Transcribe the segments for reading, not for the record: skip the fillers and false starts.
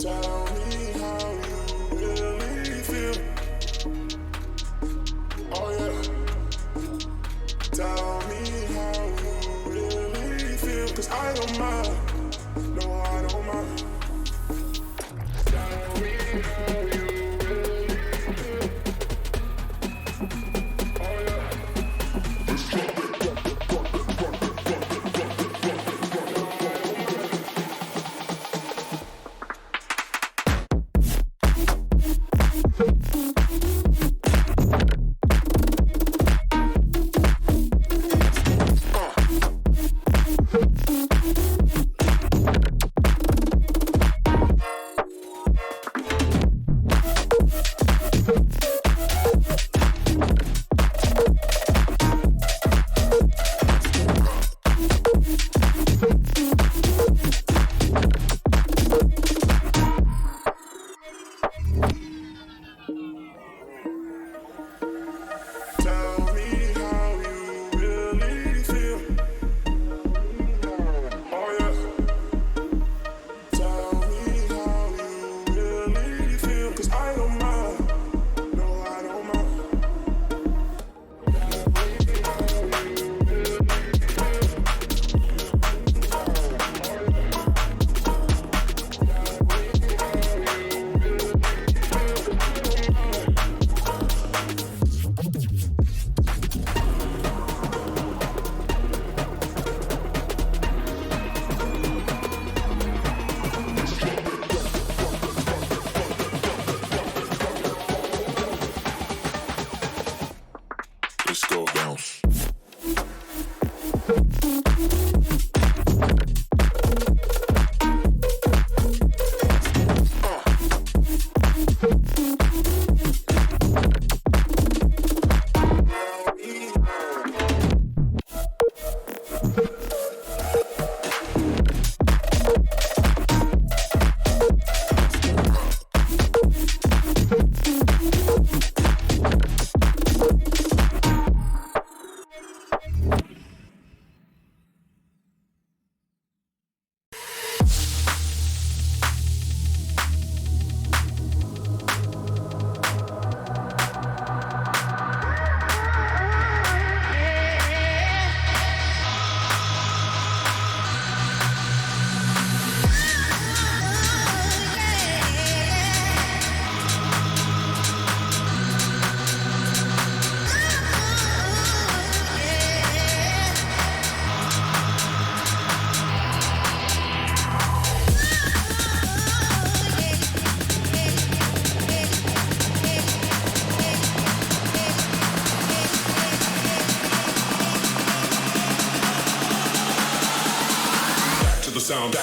Tell me how you really feel. Oh yeah. Tell me how you really feel. 'Cause I don't mind. No, I don't mind. Tell me how you really feel. Oh yeah. Back to the sound.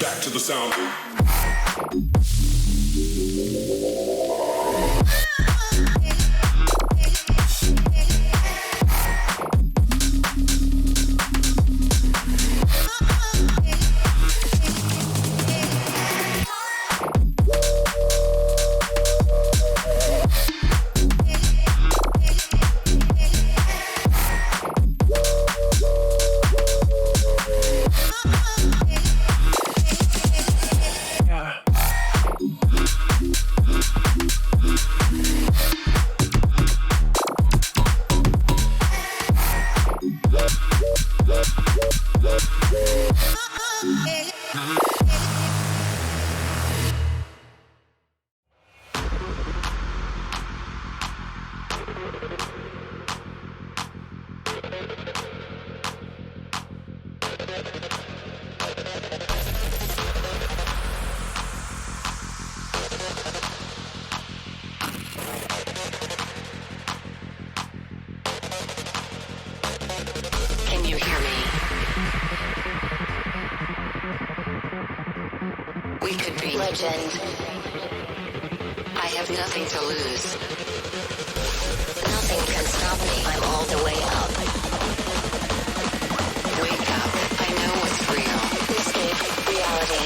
Back to the sound. Can you hear me? We could be legend. I have nothing to lose. Nothing can stop me. I'm all the way up. Wake up. I know what's real. Escape reality.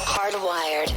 Hardwired.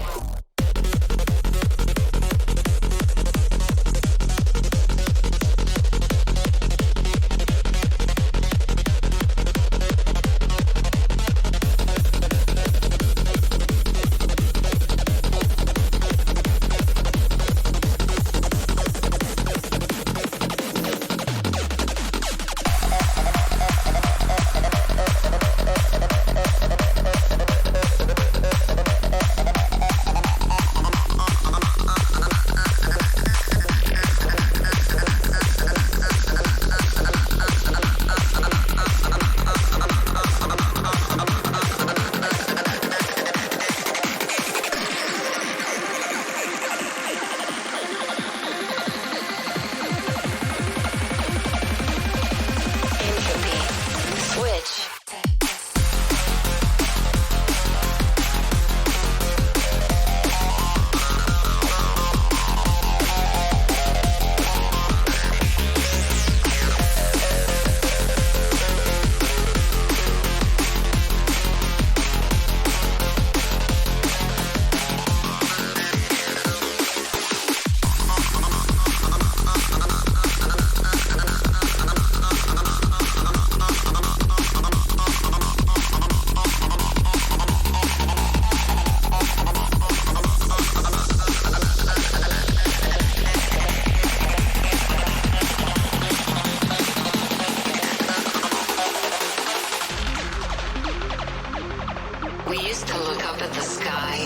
We used to look up at the sky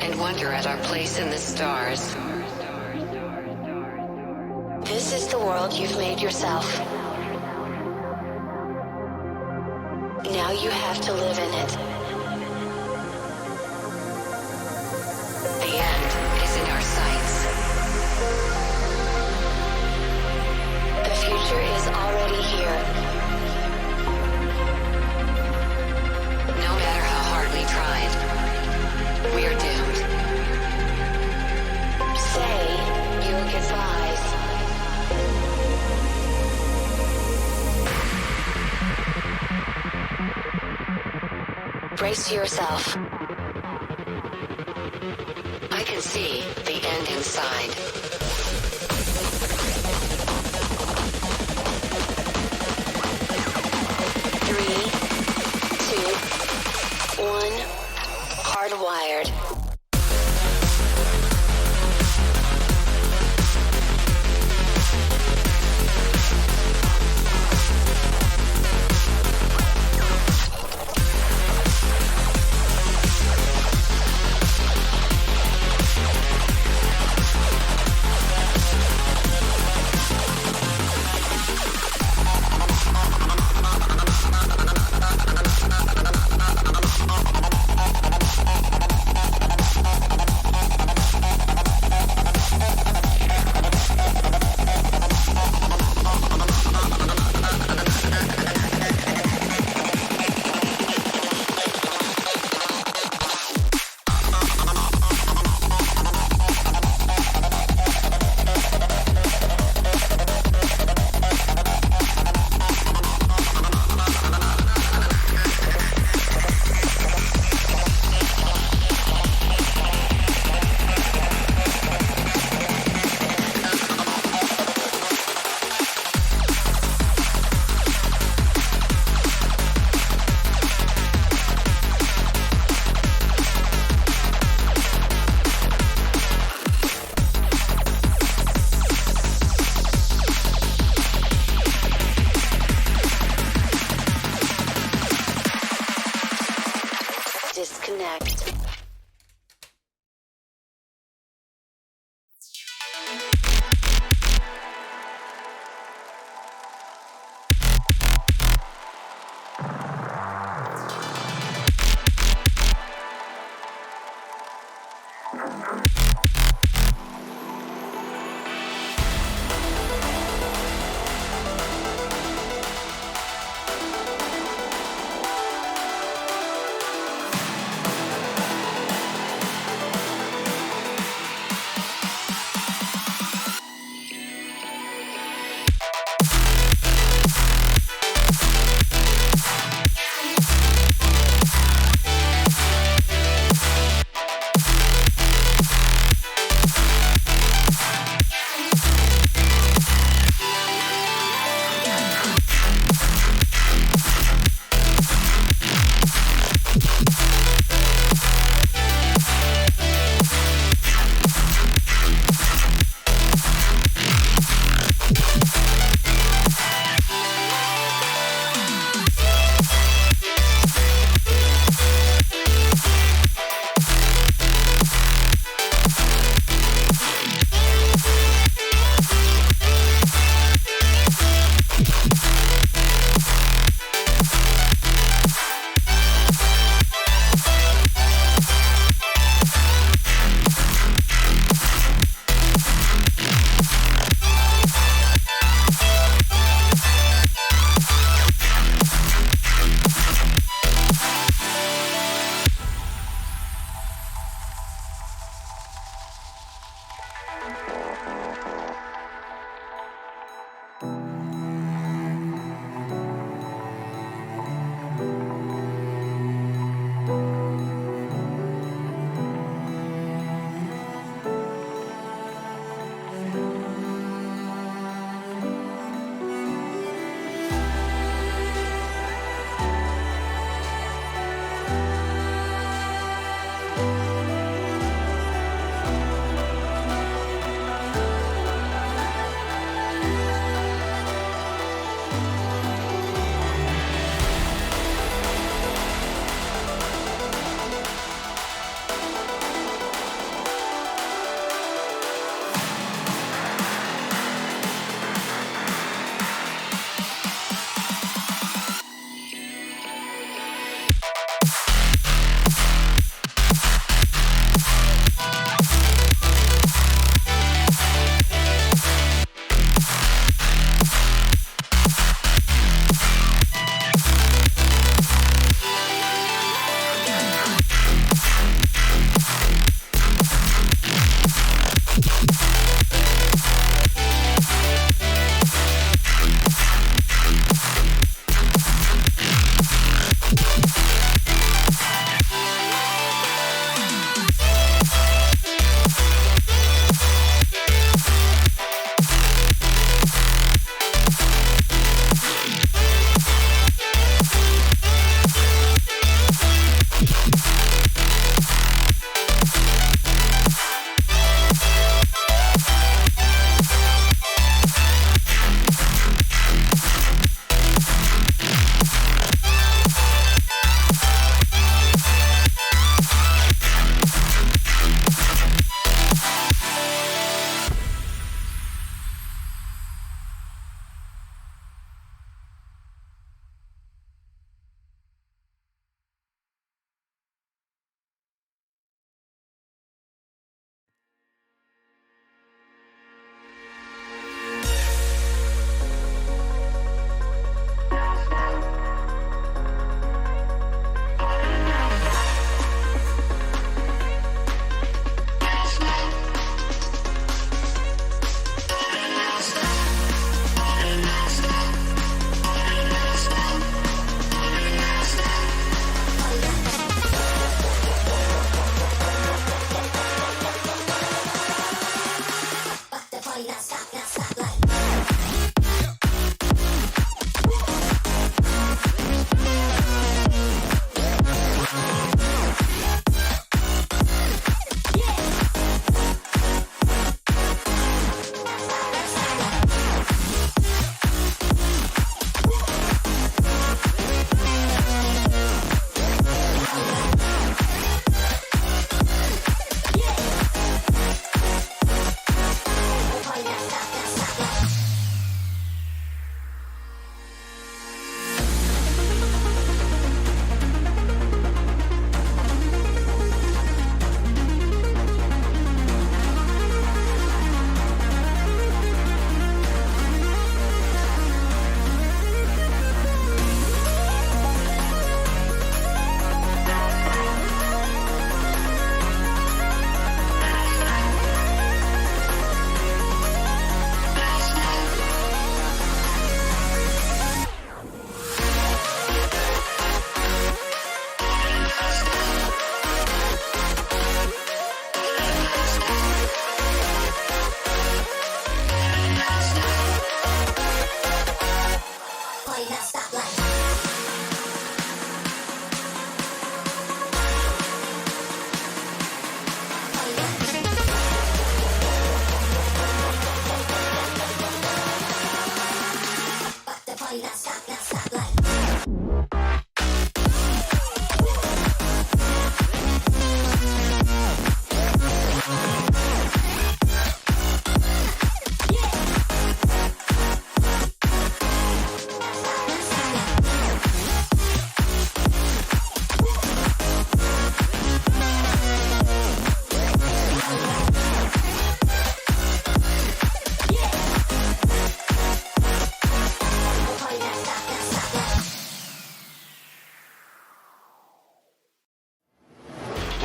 and wonder at our place in the stars. This is the world you've made yourself. Now you have to live in it. The end is in our sights. The future is already here. No matter how hard we tried, we are doomed. Say your goodbyes. Brace yourself. I can see the end inside. Three, two, one. Hardwired. disconnect.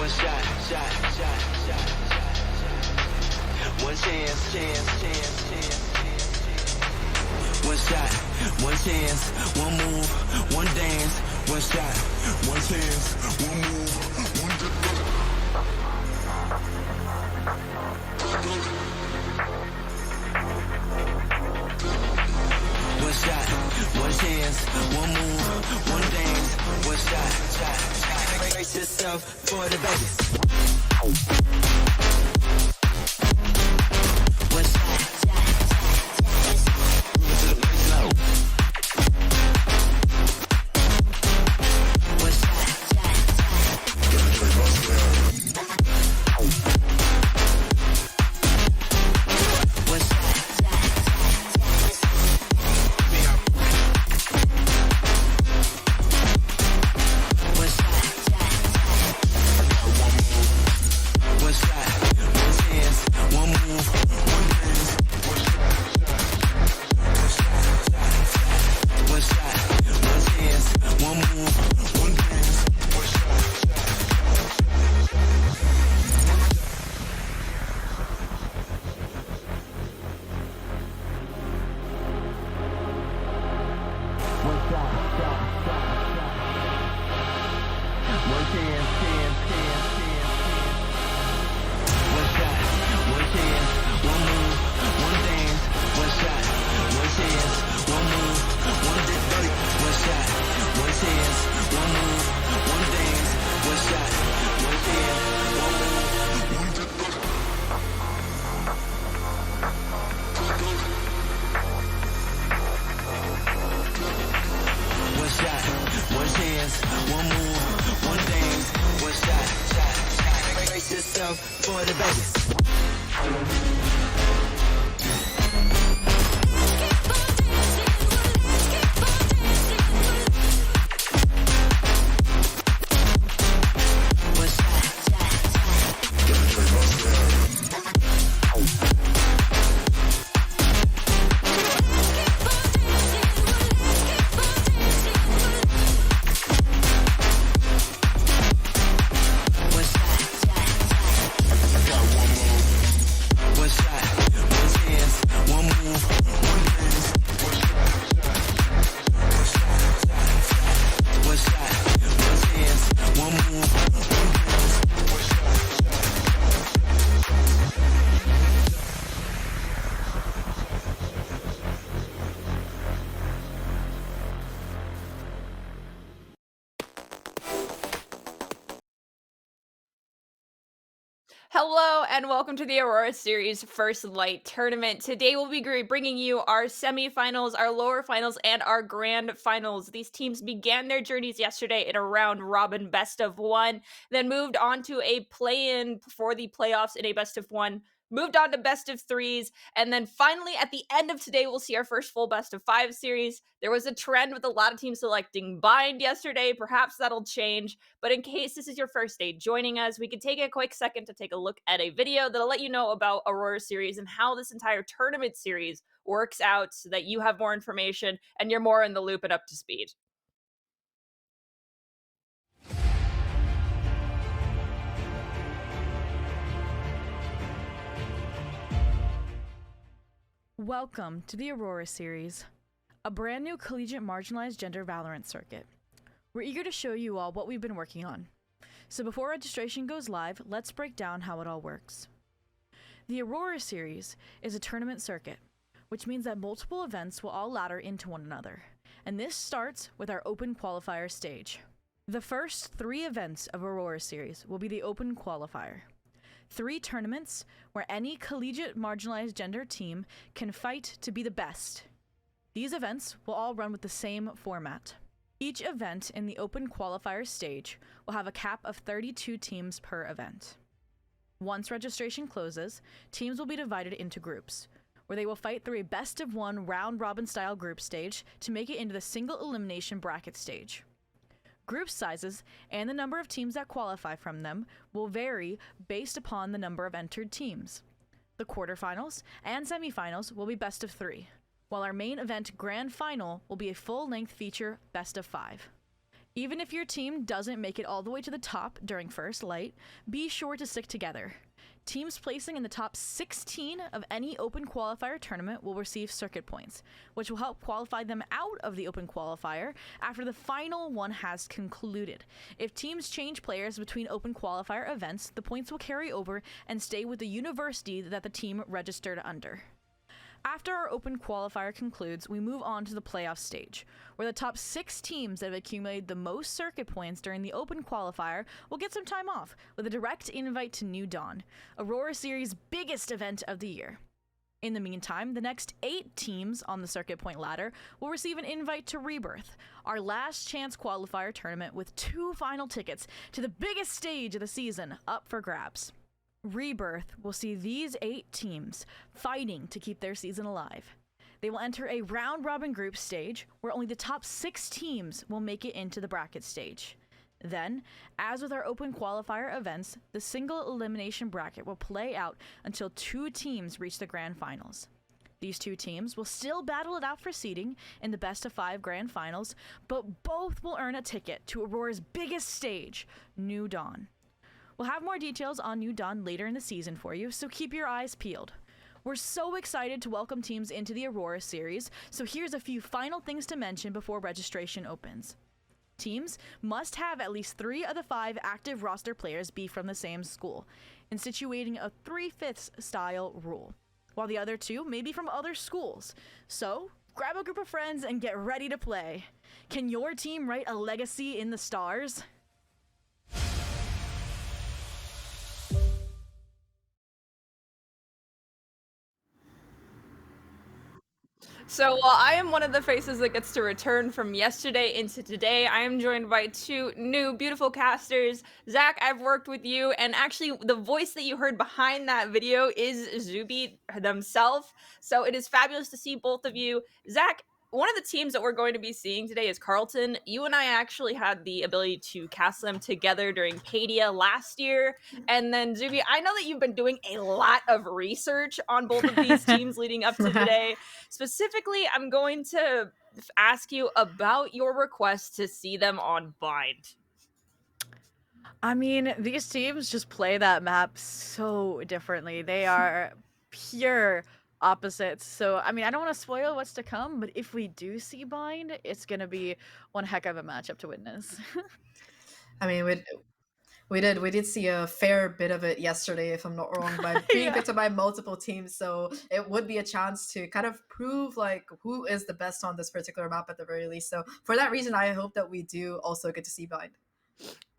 One shot, one chance. One shot, one chance, one move, one dance. One shot, one chance, one move, one dance. One shot, one chance, one move, one dance. One shot. Brace yourself for the Vegas. One shot. For the Vegas. Hello and welcome to the Aurora Series First Light Tournament. Today we'll be bringing you our semifinals, our lower finals, and our grand finals. These teams began their journeys yesterday in a round robin best of one, then moved on to a play-in for the playoffs in a best of one, moved on to best of threes, and then finally at the end of today, we'll see our first full best of five series. There was a trend with a lot of teams selecting bind yesterday. Perhaps that'll change, but in case this is your first day joining us, we could take a quick second to take a look at a video that'll let you know about Aurora series and how this entire tournament series works out so that you have more information and you're more in the loop and up to speed. Welcome to the Aurora series, a brand new collegiate marginalized gender Valorant circuit. We're eager to show you all what we've been working on. So before registration goes live, let's break down how it all works. The Aurora series is a tournament circuit, which means that multiple events will all ladder into one another. And this starts with our open qualifier stage. The first 3 events of Aurora series will be the open qualifier. 3 tournaments where any collegiate marginalized gender team can fight to be the best. These events will all run with the same format. Each event in the open qualifier stage will have a cap of 32 teams per event. Once registration closes, teams will be divided into groups, where they will fight through a best of one round-robin style group stage to make it into the single elimination bracket stage. Group sizes and the number of teams that qualify from them will vary based upon the number of entered teams. The quarterfinals and semifinals will be best of 3, while our main event grand final will be a full-length feature best of 5. Even if your team doesn't make it all the way to the top during first light, be sure to stick together. Teams placing in the top 16 of any open qualifier tournament will receive circuit points, which will help qualify them out of the open qualifier after the final one has concluded. If teams change players between open qualifier events, the points will carry over and stay with the university that the team registered under. After our open qualifier concludes, we move on to the playoff stage, where the top 6 teams that have accumulated the most circuit points during the open qualifier will get some time off with a direct invite to New Dawn, Aurora Series' biggest event of the year. In the meantime, the next 8 teams on the circuit point ladder will receive an invite to Rebirth, our last chance qualifier tournament with 2 final tickets to the biggest stage of the season up for grabs. Rebirth will see these 8 teams fighting to keep their season alive. They will enter a round-robin group stage where only the top 6 teams will make it into the bracket stage. Then, as with our open qualifier events, the single elimination bracket will play out until 2 teams reach the grand finals. These 2 teams will still battle it out for seeding in the best of 5 grand finals, but both will earn a ticket to Aurora's biggest stage, New Dawn. We'll have more details on New Dawn later in the season for you, so keep your eyes peeled. We're so excited to welcome teams into the Aurora series, so here's a few final things to mention before registration opens. Teams must have at least 3 of the 5 active roster players be from the same school, instituting a 3/5 style rule, while the other 2 may be from other schools. So, grab a group of friends and get ready to play. Can your team write a legacy in the stars? So while I am one of the faces that gets to return from yesterday into today, I am joined by 2 new beautiful casters. Zach, I've worked with you, and actually the voice that you heard behind that video is Zuby themselves. So it is fabulous to see both of you. Zach, one of the teams that we're going to be seeing today is Carleton. You and I actually had the ability to cast them together during Padia last year. And then Zuby, I know that you've been doing a lot of research on both of these teams leading up to today. Specifically, I'm going to ask you about your request to see them on Bind. I mean, these teams just play that map so differently. They are pure opposites. So, I mean, I don't want to spoil what's to come, but if we do see Bind, it's going to be one heck of a matchup to witness. I mean, we did see a fair bit of it yesterday, if I'm not wrong, by being Yeah. picked up by multiple teams. So it would be a chance to kind of prove like who is the best on this particular map at the very least. So for that reason, I hope that we do also get to see Bind.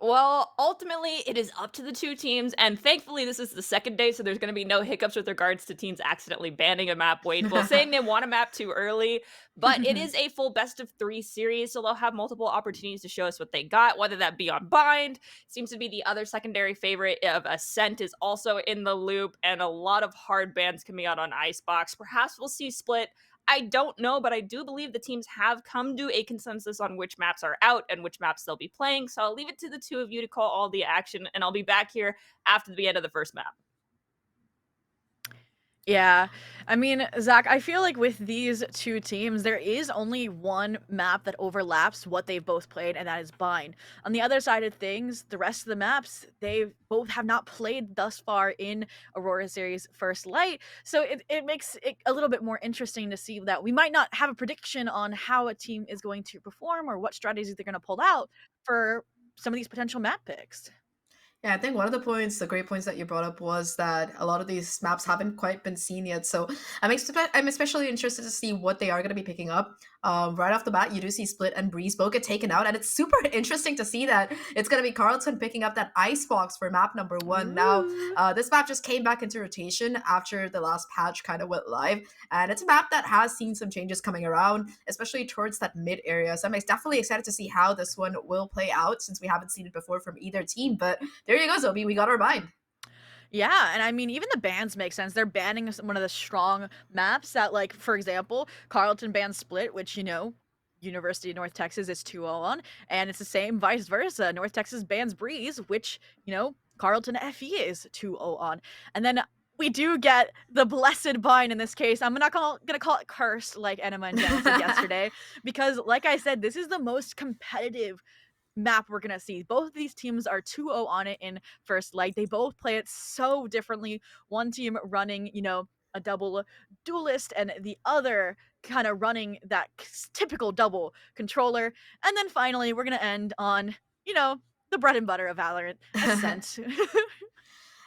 Well, ultimately, it is up to the 2 teams, and thankfully, this is the second day, so there's going to be no hiccups with regards to teams accidentally banning a map well, saying they want a map too early. But it is a full best of 3 series, so they'll have multiple opportunities to show us what they got, whether that be on Bind. Seems to be the other secondary favorite of Ascent is also in the loop, and a lot of hard bans coming out on Icebox. Perhaps we'll see Split. I don't know, but I do believe the teams have come to a consensus on which maps are out and which maps they'll be playing. So I'll leave it to the 2 of you to call all the action, and I'll be back here after the end of the first map. Yeah. I mean, Zach, I feel like with these 2 teams, there is only one map that overlaps what they've both played, and that is Bind. On the other side of things, the rest of the maps, they both have not played thus far in Aurora Series First Light. So it makes it a little bit more interesting to see that we might not have a prediction on how a team is going to perform or what strategies they're going to pull out for some of these potential map picks. Yeah, I think one of the great points that you brought up was that a lot of these maps haven't quite been seen yet. So I'm especially interested to see what they are going to be picking up. Right off the bat, you do see Split and Breeze both get taken out, and it's super interesting to see that it's going to be Carleton picking up that Icebox for map number 1. Ooh. Now, this map just came back into rotation after the last patch kind of went live, and it's a map that has seen some changes coming around, especially towards that mid area. So I'm definitely excited to see how this one will play out since we haven't seen it before from either team, but there you go, Zobi. We got our Bind. Yeah, and I mean, even the bans make sense. They're banning one of the strong maps that, like, for example, Carleton bans Split, which, you know, University of North Texas is 2-0 on, and it's the same vice versa. North Texas bans Breeze, which, you know, Carleton FE is 2-0 on. And then we do get the blessed Bind in this case. I'm not gonna call it cursed like Enema and Jen said yesterday, because, like I said, this is the most competitive map we're gonna see. Both of these teams are 2-0 on it in first leg. They both play it so differently. One team running, a double duelist, and the other kind of running that typical double controller. And then finally, we're gonna end on, the bread and butter of Valorant, Ascent.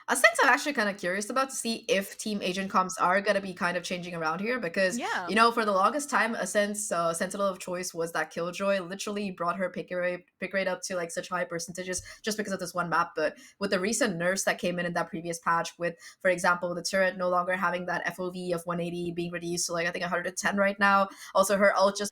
Ascent I'm actually kind of curious about to see if team agent comps are going to be kind of changing around here because, Yeah. for the longest time, Ascent's Sentinel of choice was that Killjoy. Literally brought her pick rate up to like such high percentages just because of this one map. But with the recent nerfs that came in that previous patch with, for example, the turret no longer having that FOV of 180 being reduced to like, I think 110 right now. Also, her ult just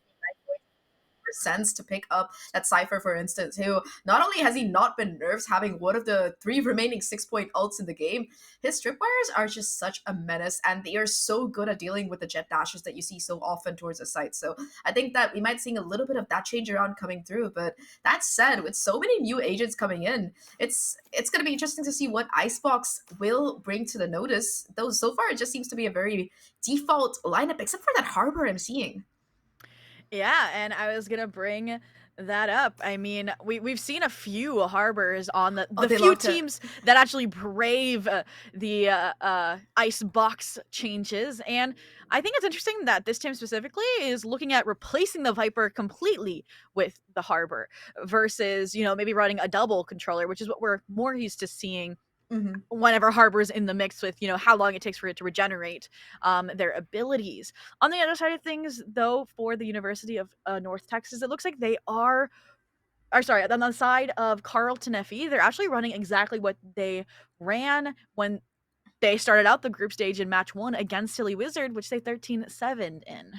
sense to pick up that Cypher, for instance, who not only has he not been nerfed, having one of the 3 remaining 6-point ults in the game, his tripwires are just such a menace, and they are so good at dealing with the jet dashes that you see so often towards the site. So I think that we might see a little bit of that change around coming through. But that said, with so many new agents coming in, it's going to be interesting to see what Icebox will bring to the notice. Though so far it just seems to be a very default lineup, except for that Harbor I'm seeing. Yeah, and I was gonna bring that up. I mean, we've seen a few harbors on the They few love to- teams that actually brave the ice box changes, and I think it's interesting that this team specifically is looking at replacing the Viper completely with the harbor versus maybe running a double controller, which is what we're more used to seeing whenever Harbor's in the mix with, how long it takes for it to regenerate their abilities. On the other side of things, though, for the University of North Texas, it looks like they are sorry, on the side of Carlton FE, they're actually running exactly what they ran when they started out the group stage in match 1 against Silly Wizard, which they 13-7 in.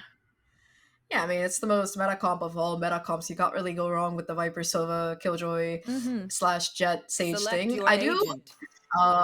Yeah, I mean, it's the most meta comp of all meta comps. You can't really go wrong with the Viper Sova Killjoy / Jet Sage thing. I do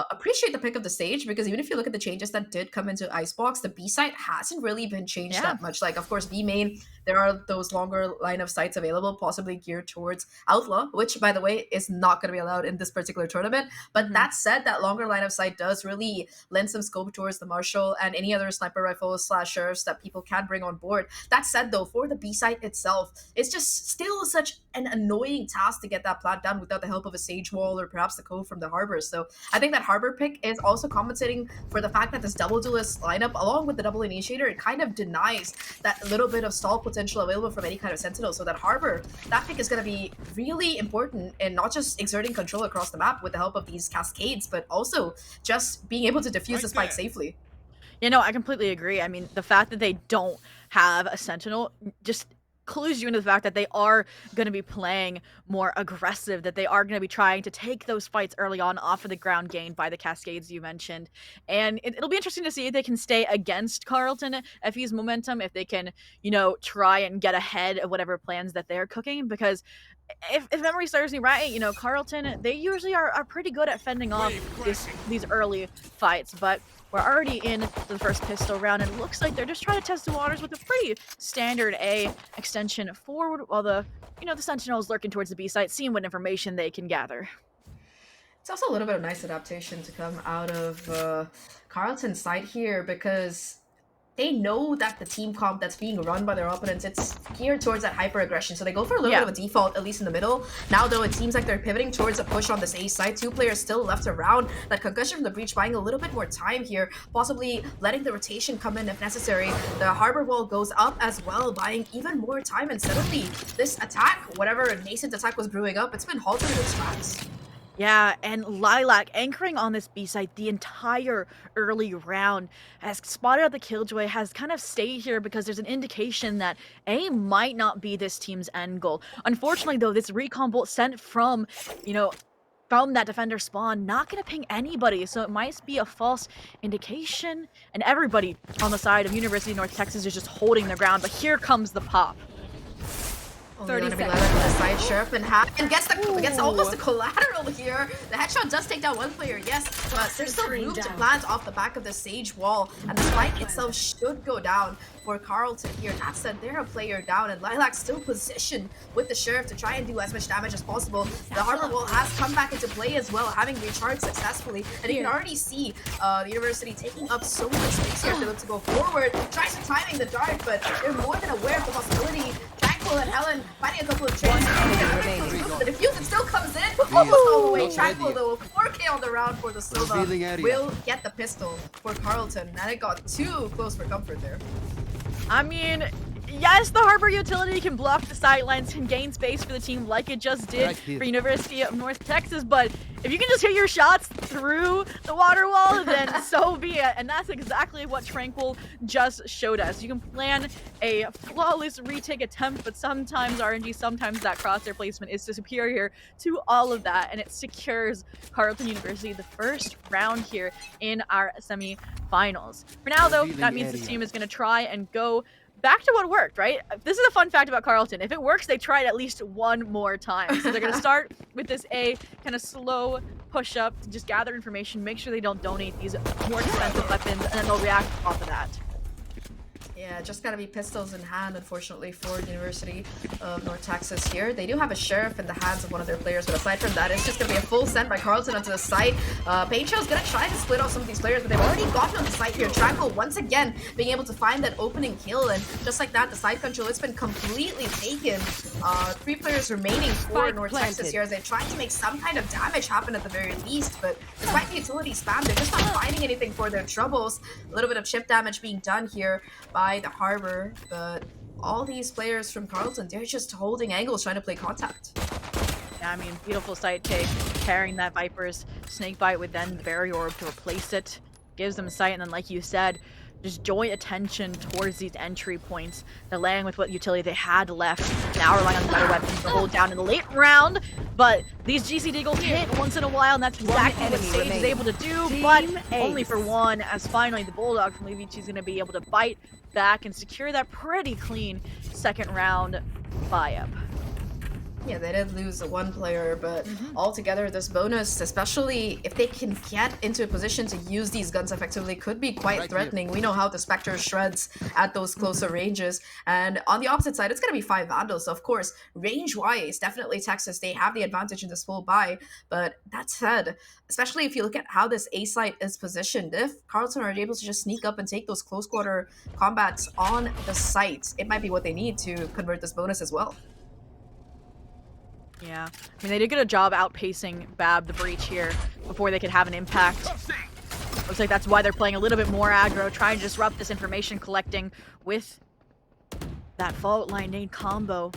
appreciate the pick of the Sage because even if you look at the changes that did come into Icebox, the B site hasn't really been changed that much. Like, of course, B main, there are those longer line of sights available, possibly geared towards Outlaw, which, by the way, is not going to be allowed in this particular tournament. But that said, that longer line of sight does really lend some scope towards the Marshall and any other sniper rifles / sheriffs that people can bring on board. That said, though, for the B site itself, it's just still such an annoying task to get that plant done without the help of a Sage Wall or perhaps the code from the Harbor. So I think that Harbor pick is also compensating for the fact that this double duelist lineup, along with the double initiator, it kind of denies that little bit of stall potential available from any kind of Sentinel. So that Harbor, that pick is going to be really important in not just exerting control across the map with the help of these cascades, but also just being able to defuse the spike safely. I completely agree. I mean, the fact that they don't have a Sentinel just clues you into the fact that they are going to be playing more aggressive, that they are going to be trying to take those fights early on off of the ground gained by the cascades you mentioned. And it'll be interesting to see if they can stay against Carlton FE's momentum, if they can, try and get ahead of whatever plans that they're cooking, because if memory serves me right, Carlton, they usually are pretty good at fending off these early fights, but we're already in the first pistol round, and it looks like they're just trying to test the waters with a pretty standard A extension forward, while the Sentinels lurking towards the B site, seeing what information they can gather. It's also a little bit of nice adaptation to come out of Carlton's side here because they know that the team comp that's being run by their opponents, it's geared towards that hyper aggression. So they go for a little bit of a default, at least in the middle. Now, though, it seems like they're pivoting towards a push on this A side. 2 players still left around. That concussion from the breach buying a little bit more time here, possibly letting the rotation come in if necessary. The Harbor Wall goes up as well, buying even more time. And suddenly, this attack, whatever nascent attack was brewing up, it's been halted in its tracks. Yeah, and Lilac anchoring on this B site the entire early round, has spotted out the Killjoy, has kind of stayed here because there's an indication that A might not be this team's end goal. Unfortunately, though, this recon bolt sent from, from that defender spawn, not going to ping anybody, so it might be a false indication, and everybody on the side of University of North Texas is just holding their ground, but here comes the pop. 30 seconds. The side sheriff and gets almost a collateral here. The headshot does take down one player, yes, but there's still room to plant off the back of the Sage Wall, and the spike itself should go down for Carlton here. That said, they're a player down, and Lilac's still positioned with the sheriff to try and do as much damage as possible. The Harbor Wall has come back into play as well, having recharged successfully, and you can already see the University taking up so much space here if they look to go forward. Tries to timing the dart, but they're more than aware of the possibility. Trying Tranquil and Helen finding a couple of trades. The defuse it still comes in, almost all the way. Tranquil though, 4K on the round for the Silva. Will get the pistol for Carlton, and it got too close for comfort there. I mean, yes, the Harbor utility can block the sightlines, can gain space for the team like it just did for University of North Texas, but if you can just hit your shots through the water wall, then so be it. And that's exactly what Tranquil just showed us. You can plan a flawless retake attempt, but sometimes RNG, sometimes that crosshair placement is superior to all of that, and it secures Carleton University the first round here in our semi-finals. For now, though, that means this team is going to try and go back to what worked, right? This is a fun fact about Carleton. If it works, they try it at least one more time. So they're going to start with this kind of slow push up to just gather information, make sure they don't donate these more expensive weapons, and then they'll react off of that. Yeah, just gotta be pistols in hand, unfortunately, for University of North Texas here. They do have a sheriff in the hands of one of their players, but aside from that, it's just gonna be a full send by Carlton onto the site. Painshow's gonna try to split off some of these players, but they've already gotten on the site here. Tranquil, once again, being able to find that opening kill, and just like that, the side control, it's been completely taken. 3 players remaining for North Texas here as they try to make some kind of damage happen at the very least, but despite the utility spam, they're just not finding anything for their troubles. A little bit of chip damage being done here by the Harbor, but all these players from Carleton, they're just holding angles, trying to play contact. Yeah, I mean, beautiful sight take, carrying that Viper's snake bite with then the barrier orb to replace it. Gives them sight, and then like you said, just joint attention towards these entry points. They're laying with what utility they had left, now relying on better weapons to hold down in the late round, but these GC Deagles hit once in a while, and that's exactly what Sage is able to do, but only for one, as finally the Bulldog from Levici is going to be able to bite back and secure that pretty clean second round buy-up. Yeah, they did lose one player, but altogether this bonus, especially if they can get into a position to use these guns effectively, could be quite threatening. We know how the Spectre shreds at those closer ranges, and on the opposite side, it's going to be 5 Vandals. So of course, range-wise, definitely Texas, they have the advantage in this full buy, but that said, especially if you look at how this A site is positioned, if Carleton are able to just sneak up and take those close quarter combats on the site, it might be what they need to convert this bonus as well. Yeah, I mean, they did get a job outpacing Bab the Breach here before they could have an impact. Looks like that's why they're playing a little bit more aggro, trying to disrupt this information collecting with that fault line nade combo.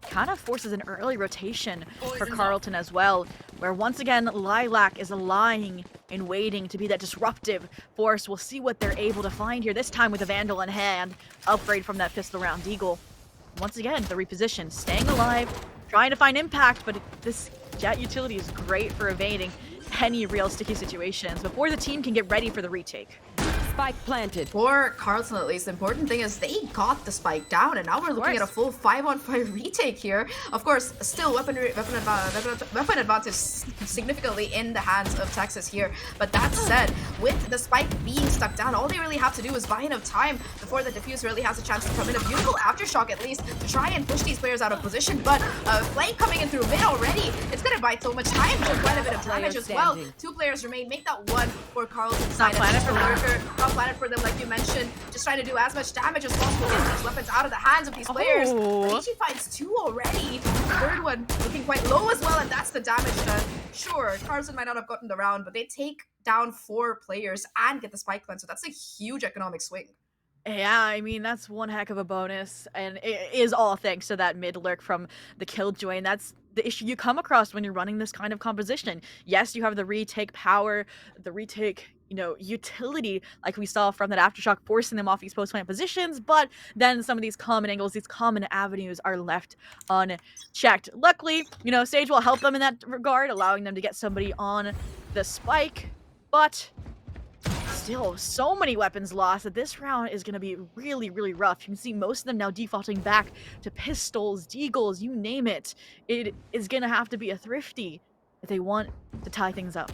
Kind of forces an early rotation for Carleton as well, where once again, Lilac is lying and waiting to be that disruptive force. We'll see what they're able to find here, this time with a Vandal in hand, upgrade from that pistol round Deagle. Once again, the reposition, staying alive, trying to find impact, but this jet utility is great for evading any real sticky situations before the team can get ready for the retake. Spike planted. For Carleton, at least, the important thing is they got the spike down, and now we're looking at a full 5-on-5 retake here. Of course, still weapon advantage significantly in the hands of Texas here. But that said, with the spike being stuck down, all they really have to do is buy enough time before the defuse really has a chance to come in. A beautiful aftershock, at least, to try and push these players out of position. But Flame coming in through mid already, it's going to buy so much time for quite a bit of damage as well. 2 players remain. Make that 1 for Carleton's side. Not planet for them, like you mentioned, just trying to do as much damage as possible, get these weapons out of the hands of these players. She finds 2 already. The 3rd one looking quite low as well, and that's the damage done. Sure, Carlton might not have gotten the round, but they take down 4 players and get the spike plant, so that's a huge economic swing. Yeah, I mean, that's one heck of a bonus, and it is all thanks to that mid lurk from the Killjoy, and that's the issue you come across when you're running this kind of composition. Yes, you have the retake power, the retake, utility, like we saw from that aftershock, forcing them off these post-plant positions, but then some of these common angles, these common avenues are left unchecked. Luckily, Sage will help them in that regard, allowing them to get somebody on the spike, but still, so many weapons lost that this round is going to be really, really rough. You can see most of them now defaulting back to pistols, deagles, you name it. It is going to have to be a thrifty if they want to tie things up.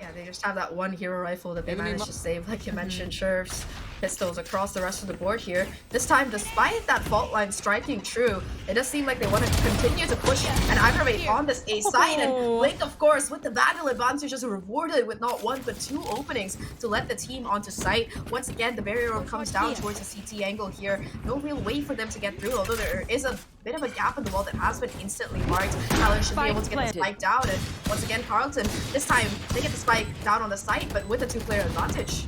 Yeah, they just have that one hero rifle that they managed to save, like you mentioned, Sheriffs. pistols across the rest of the board here. This time, despite that fault line striking true, it does seem like they want to continue to push and aggravate on this A side. And Blink, of course, with the Vandal advantage, just rewarded with not one but two openings to let the team onto site. Once again, the barrier comes down towards the CT angle here. No real way for them to get through, although there is a bit of a gap in the wall that has been instantly marked. Alan should be able to get the spike down, and once again, Carlton, this time, they get the spike down on the site, but with a two-player advantage.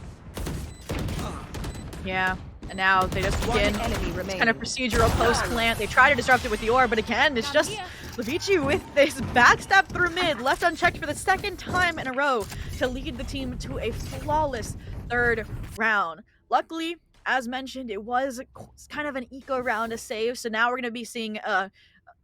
Yeah, and now they just begin this kind of procedural post-plant. They try to disrupt it with the orb, but again, it's just Levici with this backstab through mid, left unchecked for the second time in a row to lead the team to a flawless third round. Luckily, as mentioned, it was kind of an eco round to save, so now we're going to be seeing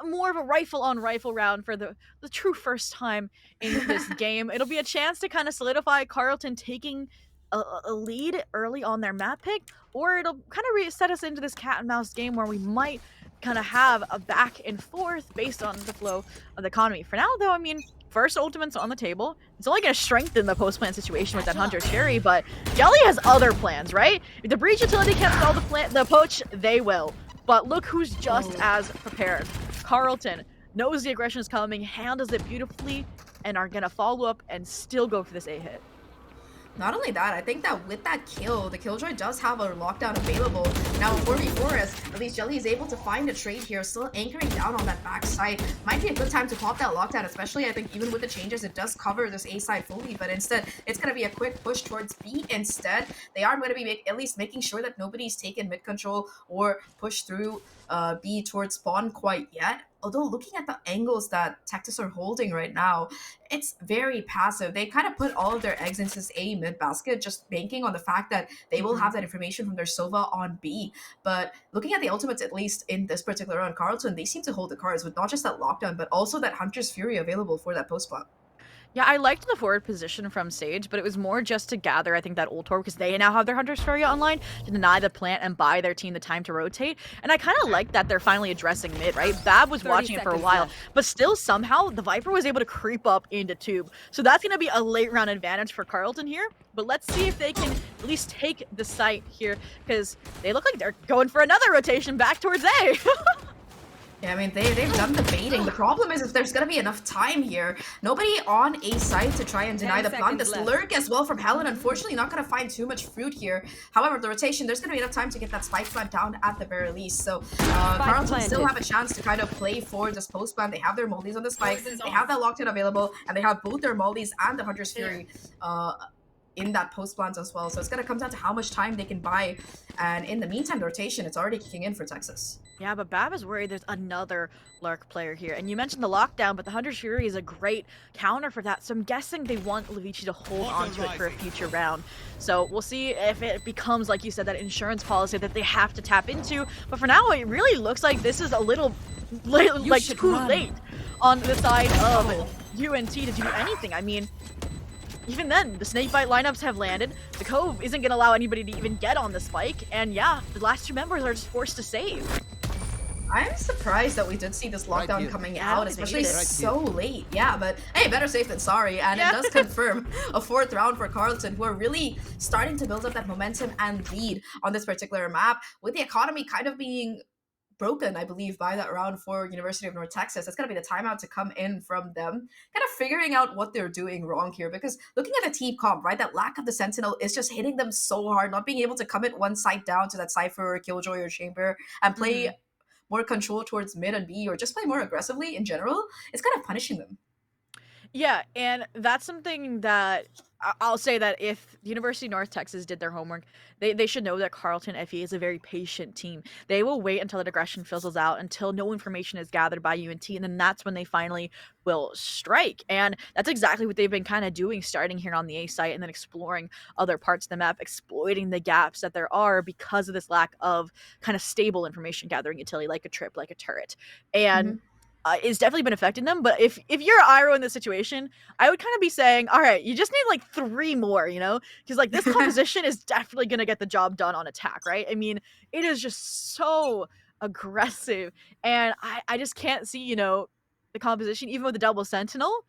more of a rifle-on-rifle round for the true first time in this game. It'll be a chance to kind of solidify Carlton taking a lead early on their map pick, or it'll kind of set us into this cat and mouse game where we might kind of have a back and forth based on the flow of the economy. For now, though, I mean, first ultimate's on the table. It's only going to strengthen the post-plant situation with that Hunter's Fury, but Jelly has other plans, right? If the Breach utility can't stall the poach, they will. But look who's just as prepared. Carlton knows the aggression is coming, handles it beautifully, and are going to follow up and still go for this A hit. Not only that, I think that with that kill, the Killjoy does have a lockdown available. Now, 4v4, as at least Jelly is able to find a trade here, still anchoring down on that backside. Might be a good time to pop that lockdown, especially, I think, even with the changes, it does cover this A side fully, but instead, it's going to be a quick push towards B instead. They are going to be at least making sure that nobody's taken mid control or pushed through B towards spawn quite yet. Although looking at the angles that Tactics are holding right now, it's very passive. They kind of put all of their eggs into this A mid basket, just banking on the fact that they will have that information from their Sova on B. But looking at the ultimates, at least in this particular round, Carlton, they seem to hold the cards with not just that lockdown, but also that Hunter's Fury available for that post spot. Yeah, I liked the forward position from Sage, but it was more just to gather, I think, that ult torp, because they now have their Hunter's Fury online to deny the plant and buy their team the time to rotate. And I kind of like that they're finally addressing mid, right? Bab was watching it for a while, but still somehow the Viper was able to creep up into Tube. So that's going to be a late round advantage for Carlton here. But let's see if they can at least take the site here, because they look like they're going for another rotation back towards A. Yeah, I mean, they've done the baiting. The problem is if there's going to be enough time here. Nobody on A site to try and deny the plant. This lurk as well from Helen, unfortunately, not going to find too much fruit here. However, the rotation, there's going to be enough time to get that spike plant down at the very least. So Carlton still have a chance to kind of play for this post plant. They have their moldies on the spike. They have that locked in available, and they have both their moldies and the Hunter's Fury in that post plant as well. So it's going to come down to how much time they can buy. And in the meantime, the rotation, it's already kicking in for Texas. Yeah, but Bab is worried there's another Lark player here. And you mentioned the lockdown, but the Hunter's Fury is a great counter for that. So I'm guessing they want Levici to hold on to it for a future round. So we'll see if it becomes, like you said, that insurance policy that they have to tap into. But for now, it really looks like this is a little like too late on the side of UNT to do anything. I mean, even then, the Snakebite lineups have landed. The Cove isn't going to allow anybody to even get on the spike. And yeah, the last two members are just forced to save. I'm surprised that we did see this lockdown coming out, especially so late. Yeah, but hey, better safe than sorry. And it does confirm a fourth round for Carlton, who are really starting to build up that momentum and lead on this particular map, with the economy kind of being broken, I believe, by that round for University of North Texas. It's going to be the timeout to come in from them, kind of figuring out what they're doing wrong here. Because looking at the team comp, right, that lack of the Sentinel is just hitting them so hard, not being able to commit one side down to that Cypher or Killjoy or Chamber and play more control towards mid and B, or just play more aggressively in general. It's kind of punishing them. Yeah, and that's something that I'll say that if University of North Texas did their homework, they should know that Carlton FE is a very patient team. They will wait until that aggression fizzles out, until no information is gathered by UNT, and then that's when they finally will strike. And that's exactly what they've been kind of doing, starting here on the A site and then exploring other parts of the map, exploiting the gaps that there are because of this lack of kind of stable information gathering utility, like a trip, like a turret. And it's definitely been affecting them. But if you're Iroh in this situation, I would kind of be saying, all right, you just need like 3 more, you know, because like this composition is definitely going to get the job done on attack, right? I mean, it is just so aggressive, and I just can't see, you know, the composition, even with the double sentinel,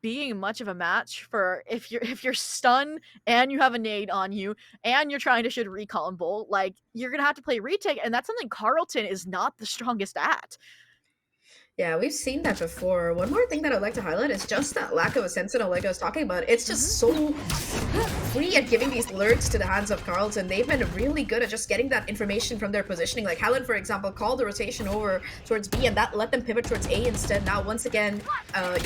being much of a match for if you're stunned and you have a nade on you and you're trying to shoot a recon bolt, like you're gonna have to play retake, and that's something Carlton is not the strongest at. Yeah, we've seen that before. One more thing that I'd like to highlight is just that lack of a sentinel like I was talking about. It's just so free at giving these lurks to the hands of Carlton. They've been really good at just getting that information from their positioning. Like Helen, for example, called the rotation over towards B, and that let them pivot towards A instead. Now, once again,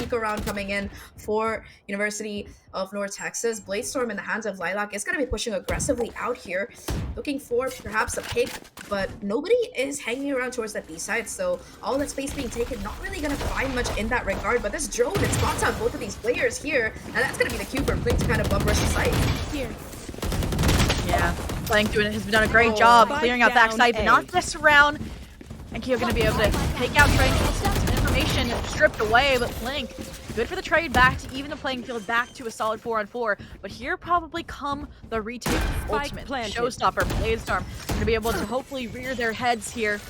eco round coming in for University of North Texas. Bladestorm in the hands of Lilac is going to be pushing aggressively out here, looking for perhaps a pick, but nobody is hanging around towards that B side, so all that space being taken, not really going to find much in that regard. But this drone, it spots out both of these players here, and that's going to be the cue for Blink to kind of bum rush the site. Here. Yeah, Blank has done a great job clearing out backside, but not this round. And Kyo going to be able to take out Tranquil. Information stripped away, but Blink, good for the trade back to even the playing field, back to a solid 4-on-4. But here probably come the retake ultimate. Showstopper, Bladestorm, going to be able to hopefully rear their heads here.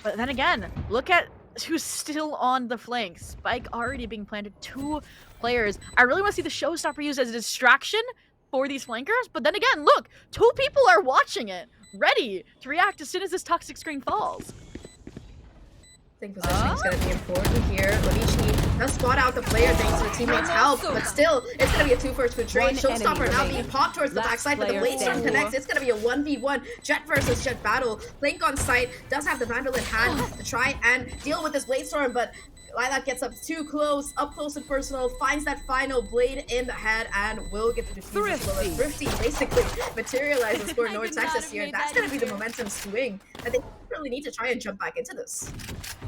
But then again, look at who's still on the flank. Spike already being planted, 2 players. I really want to see the Showstopper used as a distraction for these flankers, but then again, look, 2 people are watching it, ready to react as soon as this toxic screen falls. I think positioning is going to be important here. Lavici does spot out the player thanks to the teammates' help, but still, it's going to be a 2-1 for trade. Showstopper now being popped towards the backside, but the Bladestorm connects. It's going to be a 1v1 Jet versus Jet battle. Blink on site, does have the Vandal in hand to try and deal with this Bladestorm, but Lilac gets up too close, up close and personal, finds that final blade in the head, and will get the defuse as well as Thrifty basically materializes for North Texas here. That's going to be the momentum swing that they really need to try and jump back into this.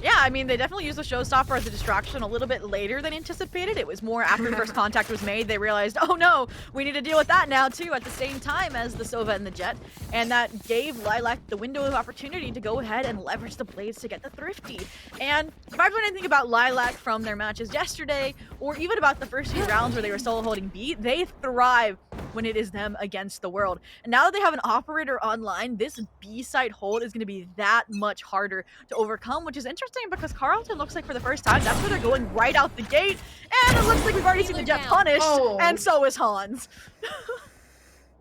Yeah, I mean, they definitely used the Showstopper as a distraction a little bit later than anticipated. It was more after first contact was made, they realized, oh no, we need to deal with that now too at the same time as the Sova and the Jet. And that gave Lilac the window of opportunity to go ahead and leverage the blades to get the Thrifty. And if I've learned anything about Lilac from their matches yesterday, or even about the first few rounds where they were solo holding B, they thrive when it is them against the world. And now that they have an operator online, this B side hold is going to be that much harder to overcome, which is interesting because Carlton looks like for the first time, that's where they're going right out the gate. And it looks like we've already seen the Jet punished, and so is Hans.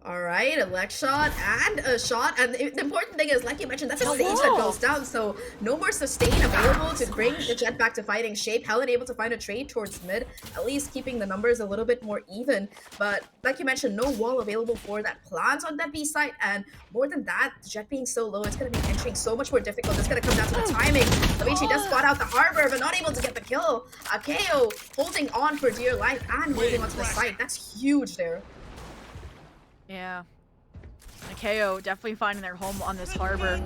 Alright, a leg shot and a shot, and the important thing is, like you mentioned, that's a stage that goes down, so no more sustain available to bring the Jet back to fighting shape. Helen able to find a trade towards mid, at least keeping the numbers a little bit more even, but like you mentioned, no wall available for that plant on that B site, and more than that, the Jet being so low, it's going to be entering so much more difficult. It's going to come down to the timing. Lavici does spot out the harbor, but not able to get the kill. Akeo holding on for dear life and moving onto the site. That's huge there. Yeah. Akeo definitely finding their home on this harbor.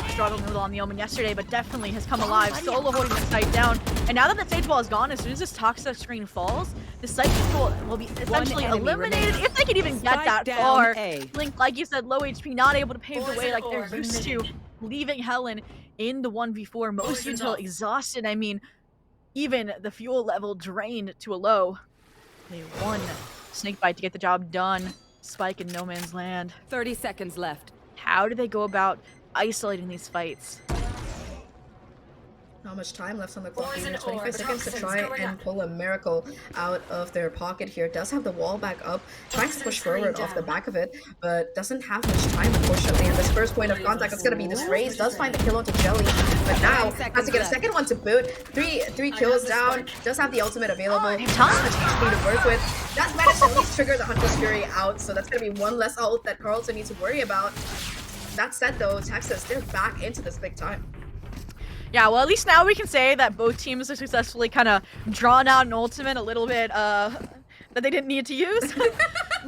Struggling a little on the Omen yesterday, but definitely has come alive. Solo holding the site down. And now that the stage wall is gone, as soon as this toxic screen falls, the site control will be essentially eliminated, if they can even get that far. Blink, like you said, low HP, not able to pave the way like they're used to. Leaving Helen in the 1v4. Most until exhausted. I mean, even the fuel level drained to a low. They won Snakebite to get the job done. Spike in no man's land. 30 seconds left. How do they go about isolating these fights? Not much time left on the clock. 25 seconds to try and pull a miracle out of their pocket here. Does have the wall back up, trying to push forward off the back of it, but doesn't have much time, unfortunately. And this first point of contact is going to be this raise. Does find the kill onto Jelly, but now has to get a second one to boot. Three kills down. Does have the ultimate available. Not much HP to work with. Does manage to at least trigger the Hunter's Fury out, so that's going to be one less ult that Carlton needs to worry about. That said, though, Texas, they're back into this big time. Yeah, well, at least now we can say that both teams have successfully kind of drawn out an ultimate a little bit that they didn't need to use.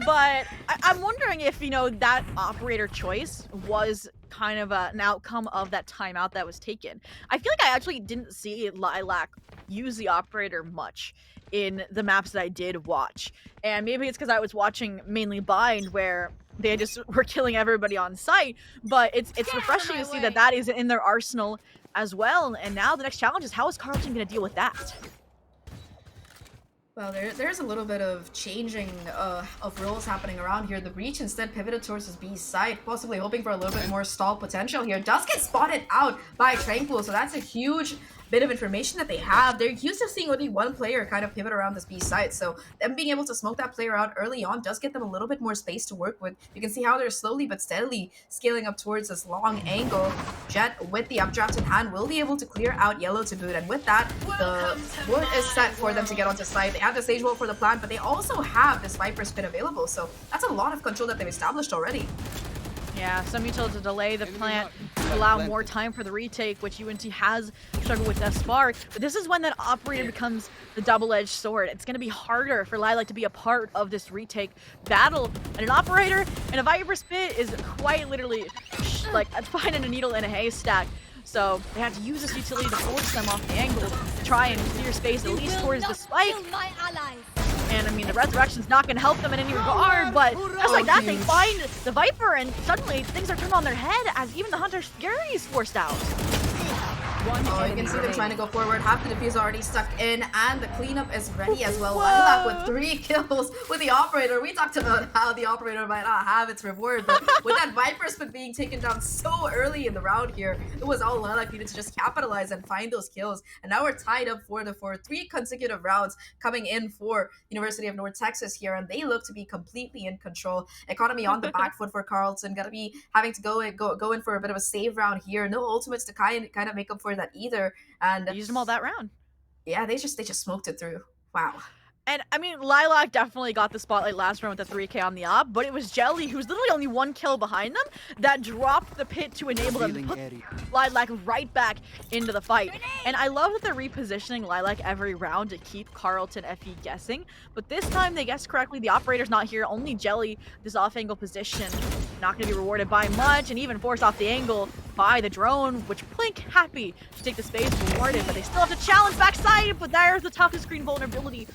But I'm wondering if, you know, that operator choice was kind of an outcome of that timeout that was taken. I feel like I actually didn't see Lilac use the operator much in the maps that I did watch. And maybe it's because I was watching mainly Bind, where they just were killing everybody on site. But it's refreshing to see that that is in their arsenal as well. And now the next challenge is, how is Carlton going to deal with that? Well, there's a little bit of changing of roles happening around here. The Breach instead pivoted towards his B side, possibly hoping for a little bit more stall potential here. Does get spotted out by Tranquil, so that's a huge bit of information that they have. They're used to seeing only one player kind of pivot around this B site, so them being able to smoke that player out early on does get them a little bit more space to work with. You can see how they're slowly but steadily scaling up towards this long angle. Jet with the updraft in hand will be able to clear out yellow to boot, and with that, the wood is set for them to get onto site. They have the sage wall for the plant, but they also have this Viper spin available, so that's a lot of control that they've established already. Yeah, some util to delay the plant, to allow more time for the retake, which UNT has struggled with thus far. But this is when that operator becomes the double-edged sword. It's going to be harder for Lilac to be a part of this retake battle. And an operator and a Viper spit is quite literally like finding a needle in a haystack. So they have to use this utility to force them off the angle to try and clear space at least towards the spike. And I mean, the resurrection's not going to help them in any regard, but just like that, they find the Viper, and suddenly things are turned on their head as even the Hunter's Fury is forced out. Oh, you can see them trying to go forward. Half the defuse already stuck in, and the cleanup is ready as well. Lilac with 3 kills with the operator. We talked about how the operator might not have its reward, but with that Viper spin being taken down so early in the round here, it was all Lilac needed to just capitalize and find those kills. And now we're tied up for 3 consecutive rounds coming in for University of North Texas here, and they look to be completely in control. Economy on the back foot for Carlton. Gotta be having to go in for a bit of a save round here. No ultimates to kind of make up for that either, and They used them all that round. yeah, they just smoked it through. Wow. And I mean, Lilac definitely got the spotlight last round with the 3K on the op, but it was Jelly, who's literally only 1 kill behind them, that dropped the pit to enable them to put Lilac right back into the fight. And I love that they're repositioning Lilac every round to keep Carlton FE guessing, but this time they guessed correctly. The operator's not here, only Jelly, this off-angle position. Not going to be rewarded by much, and even forced off the angle by the drone, which Plink happy to take the space rewarded, but they still have to challenge backside, but there's the toughest screen vulnerability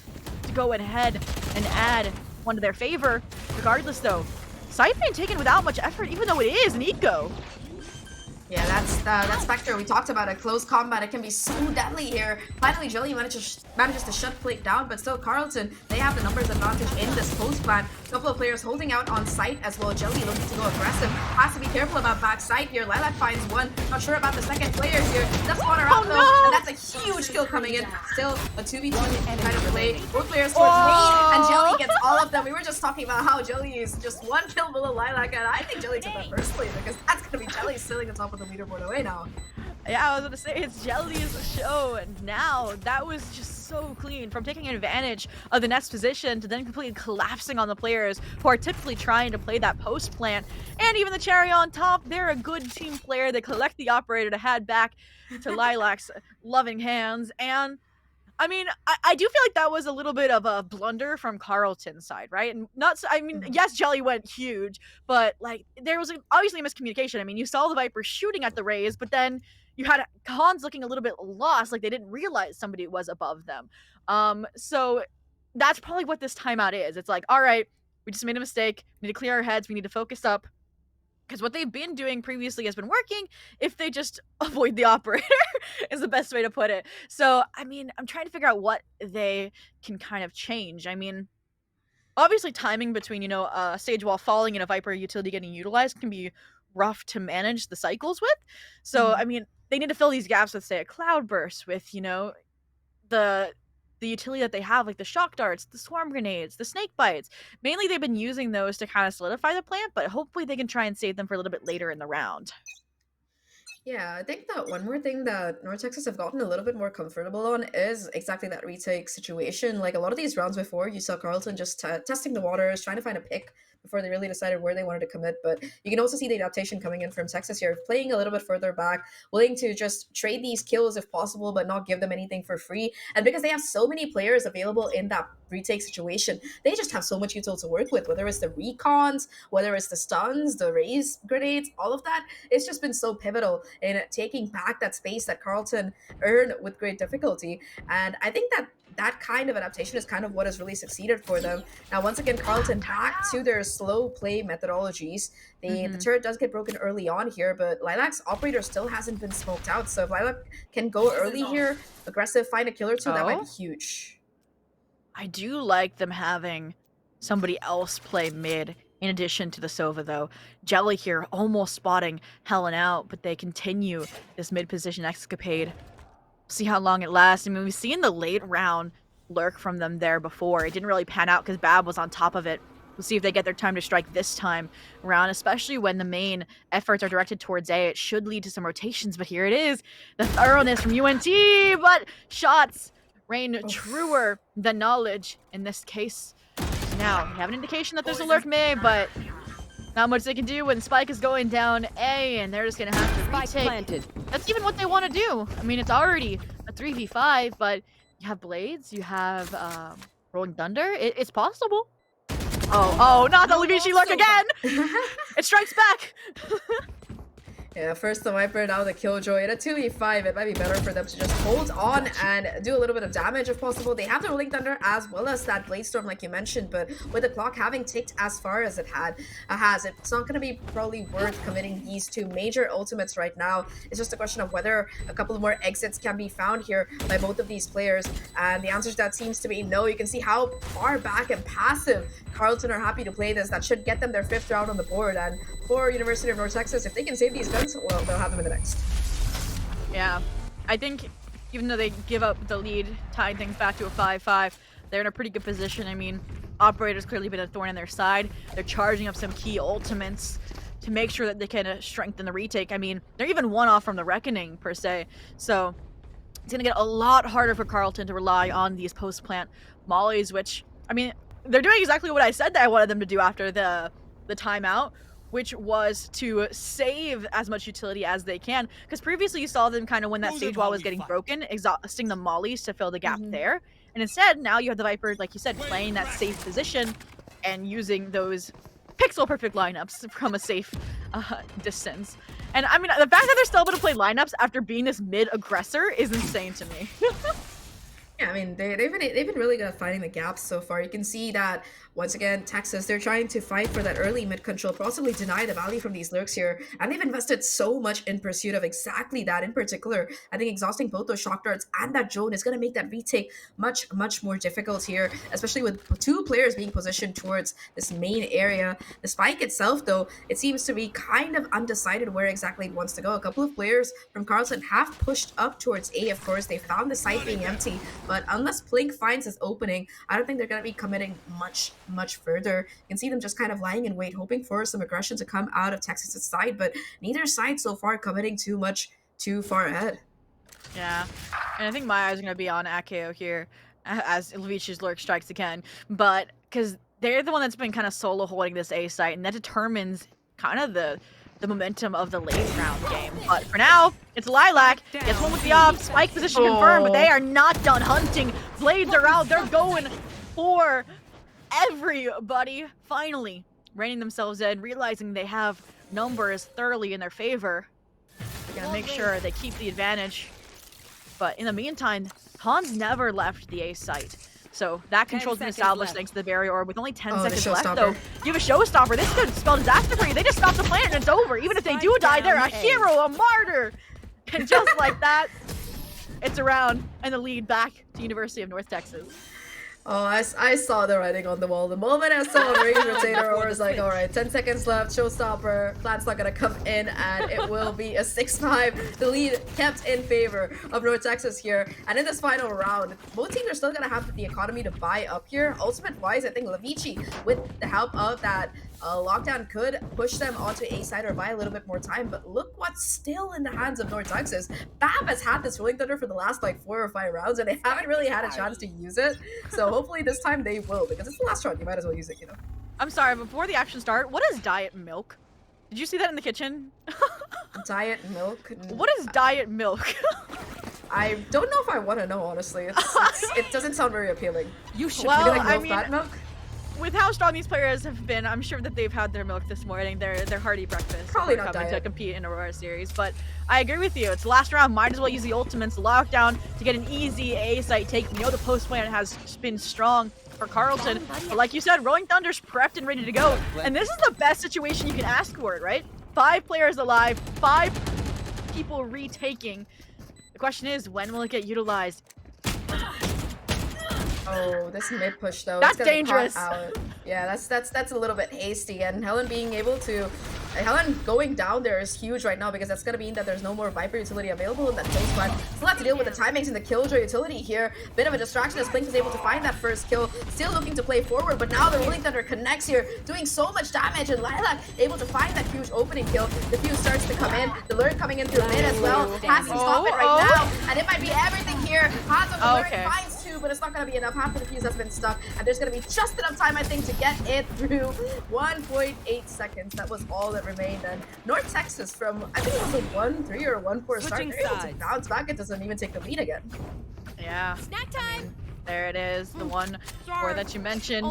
to go ahead and add one to their favor. Regardless though, side being taken without much effort, even though it is an eco. Yeah, that's Spectre. We talked about it. Close combat, it can be so deadly here. Finally, Jelly manages to shut Plate down, but still Carlton, they have the numbers advantage in this post plan. A couple of players holding out on site as well. Jelly looking to go aggressive. Has to be careful about backside here. Lilac finds one. Not sure about the second player here. Does spawn her out though, and that's a huge kill coming in. Still a 2v2 kind of play. Both players towards me, and Jelly gets all of them. We were just talking about how Jelly is just 1 kill below Lilac, and I think Jelly took that personally because that's gonna be Jelly sitting on top of the leaderboard away now. Yeah, I was gonna say, it's Jelly's show, and now that was just so clean from taking advantage of the next position to then completely collapsing on the players who are typically trying to play that post plant. And even the cherry on top, they're a good team player. They collect the operator to head back to Lilac's loving hands. And I mean, I do feel like that was a little bit of a blunder from Carlton's side, right? And I mean, yes, Jelly went huge, but like there was obviously a miscommunication. I mean, you saw the Viper shooting at the Rays, but then you had Hans looking a little bit lost, like they didn't realize somebody was above them. So that's probably what this timeout is. It's like, all right, we just made a mistake. We need to clear our heads. We need to focus up. Because what they've been doing previously has been working if they just avoid the operator is the best way to put it. So, I mean, I'm trying to figure out what they can kind of change. I mean, obviously timing between, a stage wall falling and a Viper utility getting utilized can be rough to manage the cycles with. So, I mean, they need to fill these gaps with, say, a cloudburst, with, the utility that they have, like the shock darts, the swarm grenades, the snake bites. Mainly they've been using those to kind of solidify the plant, but hopefully they can try and save them for a little bit later in the round. Yeah, I think that one more thing that North Texas have gotten a little bit more comfortable on is exactly that retake situation. Like a lot of these rounds before, you saw Carlton just testing the waters, trying to find a pick before they really decided where they wanted to commit. But you can also see the adaptation coming in from Texas here, playing a little bit further back, willing to just trade these kills if possible, but not give them anything for free. And because they have so many players available in that retake situation, they just have so much util to work with, whether it's the recons, whether it's the stuns, the raise grenades, all of that. It's just been so pivotal in taking back that space that Carlton earned with great difficulty. And I think that kind of adaptation is kind of what has really succeeded for them. Now, once again, Carlton back to their slow play methodologies. The turret does get broken early on here, but Lilac's operator still hasn't been smoked out. So if Lilac can go early here, aggressive, find a kill or two, that might be huge. I do like them having somebody else play mid in addition to the Sova, though. Jelly here almost spotting Helen out, but they continue this mid position escapade. See how long it lasts. I mean, we've seen the late round lurk from them there before. It didn't really pan out because Bab was on top of it. We'll see if they get their time to strike this time around, especially when the main efforts are directed towards A. It should lead to some rotations, but here it is. The thoroughness from UNT, but shots reign truer than knowledge in this case. Now, we have an indication that there's a lurk mid, but not much they can do when Spike is going down A, and they're just going to have to retake. Planted. That's even what they want to do. I mean, it's already a 3v5, but you have Blades, you have Rolling Thunder. It's possible. Oh, not the Levici lurk again! It strikes back! Yeah, first the Viper, now the Killjoy. In a 2v5, it might be better for them to just hold on and do a little bit of damage if possible. They have the Rolling Thunder as well as that Blade Storm like you mentioned, but with the clock having ticked as far as it has, it's not going to be probably worth committing these two major ultimates right now. It's just a question of whether a couple more exits can be found here by both of these players, and the answer to that seems to be no. You can see how far back and passive Carlton are happy to play this. That should get them their 5th round on the board, and for University of North Texas, if they can save these guns, well, they'll have them in the next. Yeah, I think even though they give up the lead, tying things back to a 5-5, they're in a pretty good position. I mean, Operator's clearly been a thorn in their side. They're charging up some key ultimates to make sure that they can strengthen the retake. I mean, they're even one off from the Reckoning, per se. So it's going to get a lot harder for Carlton to rely on these post-plant mollies, which, I mean, they're doing exactly what I said that I wanted them to do after the timeout, which was to save as much utility as they can. Because previously you saw them kind of when that stage wall was getting broken, exhausting the mollies to fill the gap there. And instead, now you have the Viper, like you said, playing that safe position and using those pixel-perfect lineups from a safe distance. And I mean, the fact that they're still able to play lineups after being this mid-aggressor is insane to me. Yeah, I mean, they've been really good at finding the gaps so far. You can see that, once again, Texas, they're trying to fight for that early mid control, possibly deny the value from these lurks here, and they've invested so much in pursuit of exactly that. In particular, I think exhausting both those shock darts and that drone is going to make that retake much more difficult here, especially with 2 players being positioned towards this main area. The Spike itself, though, it seems to be kind of undecided where exactly it wants to go. A couple of players from Carlton have pushed up towards A, of course. They found the site being empty, but unless Plink finds this opening, I don't think they're going to be committing much further. You can see them just kind of lying in wait, hoping for some aggression to come out of Texas's side, but neither side so far committing too far ahead. Yeah, and I think my eyes are going to be on Akeo here as Levici's lurk strikes again, but because they're the one that's been kind of solo holding this A site, and that determines kind of the momentum of the late round game. But for now, it's Lilac. Gets one with the op. Spike position confirmed, but they are not done hunting. Blades are out. They're going for everybody. Finally, reining themselves in, realizing they have numbers thoroughly in their favor. They're going to make sure they keep the advantage. But in the meantime, Hans never left the A site. So that control's been established thanks to the barrier orb. With only 10 seconds left, though, you have a showstopper. This could spell disaster for you. They just stop the plan and it's over. Even if they do die, they're a hero, a martyr. And just like that, it's around and the lead back to University of North Texas. Oh, I saw the writing on the wall. The moment I saw a range rotator, I was like, all right, 10 seconds left, showstopper, plan's not gonna come in, and it will be a 6-5. The lead kept in favor of North Texas here. And in this final round, both teams are still gonna have the economy to buy up here. Ultimate-wise, I think Levici, with the help of that lockdown, could push them onto A side or buy a little bit more time, but look what's still in the hands of North Texas. Bab has had this Rolling Thunder for the last like 4 or 5 rounds, and they haven't really had a chance to use it. So hopefully this time they will, because it's the last round. You might as well use it, you know. I'm sorry, before the action start, what is diet milk? Did you see that in the kitchen? Diet milk? What is diet milk? I don't know if I want to know, honestly. It doesn't sound very appealing. You should. Maybe Well, like I milk, mean, fat milk? with how strong these players have been, I'm sure that they've had their milk this morning. Their hearty breakfast. Probably before not coming to diet. compete in Aurora series. But I agree with you. It's the last round. Might as well use the ultimates, lockdown, to get an easy A site take. We know the post plan has been strong for Carlton, but like you said, Rolling Thunder's prepped and ready to go. And this is the best situation you can ask for it, right? 5 players alive, 5 people retaking. The question is, when will it get utilized? Oh, this mid push though. That's it's gonna dangerous. Pop out. Yeah, that's a little bit hasty, and Helen being able to Helen going down there is huge right now because that's going to mean that there's no more Viper utility available in that close spot. Still have to deal with the timings and the Killjoy utility here. Bit of a distraction as Blink is able to find that first kill. Still looking to play forward, but now the Rolling Thunder connects here, doing so much damage, and Lilac able to find that huge opening kill. The fuse starts to come in. The Lurk coming in through mid as well. Has to stop it right now, and it might be everything here. Hands on the Lurk finds two, but it's not going to be enough. Half of the fuse has been stuck, and there's going to be just enough time, I think, to get it through. 1.8 seconds. That was all that remained. And North Texas from, I think it was a 1-3 or a 1-4 start, they're able to bounce back. It doesn't even take the lead again. Yeah. Snack time. There it is, the 1-4 that you mentioned.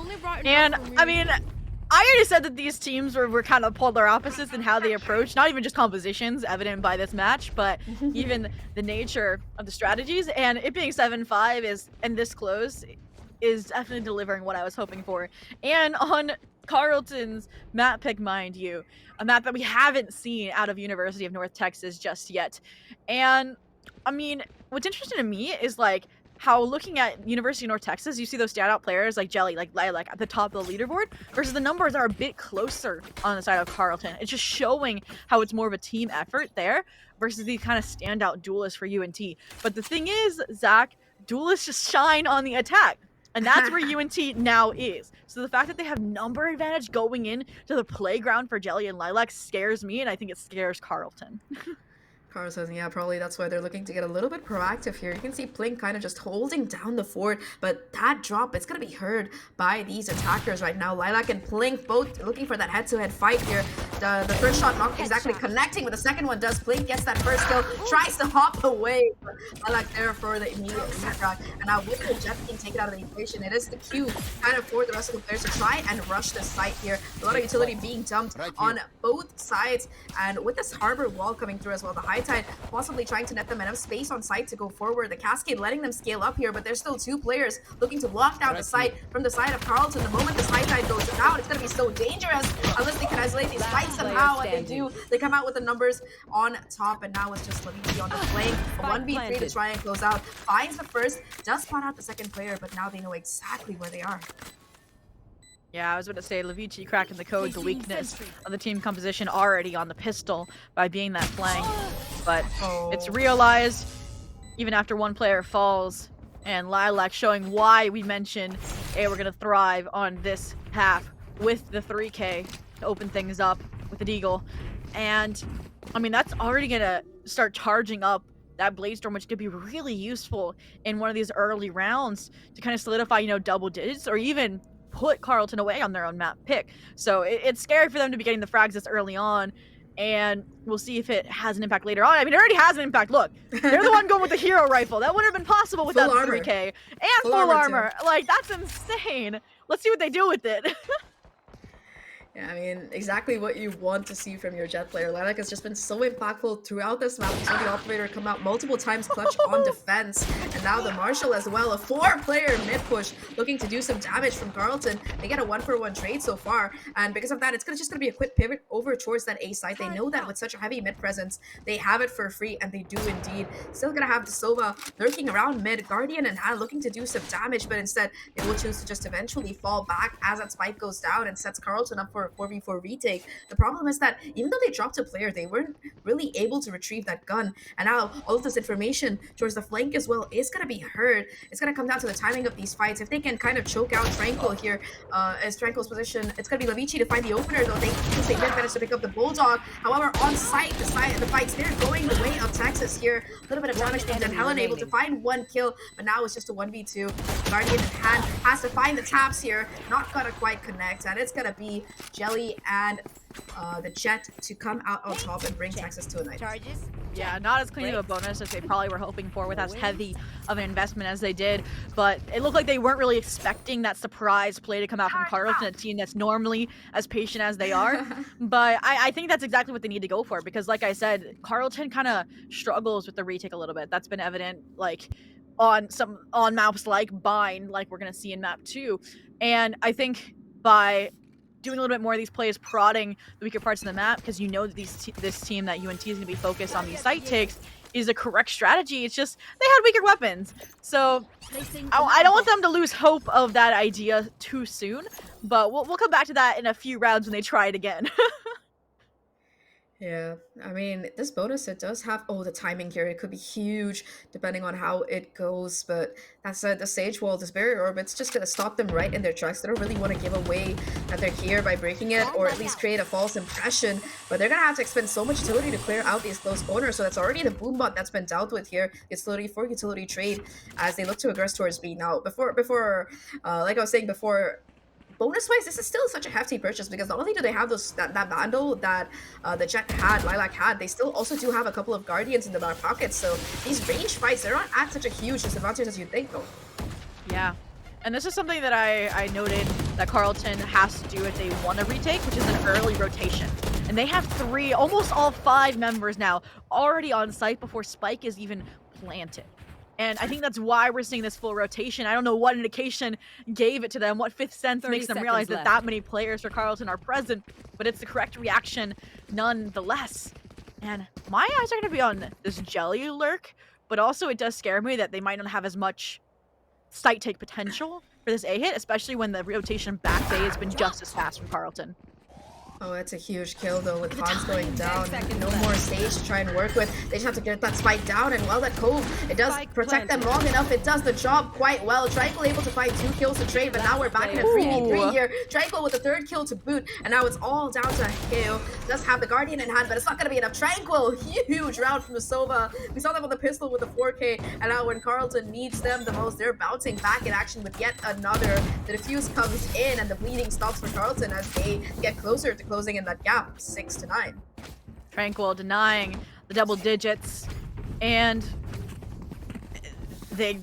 And I mean, I already said that these teams were kind of polar opposites in how they approach, not even just compositions, evident by this match, but even the nature of the strategies. And it being 7-5 is, and this close, is definitely delivering what I was hoping for. And on Carleton's map pick, mind you, a map that we haven't seen out of University of North Texas just yet. And I mean, what's interesting to me is like how looking at University of North Texas, you see those standout players like Jelly, like Lilac at the top of the leaderboard, versus the numbers are a bit closer on the side of Carleton. It's just showing how it's more of a team effort there versus these kind of standout duelists for UNT. But the thing is, Zach, duelists just shine on the attack. And that's where UNT now is. So the fact that they have number advantage going in to the playground for Jelly and Lilac scares me, and I think it scares Carleton. Carl says, yeah, probably that's why they're looking to get a little bit proactive here. You can see Plink kind of just holding down the fort, but that drop, it's going to be heard by these attackers right now. Lilac and Plink both looking for that head-to-head fight here. The first shot not exactly connecting, but the second one does. Plink gets that first kill, tries to hop away. Lilac there for the immediate refrag. And now with the Jet being taken out of the equation, it is the cue kind of for the rest of the players to try and rush the site here. A lot of utility being dumped on both sides, and with this harbor wall coming through as well, the high tide possibly trying to net them enough space on site to go forward. The Cascade letting them scale up here, but there's still two players looking to lock down the site from the side of Carleton. The moment this high tide goes down, it's going to be so dangerous unless they can isolate these fights somehow, and they do. They come out with the numbers on top, and now it's just Leviti on the flank. A 1v3 to try and close out. Finds the first, does spot out the second player, but now they know exactly where they are. Yeah, I was going to say, Levici cracking the code, the weakness of the team composition already on the pistol by being that flank. But it's realized even after one player falls, and Lilac showing why we mentioned, hey, we're going to thrive on this half with the 3K to open things up with the Deagle. And, I mean, that's already going to start charging up that Bladestorm, which could be really useful in one of these early rounds to kind of solidify, you know, double digits or even put Carleton away on their own map pick. So it's scary for them to be getting the frags this early on, and we'll see if it has an impact later on. I mean, it already has an impact. Look, they're the one going with the hero rifle. That wouldn't have been possible without the 3K. And full armor. Like, that's insane. Let's see what they do with it. Yeah, I mean, exactly what you want to see from your Jet player. Lilac has just been so impactful throughout this map. We saw the Operator come out multiple times clutch on defense. And now the Marshal as well. A 4-player mid-push looking to do some damage from Carleton. They get a 1-for-1 trade so far. And because of that, it's just going to be a quick pivot over towards that A side. They know that with such a heavy mid presence, they have it for free, and they do indeed. Still going to have the Sova lurking around mid. Guardian and Han looking to do some damage, but instead they will choose to just eventually fall back as that spike goes down and sets Carleton up for a 4v4 retake. The problem is that even though they dropped a player, they weren't really able to retrieve that gun. And now all of this information towards the flank as well is going to be heard. It's going to come down to the timing of these fights. If they can kind of choke out Tranquil here, as Tranquil's position, it's going to be Levici to find the opener, though they did manage to pick up the Bulldog. However, on site, the fights, they're going the way of Texas here. A little bit of damage being done. Helen able to find one kill, but now it's just a 1v2. Guardian in hand has to find the taps here. Not going to quite connect, and it's going to be Jelly and the Jet to come out on top and bring Texas to a night. Yeah, not as clean of a bonus as they probably were hoping for with as heavy of an investment as they did, but it looked like they weren't really expecting that surprise play to come out from Carleton, a team that's normally as patient as they are. But I think that's exactly what they need to go for, because like I said, Carleton kind of struggles with the retake a little bit. That's been evident, like on maps like Bind, like we're gonna see in map 2. And I think by doing a little bit more of these plays, prodding the weaker parts of the map, because you know that this team that UNT is going to be focused on these site takes, is a correct strategy. It's just they had weaker weapons. So I don't want them to lose hope of that idea too soon, but we'll come back to that in a few rounds when they try it again. Yeah, I mean, this bonus, it does have, oh, the timing here, it could be huge depending on how it goes, but that said, the Sage Wall, this barrier orbit's just gonna stop them right in their tracks. They don't really want to give away that they're here by breaking it, or at least create a false impression, but they're gonna have to expend so much utility to clear out these close corners, so that's already the boom bot that's been dealt with here, utility for utility trade, as they look to aggress towards B. Now, like I was saying before, bonus wise, this is still such a hefty purchase because not only do they have that vandal that the Jet had, Lilac had, they still also do have a couple of guardians in the back pocket. So these range fights, they're not at such a huge disadvantage as you think, though. Yeah. And this is something that I noted that Carlton has to do if they want to retake, which is an early rotation. And they have almost all 5 members now already on site before Spike is even planted. And I think that's why we're seeing this full rotation. I don't know what indication gave it to them, what fifth sense makes them realize that many players for Carlton are present, but it's the correct reaction nonetheless. And my eyes are going to be on this Jelly lurk, but also it does scare me that they might not have as much site take potential for this A hit, especially when the rotation back day has been just as fast from Carlton. Oh, that's a huge kill, though, with Hans going down. No more stage to try and work with. They just have to get that spike down, and well, that Cove, it does protect them long enough. It does the job quite well. Triangle able to find 2 kills to trade, but now we're back in a 3v3 here. Triangle with the 3rd kill to boot, and now it's all down to Hale. Does have the Guardian in hand, but it's not going to be enough. Tranquil, huge round from the Sova. We saw them on the pistol with the 4K, and now when Carlton needs them the most, they're bouncing back in action with yet another. The defuse comes in, and the bleeding stops for Carlton as they get closer to closing in that gap, 6-9. Tranquil denying the double digits, and they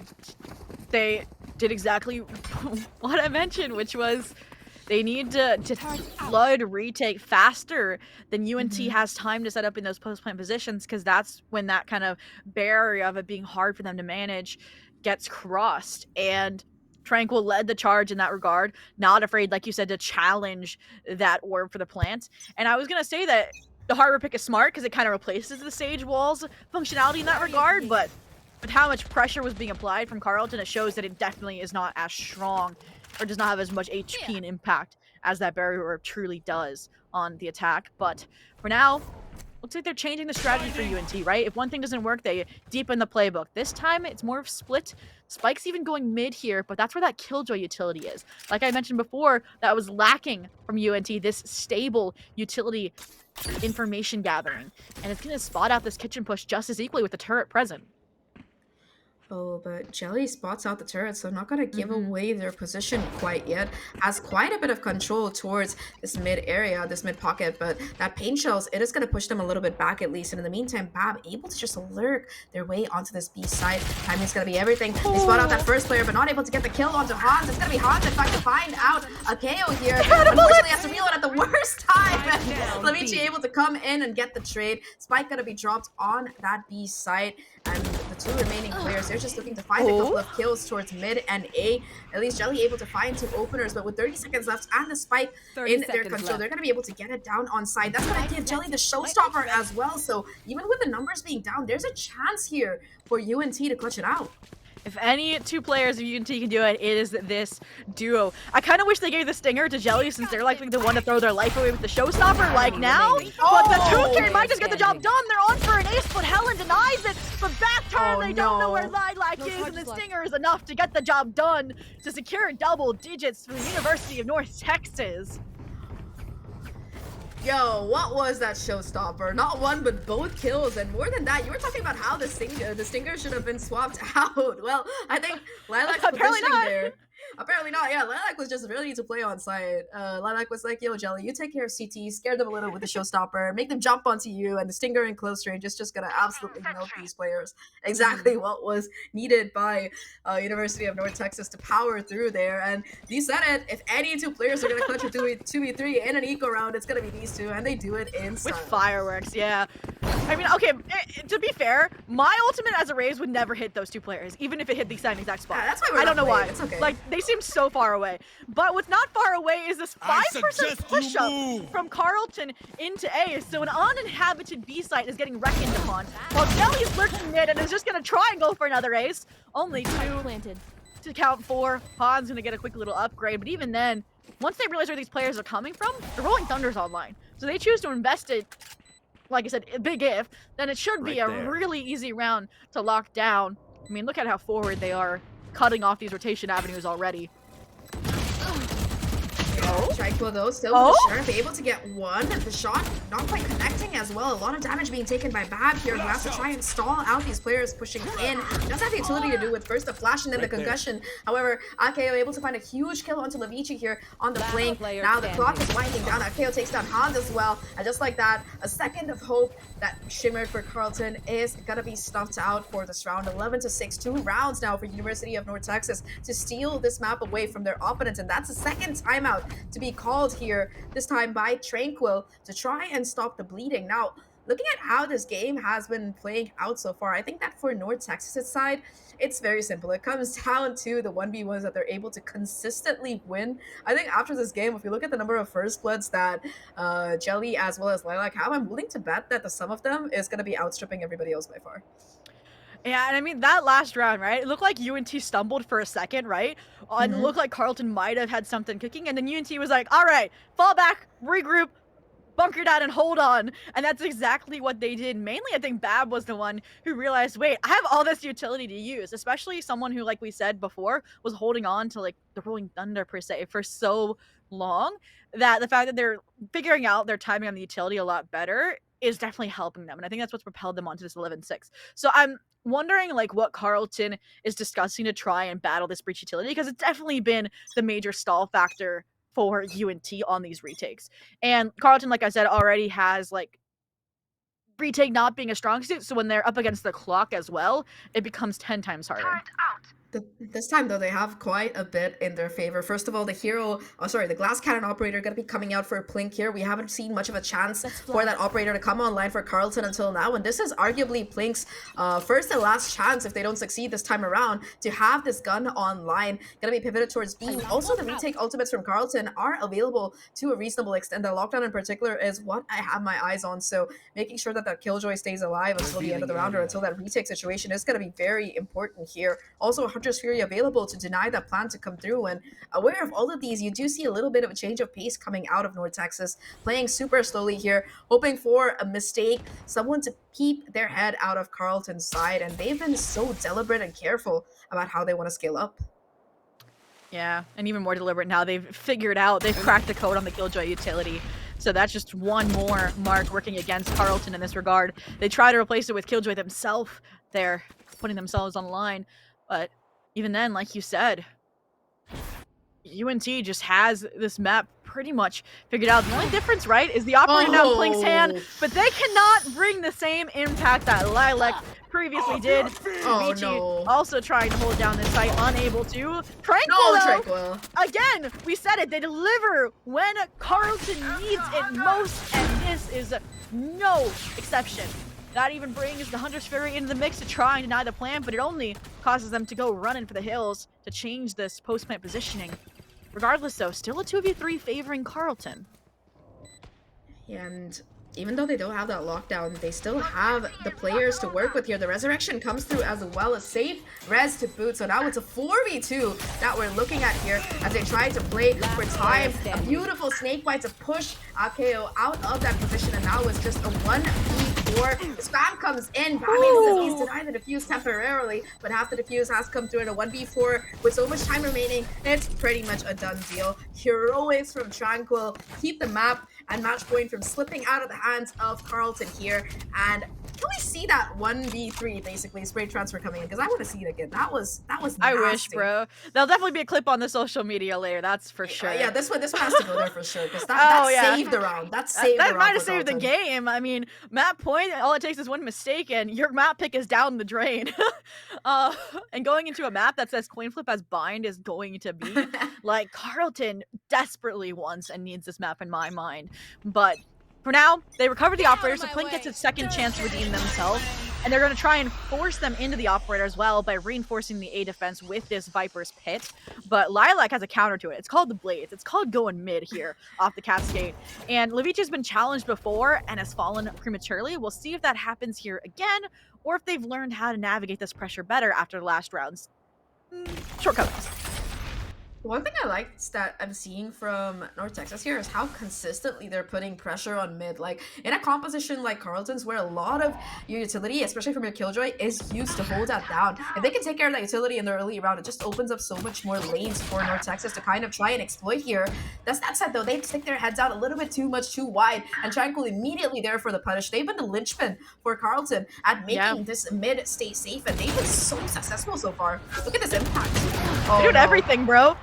did exactly what I mentioned, which was they need to flood retake faster than UNT has time to set up in those post-plant positions, because that's when that kind of barrier of it being hard for them to manage gets crossed. And Tranquil led the charge in that regard, not afraid, like you said, to challenge that orb for the plant. And I was going to say that the harbor pick is smart because it kind of replaces the Sage Wall's functionality in that regard, but with how much pressure was being applied from Carlton, it shows that it definitely is not as strong or does not have as much HP and impact as that barrier orb truly does on the attack. But for now, looks like they're changing the strategy for UNT, right? If one thing doesn't work, they deepen the playbook. This time, it's more of split. Spike's even going mid here, but that's where that Killjoy utility is. Like I mentioned before, that was lacking from UNT, this stable utility information gathering. And it's going to spot out this kitchen push just as equally with the turret present. Oh, but Jelly spots out the turret, so not gonna give away their position quite yet. Has quite a bit of control towards this mid area, this mid pocket, but that pain shells, it is gonna push them a little bit back at least. And in the meantime, Bab able to just lurk their way onto this B side. Timing's gonna be everything. They spot out that first player, but not able to get the kill onto Hans. It's gonna be Hans, in fact, to find out a KO here. Unfortunately, has to reload at the worst time. Levici able to come in and get the trade. Spike gonna be dropped on that B side. And the 2 remaining players, they're just looking to find a couple of kills towards mid and A. At least Jelly able to find 2 openers, but with 30 seconds left and the spike in their control, they're going to be able to get it down on side. That's going to give Jelly the showstopper as well. So even with the numbers being down, there's a chance here for UNT to clutch it out. If any 2 players of UNT can do it, it is this duo. I kind of wish they gave the stinger to Jelly since they're likely the one to throw their life away with the showstopper like now. But the 2K might just get the job done. They're on for an ace, but Helen denies it. But back turn, they don't know where Lilac is, and the stinger is enough to get the job done to secure double digits for the University of North Texas. Yo, what was that showstopper? Not one, but both kills, and more than that, you were talking about how the stinger should have been swapped out. Well, I think Lilac's positioning there. Apparently not, yeah. Lilac was just ready to play on site. Lilac was like, yo, Jelly, you take care of CT, scare them a little with the showstopper, make them jump onto you, and the stinger in close range is just gonna absolutely melt these players. Exactly what was needed by University of North Texas to power through there. And you said it, if any 2 players are gonna clutch a 2v3 in an eco round, it's gonna be these 2, and they do it in with style. fireworks, yeah. I mean, okay, to be fair, my ultimate as a Raze would never hit those 2 players, even if it hit the same exact spot. Yeah, that's why we're I don't know why. It's okay. Like, they seem so far away. But what's not far away is this 5% push-up from Carlton into A. So an uninhabited B site is getting reckoned upon, while Jelly's lurking mid and is just gonna try and go for another ace. Only 2 to count 4. Han's gonna get a quick little upgrade, but even then, once they realize where these players are coming from, the Rolling Thunder's online. So they choose to invest it like I said, a big if, then it should be Right a there. really easy round to lock down. I mean, look at how forward they are, cutting off these rotation avenues already. Tranquil though, still with the Sheriff, able to get one. The shot not quite connecting as well. A lot of damage being taken by Bab here, who has to try and stall out these players pushing in. Does have the utility to do with first the flash and then the concussion. However, Akeo able to find a huge kill onto Levici here on the flank. Now the clock is winding down. Akeo takes down Hans as well. And just like that, a second of hope that shimmered for Carlton is gonna be snuffed out for this round. 11-6, 2 rounds now for University of North Texas to steal this map away from their opponents. And that's the second timeout to be called here, this time by Tranquil, to try and stop the bleeding. Now, looking at how this game has been playing out so far, I think that for North Texas' side, it's very simple. It comes down to the 1v1s that they're able to consistently win. I think after this game, if you look at the number of first bloods that Jelly as well as Lilac have, I'm willing to bet that the sum of them is going to be outstripping everybody else by far. Yeah, and I mean, that last round, right? It looked like UNT stumbled for a second, right? And it looked like Carlton might have had something cooking, and then UNT was like, all right, fall back, regroup, bunker down, and hold on. And that's exactly what they did. Mainly, I think Bab was the one who realized, wait, I have all this utility to use, especially someone who, like we said before, was holding on to, like, the Rolling Thunder, per se, for so long, that the fact that they're figuring out their timing on the utility a lot better is definitely helping them. And I think that's what's propelled them onto this 11-6. So I'm wondering, like, what Carlton is discussing to try and battle this breach utility, because it's definitely been the major stall factor for UNT on these retakes. And Carlton, like I said, already has, like, retake not being a strong suit, so when they're up against the clock as well, it becomes 10 times harder. This time, though, they have quite a bit in their favor. First of all, the glass cannon operator going to be coming out for Plink here. We haven't seen much of a chance for that operator to come online for Carlton until now, and this is arguably Plink's first and last chance, if they don't succeed this time around, to have this gun online. Going to be pivoted towards Beam. Also, the retake ultimates from Carlton are available to a reasonable extent. The lockdown in particular is what I have my eyes on, so making sure that that Killjoy stays alive until the end of the round or until that retake situation is going to be very important here. Also, Hunter's Fury available to deny that plan to come through, and aware of all of these, you do see a little bit of a change of pace coming out of North Texas, playing super slowly here, hoping for a mistake, someone to keep their head out of Carlton's side, and they've been so deliberate and careful about how they want to scale up. Yeah, and even more deliberate now. They've cracked the code on the Killjoy utility. So that's just one more mark working against Carlton in this regard. They try to replace it with Killjoy themselves. They're putting themselves on the line, but even then, like you said, UNT just has this map pretty much figured out. The only difference, right, is the operator now in Plink's hand, but they cannot bring the same impact that Lilac previously did. Oh, Vici no. also trying to hold down this site, unable to. Tranquil, Tranquil. again, we said it, they deliver when Carlton needs it most, and this is no exception. That even brings the Hunter's Fury into the mix to try and deny the plan, but it only causes them to go running for the hills to change this post-plant positioning. Regardless, though, still a 2v3 favoring Carlton. And even though they don't have that lockdown, they still have the players to work with here. The Resurrection comes through as well as safe res to boot. So now it's a 4v2 that we're looking at here as they try to play for time. A beautiful snake bite to push Akeo out of that position, and now it's just a 1v4. The spam comes in. Batman says he's denied the defuse temporarily, but half the defuse has come through in a 1v4 with so much time remaining. It's pretty much a done deal. Heroics from Tranquil keep the map and match point from slipping out of the hands of Carlton here. And can we see that 1v3 basically spray transfer coming in? Because I want to see it again. That was nasty. I wish, bro. There'll definitely be a clip on the social media later. That's for sure. Yeah, this one has to go there for sure. Because that saved the round. That might have saved the game. I mean, map point, all it takes is one mistake, and your map pick is down the drain. And going into a map that says coin flip as bind is going to be like Carlton desperately wants and needs this map in my mind. But for now, they recover the operator, so Plink gets its second chance to redeem themselves, and they're going to try and force them into the operator as well by reinforcing the A defense with this Viper's Pit. But Lilac has a counter to it. It's called the Blades. It's called going mid here off the Cascade. And Levici's been challenged before and has fallen prematurely. We'll see if that happens here again, or if they've learned how to navigate this pressure better after the last round's shortcomings. One thing I like that I'm seeing from North Texas here is how consistently they're putting pressure on mid. Like in a composition like Carlton's, where a lot of your utility, especially from your Killjoy, is used to hold that down. If they can take care of that utility in the early round, it just opens up so much more lanes for North Texas to kind of try and exploit here. That said, though, they stick their heads out a little bit too much, too wide, and Tranquil immediately there for the punish. They've been the linchpin for Carlton at making this mid stay safe, and they've been so successful so far. Look at this impact. They're doing everything, bro.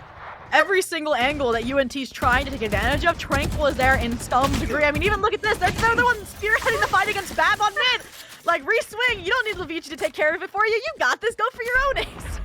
Every single angle that UNT's trying to take advantage of, Tranquil is there in some degree. I mean, even look at this. They're the ones spearheading the fight against Bab on mid. Like, re-swing. You don't need Levici to take care of it for you. You got this. Go for your own ace.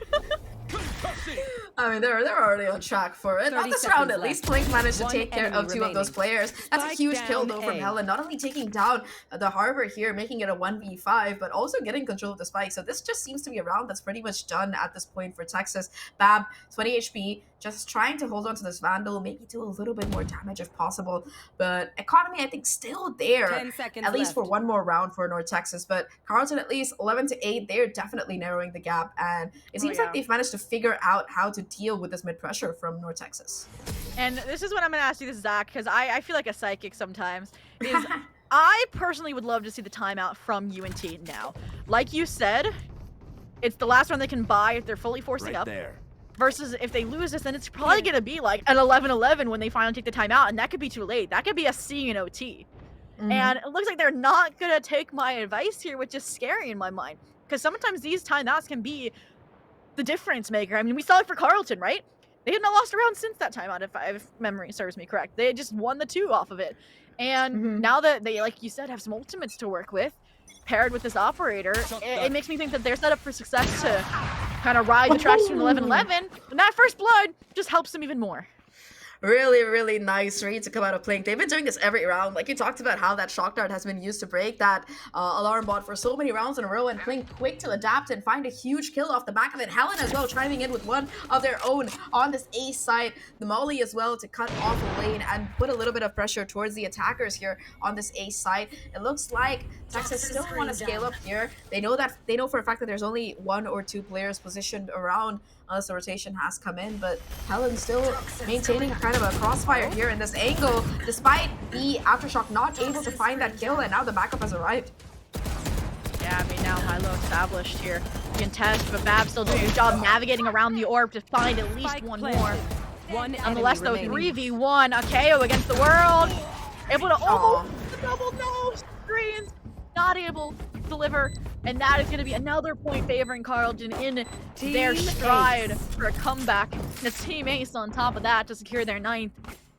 I mean, they're already on track for it. Not this round, at least. Blink managed to take care of two of those players. That's a huge kill, though, from Helen. Not only taking down the Harbor here, making it a 1v5, but also getting control of the spike. So this just seems to be a round that's pretty much done at this point for Texas. Bab, 20 HP, just trying to hold on to this Vandal, maybe do a little bit more damage if possible. But economy, I think, still there, 10 seconds at least left. for one more round for North Texas. But Carlton, at least 11-8, they're definitely narrowing the gap. And it seems like they've managed to figure out how to deal with this mid-pressure from North Texas. And this is what I'm going to ask you this, Zach, because I feel like a psychic sometimes. Is I personally would love to see the timeout from UNT now. Like you said, it's the last one they can buy if they're fully forcing up. There. Versus if they lose this, then it's probably going to be like an 11-11 when they finally take the timeout, and that could be too late. That could be a C in OT. And it looks like they're not going to take my advice here, which is scary in my mind. Because sometimes these timeouts can be the difference maker. I mean, we saw it for Carlton, right? They had not lost a round since that timeout, if memory serves me correct. They just won the 2 off of it. And now that they, like you said, have some ultimates to work with, paired with this operator, it makes me think that they're set up for success to kind of ride the tracks from 11-11. And that first blood just helps them even more. Really, really nice read to come out of Blink. They've been doing this every round. Like you talked about how that shock dart has been used to break that alarm bot for so many rounds in a row, and Blink quick to adapt and find a huge kill off the back of it. Helen as well chiming in with one of their own on this A side. The Molly as well to cut off the lane and put a little bit of pressure towards the attackers here on this A side. It looks like Texas still want to scale up here. They know for a fact that there's only 1 or 2 players positioned around unless the rotation has come in, but Helen still maintaining kind of a crossfire here in this angle, despite the Aftershock not able to find that kill, and now the backup has arrived. Yeah, I mean, now high-low established here. You can test, but Bab still doing his job navigating around the orb to find at least one more. Nonetheless, though, 3v1, a KO against the world. Able to almost double no screens. Not able to deliver, and that is going to be another point favoring Carlton in their stride for a comeback. And a team ace on top of that to secure their 9th.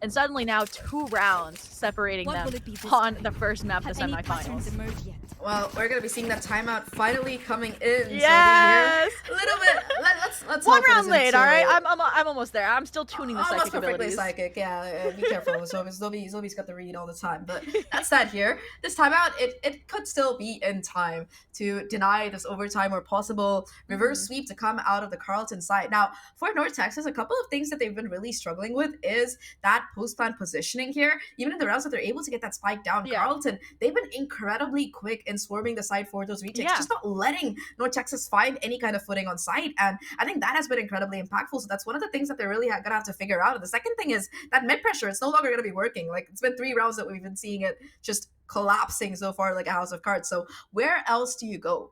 And suddenly now 2 rounds separating them on the first map of the semifinals. Well, we're gonna be seeing that timeout finally coming in. Yes, so a little bit. Let's one round late. All right, I'm almost there. I'm still tuning the psychic perfectly abilities. Psychic. Yeah, be careful. Zobie's got the read all the time. But that said, here this timeout, it could still be in time to deny this overtime or possible reverse sweep to come out of the Carlton side. Now, for North Texas, a couple of things that they've been really struggling with is that post-plant positioning here. Even in the rounds that they're able to get that spike down, Carlton, they've been incredibly quick in swarming the side for those retakes, just not letting North Texas find any kind of footing on site. And I think that has been incredibly impactful. So that's one of the things that they're really gonna have to figure out. And the second thing is that mid pressure, it's no longer gonna be working. Like, it's been 3 rounds that we've been seeing it just collapsing so far like a house of cards. So where else do you go?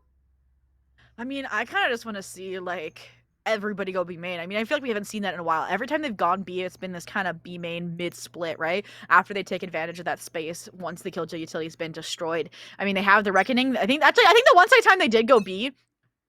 I mean, I kind of just want to see, like, everybody go B main. I mean, I feel like we haven't seen that in a while. Every time they've gone B, it's been this kind of B main mid-split, right? After they take advantage of that space once the Killjoy utility's been destroyed. I mean, they have the Reckoning. I think the one side time they did go B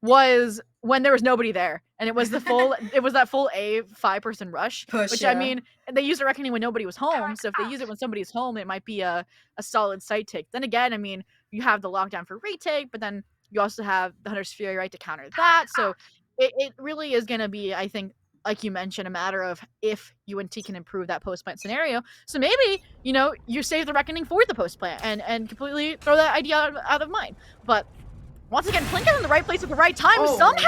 was when there was nobody there. And it was the full, it was that full A 5-person rush. Which, I mean, they use the Reckoning when nobody was home. So if they use it when somebody's home, it might be a solid site take. Then again, I mean, you have the lockdown for retake, but then you also have the Hunter's Fury, right, to counter that. So it really is going to be, I think, like you mentioned, a matter of if UNT can improve that post-plant scenario. So maybe, you know, you save the Reckoning for the post-plant and completely throw that idea out of mind. But once again, Blink is in the right place at the right time. Somehow,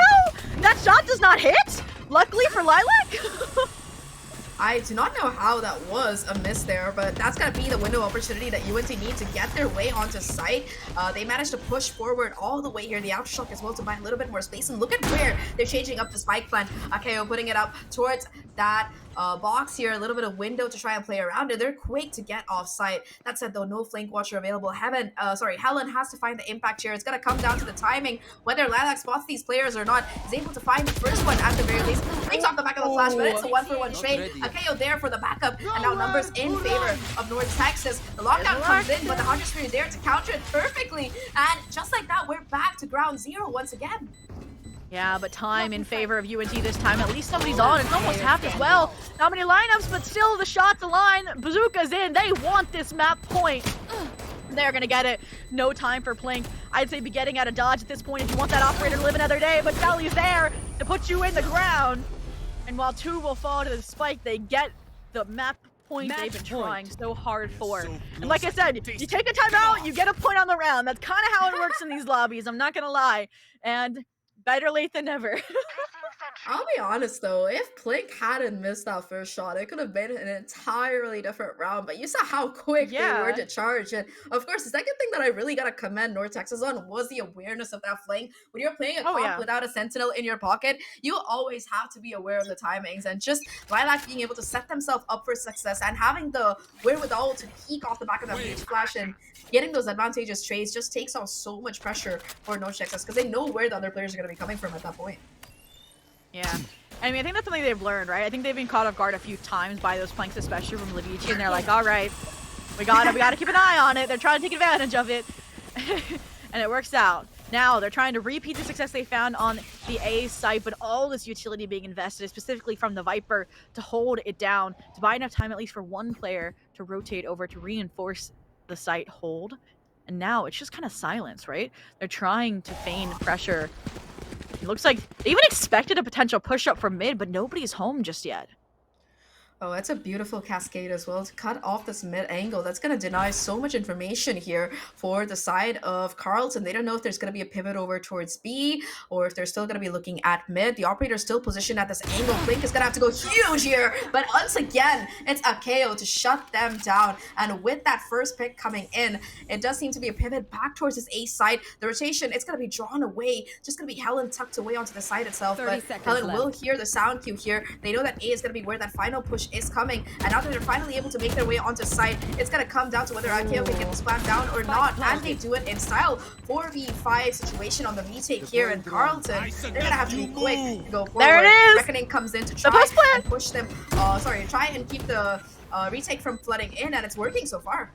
that shot does not hit. Luckily for Lilac. I do not know how that was a miss there, but that's going to be the window of opportunity that UNT need to get their way onto site. They managed to push forward all the way here. The Aftershock as well to buy a little bit more space. And look at where they're changing up the spike plant. KO putting it up towards that box here, a little bit of window to try and play around it. They're quick to get off site. That said, though, no flank watcher available. Helen has to find the impact here. It's going to come down to the timing, whether Lilac spots these players or not. Is able to find the first one at the very least. Brings off the back of the flash, but it's a 1-for-1 trade. A KO there for the backup, and now numbers in favor of North Texas. The lockdown comes in, but the Hunter Screen is there to counter it perfectly. And just like that, we're back to ground zero once again. Yeah, but time in favor of UNT this time. At least somebody's on. It's almost half as well. Not many lineups, but still the shots align. Bazooka's in. They want this map point. They're gonna get it. No time for Plink. I'd say be getting out of dodge at this point if you want that operator to live another day, but Sally's there to put you in the ground. And while 2 will fall to the spike, they get the map point they've been trying so hard for. And like I said, you take a timeout, you get a point on the round. That's kind of how it works in these lobbies, I'm not gonna lie. And better late than never. I'll be honest though, if Plink hadn't missed that first shot, it could have been an entirely different round. But you saw how quick they were to charge. And of course, the second thing that I really gotta commend North Texas on was the awareness of that flank. When you're playing a comp without a sentinel in your pocket, you always have to be aware of the timings. And just Lilac being able to set themselves up for success and having the wherewithal to peek off the back of that beach flash and getting those advantageous trades just takes off so much pressure for North Texas because they know where the other players are going to be coming from at that point. Yeah. I mean, I think that's something they've learned, right? I think they've been caught off guard a few times by those planks, especially from Levici, and they're like, all right, we gotta keep an eye on it. They're trying to take advantage of it. And it works out. Now, they're trying to repeat the success they found on the A site, but all this utility being invested, specifically from the Viper, to hold it down, to buy enough time at least for one player to rotate over to reinforce the site hold. And now it's just kind of silence, right? They're trying to feign pressure. It looks like they even expected a potential push-up from mid, but nobody's home just yet. Oh, that's a beautiful cascade as well to cut off this mid angle. That's going to deny so much information here for the side of Carlton. They don't know if there's going to be a pivot over towards B or if they're still going to be looking at mid. The operator's still positioned at this angle. Blink is going to have to go huge here. But once again, it's a KO to shut them down. And with that first pick coming in, it does seem to be a pivot back towards this A side. The rotation, it's going to be drawn away. Just going to be Helen tucked away onto the side itself. But Helen will hear the sound cue here. They know that A is going to be where that final push is coming, and now that they're finally able to make their way onto site, it's gonna come down to whether IKEA can get this plan down or not, and they do it in style. 4v5 situation on the retake here in Carlton. They're gonna have to be quick to go forward. There it is! Reckoning comes in to try and push them, try and keep the retake from flooding in, and it's working so far.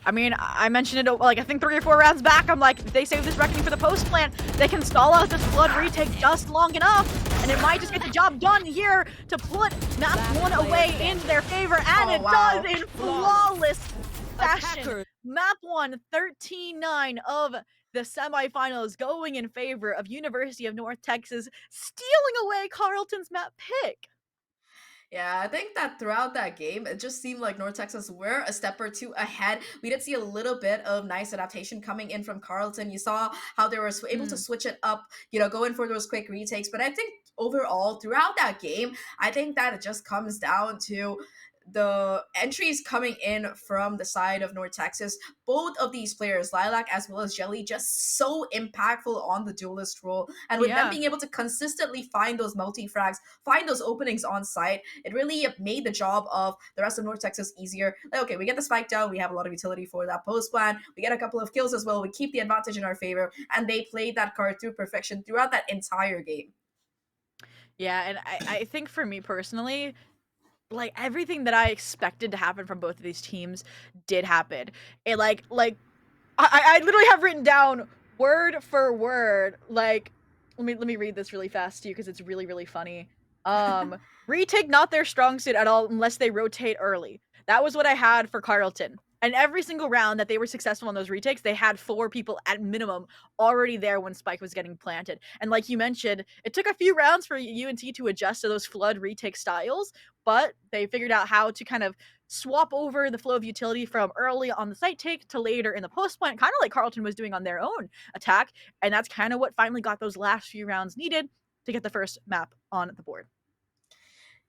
I mean, I mentioned it like I think 3 or 4 rounds back. I'm like, if they save this Reckoning for the post plant, they can stall out this flood retake just long enough, and it might just get the job done here to put map 1 away in their favor, and it does in flawless fashion. Map 1, 13-9 of the semifinals going in favor of University of North Texas, stealing away Carlton's map pick. Yeah, I think that throughout that game, it just seemed like North Texas were a step or two ahead. We did see a little bit of nice adaptation coming in from Carlton. You saw how they were able to switch it up, going for those quick retakes. But I think overall, throughout that game, I think that it just comes down to the entries coming in from the side of North Texas. Both of these players, Lilac as well as Jelly, just so impactful on the duelist role. And with them being able to consistently find those multi-frags, find those openings on site, it really made the job of the rest of North Texas easier. Like, okay, we get the spike down, we have a lot of utility for that post plan, we get a couple of kills as well, we keep the advantage in our favor, and they played that card through perfection throughout that entire game. Yeah, and I think for me personally, like everything that I expected to happen from both of these teams did happen. It I literally have written down word for word. Like, let me read this really fast to you because it's really, really funny. Retake not their strong suit at all unless they rotate early. That was what I had for Carlton. And every single round that they were successful on those retakes, they had 4 people at minimum already there when Spike was getting planted. And like you mentioned, it took a few rounds for UNT to adjust to those flood retake styles, but they figured out how to kind of swap over the flow of utility from early on the site take to later in the post plant, kind of like Carlton was doing on their own attack. And that's kind of what finally got those last few rounds needed to get the first map on the board.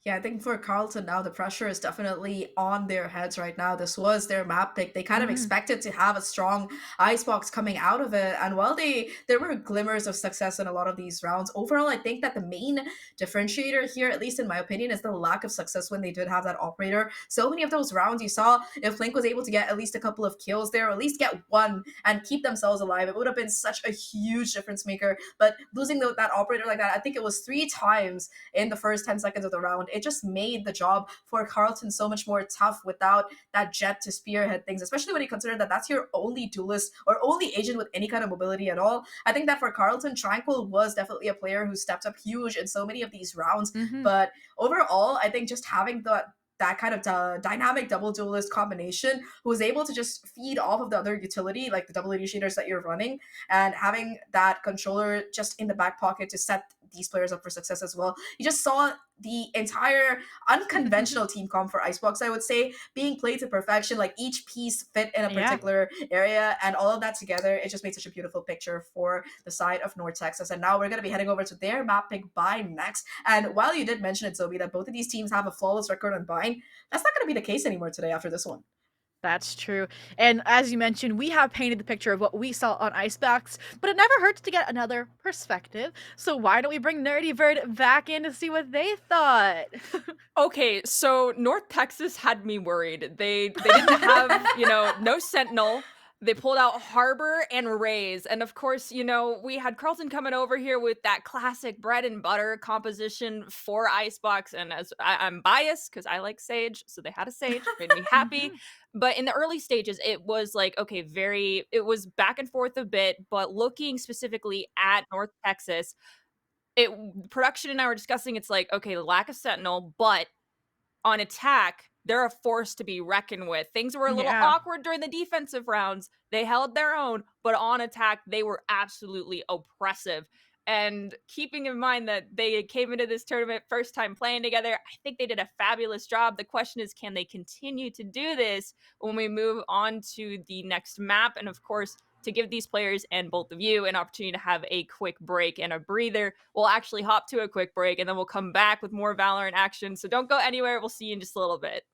Yeah, I think for Carlton now, the pressure is definitely on their heads right now. This was their map pick. They kind of Mhm. expected to have a strong icebox coming out of it. And while there were glimmers of success in a lot of these rounds, overall, I think that the main differentiator here, at least in my opinion, is the lack of success when they did have that operator. So many of those rounds you saw, if Link was able to get at least a couple of kills there, or at least get one and keep themselves alive, it would have been such a huge difference maker. But losing that operator like that, I think it was 3 times in the first 10 seconds of the round, it just made the job for Carlton so much more tough without that jet to spearhead things, especially when you consider that that's your only duelist or only agent with any kind of mobility at all. I think that for Carlton, Tranquil was definitely a player who stepped up huge in so many of these rounds. Mhm. But overall, I think just having that kind of dynamic double duelist combination who is able to just feed off of the other utility, like the double initiators that you're running, and having that controller just in the back pocket to set these players up for success as well. You just saw the entire unconventional team comp for Icebox, I would say, being played to perfection. Like each piece fit in a Yeah. particular area, and all of that together, it just made such a beautiful picture for the side of North Texas. And now we're going to be heading over to their map pick by next. And while you did mention it, Zoe, that both of these teams have a flawless record on buying, that's not going to be the case anymore today after this one. That's true. And as you mentioned, we have painted the picture of what we saw on Icebox, but it never hurts to get another perspective. So why don't we bring Nerdy Bird back in to see what they thought? Okay, so North Texas had me worried. They didn't have, no Sentinel. They pulled out Harbor and Rays. And of course, we had Carlton coming over here with that classic bread and butter composition for Icebox. And as I'm biased because I like Sage, so they had a Sage, made me happy. Mhm. But in the early stages, it was like, okay, it was back and forth a bit. But looking specifically at North Texas, production and I were discussing, it's like, okay, the lack of Sentinel, but on attack, they're a force to be reckoned with. Things were a little Yeah. awkward during the defensive rounds. They held their own, but on attack, they were absolutely oppressive. And keeping in mind that they came into this tournament first time playing together, I think they did a fabulous job. The question is, can they continue to do this when we move on to the next map? And of course, to give these players and both of you an opportunity to have a quick break and a breather, we'll actually hop to a quick break and then we'll come back with more Valorant action. So don't go anywhere. We'll see you in just a little bit.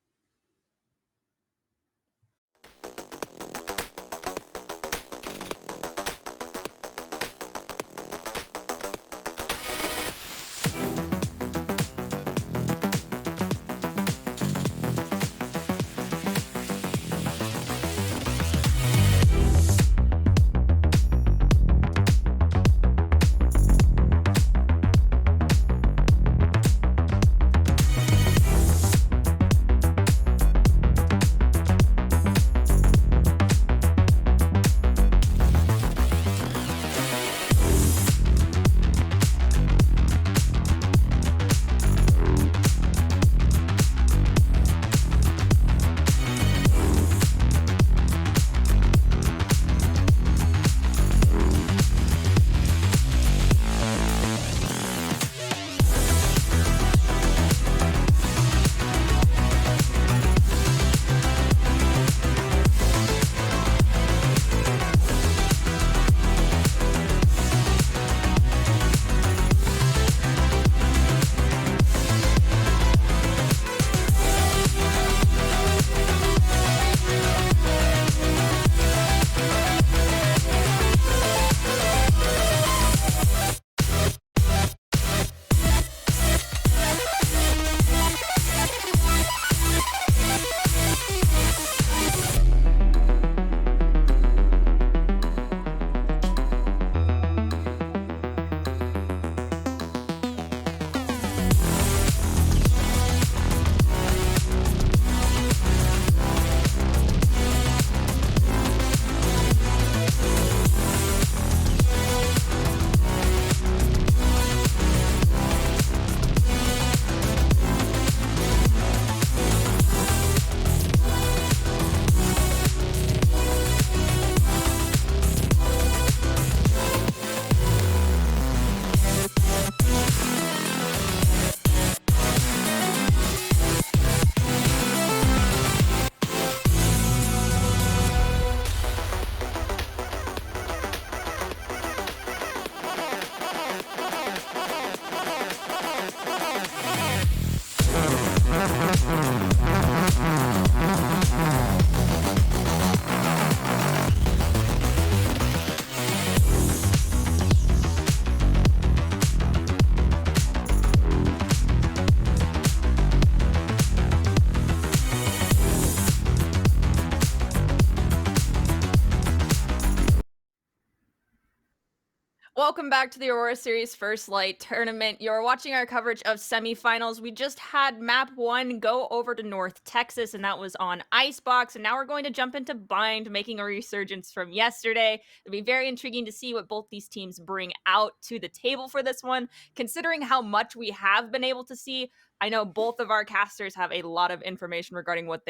welcome back to the Aurora Series First Light Tournament. You're watching our coverage of semifinals. We just had Map 1 go over to North Texas, and that was on Icebox, and now we're going to jump into Bind, making a resurgence from yesterday. It'll be very intriguing to see what both these teams bring out to the table for this one, considering how much we have been able to see. I know both of our casters have a lot of information regarding what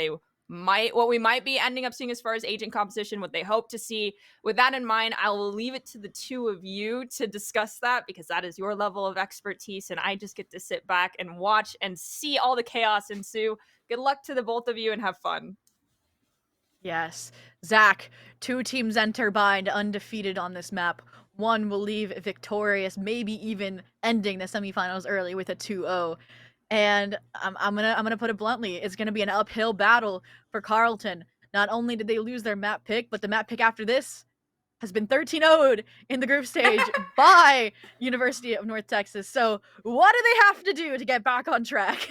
we might be ending up seeing as far as agent composition, what they hope to see. With that in mind, I will leave it to the two of you to discuss that because that is your level of expertise, and I just get to sit back and watch and see all the chaos ensue. Good luck to the both of you and have fun. Yes. Zach, 2 teams enter Bind undefeated on this map. One will leave victorious, maybe even ending the semifinals early with a 2-0. And I'm gonna put it bluntly, it's gonna be an uphill battle for Carleton. Not only did they lose their map pick, but the map pick after this has been 13-0'd in the group stage by University of North Texas. So what do they have to do to get back on track?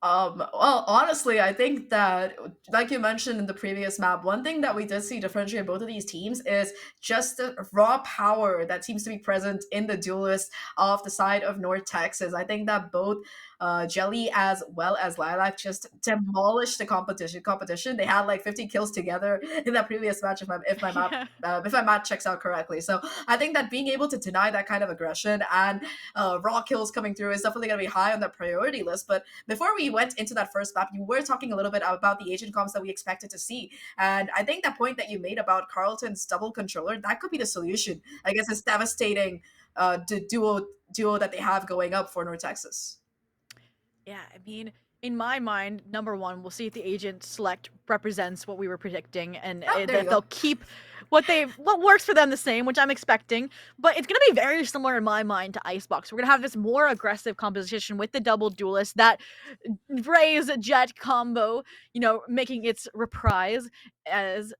Well, honestly, I think that, like you mentioned in the previous map, one thing that we did see differentiate both of these teams is just the raw power that seems to be present in the duelist off the side of North Texas. I think that both Jelly as well as Lilac just demolished the competition. They had like 50 kills together in that previous match, if my math checks out correctly. So I think that being able to deny that kind of aggression and raw kills coming through is definitely going to be high on the priority list. But before we went into that first map, you were talking a little bit about the agent comps that we expected to see. And I think that point that you made about Carleton's double controller, that could be the solution. I guess it's devastating the duo that they have going up for North Texas. Yeah, I mean, in my mind, number one, we'll see if the agent select represents what we were predicting, and they'll keep what works for them the same, which I'm expecting. But it's gonna be very similar in my mind to Icebox. We're gonna have this more aggressive composition with the double duelist, that Raze Jet combo, making its reprise as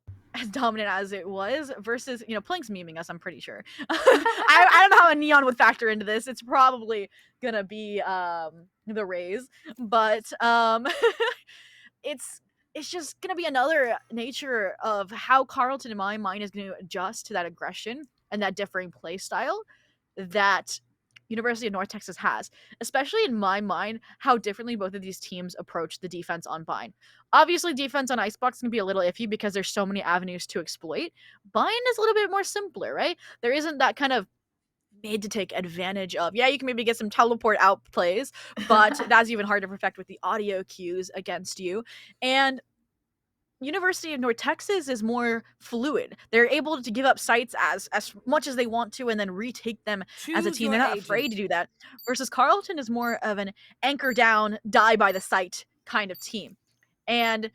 dominant as it was, versus, Plink's memeing us, I'm pretty sure. I don't know how a Neon would factor into this. It's probably gonna be the Rays, but it's just gonna be another nature of how Carleton, in my mind, is gonna adjust to that aggression and that differing play style that University of North Texas has, especially in my mind, how differently both of these teams approach the defense on Bind. Obviously, defense on Icebox can be a little iffy because there's so many avenues to exploit. Bind is a little bit more simpler, right? There isn't that kind of made to take advantage of. Yeah, you can maybe get some teleport out plays, but that's even hard to perfect with the audio cues against you. And University of North Texas is more fluid. They're able to give up sites as much as they want to and then retake them as a team. They're not afraid to do that. Versus Carleton is more of an anchor down, die by the site kind of team. And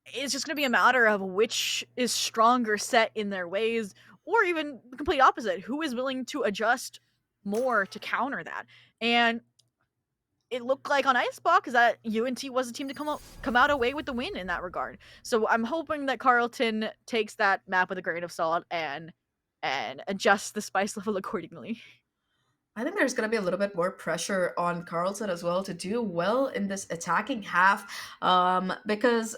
it's just going to be a matter of which is stronger set in their ways, or even the complete opposite. Who is willing to adjust more to counter that? And it looked like on Icebox that UNT was a team to come out away with the win in that regard. So I'm hoping that Carleton takes that map with a grain of salt and adjusts the spice level accordingly. I think there's going to be a little bit more pressure on Carleton as well to do well in this attacking half, because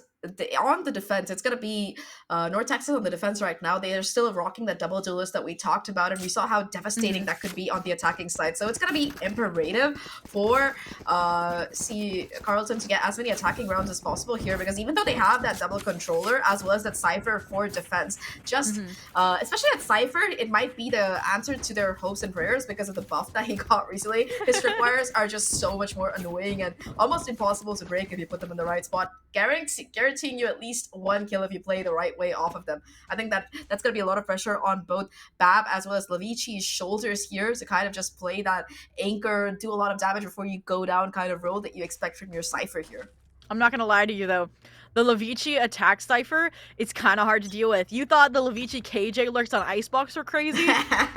on the defense, it's going to be North Texas on the defense right now. They are still rocking that double duelist that we talked about, and we saw how devastating that could be on the attacking side. So it's going to be imperative for Carleton to get as many attacking rounds as possible here, because even though they have that double controller as well as that Cypher for defense, just especially at Cypher, it might be the answer to their hopes and prayers because of the buff that he got recently. His tripwires are just so much more annoying and almost impossible to break if you put them in the right spot. Guaranteeing you at least one kill if you play the right way off of them. I think that's going to be a lot of pressure on both Bab as well as Lavici's shoulders here to kind of just play that anchor, do a lot of damage before you go down kind of role that you expect from your Cypher here. I'm not going to lie to you, though. The Lavici attack Cypher, it's kind of hard to deal with. You thought the Lavici KJ lurks on Icebox were crazy?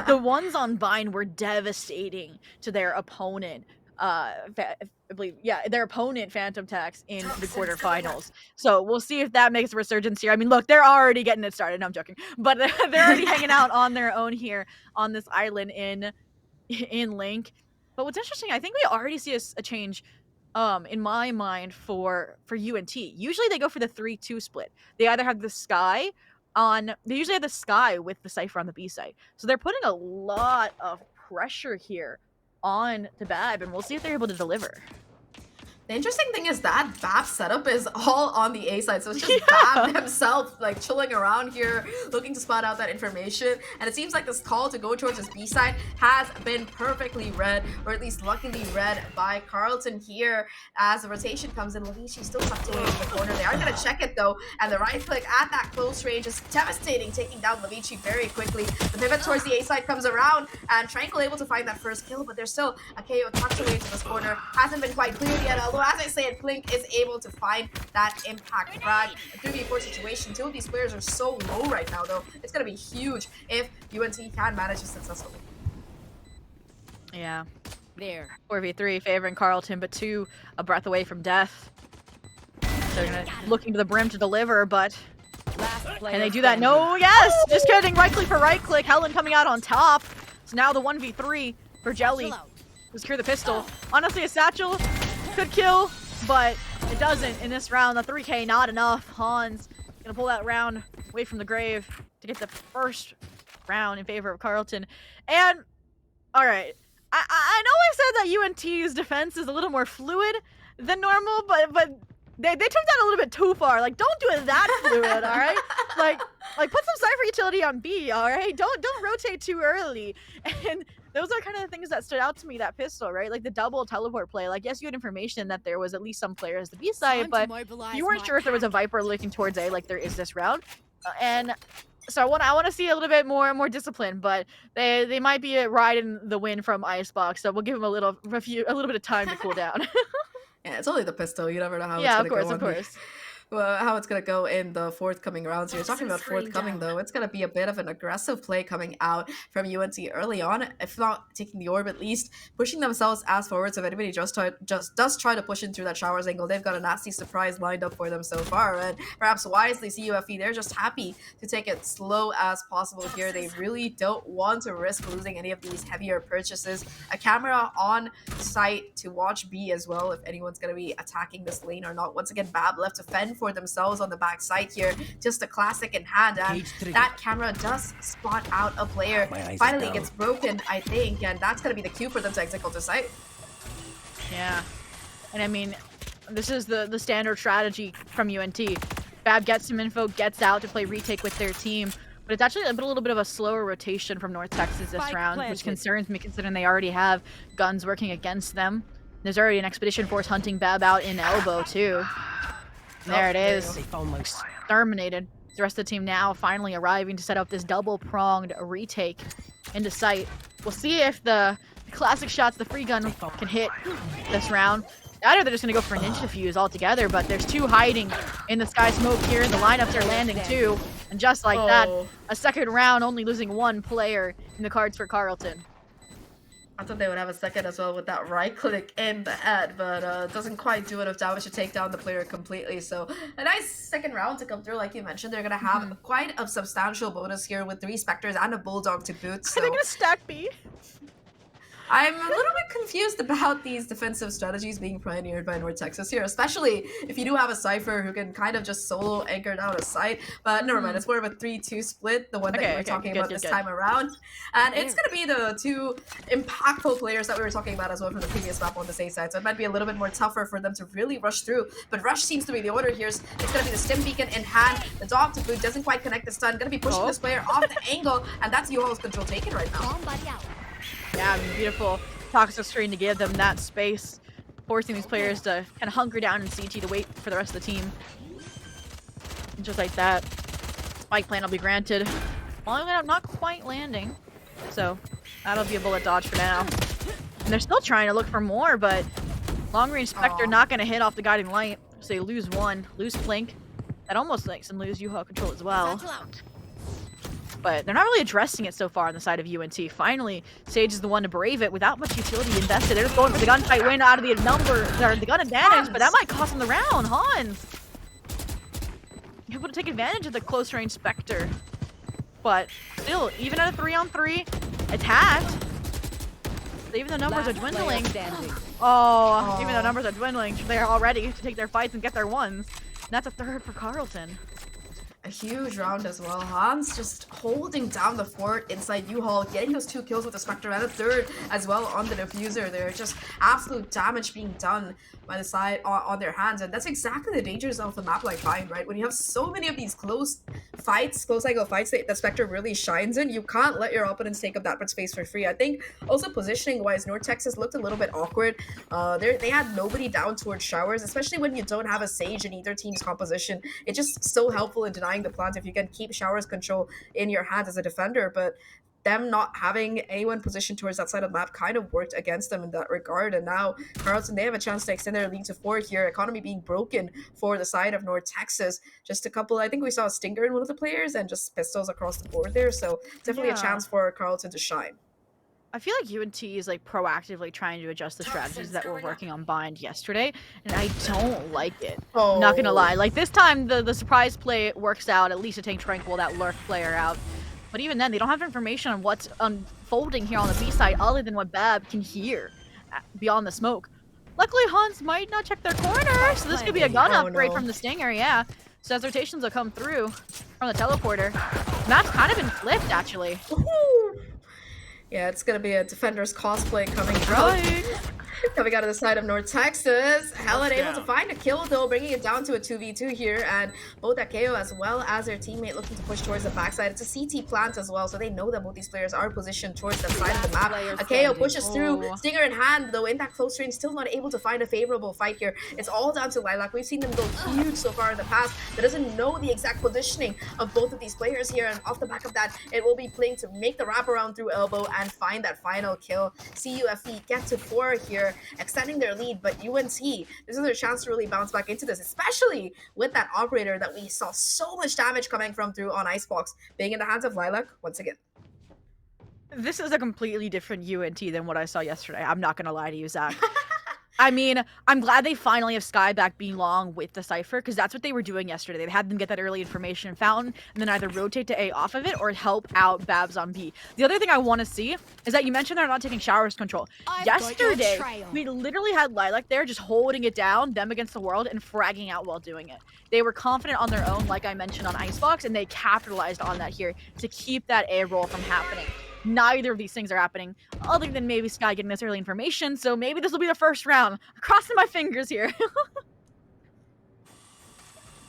The ones on Bind were devastating to their opponent. I believe, their opponent Phantom Tax in the quarterfinals. So we'll see if that makes a resurgence here. I mean, look, they're already getting it started. No, I'm joking, but they're already hanging out on their own here on this island in Link. But what's interesting, I think we already see a change, in my mind for UNT. Usually they go for the 3-2 split. They either have the Sky, they usually have the Sky with the Cypher on the B site. So they're putting a lot of pressure here on the Bab, and we'll see if they're able to deliver. The interesting thing is that Bab's setup is all on the A side, so it's just Bab himself, like, chilling around here, looking to spot out that information, and it seems like this call to go towards his B side has been perfectly read, or at least luckily read by Carlton here, as the rotation comes in. Levici still tucked away in the corner. They are going to check it, though, and the right click at that close range is devastating, taking down Levici very quickly. The pivot towards the A side comes around, and Tranquil able to find that first kill, but there's still a KO tucked away to this corner. Hasn't been quite cleared yet, although as I said, Flink is able to find that impact frag. A 3v4 situation. Two of these players are so low right now, though. It's going to be huge if UNT can manage this successfully. Yeah. There. 4v3 favoring Carlton, but 2 a breath away from death. They're gonna looking to the brim to deliver, but can they do that? No, yes! Just kidding. Right click for right click. Helen coming out on top. So now the 1v3 for Jelly to secure the pistol. Honestly, a satchel could kill, but it doesn't in this round. The 3K not enough. Hans gonna pull that round away from the grave to get the first round in favor of Carlton. And all right, I know I said that UNT's defense is a little more fluid than normal, but they took that a little bit too far. Like, don't do it that fluid, all right? Like put some Cypher utility on B, all right? Don't rotate too early. And those are kind of the things that stood out to me, that pistol, right? Like the double teleport play. Like, yes, you had information that there was at least some players the B side, but you weren't sure if there was a Viper looking towards A like there is this round. And so I want to see a little bit more discipline, but they might be riding the win from Icebox, so we'll give them a little bit of time to cool down. Yeah, it's only the pistol. You never know how yeah, it's going to go. of course. Well, how it's going to go in the forthcoming rounds. You're talking about forthcoming, though. It's going to be a bit of an aggressive play coming out from UNT early on, if not taking the orb at least, pushing themselves as forwards. If anybody does try to push in through that showers angle, they've got a nasty surprise lined up for them so far. And perhaps wisely, CUFE, they're just happy to take it slow as possible here. They really don't want to risk losing any of these heavier purchases. A camera on site to watch B as well, if anyone's going to be attacking this lane or not. Once again, Bab left to fend for themselves on the back side here. Just a classic in hand, and that camera does spot out a player. Finally gets broken, I think, and that's going to be the cue for them to exit to site. Yeah, and I mean, this is the standard strategy from UNT. Bab gets some info, gets out to play retake with their team, but it's actually a little bit of a slower rotation from North Texas this round, which concerns me considering they already have guns working against them. There's already an expedition force hunting Bab out in elbow too. There it is. Exterminated. The rest of the team now finally arriving to set up this double-pronged retake into sight. We'll see if the classic shots, the free gun, can hit this round. Either they're just going to go for a ninja fuse altogether, but there's 2 hiding in the sky smoke here. The lineups are landing too. And just like that, a second round, only losing 1 player in the cards for Carlton. I thought they would have a second as well with that right click in the head, but it doesn't quite do enough damage to take down the player completely. So a nice second round to come through. Like you mentioned, they're going to have quite a substantial bonus here with 3 Spectres and a Bulldog to boot. So are they going to stack B? I'm a little bit confused about these defensive strategies being pioneered by North Texas here, especially if you do have a Cypher who can kind of just solo anchor down a site. But never mind, it's more of a 3-2 split, the one that we're talking about this time around. And it's going to be the 2 impactful players that we were talking about as well from the previous map on the safe side. So it might be a little bit more tougher for them to really rush through. But rush seems to be the order here. It's going to be the stim beacon in hand. The dog to boot doesn't quite connect the stun. Going to be pushing this player off the angle. And that's U-Haul's control taken right now. Yeah, beautiful toxic screen to give them that space, forcing these players to kind of hunker down in CT to wait for the rest of the team. And just like that, spike plan will be granted. Well, not quite landing, so that'll be a bullet dodge for now. And they're still trying to look for more, but long range Spectre not going to hit off the guiding light, so they lose 1, lose Flink. That almost makes them lose U-Haul control as well. But they're not really addressing it so far on the side of UNT. Finally, Sage is the one to brave it without much utility invested. They're just going for the gunfight win out of the the gun advantage, but that might cost them the round. Hans able to take advantage of the close range Spectre. But still, even at a 3-on-3 attacked, even though numbers are dwindling. Even though numbers are dwindling, they're all ready to take their fights and get their ones. And that's a 3rd for Carlton. A huge round as well. Hans just holding down the fort inside U-Haul, getting those 2 kills with the Spectre and a 3rd as well on the diffuser there. Just absolute damage being done by the side on their hands, and that's exactly the dangers of a map like Vine, right? When you have so many of these close angle fights that Spectre really shines in, you can't let your opponents take up that much space for free. I think also positioning wise, North Texas looked a little bit awkward. They had nobody down towards showers, especially when you don't have a Sage in either team's composition. It's just so helpful in denying the plant if you can keep showers control in your hands as a defender, but them not having anyone positioned towards that side of the map kind of worked against them in that regard. And now Carlton, they have a chance to extend their lead to 4 here. Economy being broken for the side of North Texas. Just a couple, I think we saw a stinger in one of the players and just pistols across the board there. So definitely a chance for Carlton to shine. I feel like UNT is like proactively trying to adjust the strategies that were working on Bind yesterday, and I don't like it. Oh. Not gonna lie. Like this time the surprise play works out, at least to take Tranquil, that lurk player, out. But even then, they don't have information on what's unfolding here on the B side other than what Bab can hear beyond the smoke. Luckily, Hans might not check their corner, so this could be a gun upgrade from the Stinger, yeah. So as rotations will come through from the teleporter. Map's kind of been flipped, actually. Yeah, it's gonna be a Defender's cosplay coming out of the side of North Texas. Helen able to find a kill though, bringing it down to a 2v2 here, and both Akeo as well as their teammate looking to push towards the backside. It's a CT plant as well, so they know that both these players are positioned towards the side of the map. Akeo pushes through, Stinger in hand though, in that close range, still not able to find a favorable fight here. It's all down to Lilac. We've seen them go huge so far in the past, but doesn't know the exact positioning of both of these players here, and off the back of that, it will be playing to make the wraparound through elbow and find that final kill. CUFE get to 4 here, extending their lead, but UNT, this is their chance to really bounce back into this, especially with that operator that we saw so much damage coming from through on Icebox being in the hands of Lilac once again. This is a completely different UNT than what I saw yesterday. I'm not gonna lie to you, Zach. I mean, I'm glad they finally have Sky back belong with the Cypher, because that's what they were doing yesterday. They had them get that early information fountain, and then either rotate to A off of it, or help out Babs on B. The other thing I want to see is that you mentioned they're not taking showers control. Yesterday, we literally had Lilac there just holding it down, them against the world, and fragging out while doing it. They were confident on their own, like I mentioned on Icebox, and they capitalized on that here to keep that A roll from happening. Neither of these things are happening, other than maybe Sky getting this early information, so maybe this will be the first round. I'm crossing my fingers here.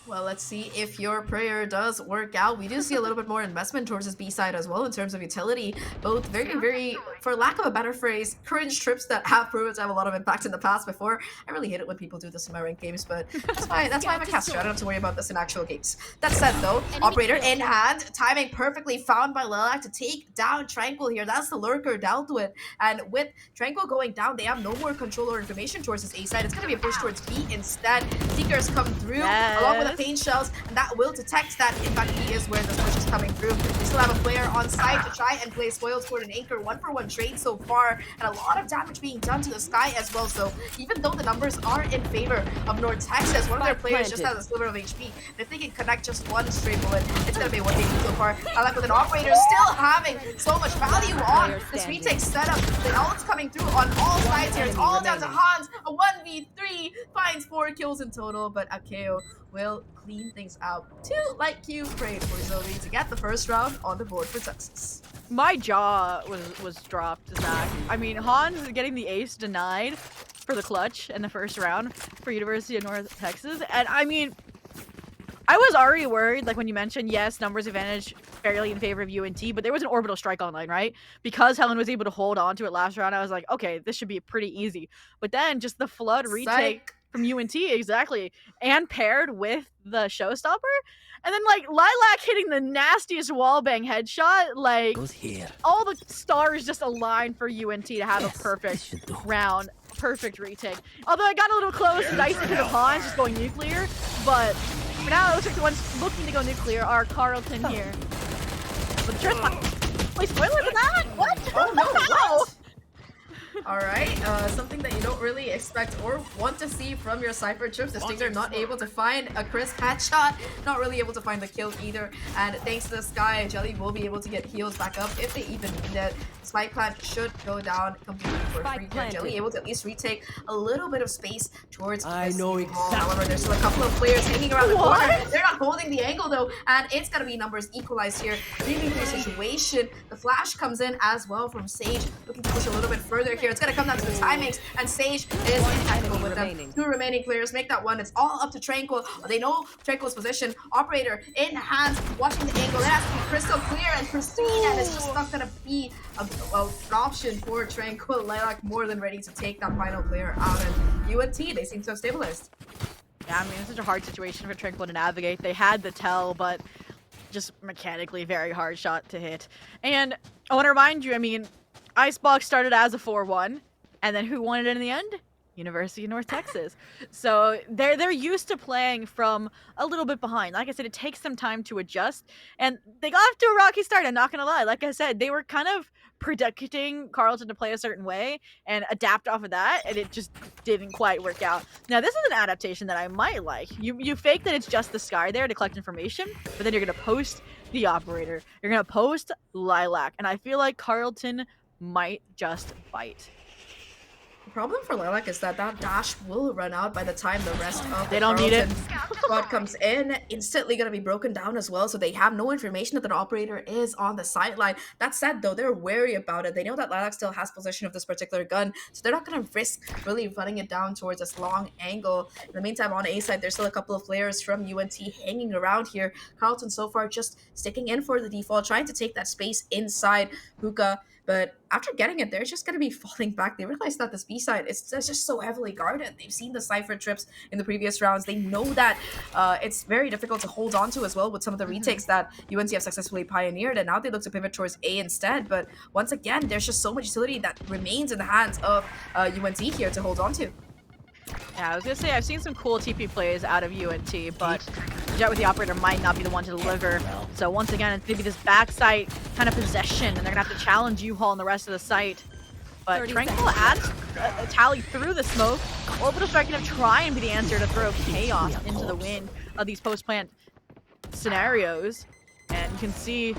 Well, let's see if your prayer does work out. We do see a little bit more investment towards this B side as well in terms of utility. Both very, for lack of a better phrase, cringe trips that have proven to have a lot of impact in the past before. I really hate it when people do this in my ranked games, but that's why I'm a caster. I don't have to worry about this in actual games. That said though, operator in hand, timing perfectly found by Lilac to take down Tranquil here. That's the lurker dealt with. And with Tranquil going down, they have no more control or information towards this A side. It's going to be a push towards B instead. Seekers come through along with the pain shells, and that will detect that in fact B is where this push is coming through. We still have a player on site to try and play spoils for an anchor 1-for-1 trade so far, and a lot of damage being done to the Sky as well. So even though the numbers are in favor of North Texas, one of their players just has a sliver of HP, and if they can connect just one straight bullet, it's gonna be what they need so far. I like with an operator still having so much value on this retake setup. The ult's coming through on all sides here. It's all down to Hans. A 1v3 finds 4 kills in total, but Akeo will clean things out too, like you prayed for, Zoe, to get the first round on the board for Texas. My jaw was dropped, Zach. I mean, Hans is getting the ace denied for the clutch in the first round for University of North Texas, and I mean, I was already worried, like when you mentioned, yes, numbers advantage fairly in favor of UNT, but there was an orbital strike online, right? Because Helen was able to hold on to it last round, I was like, okay, this should be pretty easy. But then just the flood retake from UNT, exactly, and paired with the showstopper, and then like Lilac hitting the nastiest wallbang headshot, like all the stars just aligned for UNT to have a perfect round, perfect retake. Although I got a little close, nice to the Hans just going nuclear, but for now it looks like the ones looking to go nuclear are Carlton here. But the trip, wait, spoiler for that? What? Oh no, what? Alright, something that you don't really expect or want to see from your Cypher trips. The Stinger not able to find a crisp headshot, not really able to find the kill either. And thanks to the Sky, Jelly will be able to get heals back up if they even need it. spike plant should go down completely for free here. Jelly able to at least retake a little bit of space towards I know wall. exactly. However, there's still a couple of players hanging around the corner. They're not holding the angle though, and it's gonna be numbers equalized here. 3v3 situation. The flash comes in as well from Sage, looking to push a little bit further here. It's gonna come down to the timings, and Sage is impeccable with them. 2 remaining players make that one. It's all up to Tranquil. They know Tranquil's position. Operator in hands, watching the angle. It has to be crystal clear and pristine, and it's just not gonna be an option for Tranquil. Lilac more than ready to take that final player out, and UNT, they seem to have stabilized. Yeah, I mean, it's such a hard situation for Tranquil to navigate. They had the tell, but just mechanically very hard shot to hit. And I want to remind you, I mean, Icebox started as a 4-1, and then who won it in the end? University of North Texas. So they're used to playing from a little bit behind. Like I said, it takes some time to adjust, and they got off to a rocky start. I'm not gonna lie. Like I said, they were kind of predicting Carlton to play a certain way and adapt off of that, and it just didn't quite work out. Now this is an adaptation that I might like. You fake that it's just the Sky there to collect information, but then you're gonna post the Operator. You're gonna post Lilac, and I feel like Carlton might just bite. The problem for Lilac is that dash will run out by the time the rest of They the don't need it. squad comes in. Instantly going to be broken down as well, so they have no information that the Operator is on the sideline. That said, though, they're wary about it. They know that Lilac still has possession of this particular gun, so they're not going to risk really running it down towards this long angle. In the meantime, on A side, there's still a couple of players from UNT hanging around here. Carlton so far just sticking in for the default, trying to take that space inside Hookah. But after getting it, they're just going to be falling back. They realize that this B side is just so heavily guarded. They've seen the Cypher trips in the previous rounds. They know that it's very difficult to hold on to as well with some of the retakes that UNC have successfully pioneered. And now they look to pivot towards A instead. But once again, there's just so much utility that remains in the hands of UNT here to hold on to. Yeah, I was gonna say, I've seen some cool TP plays out of UNT, but Jet with the Operator might not be the one to deliver. So once again, it's maybe this backside kind of possession, and they're gonna have to challenge U-Haul and the rest of the site. But Tranquil adds a tally through the smoke. Orbital Strike gonna try and be the answer to throw chaos into the wind of these post-plant scenarios. And you can see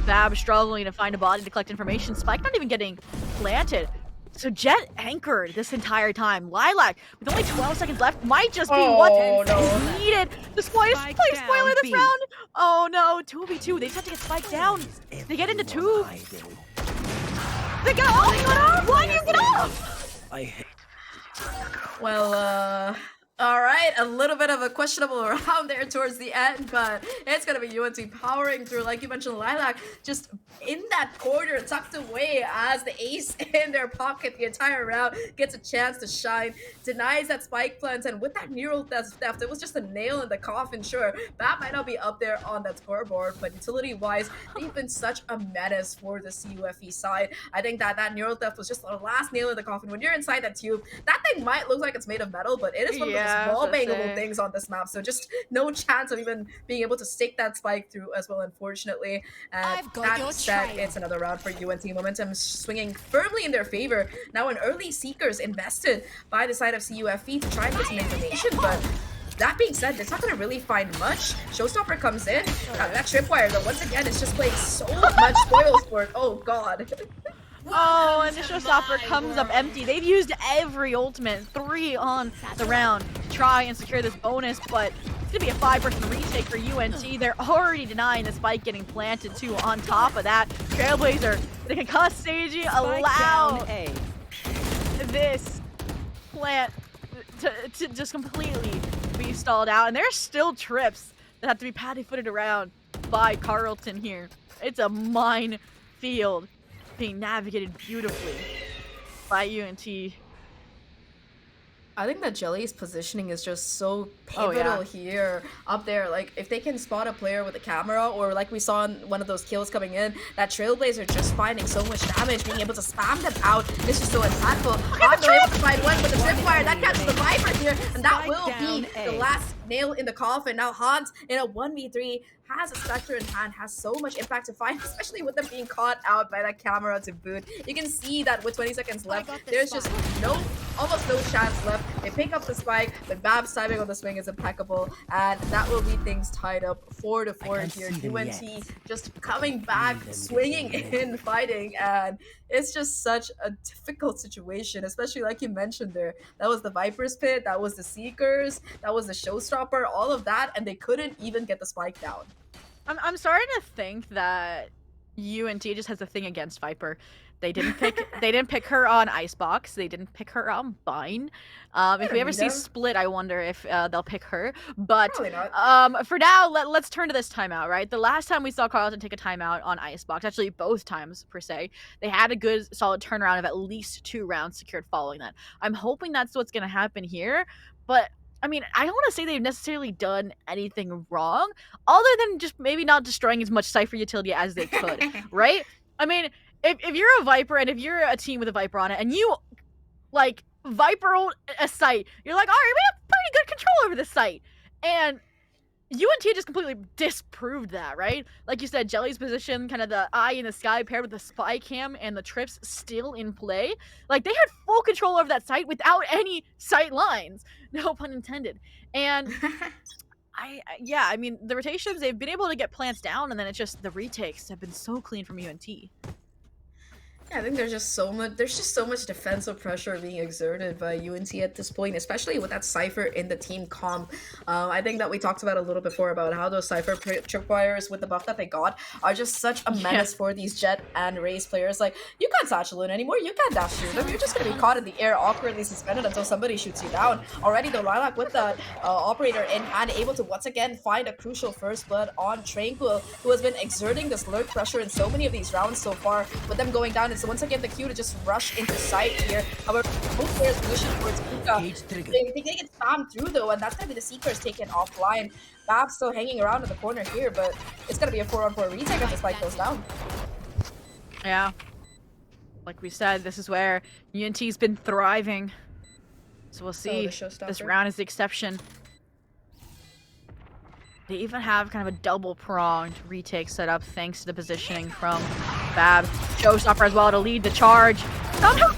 Fab struggling to find a body to collect information. Spike not even getting planted. So Jet anchored this entire time. Lilac, with only 12 seconds left, might just be what is needed. The spoiler this round. Oh no, 2v2. They just have to get Spike down. They get into 2. They get off. Why do you get off? Well, all right, a little bit of a questionable round there towards the end, but it's going to be UNT powering through. Like you mentioned, Lilac just in that corner, tucked away as the ace in their pocket the entire round, gets a chance to shine, denies that spike plant, and with that neural theft, it was just a nail in the coffin. Sure, that might not be up there on that scoreboard, but utility-wise, they've been such a menace for the CUFE side. I think that neural theft was just the last nail in the coffin. When you're inside that tube, that thing might look like it's made of metal, but it is one of the small bangable things on this map, so just no chance of even being able to stick that spike through as well, unfortunately. And that said, it's another round for UNT. Momentum swinging firmly in their favor. Now an early Seekers invested by the side of CUFE to try and get some information, but that being said, it's not going to really find much. Showstopper comes in. That tripwire, though, once again, is just playing so much spoil sport. Oh, God. Oh, and the Showstopper comes up empty. They've used every ultimate, 3 on the round, to try and secure this bonus, but it's gonna be a 5-person retake for UNT. They're already denying the spike getting planted too. On top of that, Trailblazer, the concussed staging allow this plant to just completely be stalled out, and there's still trips that have to be paddy-footed around by Carlton here. It's a minefield being navigated beautifully by UNT. I think that Jelly's positioning is just so pivotal here, up there. Like, if they can spot a player with a camera, or like we saw in one of those kills coming in, that Trailblazer just finding so much damage, being able to spam them out, this is so impactful. Hard able to find one with the tripwire, that catches the Viper here, and that will be the last nail in the coffin. Now Hans, in a 1v3, has a Spectre in hand, has so much impact to find, especially with them being caught out by that camera to boot. You can see that with 20 seconds left, there's just almost no chance left They pick up the spike, but Bab's timing on the swing is impeccable, and that will leave things tied up 4-4 here. UNT just coming back, swinging in, fighting, and it's just such a difficult situation, especially like you mentioned there. That was the Viper's Pit, that was the Seekers, that was the Showstopper, all of that, and they couldn't even get the spike down. I'm starting to think that UNT just has a thing against Viper. They didn't pick her on Icebox. They didn't pick her on Vine. If we ever see Split, I wonder if they'll pick her. But for now, let's turn to this timeout, right? The last time we saw Carlton take a timeout on Icebox, actually both times per se, they had a good solid turnaround of at least 2 rounds secured following that. I'm hoping that's what's going to happen here. But I mean, I don't want to say they've necessarily done anything wrong, other than just maybe not destroying as much Cypher utility as they could, right? I mean, if you're a Viper and if you're a team with a Viper on it and you, like, Viper a site, you're like, all right, we have pretty good control over this site. And UNT just completely disproved that, right? Like you said, Jelly's position, kind of the eye in the sky paired with the spy cam and the trips still in play. Like, they had full control over that site without any sight lines. No pun intended. And I mean, the rotations, they've been able to get plants down, and then it's just the retakes have been so clean from UNT. Yeah, I think there's just so much defensive pressure being exerted by UNT at this point, especially with that Cypher in the team comp. I think that we talked about a little before about how those Cypher tripwires with the buff that they got are just such a menace for these Jet and Raze players. Like, you can't satchel in anymore, you can't dash through them, you're just gonna be caught in the air, awkwardly suspended until somebody shoots you down. Already the Lilac with the operator in hand, able to once again find a crucial first blood on Tranquil, who has been exerting this lurk pressure in so many of these rounds so far, with them going down. So once again, the Q to just rush into sight here. However, both players pushing towards Puka. They get spammed through though, and that's gonna be the Seekers taken offline. Bab still hanging around in the corner here, but it's gonna be a 4-on-4 retake if the spike goes down. Yeah. Like we said, this is where UNT's been thriving. So we'll see. This round is the exception. They even have kind of a double-pronged retake set up thanks to the positioning from Bab. Showstopper as well to lead the charge. Somehow,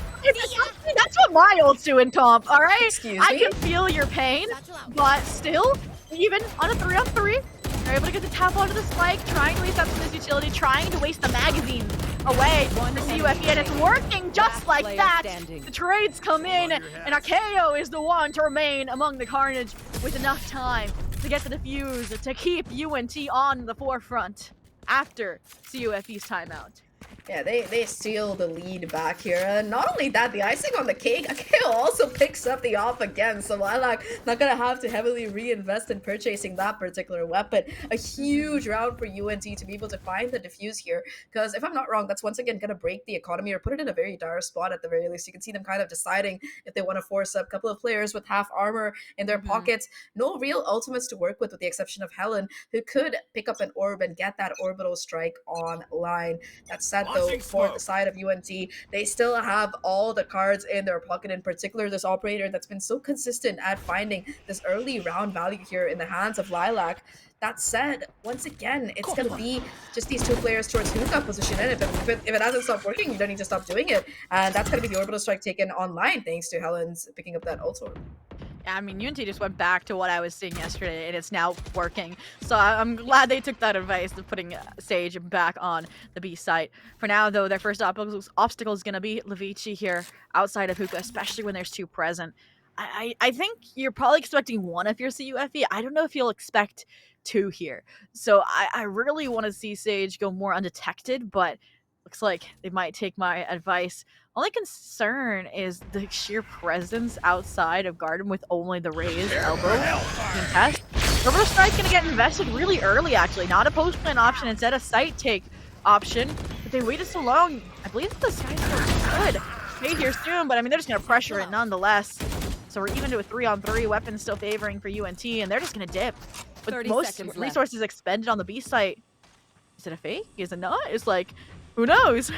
that's what my ult's doing, Comp, alright? Excuse me? I can feel your pain, but still, even on a 3-on-3, they're able to get the tap onto the spike, trying to waste up some of this utility, trying to waste the magazine away from the CUFE, and it's working just like that. The trades come in, and Akeo is the one to remain among the carnage with enough time to get the defuse to keep UNT on the forefront after CUFE's timeout. Yeah, they steal the lead back here. And not only that, the icing on the cake, Akeo also picks up the off again. So Lilac not gonna have to heavily reinvest in purchasing that particular weapon. A huge round for UNT to be able to find the defuse here. Because if I'm not wrong, that's once again gonna break the economy or put it in a very dire spot at the very least. You can see them kind of deciding if they want to force up a couple of players with half armor in their pockets. No real ultimates to work with the exception of Helen, who could pick up an orb and get that orbital strike online. That said, though, for the side of UNT, they still have all the cards in their pocket, in particular this operator that's been so consistent at finding this early round value here in the hands of Lilac. That said, once again, it's going to be just these 2 players towards hookah position, and if it hasn't stopped working, you don't need to stop doing it. And that's going to be the orbital strike taken online thanks to Helen's picking up that ult orb. I mean, UNT just went back to what I was seeing yesterday, and it's now working. So I'm glad they took that advice of putting Sage back on the B site. For now, though, their first obstacle is going to be Levici here outside of Hookah, especially when there's 2 present. I think you're probably expecting 1 if you're CUFE. I don't know if you'll expect 2 here. So I really want to see Sage go more undetected, but looks like they might take my advice. Only concern is the sheer presence outside of Garden with only the raised elbow test. Orbital Strike's gonna get invested really early, actually. Not a post-plan option, instead a site take option. But they waited so long. I believe the Sky good. Made here soon, but I mean, they're just gonna pressure it nonetheless. So we're even to a 3-on-3, weapons still favoring for UNT, and they're just gonna dip. With most resources expended on the B site. Is it a fake? Is it not? It's like, who knows?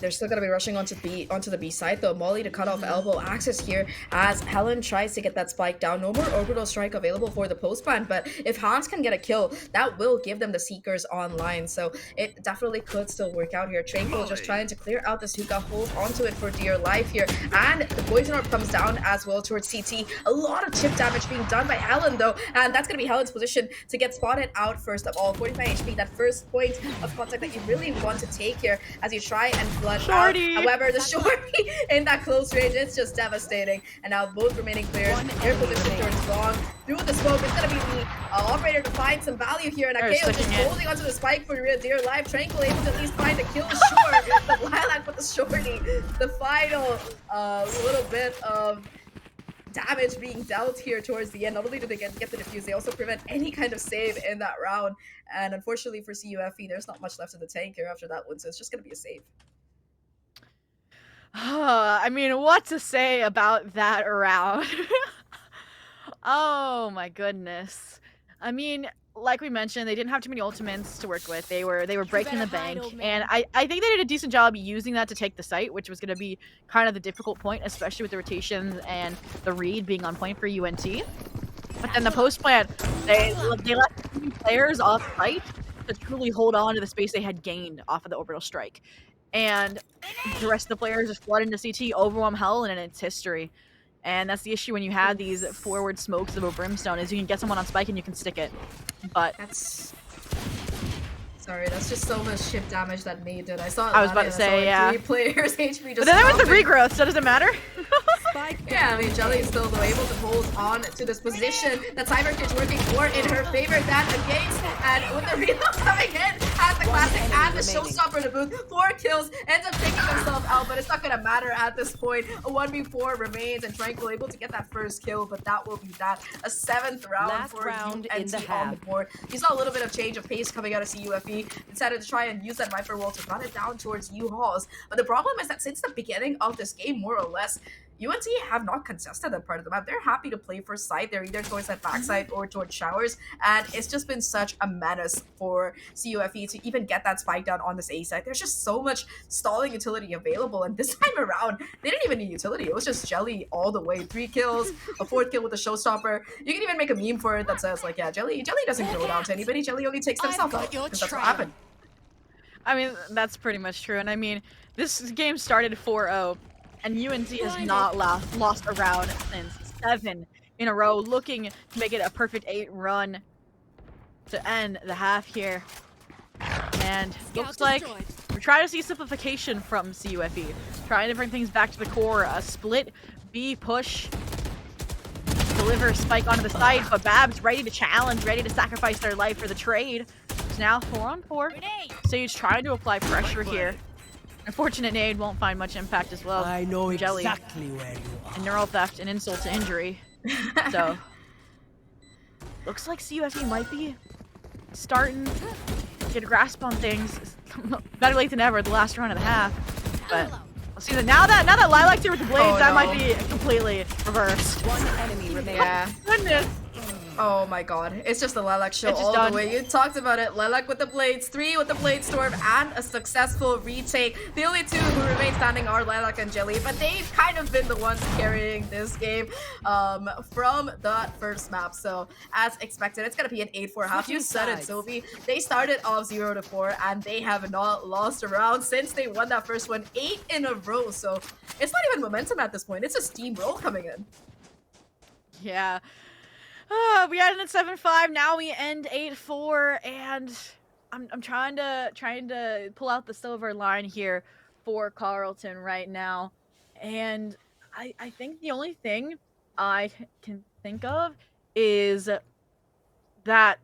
They're still gonna be rushing onto the B side though. Molly to cut off elbow access here as Helen tries to get that spike down. No more orbital strike available for the post plant, but if Hans can get a kill, that will give them the Seekers online. So it definitely could still work out here. Tranquil just trying to clear out this hookah, hold onto it for dear life here, and the poison orb comes down as well towards CT. A lot of chip damage being done by Helen though, and that's gonna be Helen's position to get spotted out first of all. 45 HP, that first point of contact that you really want to take here as you try and flood out. However, the shorty in that close range, it's just devastating. And now both remaining players, their position towards long. Through the smoke, it's gonna be the operator to find some value here, and Akeo just holding onto the spike for dear life. Tranquil able to at least find the kill, sure, but Lilac with the shorty, the final little bit of damage being dealt here towards the end. Not only do they get the defuse, they also prevent any kind of save in that round. And unfortunately for CUFE, there's not much left in the tank here after that one, so it's just gonna be a save. I mean, what to say about that round? Oh my goodness. I mean, like we mentioned, they didn't have too many ultimates to work with. They were breaking the bank, and I think they did a decent job using that to take the site, which was going to be kind of the difficult point, especially with the rotations and the read being on point for UNT. But then the post plant, they left players off site to truly hold on to the space they had gained off of the orbital strike, and the rest of the players just flood into CT, overwhelm Hell, and it's history. And that's the issue when you have these forward smokes of a brimstone, is you can get someone on spike and you can stick it. But that's just so much chip damage that made it. I was about to say, yeah. 3 players HP just. But then there was the regrowth, so does it matter? Yeah, I mean, Jelly is still though able to hold on to this position that Cyber is working for in her favor. That against, and with the reload coming in, has the classic and the showstopper in the booth. 4 kills, ends up taking himself out, but it's not gonna matter at this point. A 1v4 remains, and Tranquil able to get that first kill, but that will be that. A 7th round for UNT on the board. You saw a little bit of change of pace coming out of CUFE. Decided to try and use that Viper wall to run it down towards U-Halls. But the problem is that since the beginning of this game, more or less, UNT have not contested that part of the map. They're happy to play for side. They're either towards that backside or towards showers. And it's just been such a menace for CUFE to even get that spike down on this A side. There's just so much stalling utility available. And this time around, they didn't even need utility. It was just Jelly all the way. 3 kills, a 4th kill with the showstopper. You can even make a meme for it that says, like, yeah, Jelly doesn't go down to anybody. Jelly only takes themselves out. Because that's what happened. I mean, that's pretty much true. And I mean, this game started 4-0. And UNT has not lost a round since 7 in a row, looking to make it a perfect 8 run to end the half here. And looks like we're trying to see simplification from CUFE, trying to bring things back to the core. A split B push, deliver a spike onto the side, but Babs ready to challenge, ready to sacrifice their life for the trade. It's now 4-on-4. Sage trying to apply pressure here. Unfortunate nade won't find much impact as well. I know Jelly. exactly where you are. And neural theft and insult to injury. So looks like CUFE might be starting to get a grasp on things. Better late than ever, the last round of the half. But we'll see that now that Lilac's here with the blades, that might be completely reversed. One enemy remaining. Yeah. Goodness. Oh my god, it's just the Lilac show It's just all done. the way. You talked about it. Lilac with the blades, 3 with the blade storm, and a successful retake. The only 2 who remain standing are Lilac and Jelly, but they've kind of been the ones carrying this game from that first map. So as expected, it's gonna be an 8-4 half. You said it, Sylvie. They started off 0-4, and they have not lost a round since they won that first one 8 in a row. So it's not even momentum at this point. It's a steamroll coming in. Yeah. We ended at 7-5. Now we end 8-4, and I'm trying to pull out the silver line here for Carleton right now. And I think the only thing I can think of is that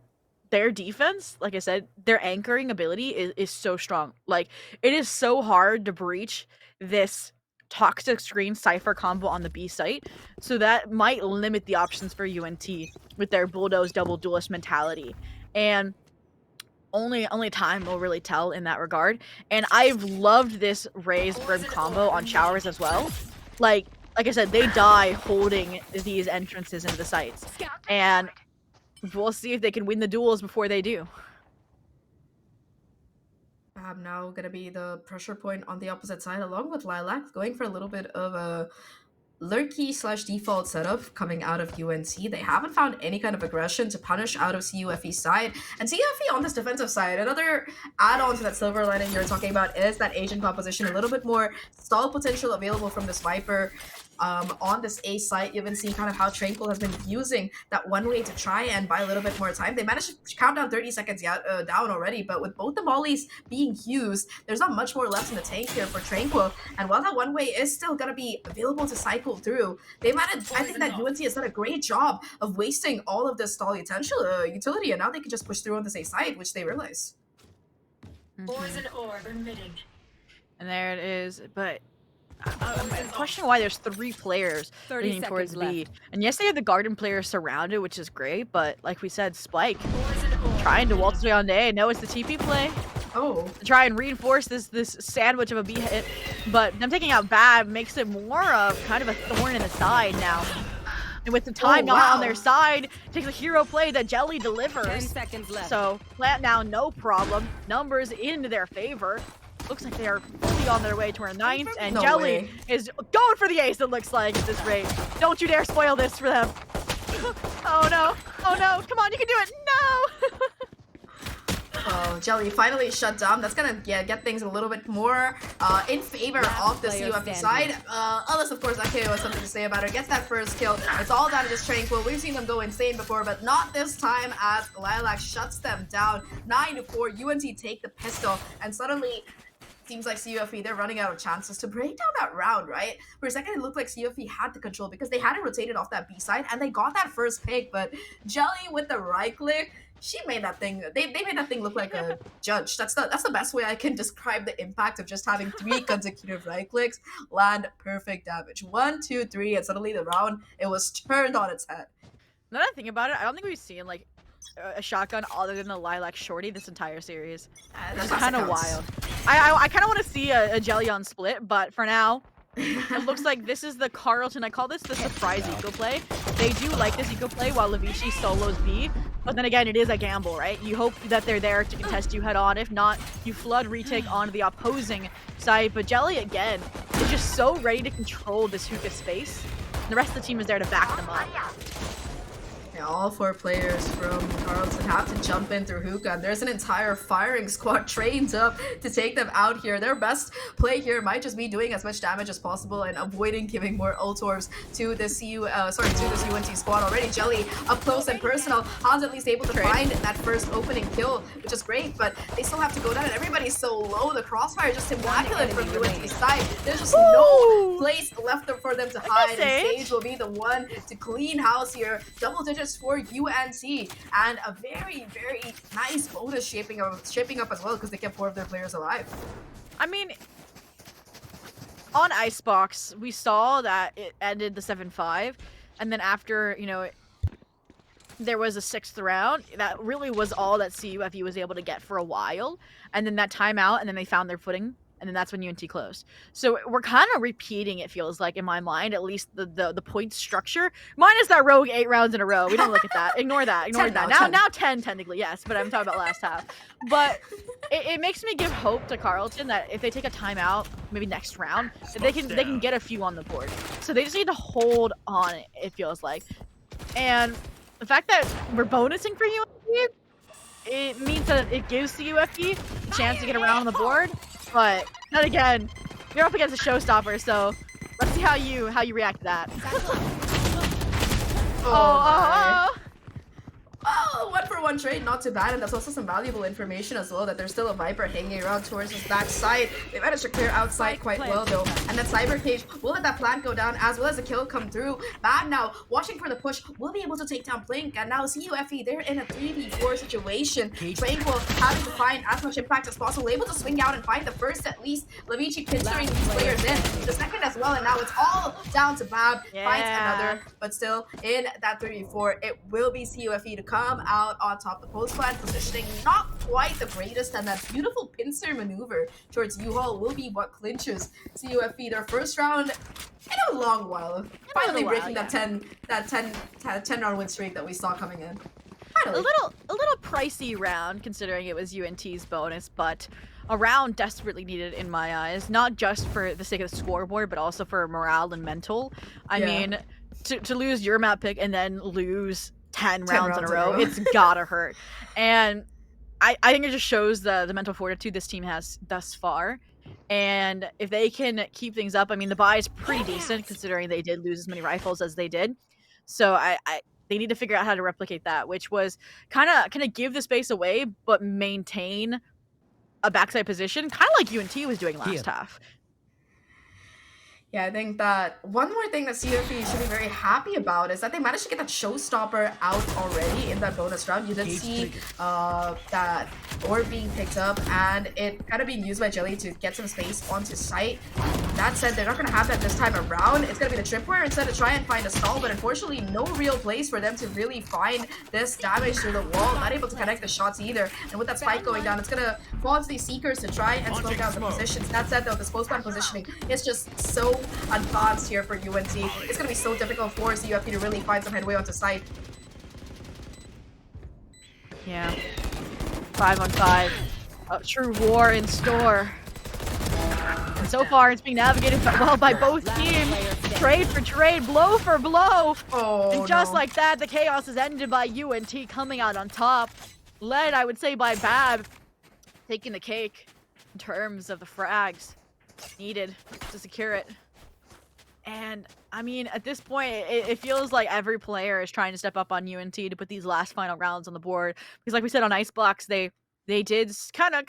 their defense, like I said, their anchoring ability is so strong. Like, it is so hard to breach this toxic screen Cypher combo on the B site, so that might limit the options for UNT with their bulldoze double duelist mentality, and only time will really tell in that regard. And I've loved this raised brim combo on showers as well. Like I said, they die holding these entrances into the sites, and we'll see if they can win the duels before they do. Now gonna be the pressure point on the opposite side, along with Lilac, going for a little bit of a lurky slash default setup coming out of UNC. They haven't found any kind of aggression to punish out of CUFE's side. And CUFE on this defensive side, another add-on to that silver lining you're talking about is that Asian composition, a little bit more stall potential available from this Viper. On this A site, you even see kind of how Tranquil has been using that one way to try and buy a little bit more time. They managed to count down 30 seconds down already, but with both the mollies being used, there's not much more left in the tank here for Tranquil. And while that one way is still going to be available to cycle through, they managed, I think that UNC has done a great job of wasting all of this stall utility, and now they can just push through on this A site, which they realize. Poison orb emitting. And there it is, but I'm questioning why there's 3 players 30 leaning towards seconds B. left. And yes, they have the Garden players surrounded, which is great, but like we said, Spike Poison orb. trying to waltz away on A. No, it's the TP play. Oh. To try and reinforce this sandwich of a B hit, but them taking out Bab makes it more of kind of a thorn in the side now. And with the time not on their side, takes a hero play that Jelly 10 delivers. seconds left. So plant now, no problem. Numbers into their favor. Looks like they are fully on their way to our 9th, and No Jelly way. is going for the ace, it looks like, at this rate. Don't you dare spoil this for them. Oh no, oh no, come on, you can do it, no! Oh, Jelly finally shut down. That's gonna get things a little bit more in favor of the player CUFE standing. side. Unless, of course, Akeo has something to say about it. Gets that first kill. It's all down to this Tranquil. We've seen them go insane before, but not this time as Lilac shuts them down. 9-4, UNT take the pistol, and suddenly seems like CUFE, they're running out of chances to break down that round, right? For a second, it looked like CUFE had the control because they hadn't rotated off that B side, and they got that first pick, but Jelly with the right click, she made that thing, they made that thing look like a judge. That's the best way I can describe the impact of just having 3 consecutive right clicks land perfect damage. 1, 2, 3, and suddenly the round, it was turned on its head. Now that I think about it, I don't think we've seen, like, a shotgun other than the Lilac Shorty this entire series. That's It's kind of wild. I kind of want to see a Jelly on split, but for now, it looks like this is the Carlton. I call this the surprise eco play. They do like this eco play while Levici solos B, but then again, it is a gamble, right? You hope that they're there to contest you head on. If not, you flood retake onto the opposing side. But Jelly, again, is just so ready to control this hookah space. And the rest of the team is there to back them up. Yeah, all 4 players from Carlton have to jump in through hookah, and there's an entire firing squad trained up to take them out here. Their best play here might just be doing as much damage as possible and avoiding giving more ult orbs to this UNT squad already. Jelly up close and personal. Han's at least able to find that first opening kill, which is great, but they still have to go down, and everybody's so low. The crossfire just immaculate from UNT's side. There's just no place left for them to hide, and Sage will be the one to clean house here. Double digits for UNC, and a very, very nice bonus shaping up as well, because they kept 4 of their players alive. I mean, on Icebox, we saw that it ended the 7-5, and then after, you know, there was a 6th round. That really was all that CUFE was able to get for a while, and then that timeout, and then they found their footing, and then that's when UNT closed. So we're kind of repeating, it feels like, in my mind, at least the point structure, minus that rogue 8 rounds in a row. We don't look at that. Ignore that. Ignore that. Now 10 technically, yes, but I'm talking about last half. But it makes me give hope to Carlton that if they take a timeout, maybe next round, that they can get a few on the board. So they just need to hold on, it feels like. And the fact that we're bonusing for UFE, it means that it gives the UFE a chance to get around on the board. But then again, you're up against a showstopper, so let's see how you react to that. Oh, 1-for-1 trade, not too bad, and that's also some valuable information as well, that there's still a Viper hanging around towards his back side. They managed to clear outside quite well though, and that Cyber Cage will let that plant go down as well as a kill come through. Bad now, watching for the push, will be able to take down Blink, and now CUFE, they're in a 3v4 situation. Tranquil having to find as much impact as possible, able to swing out and find the first at least. Levici pinstering these players in, the second as well, and now it's all down to Bab, finds another, but still in that 3v4, it will be CUFE to come out on top. The post plant positioning not quite the greatest, and that beautiful pincer maneuver towards U-Haul will be what clinches CUFE their first round in a long while. Finally breaking that 10 round win streak that we saw coming in. a little pricey round considering it was UNT's bonus, but a round desperately needed in my eyes, not just for the sake of the scoreboard, but also for morale and mental. I mean, to lose your map pick and then lose 10 rounds in a row, it's gotta hurt. And I think it just shows the mental fortitude this team has thus far. And if they can keep things up, I mean, the buy is pretty decent considering they did lose as many rifles as they did. So they need to figure out how to replicate that, which was kind of give the space away, but maintain a backside position, kind of like UNT was doing last half. Yeah, I think that one more thing that CFE should be very happy about is that they managed to get that showstopper out already in that bonus round. You did see that orb being picked up and it kind of being used by Jelly to get some space onto site. That said, they're not going to have that this time around. It's going to be the tripwire instead to try and find a stall, but unfortunately no real place for them to really find this damage through the wall. Not able to connect the shots either. And with that spike going down, it's going to fall into these Seekers to try and smoke out the positions. That said though, the postman positioning is just so advanced here for UNT. It's going to be so difficult for CUFP to really find some headway onto site. Yeah. 5-on-5. A true war in store. And so far, it's being navigated well by both teams. Trade for trade, blow for blow. And just like that, the chaos is ended by UNT coming out on top. Led, I would say, by Bab taking the cake in terms of the frags needed to secure it. And I mean, at this point, it feels like every player is trying to step up on UNT to put these last final rounds on the board. Because like we said on Ice Blocks, they did kind of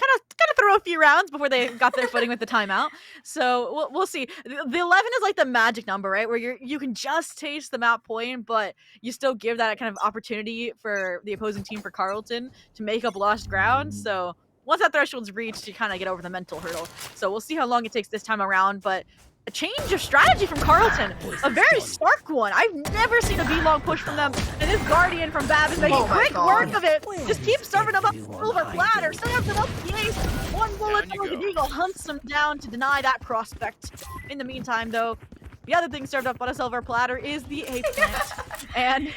throw a few rounds before they got their footing with the timeout. So we'll see. The 11 is like the magic number, right? Where you can just taste the map point, but you still give that kind of opportunity for the opposing team, for Carleton, to make up lost ground. So once that threshold's reached, you kind of get over the mental hurdle. So we'll see how long it takes this time around, but a change of strategy from Carleton. A very stark one. I've never seen a B-long push from them, and this Guardian from Bab is making quick work of it. Just keep serving them up silver platter. Serves them up the ace. One bullet from the Eagle hunts them down to deny that prospect. In the meantime, though, the other thing served up on a silver platter is the A plant. And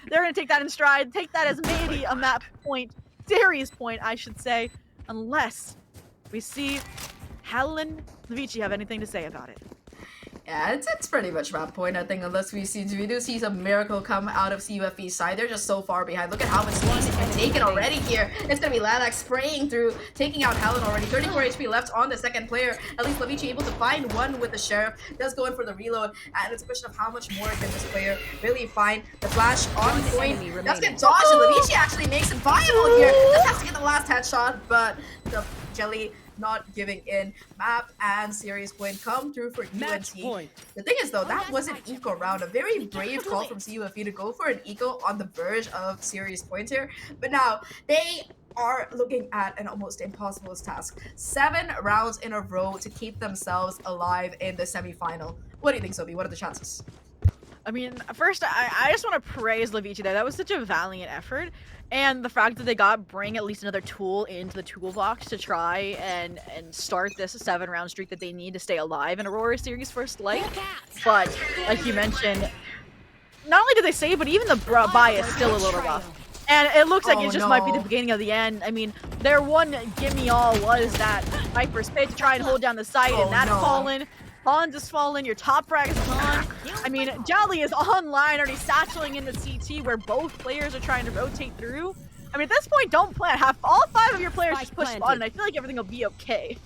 they're going to take that in stride, take that as maybe a map point, series point, I should say, unless we see Helen Levici have anything to say about it. Yeah, it's pretty much map point, I think, unless we do see some miracle come out of CUFE's side. They're just so far behind. Look at how much space has been taken already here. It's gonna be Lilac spraying through, taking out Helen already. 34 HP left on the second player. At least Levici able to find one with the Sheriff. Does go in for the reload, and it's a question of how much more can this player really find. The flash on point. That's get dodged, and Levici actually makes it viable here. Just has to get the last headshot, but the Jelly not giving in. Map and series point come through for UNT. The thing is though, that was an eco round. A very brave call from CUFE to go for an eco on the verge of series point here. But now they are looking at an almost impossible task. 7 rounds in a row to keep themselves alive in the semifinal. What do you think, Sophie? What are the chances? I mean, first, I just want to praise Levici there. That was such a valiant effort. And the fact that they bring at least another tool into the toolbox to try and start this 7-round streak that they need to stay alive in Aurora Series First Light. But, like you mentioned, not only did they save, but even the buy is still a little rough. And it looks like it just might be the beginning of the end. I mean, their one gimme all was that Viper's pit to try and hold down the site, and that's fallen. Hans is fallen, your top frag is gone. I mean, Jolly is online, already satcheling into CT where both players are trying to rotate through. I mean, at this point, don't plan. Have all 5 of your players just push spawn, and I feel like everything will be okay.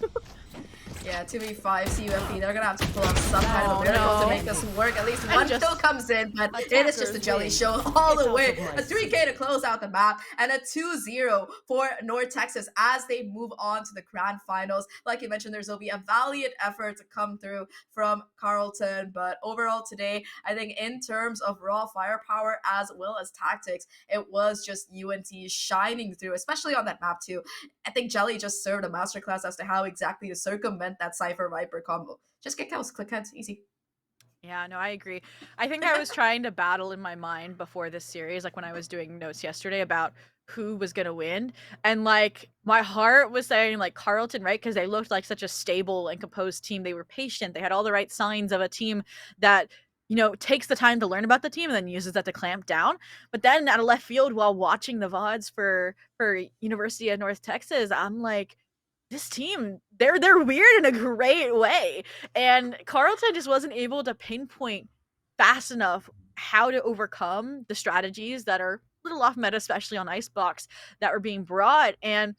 Yeah, 2v5 CUFP, they're gonna have to pull off some kind of a miracle to make this work. At least one kill comes in, but it is just a Jelly show all the way. A 3k to close out the map, and a 2-0 for North Texas as they move on to the grand finals. Like you mentioned, there's will be a valiant effort to come through from Carleton, but overall today, I think in terms of raw firepower as well as tactics, it was just UNT shining through, especially on that map too. I think Jelly just served a masterclass as to how exactly to circumvent that Cypher Viper combo. Just get kills, click heads, easy. Yeah, no, I agree. I think I was trying to battle in my mind before this series, like when I was doing notes yesterday about who was gonna win, and like my heart was saying like Carleton, right? Because they looked like such a stable and composed team. They were patient. They had all the right signs of a team that takes the time to learn about the team and then uses that to clamp down. But then out of left field, while watching the VODs for University of North Texas, I'm like, this team, they're weird in a great way. And Carlton just wasn't able to pinpoint fast enough how to overcome the strategies that are a little off meta, especially on Icebox, that were being brought. And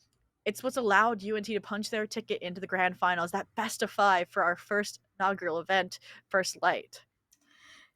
it's what's allowed UNT to punch their ticket into the grand finals, that best of 5 for our first inaugural event, First Light.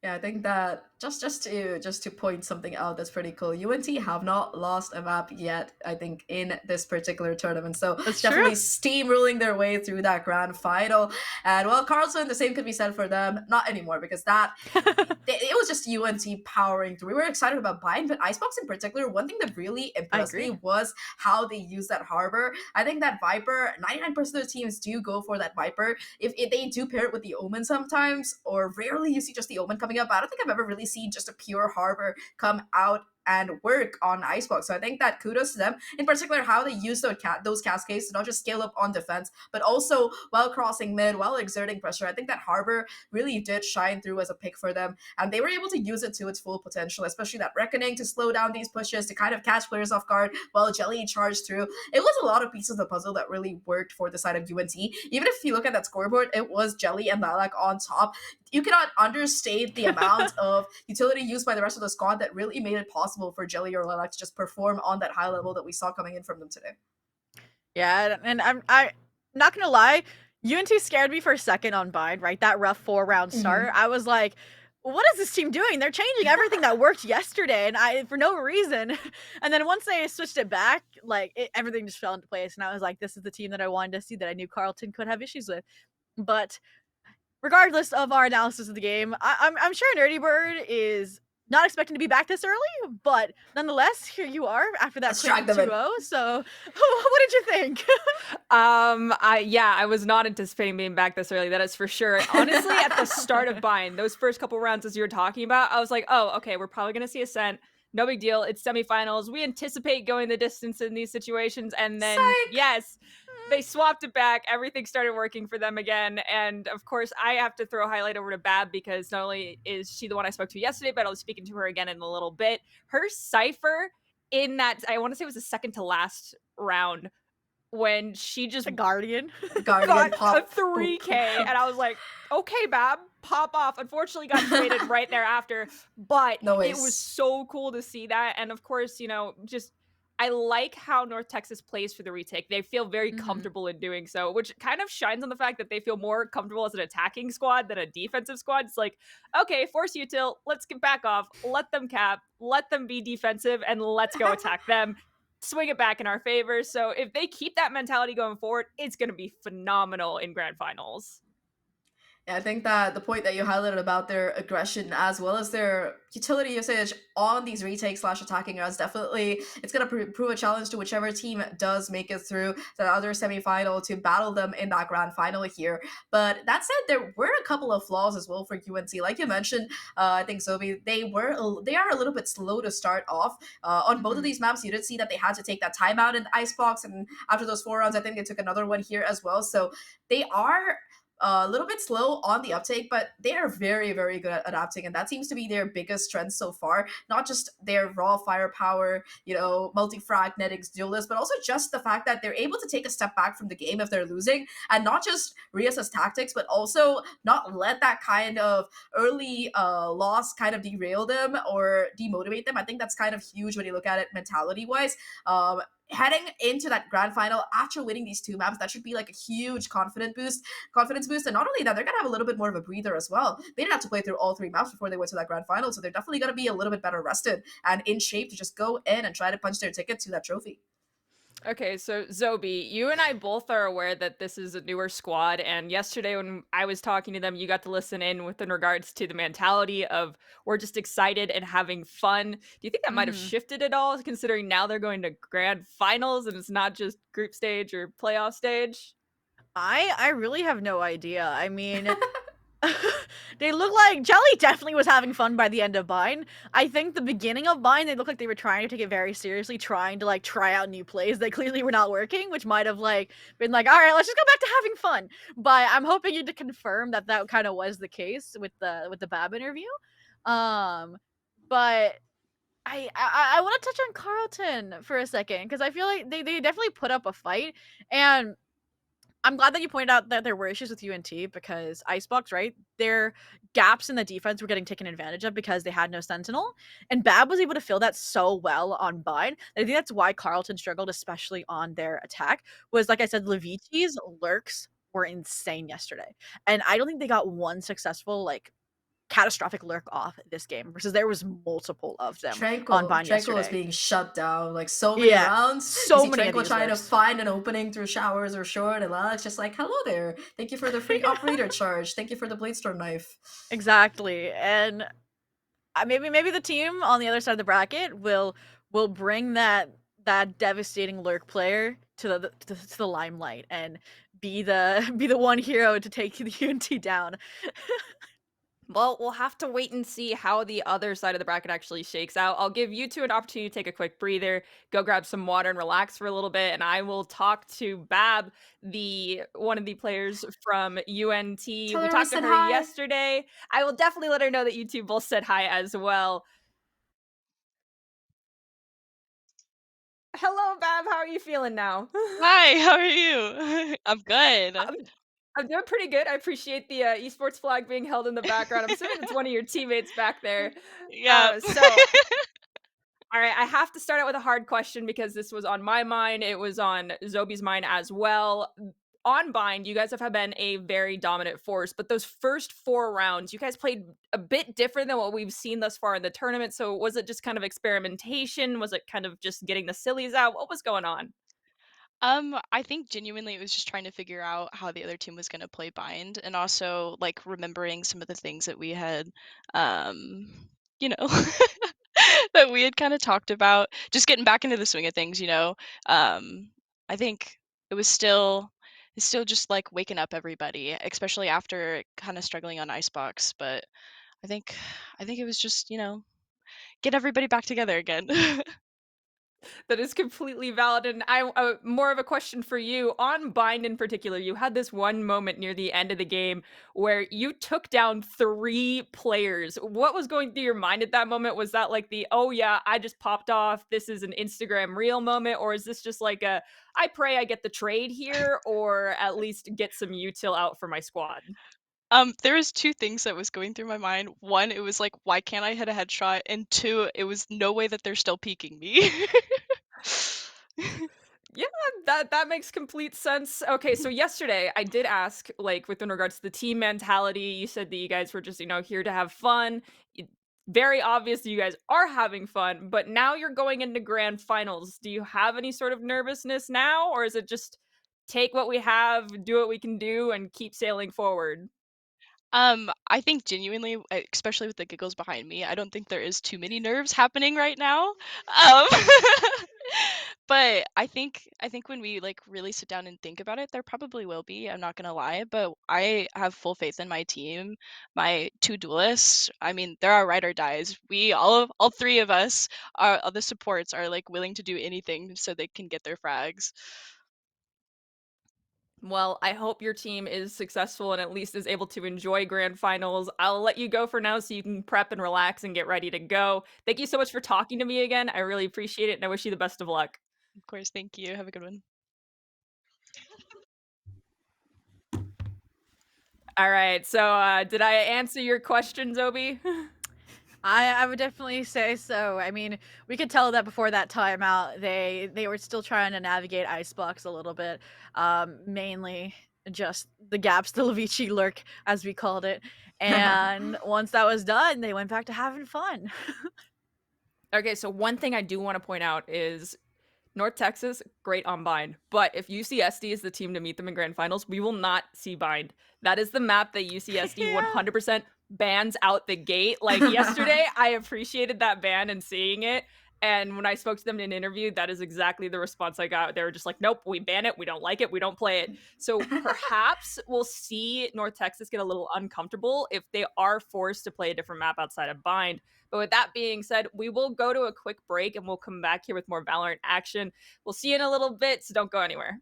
Yeah, I think that just to point something out that's pretty cool. UNT have not lost a map yet, I think, in this particular tournament. So That's definitely true. steamrolling their way through that grand final. And well, Carlson, the same could be said for them. Not anymore, because it was just UNT powering through. We were excited about Bind, but Icebox in particular, one thing that really impressed me agree. was how they use that Harbor. I think that Viper, 99% of the teams do go for that Viper. If they do pair it with the Omen sometimes, or rarely you see just the Omen coming up. I don't think I've ever really seen just a pure Harbor come out and work on Icebox. So I think that kudos to them, in particular how they use those cascades to not just scale up on defense, but also while crossing mid, while exerting pressure. I think that Harbor really did shine through as a pick for them, and they were able to use it to its full potential, especially that Reckoning to slow down these pushes, to kind of catch players off guard while Jelly charged through. It was a lot of pieces of the puzzle that really worked for the side of UNT. Even if you look at that scoreboard, it was Jelly and Lilac on top. You cannot understate the amount of utility used by the rest of the squad that really made it possible for Jelly or Lilac to just perform on that high level that we saw coming in from them today. Yeah, and I'm not gonna lie, UNT scared me for a second on Bind, right? That rough 4-round start. I was like, what is this team doing? They're changing everything that worked yesterday, and for no reason. And then once they switched it back, everything just fell into place. And I was like, this is the team that I wanted to see, that I knew Carlton could have issues with. But regardless of our analysis of the game, I'm sure Nerdy Bird is not expecting to be back this early, but nonetheless, here you are after that Let's quick drag them in. 2-0. So, what did you think? I was not anticipating being back this early. That is for sure. Honestly, at the start of Bind, those first couple rounds, as you were talking about, I was like, oh, okay, we're probably gonna see Ascent. No big deal. It's semifinals. We anticipate going the distance in these situations, and then Psych! yes, they swapped it back. Everything started working for them again. And of course, I have to throw a highlight over to Bab, because not only is she the one I spoke to yesterday, but I'll be speaking to her again in a little bit. Her cipher in that, I want to say it was the second to last round, when she just The Guardian. Guardian got pop. a 3K, and I was like, okay, Bab, pop off. Unfortunately, got traded right thereafter, but No it ways. was so cool to see that. And of course, just I like how North Texas plays for the retake. They feel very comfortable in doing so, which kind of shines on the fact that they feel more comfortable as an attacking squad than a defensive squad. It's like, okay, force util, let's get back off, let them cap, let them be defensive, and let's go attack them. Swing it back in our favor. So if they keep that mentality going forward, it's going to be phenomenal in grand finals. Yeah, I think that the point that you highlighted about their aggression as well as their utility usage on these retake / attacking rounds, definitely it's going to prove a challenge to whichever team does make it through the other semifinal to battle them in that grand final here. But that said, there were a couple of flaws as well for UNC. Like you mentioned, I think, Zoe, they are a little bit slow to start off. On both of these maps, you did see that they had to take that timeout in the Icebox, and after those 4 rounds, I think they took another one here as well. So they are a little bit slow on the uptake, but they are very, very good at adapting, and that seems to be their biggest strength so far. Not just their raw firepower, multi-frag, netix, duelist, but also just the fact that they're able to take a step back from the game if they're losing, and not just reassess tactics, but also not let that kind of early loss kind of derail them or demotivate them. I think that's kind of huge when you look at it mentality-wise. Heading into that grand final after winning these 2 maps, that should be like a huge confidence boost. And not only that, they're gonna have a little bit more of a breather as well. They didn't have to play through all 3 maps before they went to that grand final, so they're definitely gonna be a little bit better rested and in shape to just go in and try to punch their ticket to that trophy. Okay, so Zobi, you and I both are aware that this is a newer squad, and yesterday when I was talking to them, you got to listen in in regards to the mentality of we're just excited and having fun. Do you think that might have shifted at all, considering now they're going to grand finals and it's not just group stage or playoff stage? I really have no idea. I mean, They look like Jelly definitely was having fun by the end of Bind. I think the beginning of Bind, they looked like they were trying to take it very seriously, trying to like try out new plays that clearly were not working, which might have like been like, all right, let's just go back to having fun. But I'm hoping you to confirm that that kind of was the case with the Bab interview. But I want to touch on Carlton for a second because I feel like they definitely put up a fight, and I'm glad that you pointed out that there were issues with UNT because Icebox, right? Their gaps in the defense were getting taken advantage of because they had no Sentinel. And Bab was able to fill that so well on Bind. I think that's why Carlton struggled, especially on their attack. Was like I said, Levici's lurks were insane yesterday. And I don't think they got one successful, like, catastrophic lurk off this game versus there was multiple of them on Bind Tranquil is yesterday. being shut down like so many Yeah, rounds. so you see many of Tranquil these trying to lurks. find an opening through showers or short, and Alex just like, hello there. Thank you for the free operator charge. Thank you for the Bladestorm knife. Exactly. And maybe the team on the other side of the bracket will bring that devastating lurk player to the limelight and be the be the one hero to take the UNT down. Well, we'll have to wait and see how the other side of the bracket actually shakes out. I'll give you two an opportunity to take a quick breather, go grab some water and relax for a little bit, and I will talk to Bab, the one of the players from UNT. Tell We her we talked to said her hi. yesterday. I will definitely let her know that you two both said hi as well. Hello, Bab. How are you feeling now? Hi, how are you? I'm good. I'm, I'm doing pretty good. I appreciate the esports flag being held in the background. I'm assuming it's one of your teammates back there. Yep. So all right, I have to start out with a hard question because this was on my mind. It was on Zobi's mind as well. On Bind, you guys have been a very dominant force, but those first 4 rounds, you guys played a bit different than what we've seen thus far in the tournament. So was it just kind of experimentation? Was it kind of just getting the sillies out? What was going on? I think genuinely it was just trying to figure out how the other team was gonna play bind and also like remembering some of the things that we had um you know that we had kind of talked about. Just getting back into the swing of things. I think it was still it's still just like waking up everybody, especially after kind of struggling on Icebox. But I think I think it was just get everybody back together again. That is completely valid. And I more of a question for you on Bind in particular. You had this one moment near the end of the game where you took down 3 players. What was going through your mind at that moment? Was that like the oh yeah, I just popped off. This is an Instagram reel moment, or is this just like a I pray I get the trade here, or at least get some util out for my squad? There was 2 things that was going through my mind. One, it was like, "Why can't I hit a headshot?" And 2, it was no way that they're still peeking me. Yeah, that makes complete sense. Okay, so yesterday I did ask, like, with in regards to the team mentality, you said that you guys were just, here to have fun. Very obvious that you guys are having fun, but now you're going into grand finals. Do you have any sort of nervousness now, or is it just take what we have, do what we can do, and keep sailing forward? I think genuinely, especially with the giggles behind me, I don't think there is too many nerves happening right now. Um, but I think when we like really sit down and think about it, there probably will be. I'm not gonna lie, but I have full faith in my team, my 2 duelists. I mean, they're our ride or dies. We all 3 of us are all the supports are like willing to do anything so they can get their frags. Well, I hope your team is successful and at least is able to enjoy grand finals. I'll let you go for now so you can prep and relax and get ready to go. Thank you so much for talking to me again. I really appreciate it and I wish you the best of luck. Of course, thank you. Have a good one. All right. So, did I answer your questions, Obi? I would definitely say so. I mean, we could tell that before that timeout, they were still trying to navigate Icebox a little bit, mainly just the gaps, the Levici lurk, as we called it. And once that was done, they went back to having fun. Okay, so one thing I do want to point out is North Texas, great on Bind. But if UCSD is the team to meet them in grand finals, we will not see Bind. That is the map that UCSD Yeah. 100% bans out the gate. Like yesterday, I appreciated that ban and seeing it. And when I spoke to them in an interview, that is exactly the response I got. They were just like, nope, we ban it. We don't like it. We don't play it. So perhaps we'll see North Texas get a little uncomfortable if they are forced to play a different map outside of Bind. But with that being said, we will go to a quick break and we'll come back here with more Valorant action. We'll see you in a little bit, so don't go anywhere.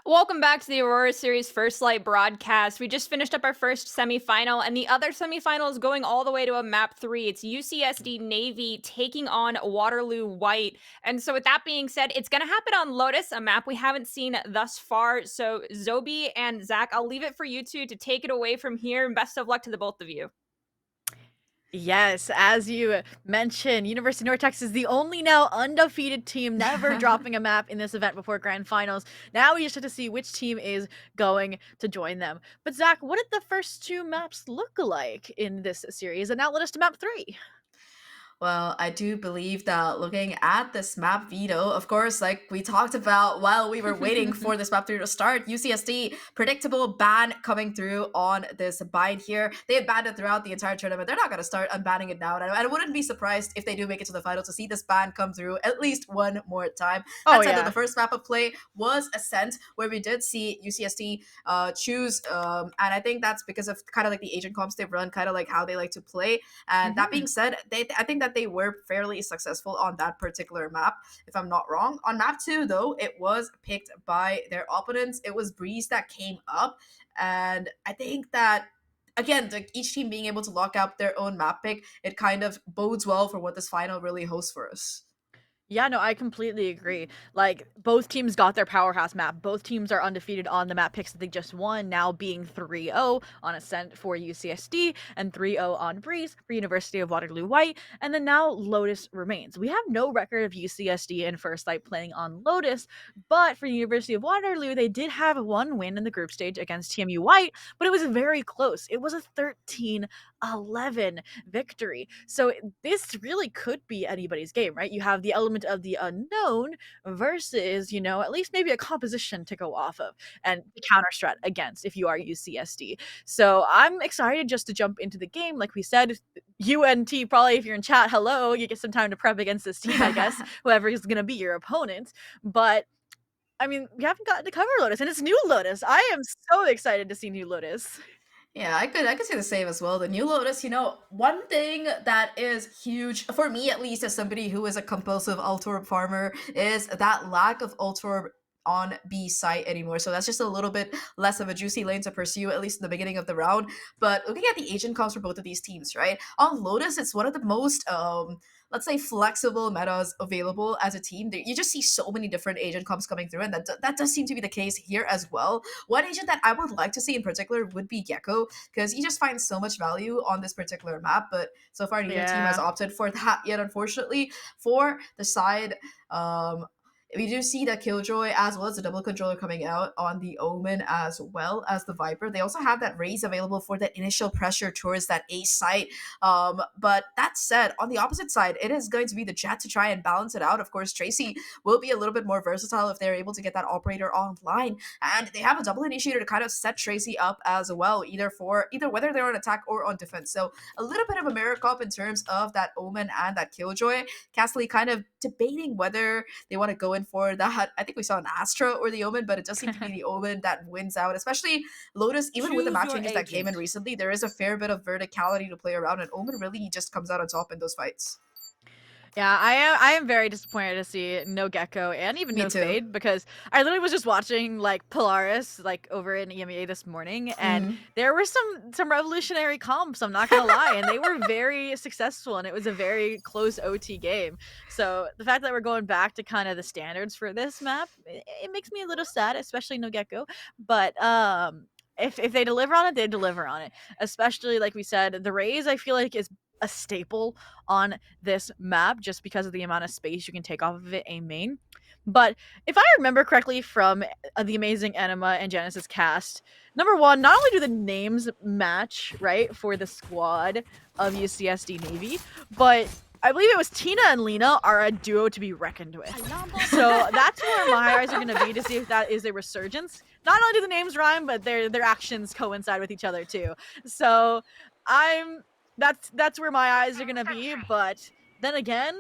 Welcome back to the Aurora Series First Light broadcast. We just finished up our first semifinal, and the other semifinal is going all the way to a map 3. It's UCSD Navy taking on Waterloo White. And so with that being said, it's going to happen on Lotus, a map we haven't seen thus far. So Zobi and Zach, I'll leave it for you two to take it away from here, and best of luck to the both of you. Yes, as you mentioned, University of North Texas is the only now undefeated team never dropping a map in this event before grand finals. Now we just have to see which team is going to join them. But Zach, what did the first two maps look like in this series? And now let us to map 3. Well, I do believe that looking at this map veto, of course, like we talked about while we were waiting for this map 3 to start, UCSD, predictable ban coming through on this bind here. They have banned it throughout the entire tournament. They're not going to start unbanning it now. And I wouldn't be surprised if they do make it to the final to see this ban come through at least one more time. That said, though, the first map of play was Ascent, where we did see UCSD choose, and I think that's because of kind of like the agent comps they've run, kind of like how they like to play. And that being said, I think that they were fairly successful on that particular map, if I'm not wrong. On map 2, though, it was picked by their opponents. It was Breeze that came up, and I think that again, like each team being able to lock up their own map pick, it kind of bodes well for what this final really hosts for us. Yeah, no, I completely agree. Like, both teams got their powerhouse map. Both teams are undefeated on the map picks that they just won, now being 3-0 on Ascent for UCSD and 3-0 on Breeze for University of Waterloo White, and then now Lotus remains. We have no record of UCSD in First Light playing on Lotus, but for University of Waterloo, they did have one win in the group stage against TMU White, but it was very close. It was a 13-11 victory. So this really could be anybody's game, right? You have the element of the unknown versus, at least maybe a composition to go off of and counter strat against if you are UCSD. So I'm excited just to jump into the game. Like we said, UNT, probably if you're in chat, hello, you get some time to prep against this team, I guess, whoever is going to be your opponent. But I mean, we haven't gotten to cover Lotus, and it's new Lotus. I am so excited to see new Lotus. Yeah, I could say the same as well. The new Lotus, one thing that is huge for me, at least as somebody who is a compulsive Altorb farmer, is that lack of Altorb on B site anymore. So that's just a little bit less of a juicy lane to pursue, at least in the beginning of the round. But looking at the agent comps for both of these teams, right? On Lotus, it's one of the most let's say flexible metas available as a team. You just see so many different agent comps coming through, and that does seem to be the case here as well. One agent that I would like to see in particular would be Gecko, because he just finds so much value on this particular map, but so far neither team has opted for that yet, unfortunately. For the side, we do see that Killjoy as well as the double controller coming out on the Omen as well as the Viper. They also have that raise available for the initial pressure towards that A site. But that said, on the opposite side, it is going to be the Jet to try and balance it out. Of course, Tracy will be a little bit more versatile if they're able to get that operator online. And they have a double initiator to kind of set Tracy up as well, either whether they're on attack or on defense. So a little bit of a mirror comp in terms of that Omen and that Killjoy. Castley kind of debating whether they want to go in for that. I think we saw an Astra or the Omen, but it does seem to be the Omen that wins out, especially Lotus. Even with the map changes that came in recently, there is a fair bit of verticality to play around, and Omen really just comes out on top in those fights. Yeah, I am very disappointed to see no Gecko and even no Fade, because I literally was just watching like Polaris like over in EMEA this morning, and there were some revolutionary comps, I'm not gonna lie, and they were very successful, and it was a very close OT game. So the fact that we're going back to kind of the standards for this map, it makes me a little sad, especially no Gecko. But if they deliver on it, they deliver on it. Especially like we said, the raise I feel like is a staple on this map just because of the amount of space you can take off of it a main. But if I remember correctly from the Amazing Enema and Genesis cast, number one, not only do the names match, right, for the squad of UCSD Navy, but I believe it was Tina and Lena are a duo to be reckoned with. So that's where my eyes are going to be to see if that is a resurgence. Not only do the names rhyme, but their actions coincide with each other too. So that's where my eyes are gonna be. But then again,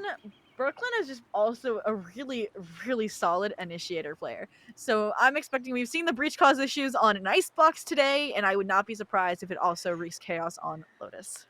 Brooklyn is just also a really, really solid initiator player. So I'm expecting, we've seen the breach cause issues on an Icebox today, and I would not be surprised if it also wreaks chaos on Lotus.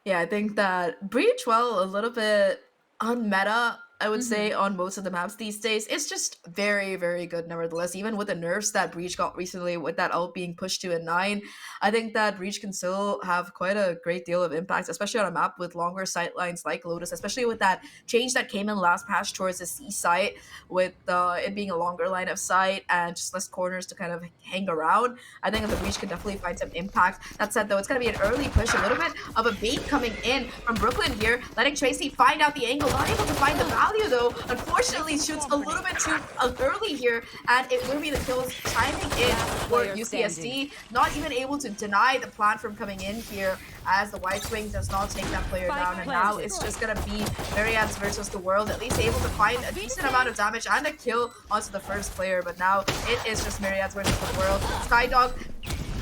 Yeah, I think that Breach, well, a little bit unmeta I would say, on most of the maps these days. It's just very, very good nevertheless. Even with the nerfs that Breach got recently, with that ult being pushed to a 9, I think that Breach can still have quite a great deal of impact, especially on a map with longer sight lines like Lotus, especially with that change that came in last patch towards the C site, with it being a longer line of sight and just less corners to kind of hang around. I think that the Breach could definitely find some impact. That said, though, it's going to be an early push, a little bit of a bait coming in from Brooklyn here, letting Tracy find out the angle, not able to find the value, though. Unfortunately, shoots a little bit too early here, and it will be the kills chiming in for UCSD, not even able to deny the plant from coming in here, as the White Wing does not take that player down, and now it's just going to be Myriads versus the world, at least able to find a decent amount of damage and a kill onto the first player, but now it is just Myriads versus the world. Skydog,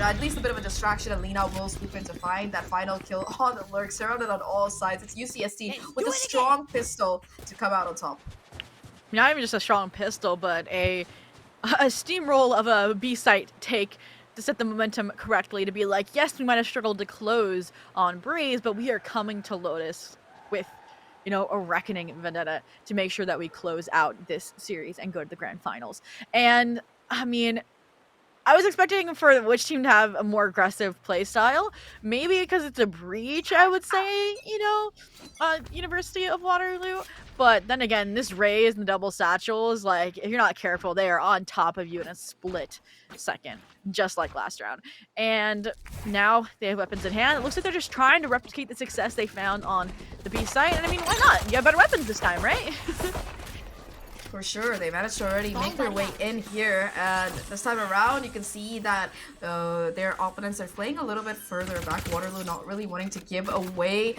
at least a bit of a distraction, and Lina will swoop in to find that final kill on the lurk, surrounded on all sides. It's UCSD with a strong pistol to come out on top. Not even just a strong pistol, but a steamroll of a B site take to set the momentum correctly, to be like, yes, we might have struggled to close on Breeze, but we are coming to Lotus with, you know, a reckoning vendetta to make sure that we close out this series and go to the grand finals. And I mean, I was expecting for which team to have a more aggressive play style, maybe because it's a Breach, I would say, you know, University of Waterloo. But then again, this Raze and the double satchels, like, if you're not careful, they are on top of you in a split second, just like last round. And now they have weapons in hand. It looks like they're just trying to replicate the success they found on the B site. And I mean, why not? You have better weapons this time, right? For sure, they managed to already make their way in here, and this time around you can see that their opponents are playing a little bit further back. Waterloo not really wanting to give away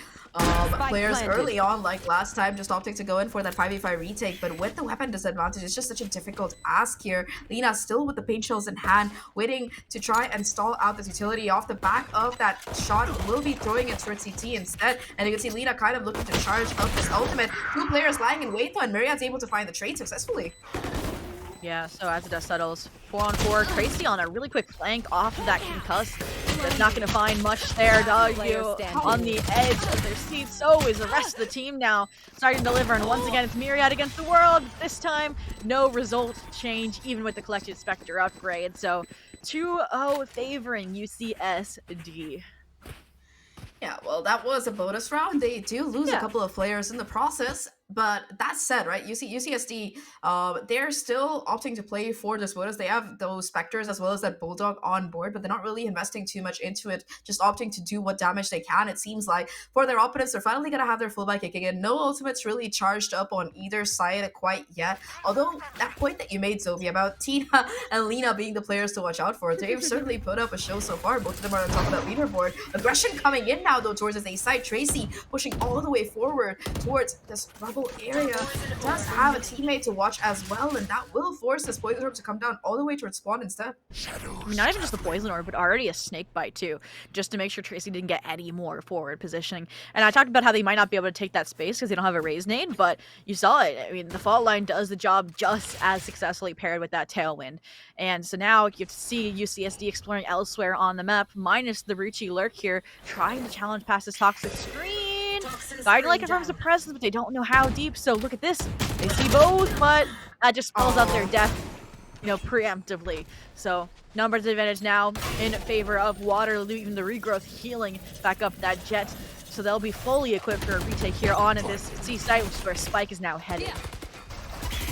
players early on like last time, just opting to go in for that 5v5 retake, but with the weapon disadvantage, it's just such a difficult ask here. Lina still with the paint shells in hand, waiting to try and stall out this utility. Off the back of that shot, will be throwing it towards CT instead, and you can see Lina kind of looking to charge up this ultimate. Two players lying in wait though, and Myriad's able to find the trade successfully. Yeah, so as the dust settles, 4-on-4, Tracy on a really quick flank off of that concuss. That's not going to find much there. W on the edge of their seat. So is the rest of the team now starting to deliver. And once again, it's Myriad against the world. This time, no result change, even with the Collected Spectre upgrade. So 2-0 favoring UCSD. Yeah, well, that was a bonus round. They do lose a couple of players in the process. But that said, right, UCSD, they're still opting to play for this bonus. They have those Spectres as well as that Bulldog on board, but they're not really investing too much into it, just opting to do what damage they can, it seems like. For their opponents, they're finally going to have their fullback kicking in. No ultimates really charged up on either side quite yet. Although, that point that you made, Sophie, about Tina and Lina being the players to watch out for, they've certainly put up a show so far. Both of them are on top of that leaderboard. Aggression coming in now, though, towards this A side. Tracy pushing all the way forward towards this rubble area. Does have a teammate to watch as well, and that will force this poison orb to come down all the way towards spawn instead. I mean, not even just the poison orb, but already a snake bite too, just to make sure Tracy didn't get any more forward positioning. And I talked about how they might not be able to take that space because they don't have a raise nade, but you saw it. I mean, the fault line does the job just as successfully paired with that tailwind. And so now you have to see UCSD exploring elsewhere on the map, minus the Ruchi lurk here, trying to challenge past this toxic screen. Guiding like confirms the presence, but they don't know how deep. So look at this. They see both, but that just spells out their death, you know, preemptively. So numbers advantage now in favor of Waterloo. Even the regrowth healing back up that jet. So they'll be fully equipped for a retake here on at this C site, which is where Spike is now headed.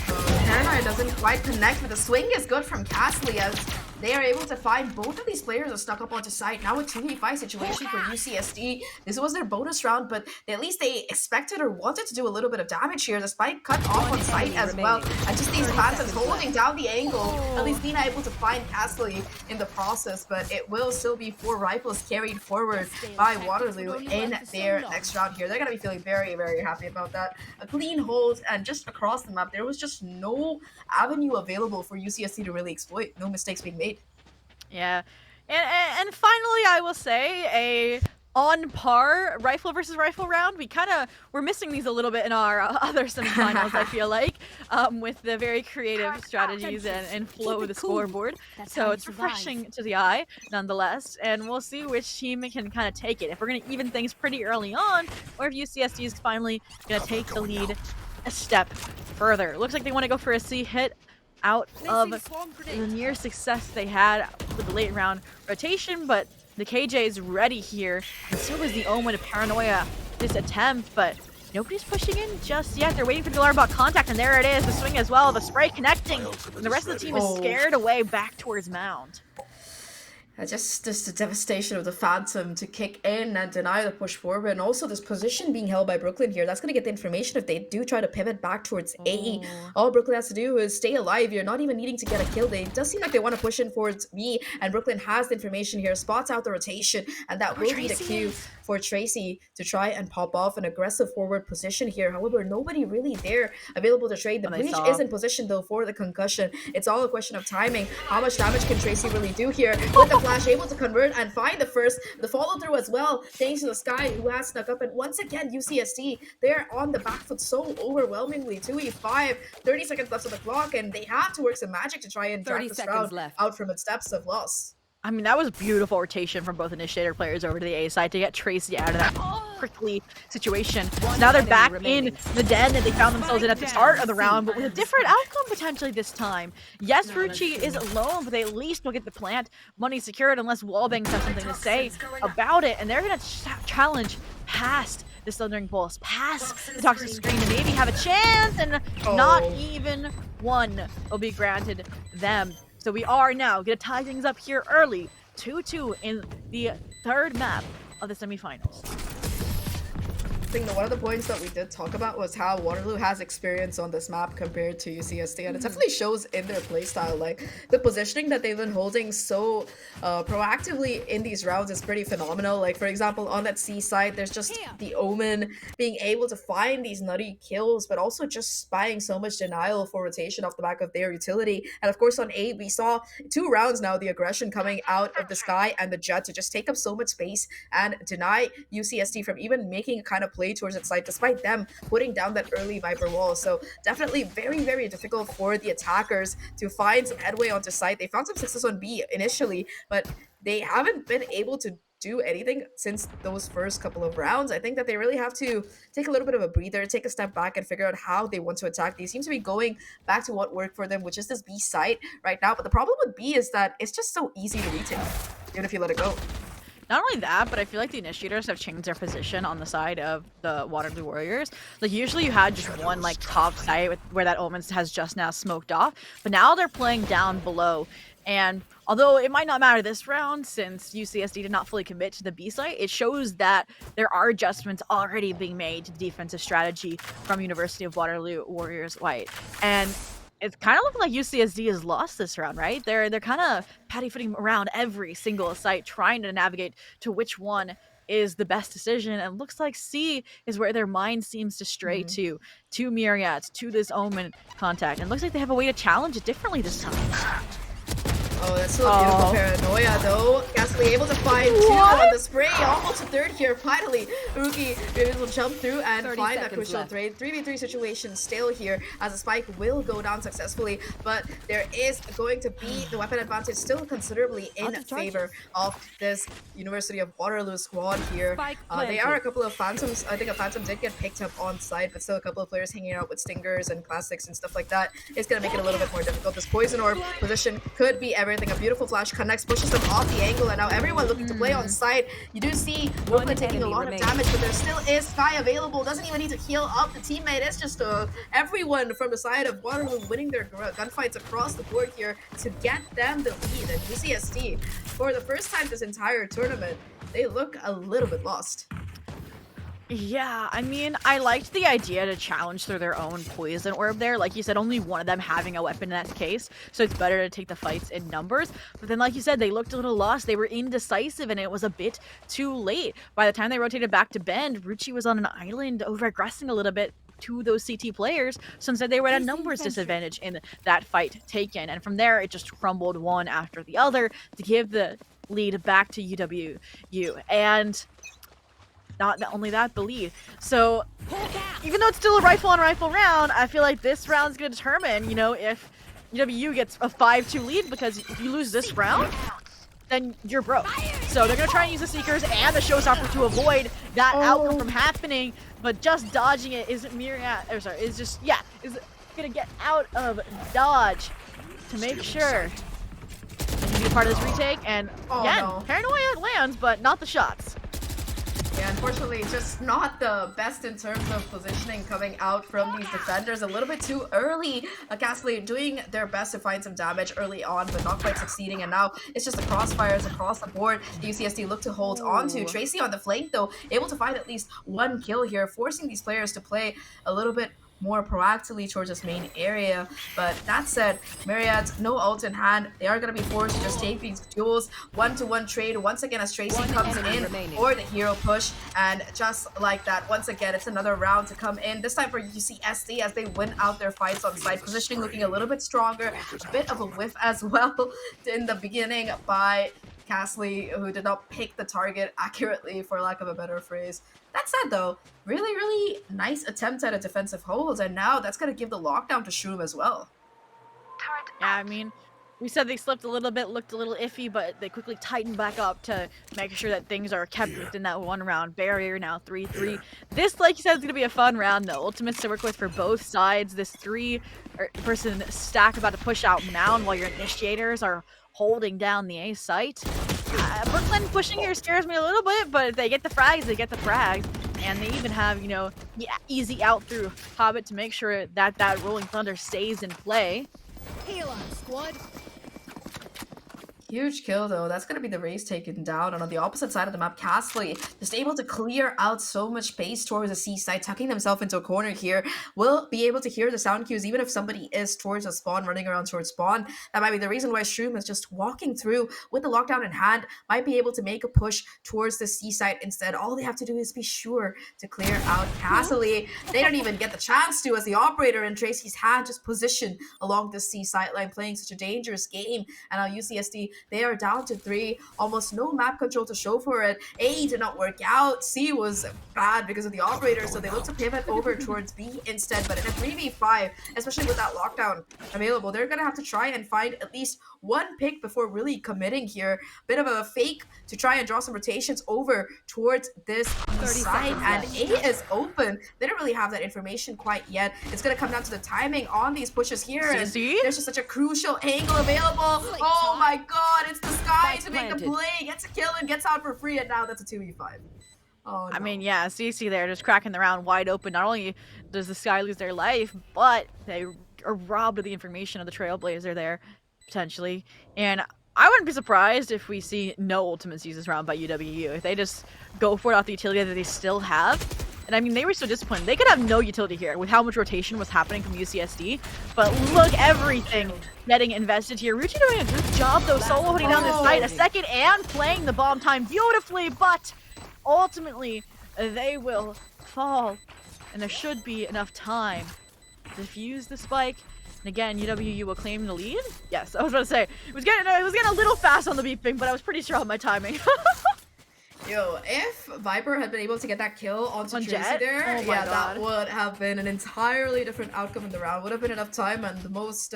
Paranoid doesn't quite connect, but the swing is good from Castley as they are able to find both of these players are stuck up onto site. Now a 2v5 situation for UCSD. This was their bonus round, but at least they expected or wanted to do a little bit of damage here. The Spike cut off on site as well. And just these phantoms holding down the angle. At least Lina able to find Castley in the process, but it will still be 4 rifles carried forward by Waterloo in their next round here. They're going to be feeling very, very happy about that. A clean hold, and just across the map, there was just no avenue available for UCSD to really exploit. No mistakes being made. Yeah, and finally, I will say a on par rifle versus rifle round. We're missing these a little bit in our other semifinals, I feel like, with the very creative strategies and flow of the scoreboard. So it's refreshing to the eye, nonetheless, and we'll see which team can kind of take it. If we're going to even things pretty early on, or if UCSD is finally going to take the lead a step further. Looks like they want to go for a C hit out of the near success they had with the late round rotation, but the KJ is ready here, and so is the Omen of Paranoia this attempt, but nobody's pushing in just yet. They're waiting for the Alarmbot contact, and there it is, the swing as well, the spray connecting, and the rest of the team is scared away back towards Mound. Just the devastation of the Phantom to kick in and deny the push forward, and also this position being held by Brooklyn here. That's going to get the information if they do try to pivot back towards A. All Brooklyn has to do is stay alive here, not even needing to get a kill. It does seem like they want to push in towards B, and Brooklyn has the information here, spots out the rotation, and that will be the cue for Tracy to try and pop off an aggressive forward position here. However, nobody really there available to trade. The breach is in position though for the concussion. It's all a question of timing. How much damage can Tracy really do here? With the flash, able to convert and find the follow through as well, thanks to the Sky who has snuck up. And once again, UCSD, they're on the back foot so overwhelmingly. 2v5, 30 seconds left on the clock, and they have to work some magic to try and drag this round out from its depths of loss. I mean, that was beautiful rotation from both initiator players over to the A side to get Tracy out of that prickly situation. So now they're back in the den that they found themselves in at the start of the round, but with a different outcome potentially this time. Yes, Rucci is alone, but they at least will get the plant. Money secured unless Wallbangs have something to say about it, and they're going to challenge past the Thundering Pulse, past the Toxic Screen, to maybe have a chance, and not even one will be granted them. So we are now going to tie things up here early, 2-2 in the third map of the semifinals. I think that one of the points that we did talk about was how Waterloo has experience on this map compared to UCSD, and it definitely shows in their playstyle. Like, the positioning that they've been holding so proactively in these rounds is pretty phenomenal. Like, for example, on that C side, there's just the Omen being able to find these nutty kills, but also just spying so much denial for rotation off the back of their utility. And of course on A, we saw 2 rounds now, the aggression coming out of the Sky and the Jet to just take up so much space and deny UCSD from even making a kind of play towards its side, despite them putting down that early Viper wall. So definitely very, very difficult for the attackers to find some headway onto site. They found some success on B initially, but they haven't been able to do anything since those first couple of rounds. I think that they really have to take a little bit of a breather, take a step back, and figure out how they want to attack. They seem to be going back to what worked for them, which is this B site right now. But the problem with B is that it's just so easy to retake, even if you let it go. Not only that, but I feel like the initiators have changed their position on the side of the Waterloo Warriors. Like, usually you had just one, like, top site where that Omen has just now smoked off, but now they're playing down below. And although it might not matter this round, since UCSD did not fully commit to the B site, it shows that there are adjustments already being made to the defensive strategy from University of Waterloo Warriors White. And it's kind of looking like UCSD has lost this round, right? They're kind of patty-footing around every single site, trying to navigate to which one is the best decision. And looks like C is where their mind seems to stray to Myriads, to this Omen contact. And looks like they have a way to challenge it differently this time. Oh, that's still a beautiful paranoia, though. Ghastly able to find 2 on the spray. Almost a third here. Finally, Rookie able to jump through and find that crucial trade. 3v3 situation still here, as the spike will go down successfully. But there is going to be the weapon advantage still considerably in favor of this University of Waterloo squad here. They are a couple of Phantoms. I think a Phantom did get picked up on site, but still a couple of players hanging out with Stingers and Classics and stuff like that. It's going to make it a little bit more difficult. This Poison Orb position could be everything. A beautiful flash connects, pushes them off the angle, and now everyone looking to play on site. You do see Brooklyn taking a lot of damage, but there still is Sky available. Doesn't even need to heal up the teammate. It's just everyone from the side of Waterloo winning their gunfights across the board here to get them the lead. And UCSD, for the first time this entire tournament, they look a little bit lost. Yeah, I mean, I liked the idea to challenge through their own poison orb there. Like you said, only one of them having a weapon in that case, so it's better to take the fights in numbers. But then, like you said, they looked a little lost. They were indecisive, and it was a bit too late. By the time they rotated back to Bend, Rucci was on an island, over-aggressing a little bit to those CT players, so instead they were at a numbers disadvantage in that fight taken. And from there, it just crumbled one after the other to give the lead back to UWU. And not only that, the lead. So even though it's still a rifle on rifle round, I feel like this round's gonna determine, you know, if UWU gets a 5-2 lead, because if you lose this round, then you're broke. So they're gonna try and use the Seekers and the Showstopper to avoid that outcome from happening, but just dodging it is is gonna get out of dodge to make sure to be a part of this retake. And again, Paranoia lands, but not the shots. Yeah, unfortunately, just not the best in terms of positioning coming out from these defenders. A little bit too early. Ghastly doing their best to find some damage early on, but not quite succeeding. And now it's just the crossfires across the board. The UCSD look to hold on to. Tracy on the flank, though, able to find at least one kill here, forcing these players to play a little bit more proactively towards this main area. But that said, Myriad's no ult in hand. They are going to be forced to just take these duels. 1-to-1 trade once again as Tracy comes in for the hero push. And just like that, once again, it's another round to come in. This time for UCSD as they win out their fights on site. Positioning looking a little bit stronger. A bit of a whiff as well in the beginning by Castley, who did not pick the target accurately, for lack of a better phrase. That said, though, really nice attempt at a defensive hold, and now that's going to give the lockdown to Shroom as well. Yeah, I mean, we said they slipped a little bit, looked a little iffy, but they quickly tightened back up to make sure that things are kept within that one round barrier. Now 3-3. This, like you said, is going to be a fun round. The ultimates to work with for both sides. This three-person stack about to push out Mound while your initiators are holding down the A site. Brooklyn pushing here scares me a little bit, but if they get the frags, they get the frags. And they even have, easy out through Hobbit to make sure that that Rolling Thunder stays in play. Heal on, squad. Huge kill, though. That's going to be the race taken down. And on the opposite side of the map, Castley just able to clear out so much space towards the C side, tucking themselves into a corner here. Will be able to hear the sound cues, even if somebody is towards a spawn, running around towards spawn. That might be the reason why Shroom is just walking through with the lockdown in hand, might be able to make a push towards the C side instead. All they have to do is be sure to clear out Castley. They don't even get the chance to, as the operator in Tracy's hand just positioned along the C sideline, playing such a dangerous game. And now UCSD, they are down to 3, almost no map control to show for it. A did not work out. C was bad because of the operator, so they look to pivot over towards B instead. But in a 3v5, especially with that lockdown available, they're going to have to try and find at least one pick before really committing here. Bit of a fake to try and draw some rotations over towards this side, and A is open. They don't really have that information quite yet. It's going to come down to the timing on these pushes here, and there's just such a crucial angle available. Oh my god, it's the Sky to make the play, gets a kill and gets out for free, and now that's a 2v5. Oh, no. I mean, yeah, CC there just cracking the round wide open. Not only does the Sky lose their life, but they are robbed of the information of the Trailblazer there, potentially. And I wouldn't be surprised if we see no ultimates used this round by UWU. If they just go for it off the utility that they still have. And I mean, they were so disciplined. They could have no utility here with how much rotation was happening from UCSD. But look, everything getting invested here. Ruchi doing a good job, though, solo holding down this side. A second and playing the bomb time beautifully. But ultimately, they will fall. And there should be enough time to defuse the spike. And again, UWU will claim the lead? Yes, I was about to say. It was getting a little fast on the beeping, but I was pretty sure on my timing. Yo, if Viper had been able to get that kill onto Tracy Jet? there, Oh my yeah, God. that would have been an entirely different outcome in the round. Would have been enough time and the most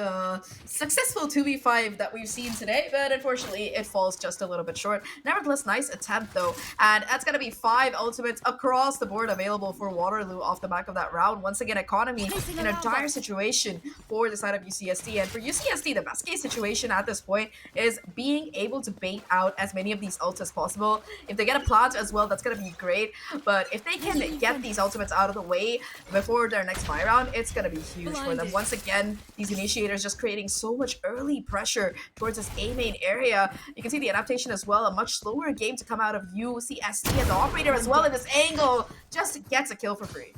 successful 2v5 that we've seen today, but unfortunately it falls just a little bit short. Nevertheless, nice attempt though, and that's gonna be 5 ultimates across the board available for Waterloo off the back of that round. Once again, Economy in a dire situation for the side of UCSD, and for UCSD, the best case situation at this point is being able to bait out as many of these ults as possible. If they get a plant as well, that's gonna be great, but if they can get these ultimates out of the way before their next buy round, it's gonna be huge for them. Once again, these initiators just creating so much early pressure towards this A main area. You can see the adaptation as well, a much slower game to come out of UCSD, and the operator as well in this angle just gets a kill for free.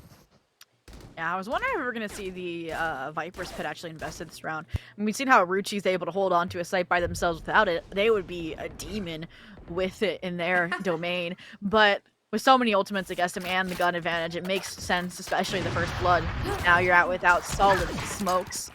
Yeah, I was wondering if we were going to see the Viper's pit actually invested this round. I mean, we've seen how Ruchi's able to hold on to a site by themselves without it. They would be a demon with it in their domain. But with so many ultimates against him and the gun advantage, it makes sense, especially the first blood. Now you're out without solid smokes.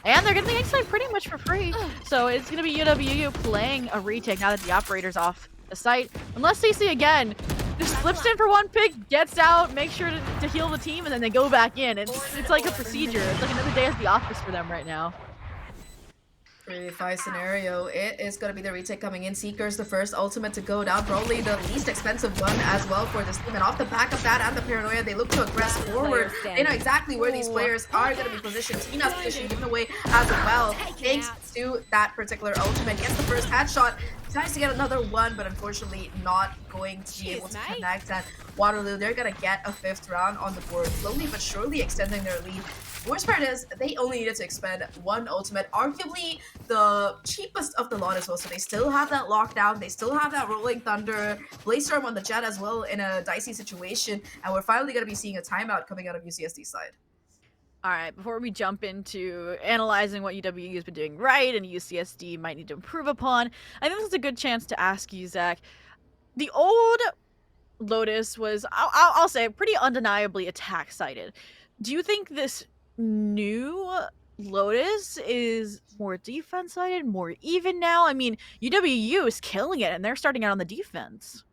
And they're getting the site pretty much for free. So it's going to be UWU playing a retake now that the operator's off the site. Unless CC again just slips in for one pick, gets out, makes sure to heal the team, and then they go back in. It's like a procedure. It's like another day at the office for them right now. pretty fine scenario. It is going to be the retake coming in. Seeker's the first ultimate to go down. Probably the least expensive one as well for this team. And off the back of that and the paranoia, they look to aggress forward. They know exactly where these players are going to be positioned. Tina's position given away as well. Thanks to that particular ultimate. Gets the first headshot. Tries to get another one, but unfortunately not going to be able to connect. And Waterloo, they're going to get a 5th round on the board. Slowly but surely extending their lead. Worst part is they only needed to expend one ultimate, arguably the cheapest of the lot as well. So they still have that lockdown, they still have that rolling thunder, Blaze-Storm on the jet as well in a dicey situation, and we're finally going to be seeing a timeout coming out of UCSD's side. All right, before we jump into analyzing what UWU has been doing right and UCSD might need to improve upon, I think this is a good chance to ask you, Zach. The old Lotus was, I'll say, pretty undeniably attack-sided. Do you think this new Lotus is more defense-sided, more even now? I mean, UWU is killing it, and they're starting out on the defense.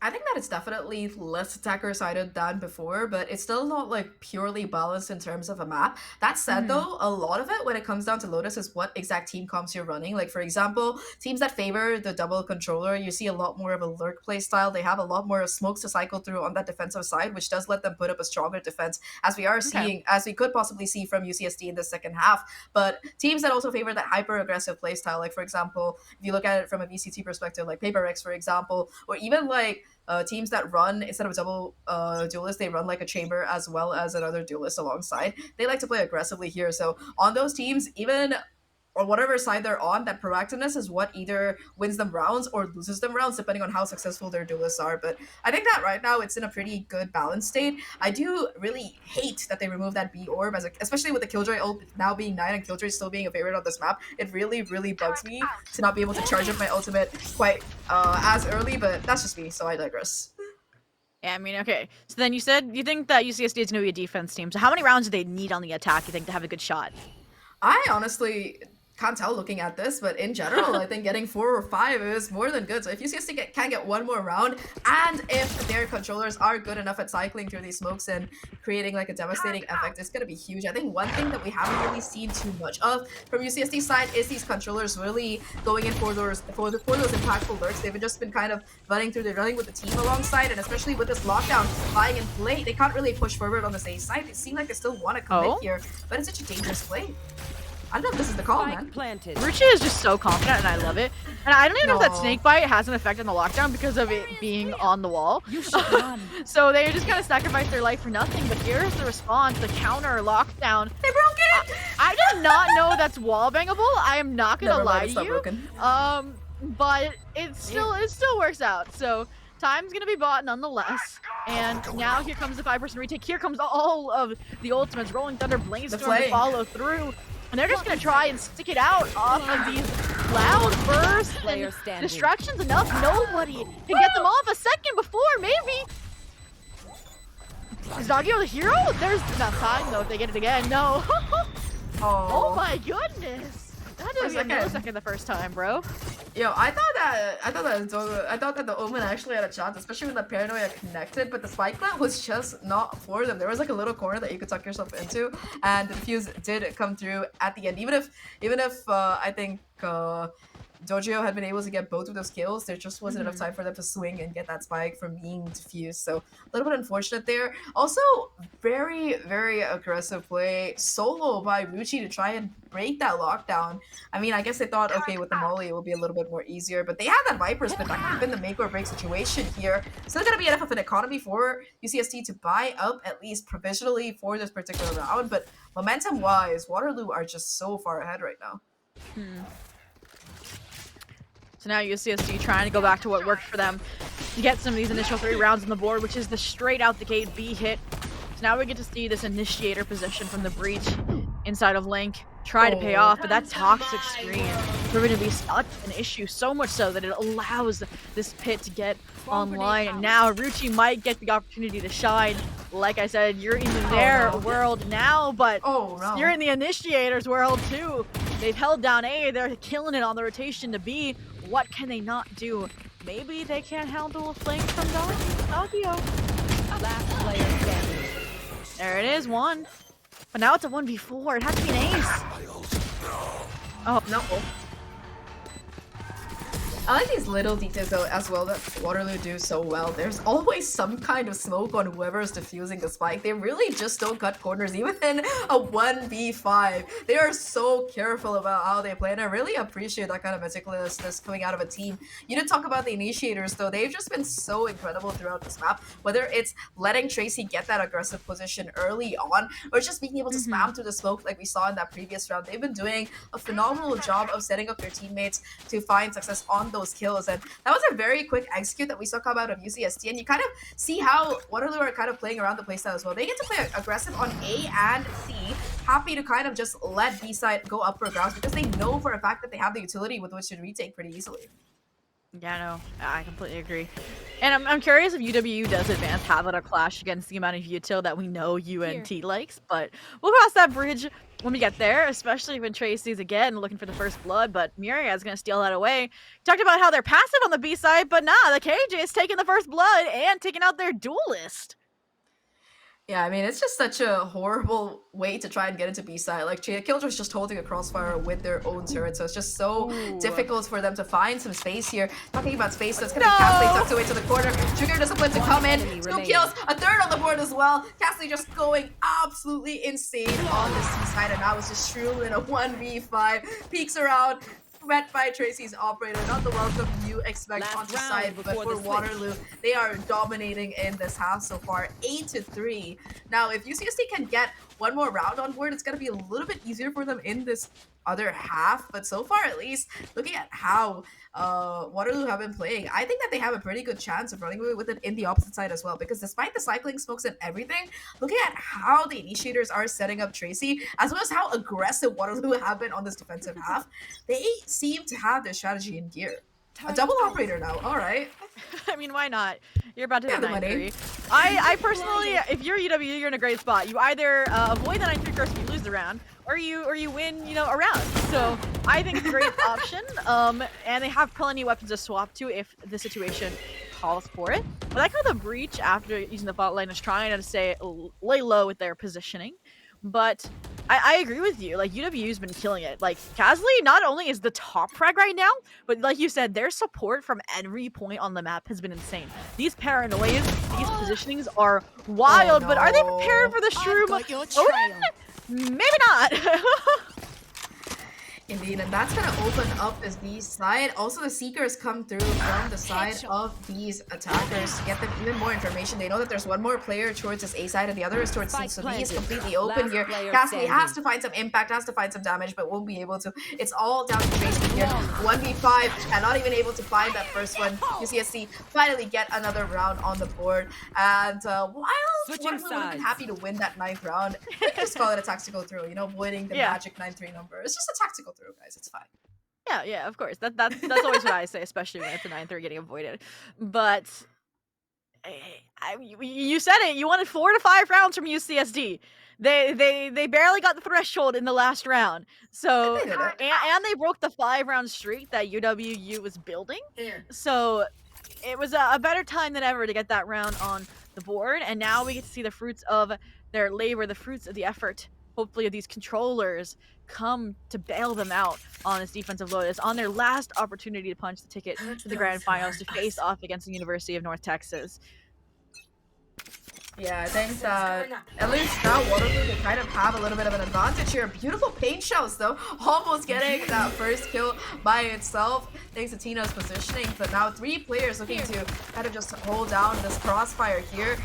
I think that it's definitely less attacker-sided than before, but it's still not like purely balanced in terms of a map. That said, though, a lot of it when it comes down to Lotus is what exact team comps you're running. Like, for example, teams that favor the double controller, you see a lot more of a lurk play style. They have a lot more smokes to cycle through on that defensive side, which does let them put up a stronger defense, as we are seeing, as we could possibly see from UCSD in the second half. But teams that also favor that hyper-aggressive play style, like, for example, if you look at it from a VCT perspective, like Paper X, for example, or even like teams that run, instead of a double duelist, they run like a chamber as well as another duelist alongside. They like to play aggressively here. So on those teams, even on whatever side they're on, that proactiveness is what either wins them rounds or loses them rounds, depending on how successful their duelists are. But I think that right now it's in a pretty good balance state. I do really hate that they removed that B orb, especially with the Killjoy ult now being 9 and Killjoy still being a favorite on this map. It really, really bugs me to not be able to charge up my ultimate quite as early, but that's just me, so I digress. Yeah, I mean, okay. So then you said you think that UCSD is going to be a defense team. So how many rounds do they need on the attack, you think, to have a good shot? I honestly can't tell looking at this, but in general, I think getting 4 or 5 is more than good. So if UCSD can get one more round, and if their controllers are good enough at cycling through these smokes and creating like a devastating effect, it's going to be huge. I think one thing that we haven't really seen too much of from UCSD's side is these controllers really going in for those impactful lurks. They've just been kind of running with the team alongside, and especially with this lockdown lying in play, they can't really push forward on the A side. They seem like they still want to commit here, but it's such a dangerous play. I don't know if this is the call, man. Ruchi is just so confident, and I love it. And I don't even know if that snake bite has an effect on the lockdown because of it being on the wall. You should run. So they just kind of sacrifice their life for nothing. But here's the response: the counter lockdown. They broke it. I did not know that's wall bangable. I am not gonna lie to you. Broken. But it still works out. So time's gonna be bought nonetheless. And now here comes the 5-person retake. Here comes all of the ultimates. Rolling Thunder, Blaze-Storm to follow through. And they're just going to try and stick it out off of these loud bursts and distractions enough. Nobody can get them off a second before, maybe. Is Doggio the hero? There's enough time, though, if they get it again. No. Oh my goodness. That was a millisecond the first time, bro. Yo, I thought that the Omen actually had a chance, especially when the paranoia connected, but the spike plant was just not for them. There was like a little corner that you could tuck yourself into, and the defuse did come through at the end. Even if I think Dojio had been able to get both of those kills, there just wasn't enough time for them to swing and get that spike from being diffused. So a little bit unfortunate there. Also, very, very aggressive play solo by Ruchi to try and break that lockdown. I mean, I guess they thought, okay, with the Molly, it will be a little bit more easier, but they had that Viper spin. That could have been the make or break situation here. Still gonna be enough of an economy for UCSD to buy up, at least provisionally, for this particular round, but momentum-wise, Waterloo are just so far ahead right now. So now UCSD trying to go back to what worked for them to get some of these initial 3 rounds on the board, which is the straight out the gate B hit. So now we get to see this initiator position from the breach inside of Link try to pay off, but that toxic screen proven to be such an issue, so much so that it allows this pit to get online. And now Ruchi might get the opportunity to shine. Like I said, you're in their world now, but you're in the initiator's world too. They've held down A, they're killing it on the rotation to B. What can they not do? Maybe they can't handle a flank from Doggio. Last player standing. There it is, 1. But now it's a 1v4. It has to be an ace. Oh, no. I like these little details though as well that Waterloo do so well. There's always some kind of smoke on whoever's defusing the spike. They really just don't cut corners, even in a 1v5. They are so careful about how they play, and I really appreciate that kind of meticulousness coming out of a team. You didn't talk about the initiators though. They've just been so incredible throughout this map, whether it's letting Tracy get that aggressive position early on or just being able to spam through the smoke like we saw in that previous round. They've been doing a phenomenal job of setting up their teammates to find success on those kills, and that was a very quick execute that we saw come out of UCSD, and you kind of see how Waterloo are kind of playing around the playstyle as well. They get to play aggressive on A and C, happy to kind of just let B side go up for grabs because they know for a fact that they have the utility with which to retake pretty easily. Yeah, no, I completely agree. And I'm curious if UWU does advance, have it a clash against the amount of util that we know UNT likes, but we'll cross that bridge when we get there, especially when Tracy's again looking for the first blood, but Muria's gonna steal that away. Talked about how they're passive on the B side, but nah, the KJ is taking the first blood and taking out their duelist. Yeah, I mean, it's just such a horrible way to try and get into B-side. Like, Killjoy's just holding a crossfire with their own turret, so it's just so difficult for them to find some space here. Talking about space, so it's gonna be Castley tucked away to the corner. Trigger Discipline to come in. 2 kills, a third on the board as well. Castley just going absolutely insane on the C-side, and now it's just Shroom in a 1v5. Peeks around. Met by Tracy's operator, not the welcome you expect on the side, but for Waterloo, they are dominating in this half so far, 8-3. Now, if UCSD can get one more round on board, it's going to be a little bit easier for them in this other half, but so far at least, looking at how Waterloo have been playing, I think that they have a pretty good chance of running away with it in the opposite side as well, because despite the cycling smokes and everything, looking at how the initiators are setting up Tracy, as well as how aggressive Waterloo have been on this defensive half, they seem to have their strategy in gear. A double operator now, alright. I mean, why not? You're about to hit the 9-3. I personally, if you're UW, you're in a great spot. You either avoid the 9-3 curse and you lose the round, or you win, you know, a round. So I think it's a great option. And they have plenty of weapons to swap to if the situation calls for it. But I like how the breach after using the bot lane is trying to lay low with their positioning. But I agree with you. Like, UWU's been killing it. Like, Kasley not only is the top frag right now, but like you said, their support from every point on the map has been insane. These paranoias, these positionings are wild, but are they prepared for the Shroom? Maybe not. Indeed, and that's going to open up this B side. Also, the Seekers come through from the side of these attackers to get them even more information. They know that there's one more player towards this A side and the other is towards C, so B is completely open here. Castley has to find some impact, has to find some damage, but won't be able to. It's all down to Tracy here. 1v5 and not even able to find that first one. UCSC finally get another round on the board. And while Waterloo would have been happy to win that 9th round, we can just call it a tactical throw, you know, avoiding the magic 9-3 number. It's just a tactical throw, guys. It's fine. Yeah, of course. That's always what I say, especially when it's a 9-3 getting avoided. But you said it. You wanted 4 to 5 rounds from UCSD. They barely got the threshold in the last round. So and they broke the 5-round streak that UWU was building. So it was a better time than ever to get that round on the board. And now we get to see the fruits of their labor, the fruits of the effort. Hopefully these controllers come to bail them out on this defensive Lotus on their last opportunity to punch the ticket to the grand finals to face off against the University of North Texas. Yeah, I think that at least now Waterloo can kind of have a little bit of an advantage here. Beautiful paint shells though, almost getting that first kill by itself thanks to Tina's positioning. But now 3 players looking to kind of just hold down this crossfire here.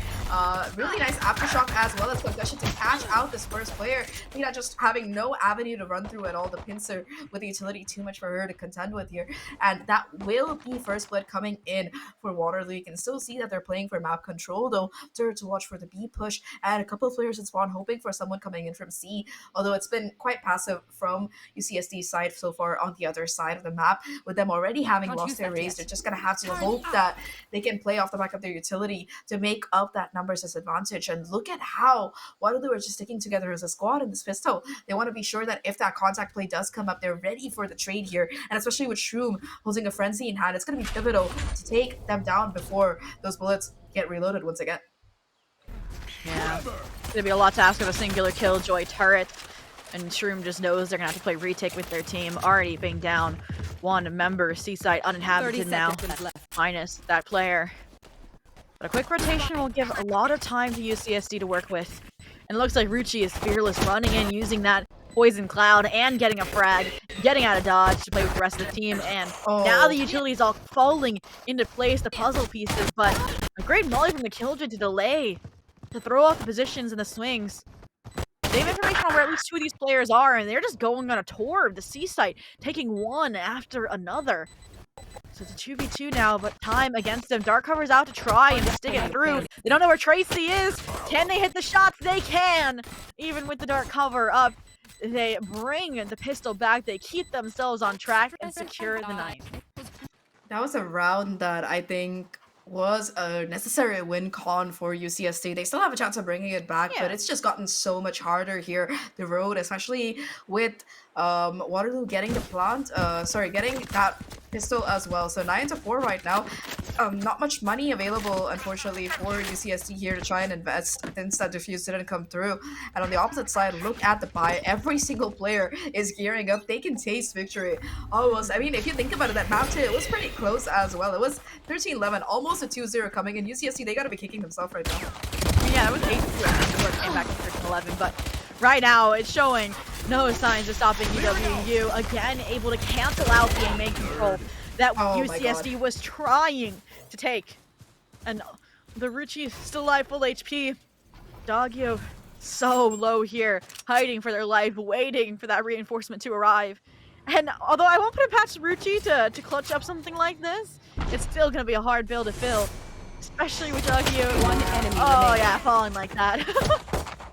Really nice aftershock as well as concussion to catch out this first player. Tina just having no avenue to run through at all. The pincer with the utility too much for her to contend with here. And that will be first blood coming in for Waterloo. You can still see that they're playing for map control though. To watch for the B push, and a couple of players in spawn hoping for someone coming in from C, although it's been quite passive from UCSD's side so far on the other side of the map. With them already having lost their raise, they're just going to have to hope that they can play off the back of their utility to make up that numbers disadvantage. And look at how Waterloo are just sticking together as a squad in this pistol. They want to be sure that if that contact play does come up, they're ready for the trade here, and especially with Shroom holding a frenzy in hand, it's going to be pivotal to take them down before those bullets get reloaded once again. Yeah, it's gonna be a lot to ask of a singular Killjoy turret, and Shroom just knows they're gonna have to play retake with their team already being down one member, Seaside 30 uninhabited now, seconds left. minus that player. But a quick rotation will give a lot of time to UCSD to work with. And it looks like Ruchi is fearless, running in, using that Poison Cloud, and getting a frag, getting out of dodge to play with the rest of the team. And now the utility is all falling into place, the puzzle pieces, but a great molly from the Killjoy to delay, to throw off the positions and the swings. They have information on where at least two of these players are, and they're just going on a tour of the C site, taking one after another. So it's a 2v2 now, but time against them. Dark cover's out to try and stick it through. They don't know where Tracy is. Can they hit the shots? They can! Even with the dark cover up, they bring the pistol back. They keep themselves on track and secure the ninth. That was a round that I think was a necessary win con for UCSD. They still have a chance of bringing it back, but it's just gotten so much harder here, the road, especially with Waterloo getting the plant, getting that pistol as well. So 9-4 right now. Not much money available, unfortunately, for UCSD here to try and invest since that defuse didn't come through. And on the opposite side, look at the buy. Every single player is gearing up. They can taste victory. Almost. I mean, if you think about it, that map too, it was pretty close as well. It was 13-11, almost a 2-0 coming in. UCSD, they gotta be kicking themselves right now. Yeah, it was 8-2 before it came back to 13-11, but right now it's showing no signs of stopping UWU. Again, able to cancel out the main control that UCSD was trying to take. And the Ruchi still alive, full HP. Doggyo so low here, hiding for their life, waiting for that reinforcement to arrive. And although I won't put it past Ruchi to clutch up something like this, it's still going to be a hard bill to fill. Especially with Doggyo. One enemy Oh yeah, falling like that.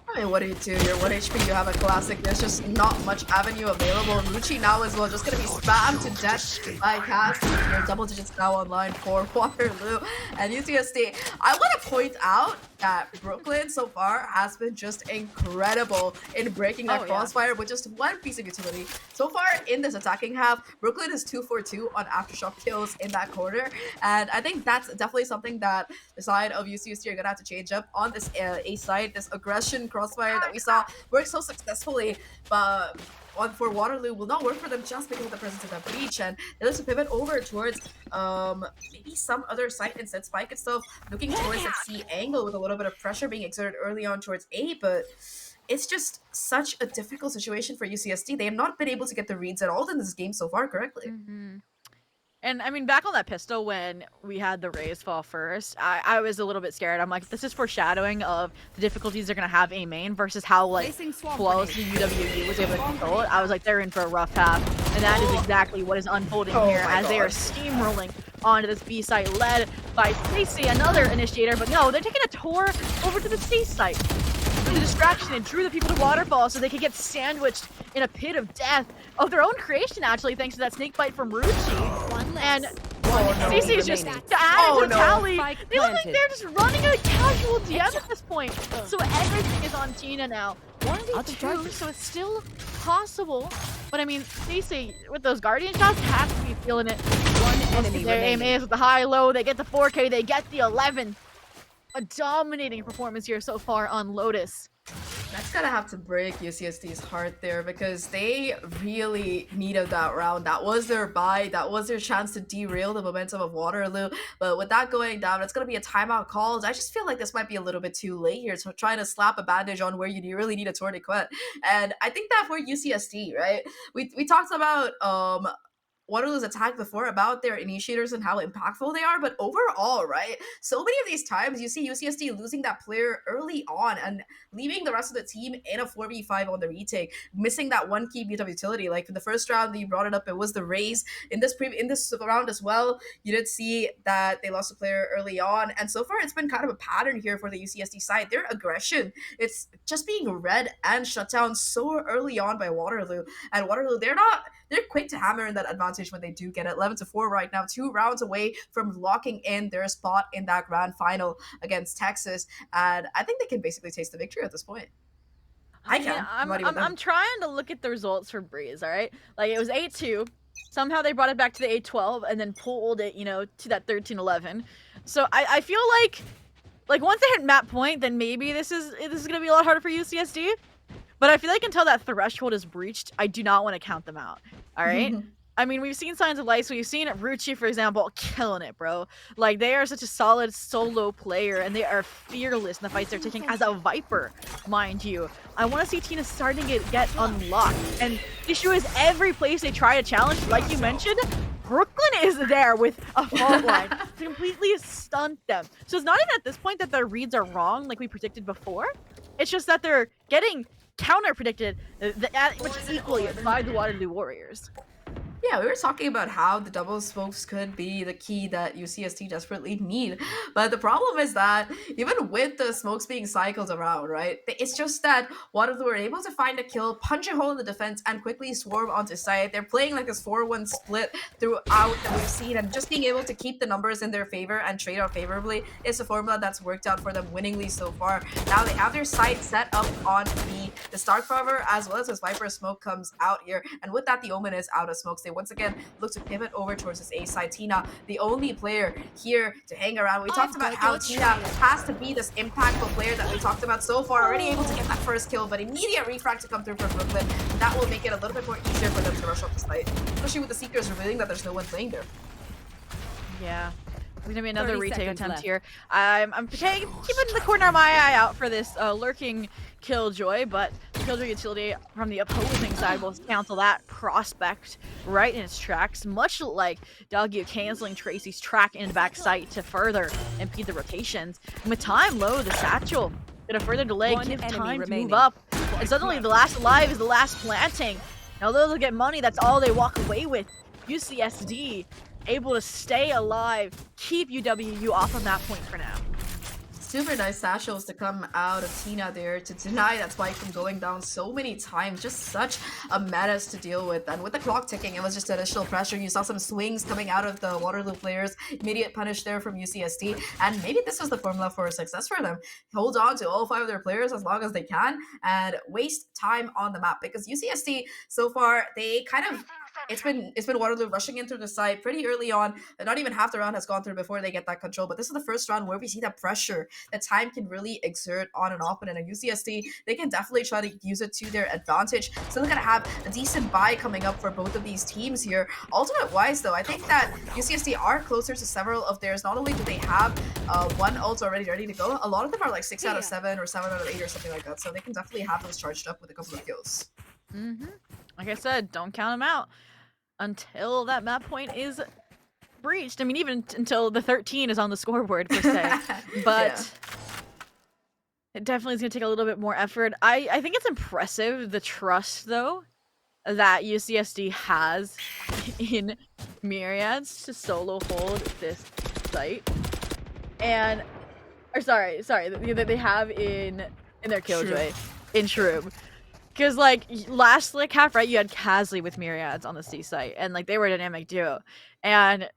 I mean, what do you do? You're 1 HP, you have a classic. There's just not much avenue available. Ruchi now as well, just gonna be spammed to death by Cass. Your double digits now online for Waterloo and UCSD. I want to point out that Brooklyn so far has been just incredible in breaking that crossfire with just one piece of utility. So far in this attacking half, Brooklyn is 2-for-2 on aftershock kills in that quarter, and I think that's definitely something that the side of UCSD are gonna have to change up on this A side. This aggression crossfire that we saw work so successfully, but for Waterloo will not work for them just because of the presence of that breach, and they'll have to pivot over towards maybe some other site instead. Spike itself looking towards that C angle with a little bit of pressure being exerted early on towards A, but it's just such a difficult situation for UCSD. They have not been able to get the reads at all in this game so far correctly. And I mean, back on that pistol when we had the Rays fall first, I was a little bit scared. I'm like, this is foreshadowing of the difficulties they're going to have A main versus how, like, flawlessly UWU was able to control it. I was like, they're in for a rough half. And that is exactly what is unfolding here as they are steamrolling onto this B site led by Stacy, another initiator. But no, they're taking a tour over to the C site. The distraction, it drew the people to Waterfall so they could get sandwiched in a pit of death of their own creation, actually, thanks to that snake bite from Ruchi. And Stacey is just adding the tally. They look like they're just running a casual DM at this point. So everything is on Tina now. 1v2, so it's still possible. But I mean, Stacey, with those Guardian shots, has to be feeling it. One enemy Their aim is with the high-low, they get the 4K, they get the 11. A dominating performance here so far on Lotus. That's gonna have to break UCSD's heart there because they really needed that round. That was their buy. That was their chance to derail the momentum of Waterloo. But with that going down, it's gonna be a timeout called. I just feel like this might be a little bit too late here. So trying to slap a bandage on where you really need a tourniquet. And I think that for UCSD, right? We talked about Waterloo's attack before about their initiators and how impactful they are, but overall, right? So many of these times you see UCSD losing that player early on and leaving the rest of the team in a 4v5 on the retake, missing that one key bit of utility. Like in the first round, you brought it up, it was the Rays. In this round as well, you did see that they lost a player early on, and so far it's been kind of a pattern here for the UCSD side. Their aggression, it's just being read and shut down so early on by Waterloo, and Waterloo, they're quick to hammer in that advantage when they do get it. 11-4 right now, 2 rounds away from locking in their spot in that grand final against Texas, and I think they can basically taste the victory at this point. I can. I'm trying to look at the results for Breeze, all right? Like, it was 8-2. Somehow they brought it back to the 8-12 and then pulled it, to that 13-11. So I feel like once they hit map point, then maybe this is going to be a lot harder for UCSD. But I feel like until that threshold is breached, I do not want to count them out. All right? I mean, we've seen signs of life. So we've seen Ruchi, for example, killing it, bro. Like, they are such a solid solo player, and they are fearless in the fights they're taking as a Viper, mind you. I want to see Tina starting to get unlocked. And the issue is every place they try to challenge, like you mentioned, Brooklyn is there with a fault line to completely stunt them. So it's not even at this point that their reads are wrong like we predicted before. It's just that they're getting counter-predicted, which equally by the Waterloo Warriors. Yeah, we were talking about how the double smokes could be the key that UCST desperately need. But the problem is that even with the smokes being cycled around, right? It's just that Waterloo were able to find a kill, punch a hole in the defense, and quickly swarm onto site. They're playing like this 4-1 split throughout that we've seen, and just being able to keep the numbers in their favor and trade out favorably is a formula that's worked out for them winningly so far. Now they have their site set up on the Stark Barber as well as this Viper smoke comes out here. And with that, the Omen is out of smokes. They once again look to pivot over towards this A side. Tina, the only player here to hang around. We talked about how Tina has to be this impactful player that we talked about so far. Already able to get that first kill, but immediate refrag to come through for Brooklyn. That will make it a little bit more easier for them to rush up the site, especially with the Seekers revealing that there's no one playing there. Yeah. There's gonna be another retake attempt here. I'm keeping the corner of my eye out for this lurking Killjoy, but the Killjoy utility from the opposing side will cancel that prospect right in its tracks, much like Doggy canceling Tracy's track in the back sight to further impede the rotations. And with time low, the Satchel gonna further delay, give time to move up. And suddenly the last alive is the last planting. Now those will get money, that's all they walk away with. UCSD able to stay alive, keep UWU off of that point for now. Super nice satchels to come out of Tina there to deny that spike from going down so many times. Just such a menace to deal with. And with the clock ticking, it was just additional pressure. You saw some swings coming out of the Waterloo players. Immediate punish there from UCSD. And maybe this was the formula for success for them. Hold on to all 5 of their players as long as they can and waste time on the map. Because UCSD, so far, they kind of... It's been Waterloo rushing into the site pretty early on. Not even half the round has gone through before they get that control. But this is the first round where we see that pressure that time can really exert on an opponent. And UCSD, they can definitely try to use it to their advantage. Still gonna have a decent buy coming up for both of these teams here. Ultimate wise though, I think that UCSD are closer to several of theirs. Not only do they have one ult already ready to go, a lot of them are like 6 out of 7 or 7 out of 8 or something like that. So they can definitely have those charged up with a couple of kills. Like I said, don't count them out until that map point is breached. I mean, even until the 13 is on the scoreboard, per se. But it definitely is going to take a little bit more effort. I think it's impressive, the trust, though, that UCSD has in Myriads to solo hold this site. And, or sorry, that they have in their Killjoy, in Shroom. Because, like, last half, right, you had Kasley with Myriads on the C site, and, like, they were a dynamic duo. And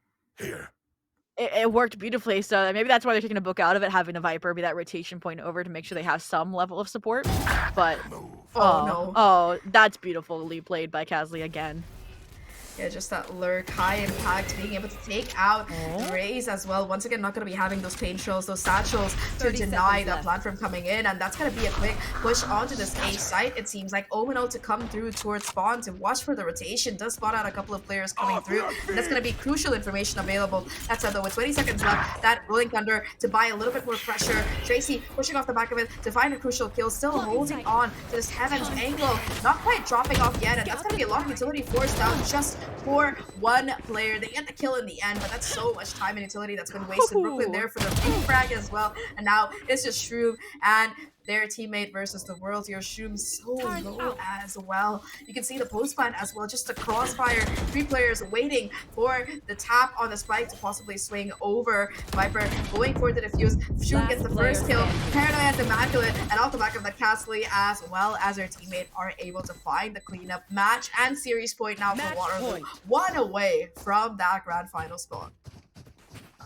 it worked beautifully, so maybe that's why they're taking a book out of it, having a Viper be that rotation point over to make sure they have some level of support. But, oh, that's beautifully played by Kasley again. Yeah, just that lurk, high impact, being able to take out Raze as well. Once again, not going to be having those pain shells, those satchels to deny that plant from coming in. And that's going to be a quick push onto this A site. It seems like Omino to come through towards spawn to watch for the rotation. Does spot out a couple of players coming through. And that's going to be crucial information available. That said, though, with 20 seconds left, that Rolling Thunder to buy a little bit more pressure. Tracy pushing off the back of it to find a crucial kill. Still holding on to this Heaven's angle. Not quite dropping off yet. And that's going to be a lot of utility forced down just for one player. They get the kill in the end, but that's so much time and utility that's been wasted. Brooklyn there for the frag as well, and now it's just Shroom and their teammate versus the world here. Shroom so low as well. You can see the post plant as well, just a crossfire. 3 players waiting for the tap on the spike to possibly swing over. Viper going for the defuse. Shroom gets the first kill. Paranoia is immaculate, and off the back of that, Kasley as well as their teammate are able to find the cleanup match and series point now for Waterloo. 1 away from that grand final spot.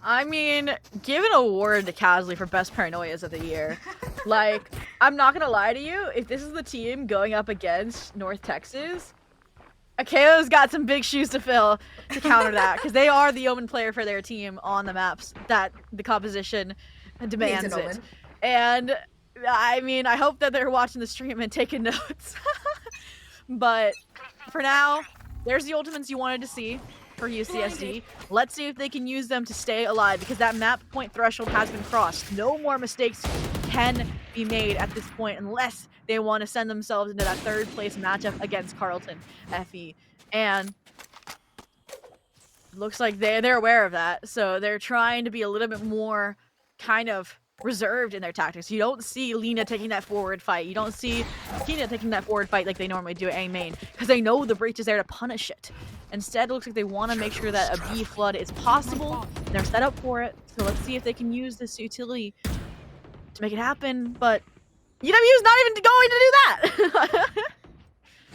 I mean, give an award to Kasley for best paranoias of the year. Like, I'm not gonna lie to you, if this is the team going up against North Texas, Akayo's got some big shoes to fill to counter that, because they are the Omen player for their team on the maps that the composition demands it. And, I mean, I hope that they're watching the stream and taking notes. But, for now, there's the ultimates you wanted to see for UCSD. Let's see if they can use them to stay alive, because that map point threshold has been crossed. No more mistakes can be made at this point unless they want to send themselves into that third place matchup against Carleton FE. And it looks like they're aware of that, so they're trying to be a little bit more kind of reserved in their tactics. You don't see Lena taking that forward fight. You don't see Tina taking that forward fight like they normally do at A main, because they know the breach is there to punish it. Instead, it looks like they want to make sure that a B flood is possible. They're set up for it, so let's see if they can use this utility to make it happen, but UW's not even going to do that!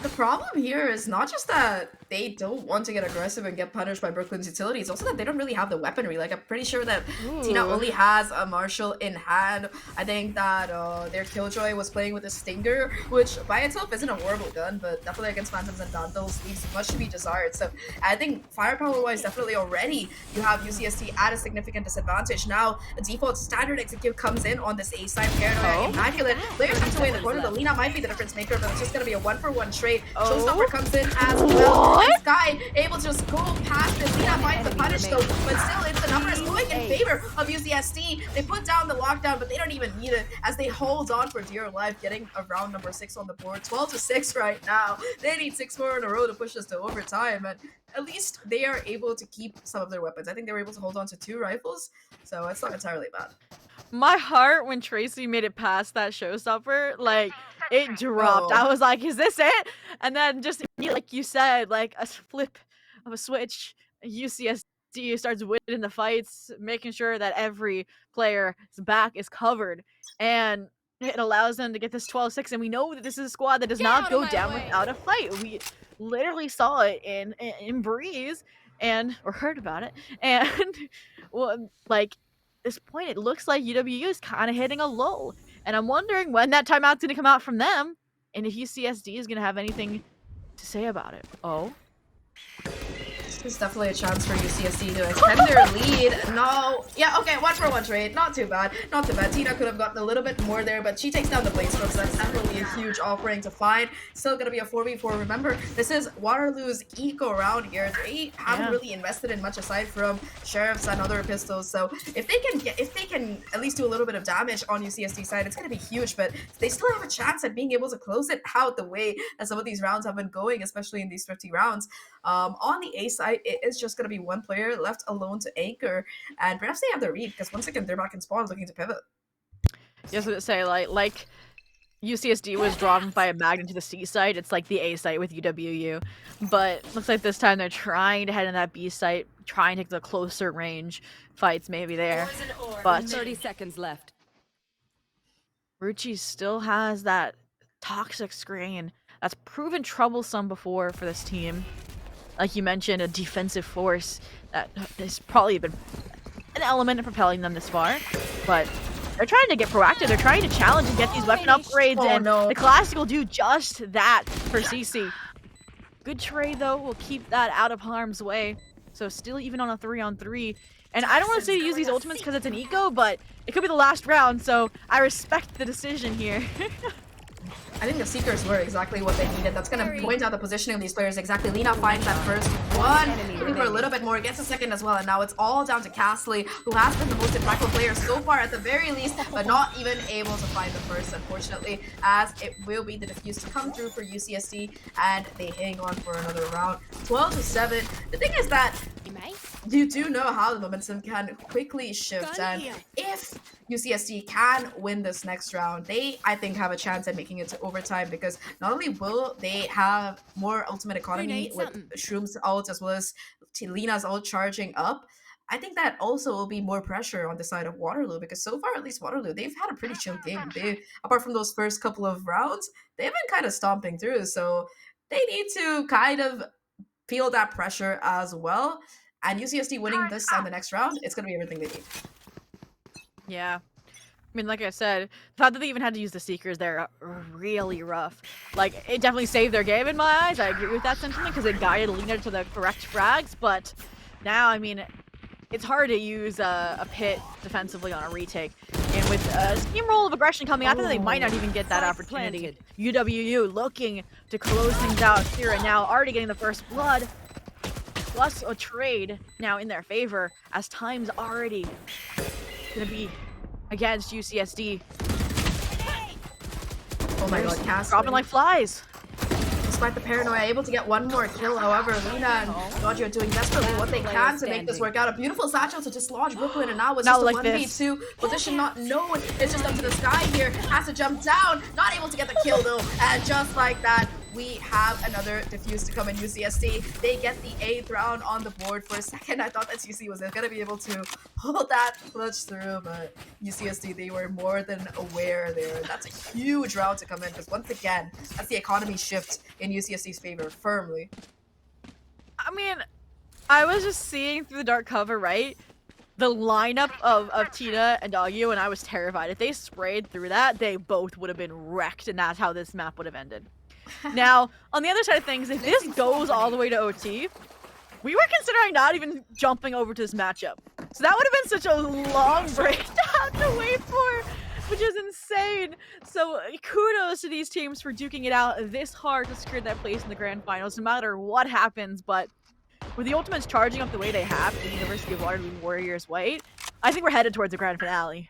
The problem here is not just that they don't want to get aggressive and get punished by Brooklyn's utility, it's also that they don't really have the weaponry. Like, I'm pretty sure that Tina only has a Marshall in hand. I think that their Killjoy was playing with a Stinger, which by itself isn't a horrible gun, but definitely against Phantoms and Vandals leaves much to be desired. So I think firepower-wise, definitely already you have UCSD at a significant disadvantage. Now, a default standard execute comes in on this A-side paranoia immaculate. Players tucked away in the corner. The Lena might be the difference maker, but it's just going to be a 1-for-1 trade. Showstopper comes in as well. And Sky able to just go past it. Lena finds the punish though, but still it's the numbers going in favor of UCSD. They put down the lockdown, but they don't even need it as they hold on for dear life, getting a round number 6 on the board. 12-6 right now. They need 6 more in a row to push us to overtime, and at least they are able to keep some of their weapons. I think they were able to hold on to 2 rifles, so it's not entirely bad. My heart when Tracy made it past that showstopper, like, it dropped. I was like, is this it? And then just, like you said, like a flip of a switch, UCSD starts winning the fights, making sure that every player's back is covered. And it allows them to get this 12-6. And we know that this is a squad that does not go down without a fight. We literally saw it in Breeze, or heard about it. And, well, like, this point, it looks like UW is kind of hitting a lull. And I'm wondering when that timeout's going to come out from them, and if UCSD is going to have anything to say about it. Oh. This is definitely a chance for UCSD to extend their lead. No. Yeah, okay, 1-for-1 trade. Not too bad. Not too bad. Tina could have gotten a little bit more there, but she takes down the Blaze Ropes. That's definitely a huge offering to find. Still going to be a 4v4. Remember, this is Waterloo's eco round here. They haven't really invested in much aside from Sheriffs and other pistols. So if they can at least do a little bit of damage on UCSD side, it's going to be huge, but they still have a chance at being able to close it out the way that some of these rounds have been going, especially in these 50 rounds. On the A side, it is just going to be one player left alone to anchor, and perhaps they have the read, because once again, they're back in spawn looking to pivot. Yes, I was say, like UCSD was drawn by a magnet to the C site. It's like the A site with UWU, but looks like this time they're trying to head in that B site, trying to take the closer range fights maybe there. But 30 seconds left. Rucci still has that toxic screen that's proven troublesome before for this team. Like you mentioned, a defensive force that has probably been an element in propelling them this far, but they're trying to get proactive. They're trying to challenge and get these weapon upgrades, the Classic will do just that for CC. Good trade, though. We'll keep that out of harm's way. So still even on a 3-on-3. And I don't want to say to use these ultimates because it's an eco, but it could be the last round, so I respect the decision here. I think the Seekers were exactly what they needed. That's going to point out the positioning of these players exactly. Lena finds that first one, looking for a little bit more, gets a second as well, and now it's all down to Castley, who has been the most impactful player so far at the very least, but not even able to find the first, unfortunately, as it will be the defuse to come through for UCSD, and they hang on for another round. 12-7. The thing is that you do know how the momentum can quickly shift, and if UCSD can win this next round, they, I think, have a chance at making it to overtime, because not only will they have more ultimate economy with Shroom's ult as well as Lena's ult charging up, I think that also will be more pressure on the side of Waterloo, because so far, at least Waterloo, they've had a pretty chill game. They, apart from those first couple of rounds, they've been kind of stomping through, so they need to kind of feel that pressure as well. And UCSD winning this and the next round, it's going to be everything they need. Yeah. I mean, like I said, the fact that they even had to use the Seekers there really rough. Like, it definitely saved their game in my eyes. I agree with that sentiment because it guided Lena to the correct frags. But now, I mean, it's hard to use a pit defensively on a retake. And with a steamroll of aggression coming after, they might not even get that opportunity. UWU looking to close things out here and now already getting the first blood. Plus a trade now in their favor as time's already gonna be against UCSD. Oh my god, Cass. Dropping like flies. Despite the paranoia, able to get one more kill. However, Luna and Dodgy are doing desperately what they can to make this work out. A beautiful satchel to dislodge Brooklyn, and now it's just a 1v2 position not known. It's just up to the sky here. Has to jump down. Not able to get the kill though. And just like that, we have another defuse to come in. UCSD, they get the 8th round on the board. For a second, I thought that UC was going to be able to hold that clutch through, but UCSD, they were more than aware there. That's a huge round to come in, because once again, that's the economy shift in UCSD's favor firmly. I mean, I was just seeing through the dark cover, right? The lineup of Tina and Doggy, and I was terrified. If they sprayed through that, they both would have been wrecked, and that's how this map would have ended. Now, on the other side of things, if this goes all the way to OT, we were considering not even jumping over to this matchup. So that would have been such a long break to have to wait for, which is insane. So kudos to these teams for duking it out this hard to secure that place in the grand finals, no matter what happens. But with the Ultimates charging up the way they have, the University of Waterloo Warriors White, I think we're headed towards the grand finale.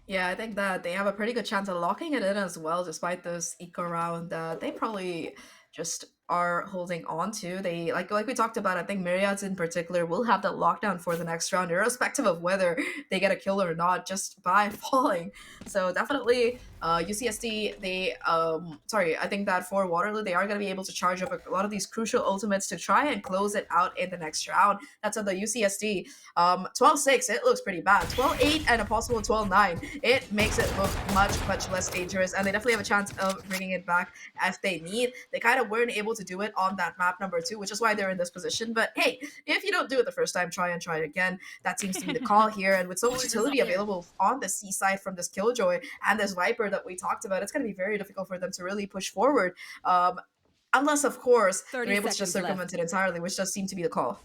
Yeah, I think that they have a pretty good chance of locking it in as well, despite this eco round that they probably just are holding on to. They like we talked about, I think Myriads in particular will have that lockdown for the next round, irrespective of whether they get a kill or not, just by falling. So definitely UCSD, they I think that for Waterloo, they are going to be able to charge up a lot of these crucial ultimates to try and close it out in the next round. That's on the UCSD. 12-6, it looks pretty bad. 12-8 and a possible 12-9. It makes it look much, much less dangerous, and they definitely have a chance of bringing it back if they need. They kind of weren't able to do it on that map number 2, which is why they're in this position. But hey, if you don't do it the first time, try again. That seems to be the call here, and with so much utility available on the C side from this Killjoy and this Viper that we talked about, it's going to be very difficult for them to really push forward. Unless, of course, they're able to just circumvent it entirely, which does seem to be the call.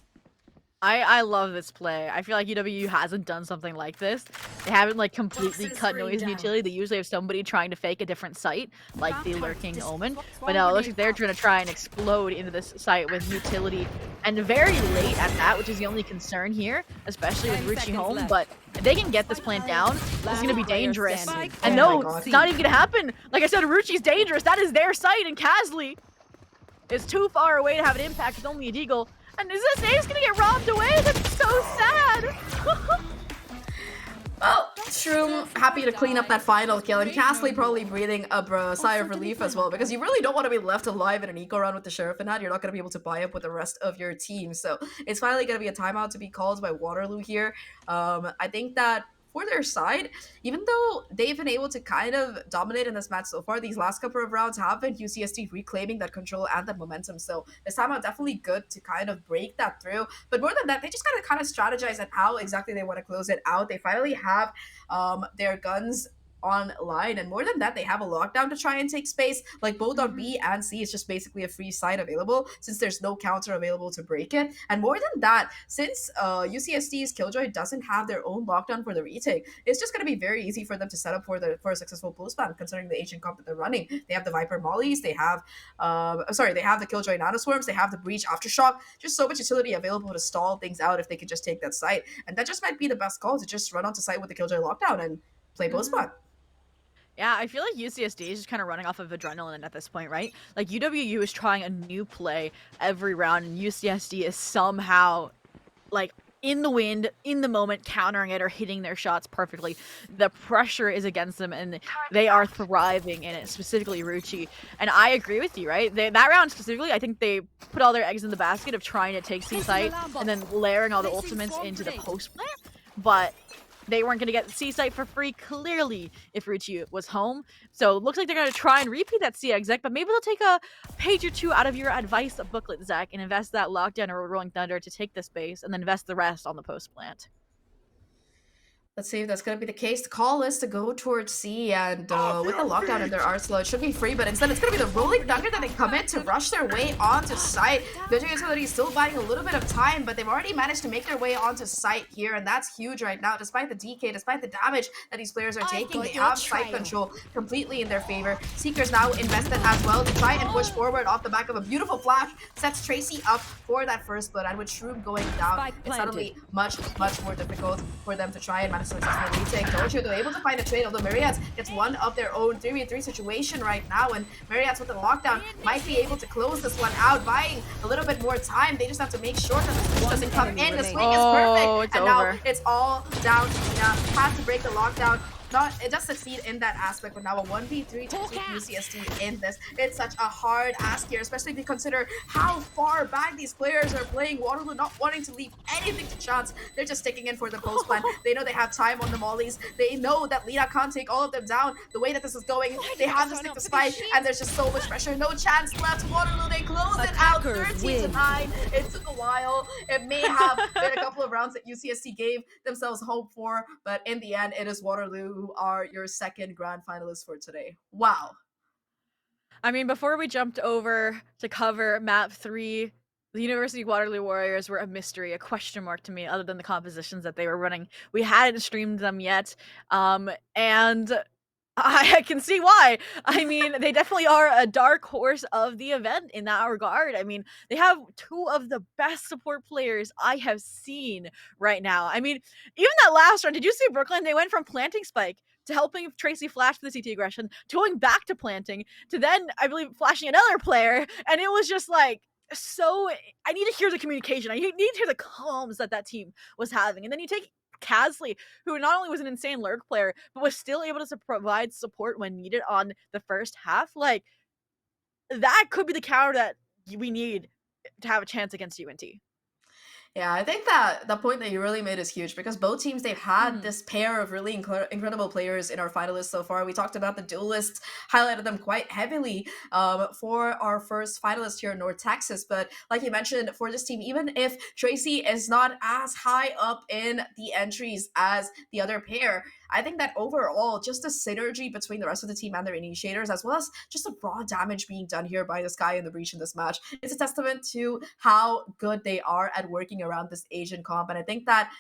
I love this play. I feel like UW hasn't done something like this. They haven't like completely cut noise and utility. They usually have somebody trying to fake a different site, like the Lurking Omen. But no, it looks like they're going to try and explode into this site with utility, and very late at that, which is the only concern here, especially with Ruchi home. But if they can get this plant down, it's going to be dangerous. And no, it's not even going to happen. Like I said, Ruchi's dangerous. That is their site, and Casley is too far away to have an impact. It's only a deagle. And is this ace gonna get robbed away? That's so sad. Well, Shroom happy to clean up that final kill, and Casley probably breathing a sigh of relief as well, because you really don't want to be left alive in an eco round with the Sheriff in hand. You're not going to be able to buy up with the rest of your team. So it's finally going to be a timeout to be called by Waterloo here. I think that for their side, even though they've been able to kind of dominate in this match so far, these last couple of rounds have been UCSD reclaiming that control and that momentum. So this time out, definitely good to kind of break that through. But more than that, they just gotta kind of strategize on how exactly they want to close it out. They finally have their guns online, and more than that, they have a lockdown to try and take space. Like both on B and C, it's just basically a free site available since there's no counter available to break it. And more than that, since UCSD's Killjoy doesn't have their own lockdown for the retake, it's just going to be very easy for them to set up for a successful post ban, considering the ancient comp that they're running. They have the Viper Mollies, they have they have the Killjoy Nanoswarms, they have the Breach Aftershock, just so much utility available to stall things out if they could just take that site. And that just might be the best call, to just run onto site with the Killjoy lockdown and play post ban. Yeah, I feel like UCSD is just kind of running off of adrenaline at this point, right? Like, UWU is trying a new play every round, and UCSD is somehow, like, in the wind, in the moment, countering it or hitting their shots perfectly. The pressure is against them, and they are thriving in it, specifically Ruchi. And I agree with you, right? That round specifically, I think they put all their eggs in the basket of trying to take C-Site and then layering all the ultimates into the post-plant. But they weren't going to get the C-Site for free, clearly, if Ruchi was home. So it looks like they're going to try and repeat that C exec, but maybe they'll take a page or two out of your advice booklet, Zach, and invest that lockdown or Rolling Thunder to take this base, and then invest the rest on the post plant. Let's see if that's going to be the case. The call is to go towards C, and with the lockdown in their arsenal, it should be free, but instead it's going to be the Rolling Thunder that they come in to rush their way onto site. Judging Utility still buying a little bit of time, but they've already managed to make their way onto site here, and that's huge right now. Despite the DK, despite the damage that these players are taking, they have site control completely in their favor. Seeker's now invested as well to try and push forward off the back of a beautiful flash. Sets Tracy up for that first blood, and with Shroom going down, it's suddenly much more difficult for them to try and manage to successfully retake. Dojo, they're able to find a trade, although Myriads gets one of their own 3v3 situation right now, and Myriads with the lockdown might be able to close this one out, buying a little bit more time. They just have to make sure that the switch doesn't come in. The swing is perfect, and now it's all down to Tina. Has to break the lockdown. It does succeed in that aspect, but now a 1v3 to take UCSD in this. It's such a hard ask here, especially if you consider how far back these players are playing. Waterloo not wanting to leave anything to chance. They're just sticking in for the post plan. They know they have time on the mollies. They know that Lina can't take all of them down. The way that this is going, they have to stick to spike, and there's just so much pressure. No chance left. Waterloo, they close it out 13-9. It took a while. It may have been a couple of rounds that UCSD gave themselves hope for, but in the end, it is Waterloo who are your second grand finalists for today. Wow. I mean, before we jumped over to cover map 3, the University of Waterloo Warriors were a mystery, a question mark to me, other than the compositions that they were running. We hadn't streamed them yet, and I can see why. I mean, they definitely are a dark horse of the event in that regard. I mean, they have two of the best support players I have seen right now. I mean, even that last round, did you see Brooklyn? They went from planting Spike to helping Tracy flash for the CT aggression, to going back to planting, to then, I believe, flashing another player, and it was just like, so, I need to hear the communication. I need to hear the comms that team was having. And then you take Casley, who not only was an insane lurk player, but was still able to provide support when needed on the first half. Like, that could be the counter that we need to have a chance against UNT. Yeah, I think that the point that you really made is huge, because both teams, they've had this pair of really incredible players in our finalists so far. We talked about the duelists, highlighted them quite heavily for our first finalist here in North Texas. But like you mentioned, for this team, even if Tracy is not as high up in the entries as the other pair, I think that overall, just the synergy between the rest of the team and their initiators, as well as just the raw damage being done here by the Sky and the Breach in this match, it's a testament to how good they are at working around this Asian comp. And I think that,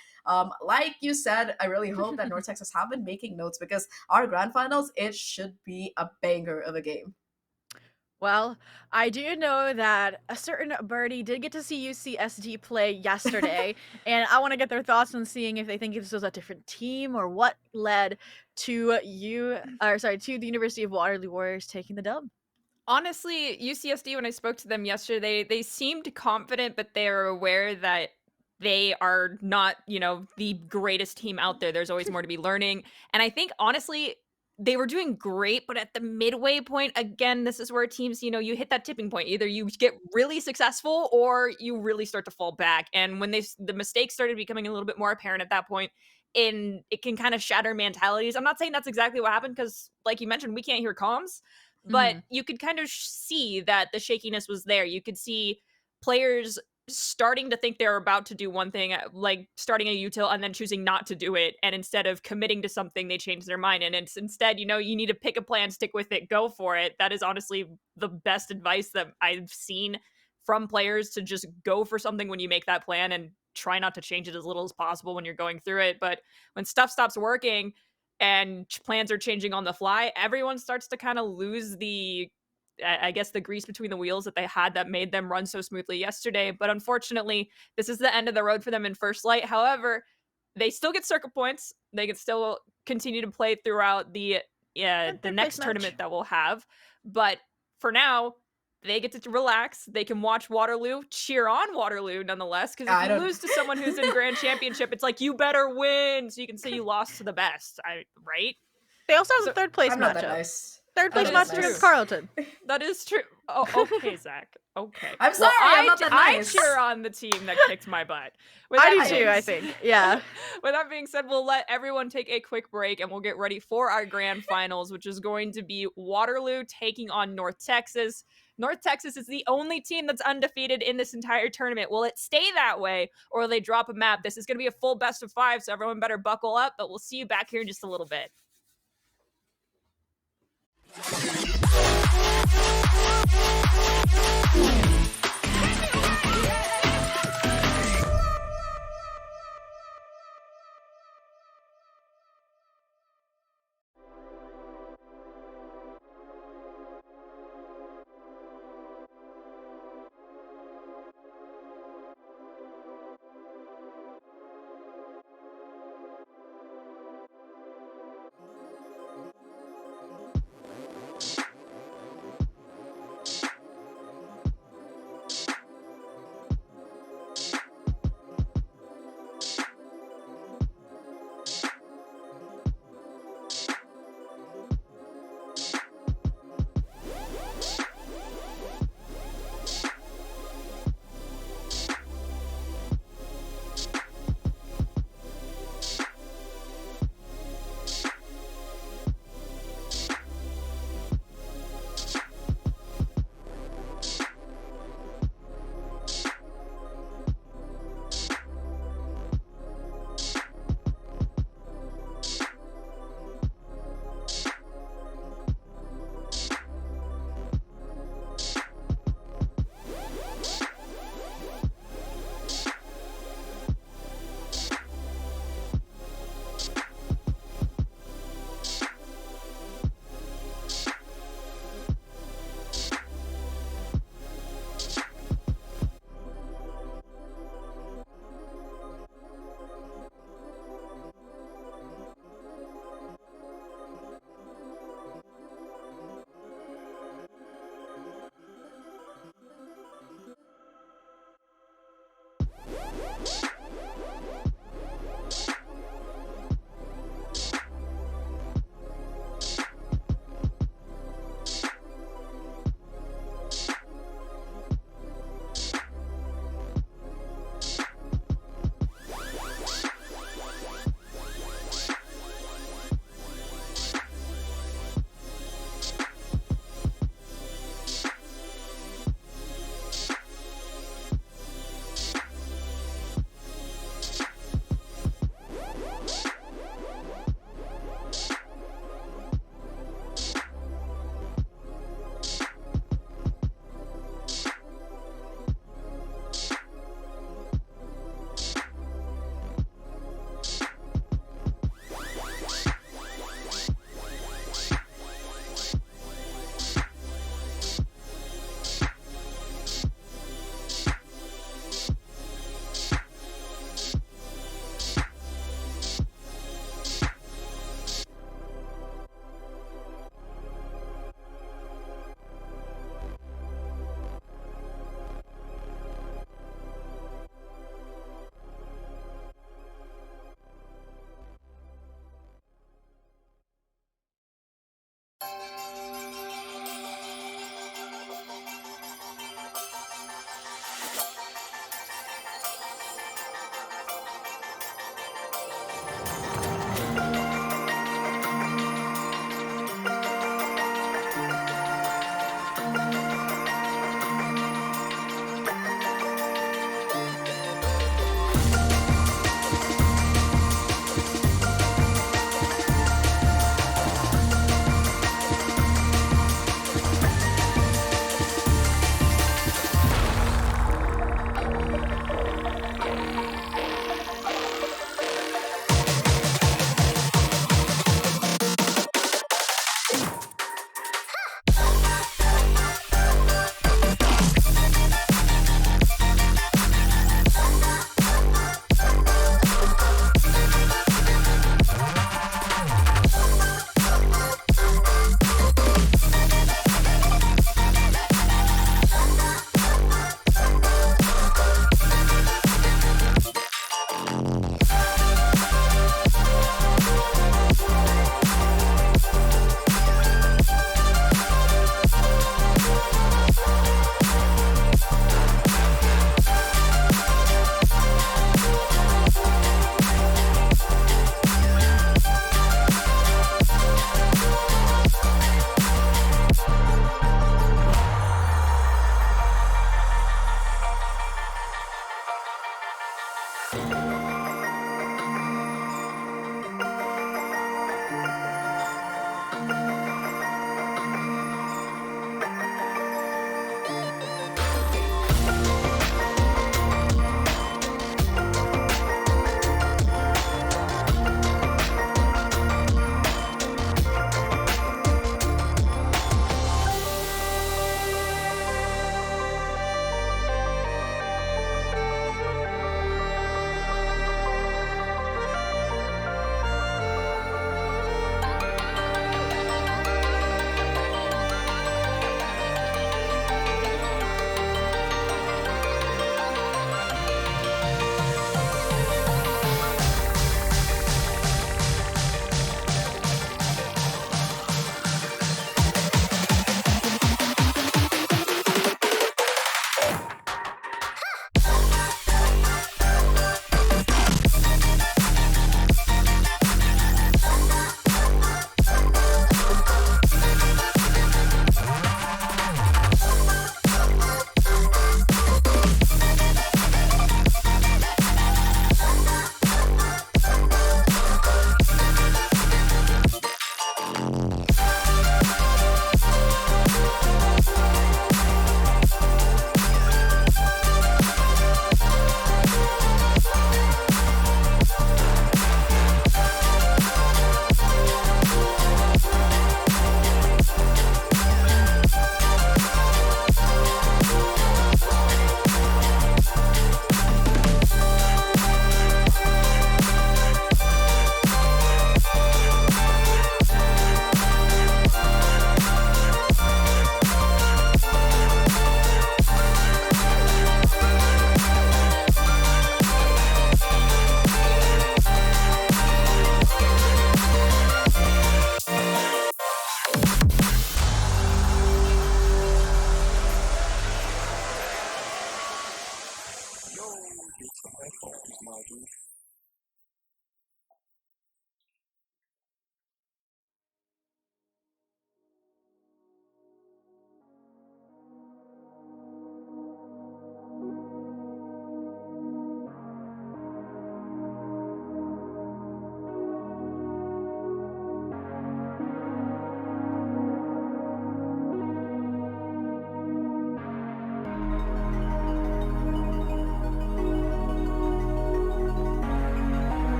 like you said, I really hope that North Texas have been making notes, because our grand finals, it should be a banger of a game. Well, I do know that a certain birdie did get to see UCSD play yesterday, and I want to get their thoughts on seeing if they think this was a different team or what led to to the University of Waterloo Warriors taking the dub. Honestly, UCSD, when I spoke to them yesterday, they seemed confident, but they're aware that they are not, the greatest team out there. There's always more to be learning. And I think, honestly, they were doing great, but at the midway point, again, this is where teams, you hit that tipping point. Either you get really successful or you really start to fall back. And when the mistakes started becoming a little bit more apparent at that point, it can kind of shatter mentalities. I'm not saying that's exactly what happened, because like you mentioned, we can't hear comms, but you could kind of see that the shakiness was there. You could see players starting to think they're about to do one thing, like starting a util and then choosing not to do it, and instead of committing to something, they change their mind. And it's instead, you need to pick a plan, stick with it, go for it. That is honestly the best advice that I've seen from players, to just go for something when you make that plan and try not to change it as little as possible when you're going through it. But when stuff stops working and plans are changing on the fly, everyone starts to kind of lose the grease between the wheels that they had that made them run so smoothly yesterday. But unfortunately, this is the end of the road for them in First Light. However, they still get circuit points. They can still continue to play throughout the next tournament that we'll have. But for now, they get to relax. They can watch Waterloo, cheer on Waterloo nonetheless. Because if you lose to someone who's in Grand Championship, it's like, you better win, so you can say you lost to the best, right? They also have a third place I'm matchup. not that nice. Third place is match true. against Carlton. That is true. Oh, okay, Zach. Okay. I'm sorry, I'm not that I nice. cheer on the team that kicked my butt. With I that do being too, I s- think. Yeah. With that being said, we'll let everyone take a quick break and we'll get ready for our grand finals, which is going to be Waterloo taking on North Texas. North Texas is the only team that's undefeated in this entire tournament. Will it stay that way or will they drop a map? This is going to be a full best of 5, so everyone better buckle up, but we'll see you back here in just a little bit.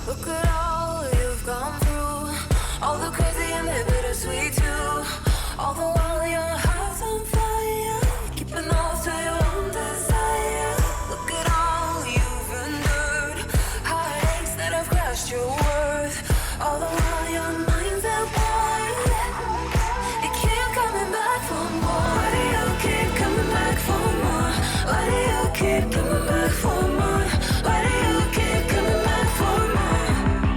Look at all you've gone through, all the crazy and the bittersweet too. All the while your heart's on fire, keeping off to your own desire. Look at all you've endured, heartaches that have crushed your worth. All the while your mind's at war, you keep coming back for more. Why do you keep coming back for more? Why do you keep coming back for more? Why do you keep coming back for more?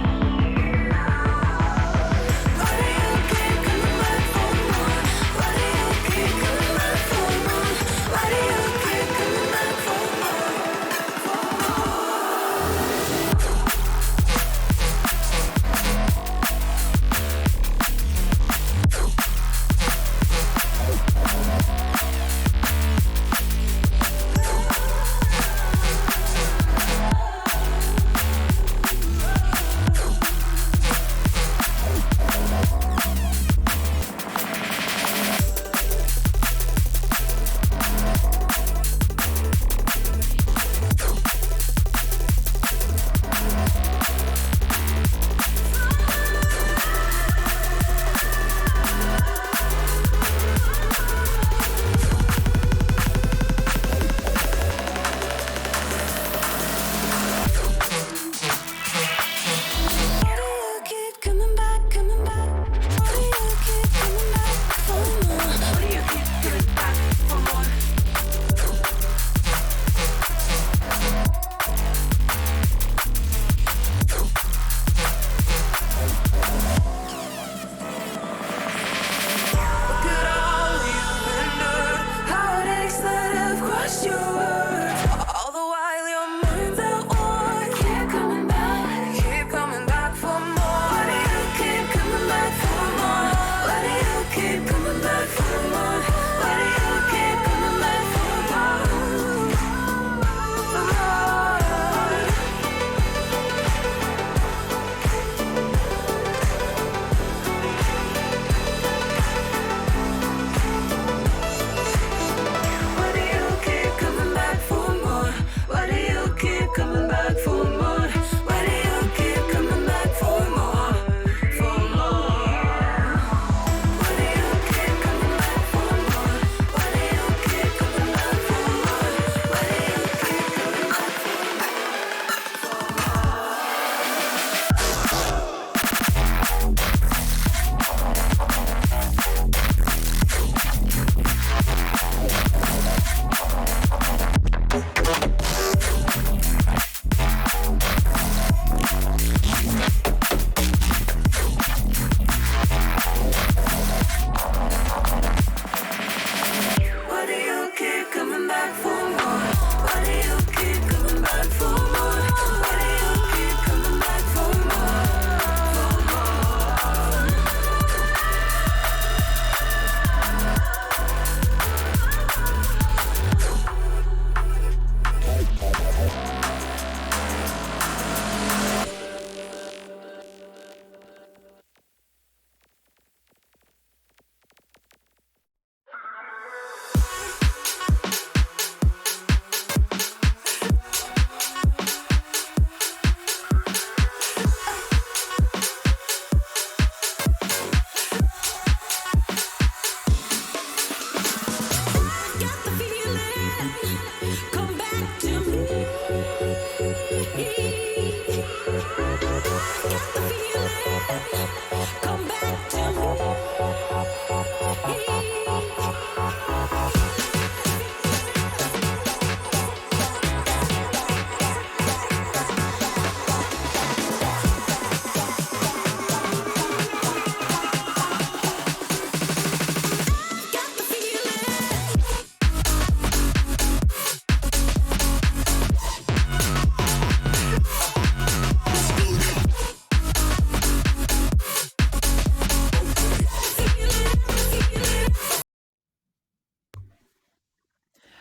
Come back to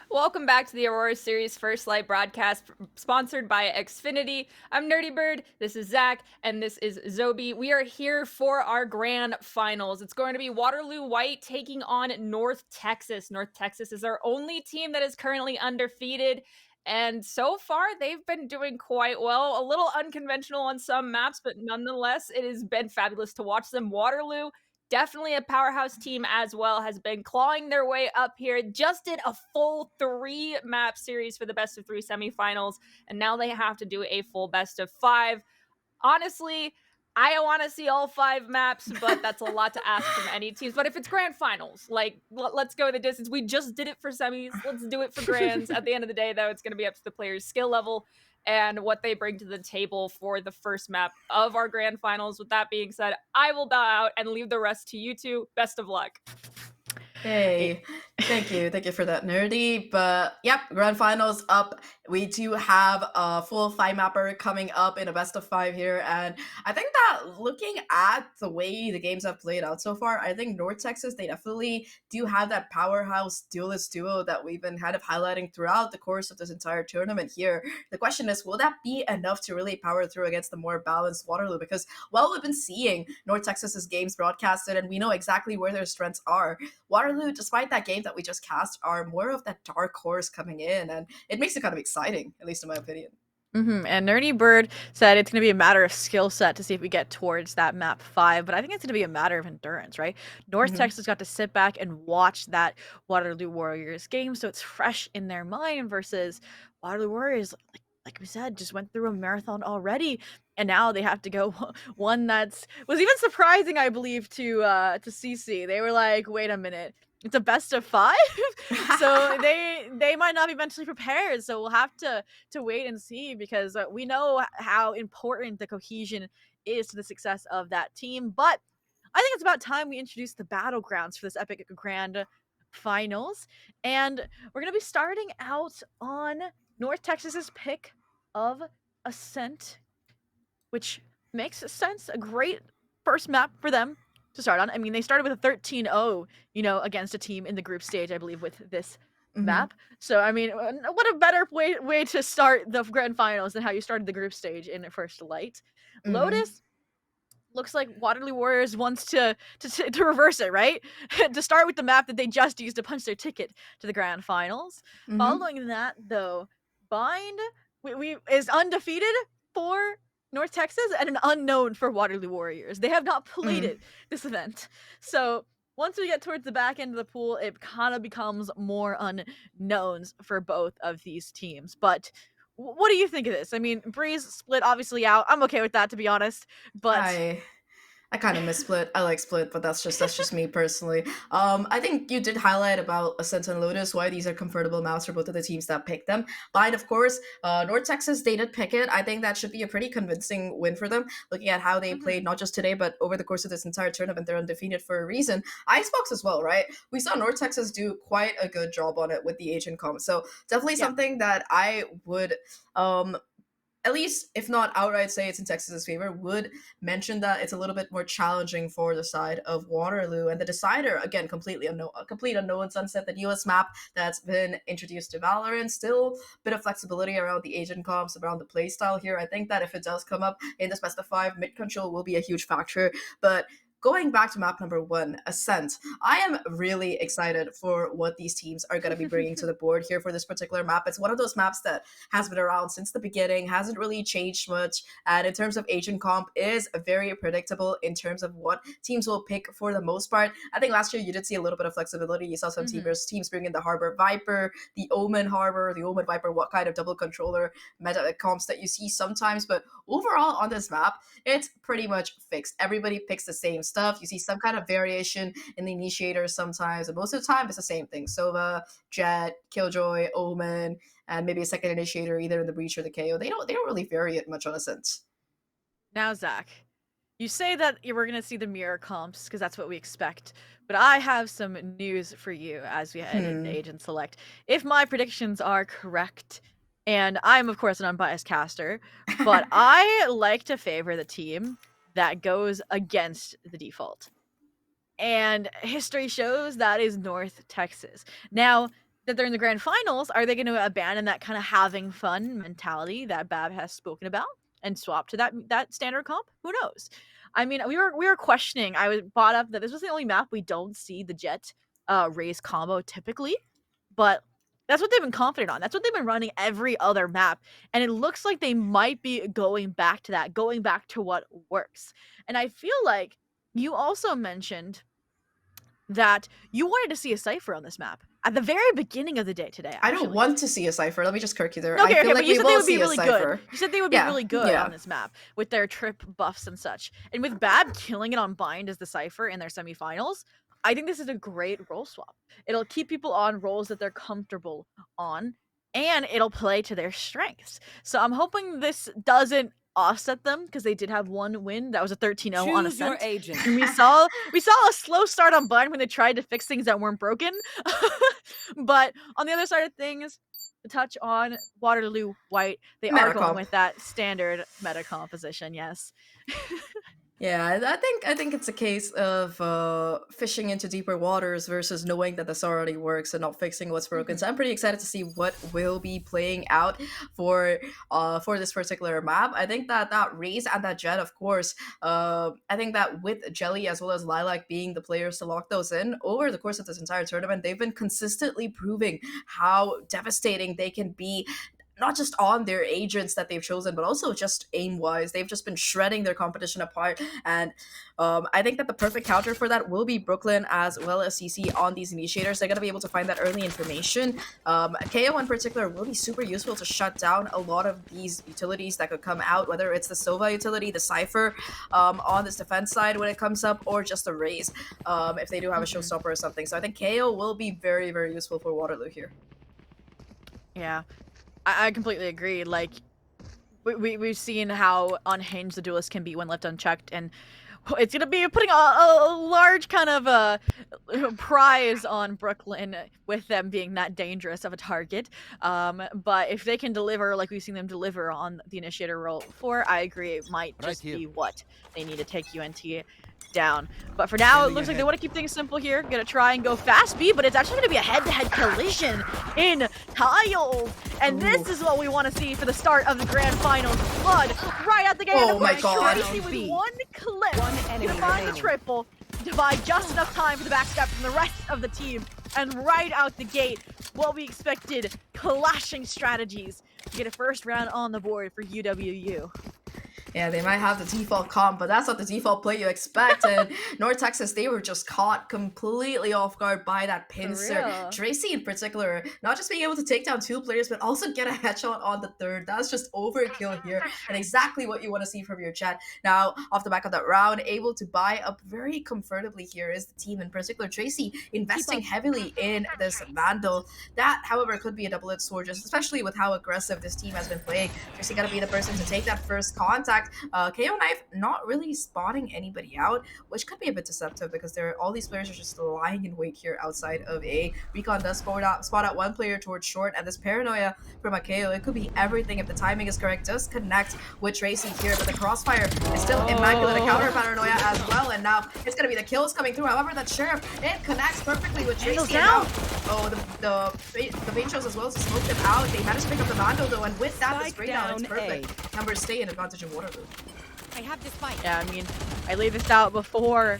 Welcome back to the Aurora Series First Light broadcast, sponsored by Xfinity. I'm Nerdy Bird, this is Zach, and this is Zobi. We are here for our grand finals. It's going to be Waterloo White taking on North Texas. North Texas is our only team that is currently undefeated, and so far they've been doing quite well. A little unconventional on some maps, but nonetheless, it has been fabulous to watch them. Waterloo, definitely a powerhouse team as well, has been clawing their way up here. Just did a full 3-map series for the best of 3 semifinals, and now they have to do a full best of 5. Honestly, I want to see all 5 maps, but that's a lot to ask from any teams. But if it's grand finals, like, let's go the distance. We just did it for semis. Let's do it for grands. At the end of the day, though, it's going to be up to the players' skill level and what they bring to the table for the first map of our grand finals. With that being said, I will bow out and leave the rest to you two. Best of luck. Hey, thank you for that, Nerdy. But yep, grand finals up. We do have a full 5-mapper coming up in a best of 5 here, and I think that looking at the way the games have played out so far, I think North Texas, they definitely do have that powerhouse duelist duo that we've been kind of highlighting throughout the course of this entire tournament here. The question is, will that be enough to really power through against the more balanced Waterloo? Because, well, we've been seeing North Texas's games broadcasted, and we know exactly where their strengths are. Waterloo, despite that game that we just cast, are more of that dark horse coming in, and it makes it kind of exciting, at least in my opinion. And Nerdy Bird said it's going to be a matter of skill set to see if we get towards that map 5, but I think it's going to be a matter of endurance, right? North Texas got to sit back and watch that Waterloo Warriors game, so it's fresh in their mind versus Waterloo Warriors, like we said, just went through a marathon already, and now they have to go one was even surprising, I believe, to CC. They were like, wait a minute, it's a best of 5, so they might not be mentally prepared. So we'll have to wait and see, because we know how important the cohesion is to the success of that team. But I think it's about time we introduce the battlegrounds for this epic grand finals, and we're gonna be starting out on North Texas's pick of Ascent, which makes sense. A great first map for them to start on. I mean, they started with a 13-0, against a team in the group stage, I believe, with this map. So, I mean, what a better way to start the grand finals than how you started the group stage in First Light. Lotus looks like Waterloo Warriors wants to reverse it, right? To start with the map that they just used to punch their ticket to the grand finals. Following that, though, Bind is undefeated for North Texas and an unknown for Waterloo Warriors. They have not played this event. So once we get towards the back end of the pool, it kind of becomes more unknowns for both of these teams. But what do you think of this? I mean, Breeze split obviously out. I'm okay with that, to be honest. But I kind of miss Split. I like Split, but that's just me personally. I think you did highlight about Ascent and Lotus, why these are comfortable maps for both of the teams that picked them. Bind, of course, North Texas, they did pick it. I think that should be a pretty convincing win for them, looking at how they played not just today, but over the course of this entire tournament. They're undefeated for a reason. Icebox as well, right? We saw North Texas do quite a good job on it with the agent comp. So definitely something that I would at least, if not outright say it's in Texas's favor, would mention that it's a little bit more challenging for the side of Waterloo. And the decider, again, a complete unknown Sunset, the newest map that's been introduced to Valorant. Still a bit of flexibility around the agent comps, around the playstyle here. I think that if it does come up in this best of 5, mid control will be a huge factor. But going back to map number 1, Ascent, I am really excited for what these teams are going to be bringing to the board here for this particular map. It's one of those maps that has been around since the beginning, hasn't really changed much, and in terms of agent comp is very predictable in terms of what teams will pick for the most part. I think last year you did see a little bit of flexibility. You saw some teams bring in the Harbor Viper, the Omen Harbor, the Omen Viper, what kind of double controller meta comps that you see sometimes, but overall on this map, it's pretty much fixed. Everybody picks the same stuff. You see some kind of variation in the initiators sometimes, and most of the time it's the same thing. Sova, Jet, Killjoy, Omen, and maybe a second initiator either in the Breach or the KO. They don't really vary it much on Ascent. Now, Zach, you say that you were going to see the mirror comps because that's what we expect, but I have some news for you as we head into Agent Select. If my predictions are correct, and I'm, of course, an unbiased caster, but I like to favor the team that goes against the default. And history shows that is North Texas. Now that they're in the grand finals, are they going to abandon that kind of having fun mentality that Bab has spoken about and swap to that standard comp? Who knows? I mean, we were questioning. I was brought up that this was the only map we don't see the Jet Raze combo typically, but that's what they've been confident on. That's what they've been running every other map, and it looks like they might be going back to that, going back to what works. And I feel like you also mentioned that you wanted to see a Cypher on this map at the very beginning of the day today. I don't want to see a Cypher. Let me just kirk you there. Okay, I feel like but you we said will they would be see really a Cypher. good. You said they would be really good on this map with their trip buffs and such. And with Bab killing it on Bind as the Cypher in their semifinals, I think this is a great role swap. It'll keep people on roles that they're comfortable on, and it'll play to their strengths. So I'm hoping this doesn't offset them, because they did have one win that was a 13-0 on Ascent. Your agent. And we saw a slow start on Bind when they tried to fix things that weren't broken. But on the other side of things, to touch on Waterloo White, they are going with that standard meta composition, yes. Yeah, I think it's a case of fishing into deeper waters versus knowing that this already works and not fixing what's broken. So I'm pretty excited to see what will be playing out for this particular map. I think that Raze and that Jet, of course, I think that with Jelly as well as Lilac being the players to lock those in over the course of this entire tournament, they've been consistently proving how devastating they can be, not just on their agents that they've chosen, but also just aim-wise. They've just been shredding their competition apart. And I think that the perfect counter for that will be Brooklyn as well as CC on these initiators. They're going to be able to find that early information. KO in particular will be super useful to shut down a lot of these utilities that could come out, whether it's the Sova utility, the Cypher on this defense side when it comes up, or just the Raze if they do have a showstopper or something. So I think KO will be very, very useful for Waterloo here. Yeah. I completely agree. Like, we've seen how unhinged the duelist can be when left unchecked, and it's going to be putting a large kind of prize on Brooklyn with them being that dangerous of a target. But if they can deliver like we've seen them deliver on the initiator role before, I agree it might just be what they need to take UNT down. But for now, it looks like they want to keep things simple here. Gonna try and go fast B, but it's actually gonna be a head-to-head collision in tiles. And this is what we want to see for the start of the grand finals. Blood right out the gate. Oh my god. Tracy with one clip. Gonna find the triple to buy just enough time for the backstep from the rest of the team. And right out the gate, what we expected, clashing strategies to get a first round on the board for UWU. Yeah, they might have the default comp, but that's not the default play you expect. And North Texas, they were just caught completely off guard by that pincer. Tracy in particular, not just being able to take down 2 players, but also get a headshot on the 3rd. That's just overkill here, and exactly what you want to see from your Jet. Now, off the back of that round, able to buy up very comfortably here is the team, in particular Tracy, investing heavily in this Vandal. That, however, could be a double-edged sword, just especially with how aggressive this team has been playing. Tracy got to be the person to take that first contact. KO Knife not really spotting anybody out, which could be a bit deceptive because all these players are just lying in wait here outside of A. Recon does spot out one player towards short, and this paranoia from a KO, it could be everything if the timing is correct, does connect with Tracy here, but the crossfire is still immaculate, a counter paranoia as well, and now it's gonna be the kills coming through. However, that Sheriff, it connects perfectly with Tracy. Now, the paint shows as well to smoke them out. They managed to pick up the Vandal though, and with that, this breakdown, it's perfect. Numbers stay in advantage of Waterloo. I have this fight. Yeah, I mean, I laid this out before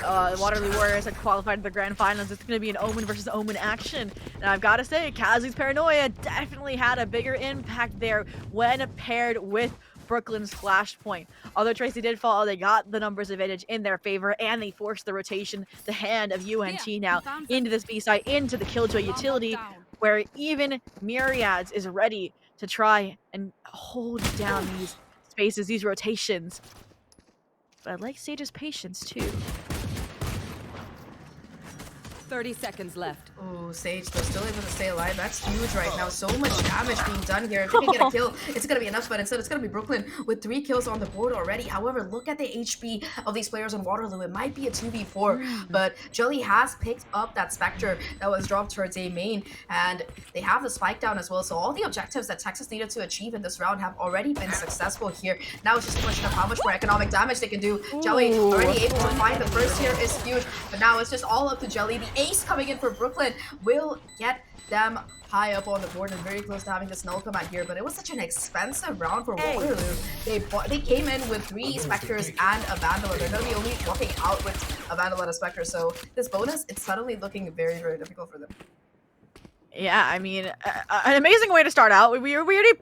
Waterloo Warriors had qualified to the grand finals. It's going to be an Omen versus Omen action. And I've got to say, Kazli's Paranoia definitely had a bigger impact there when paired with Brooklyn's Flashpoint. Although Tracy did fall, they got the numbers advantage in their favor, and they forced the rotation, the hand of UNT now into this B side, into the Killjoy utility, where even Myriads is ready to try and hold down these spaces, these rotations. But I like Sage's patience too. 30 seconds left. Oh, Sage, they're still able to stay alive. That's huge right now. So much damage being done here. If they can get a kill, it's going to be enough, but instead it's going to be Brooklyn with 3 kills on the board already. However, look at the HP of these players on Waterloo. It might be a 2v4, but Jelly has picked up that Spectre that was dropped towards A main, and they have the spike down as well. So all the objectives that Texas needed to achieve in this round have already been successful here. Now it's just a question of how much more economic damage they can do. Jelly already able to find the first here is huge, but now it's just all up to Jelly. The ace coming in for Brooklyn will get them high up on the board and very close to having this null come out here, but it was such an expensive round for Waterloo. They came in with 3 Spectres and a Vandal, and they're going to be only walking out with a Vandal and a Spectre, so this bonus, it's suddenly looking very, very difficult for them. Yeah, I mean, an amazing way to start out. We already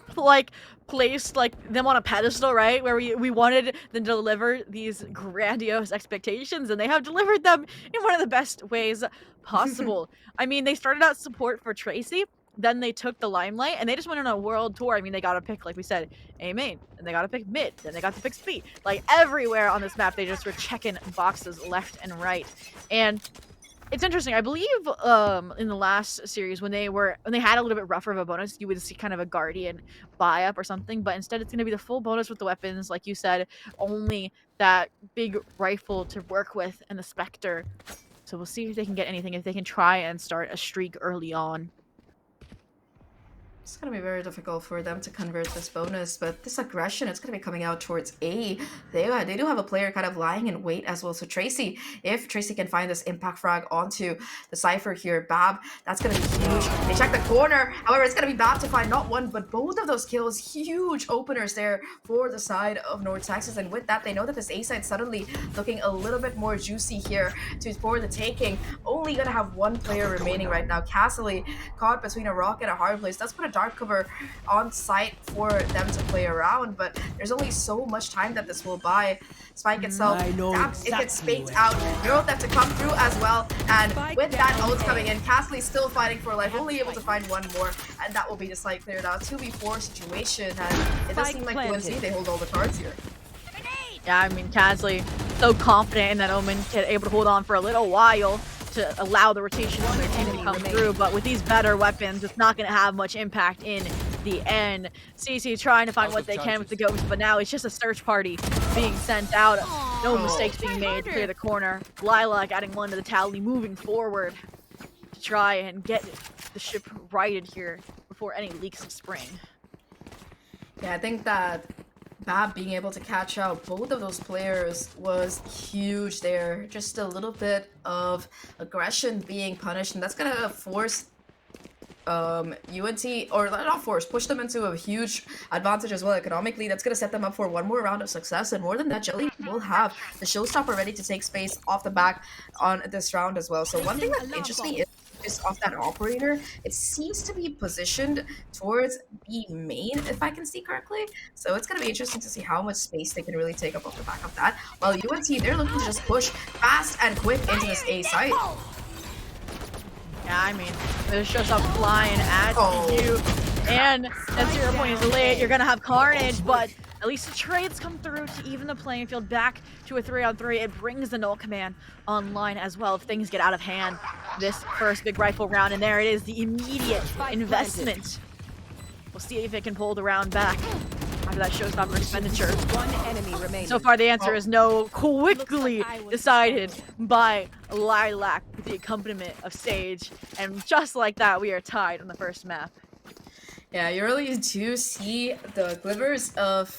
placed them on a pedestal, right? Where we wanted them to deliver these grandiose expectations, and they have delivered them in one of the best ways possible. I mean, they started out support for Tracy, then they took the limelight, and they just went on a world tour. I mean, they got to pick, like we said, A main, and they got to pick mid, then they got to pick speed. Like everywhere on this map, they just were checking boxes left and right, and it's interesting. I believe in the last series when they had a little bit rougher of a bonus, you would see kind of a Guardian buy up or something, but instead it's going to be the full bonus with the weapons, like you said, only that big rifle to work with and the Spectre. So we'll see if they can get anything, if they can try and start a streak early on. It's going to be very difficult for them to convert this bonus, but this aggression, it's going to be coming out towards A. They do have a player kind of lying in wait as well. So Tracy, if Tracy can find this impact frag onto the Cypher here, Bab, that's going to be huge. They check the corner. However, it's going to be Bab to find not one, but both of those kills. Huge openers there for the side of North Texas. And with that, they know that this A side suddenly looking a little bit more juicy here for the taking. Only going to have 1 player remaining right now. Castle caught between a rock and a hard place. That's put a dark cover on site for them to play around, but there's only so much time that this will buy. Spike itself, it gets faked out. Neural Theft to come through as well, and with that ult coming in, Castley still fighting for life, only able to find 1 more, and that will be the site cleared out. 2v4 situation, and it does seem like UNC, they hold all the cards here. Yeah, I mean, Castley so confident in that Omen, able to hold on for a little while to allow the rotation on their team to come through, but with these better weapons, it's not going to have much impact in the end. CC trying to find what they can with the Ghost, but now it's just a search party being sent out. No mistakes being made to clear the corner. Lilac adding 1 to the tally, moving forward to try and get the ship righted here before any leaks of spring. Yeah, I think that Bab being able to catch out both of those players was huge there. Just a little bit of aggression being punished, and that's gonna force UNT, or not force, push them into a huge advantage as well economically. That's gonna set them up for 1 more round of success, and more than that, Jelly will have the showstopper ready to take space off the back on this round as well. So one thing that interests me is off that operator, it seems to be positioned towards B main, if I can see correctly. So it's going to be interesting to see how much space they can really take up off the back of that. While UNT, they're looking to just push fast and quick into this A site. Yeah, I mean, there's just a flying at you, and that 0 point is delayed. You're going to have Carnage, but at least the trades come through to even the playing field back to a 3-on-3. It brings the null command online as well if things get out of hand this first big rifle round. And there it is, the immediate investment. We'll see if it can pull the round back after that showstopper expenditure. 1 enemy remaining. So far, the answer is no, quickly decided by Lilac with the accompaniment of Sage. And just like that, we are tied on the first map. Yeah, you really do see the glimmers of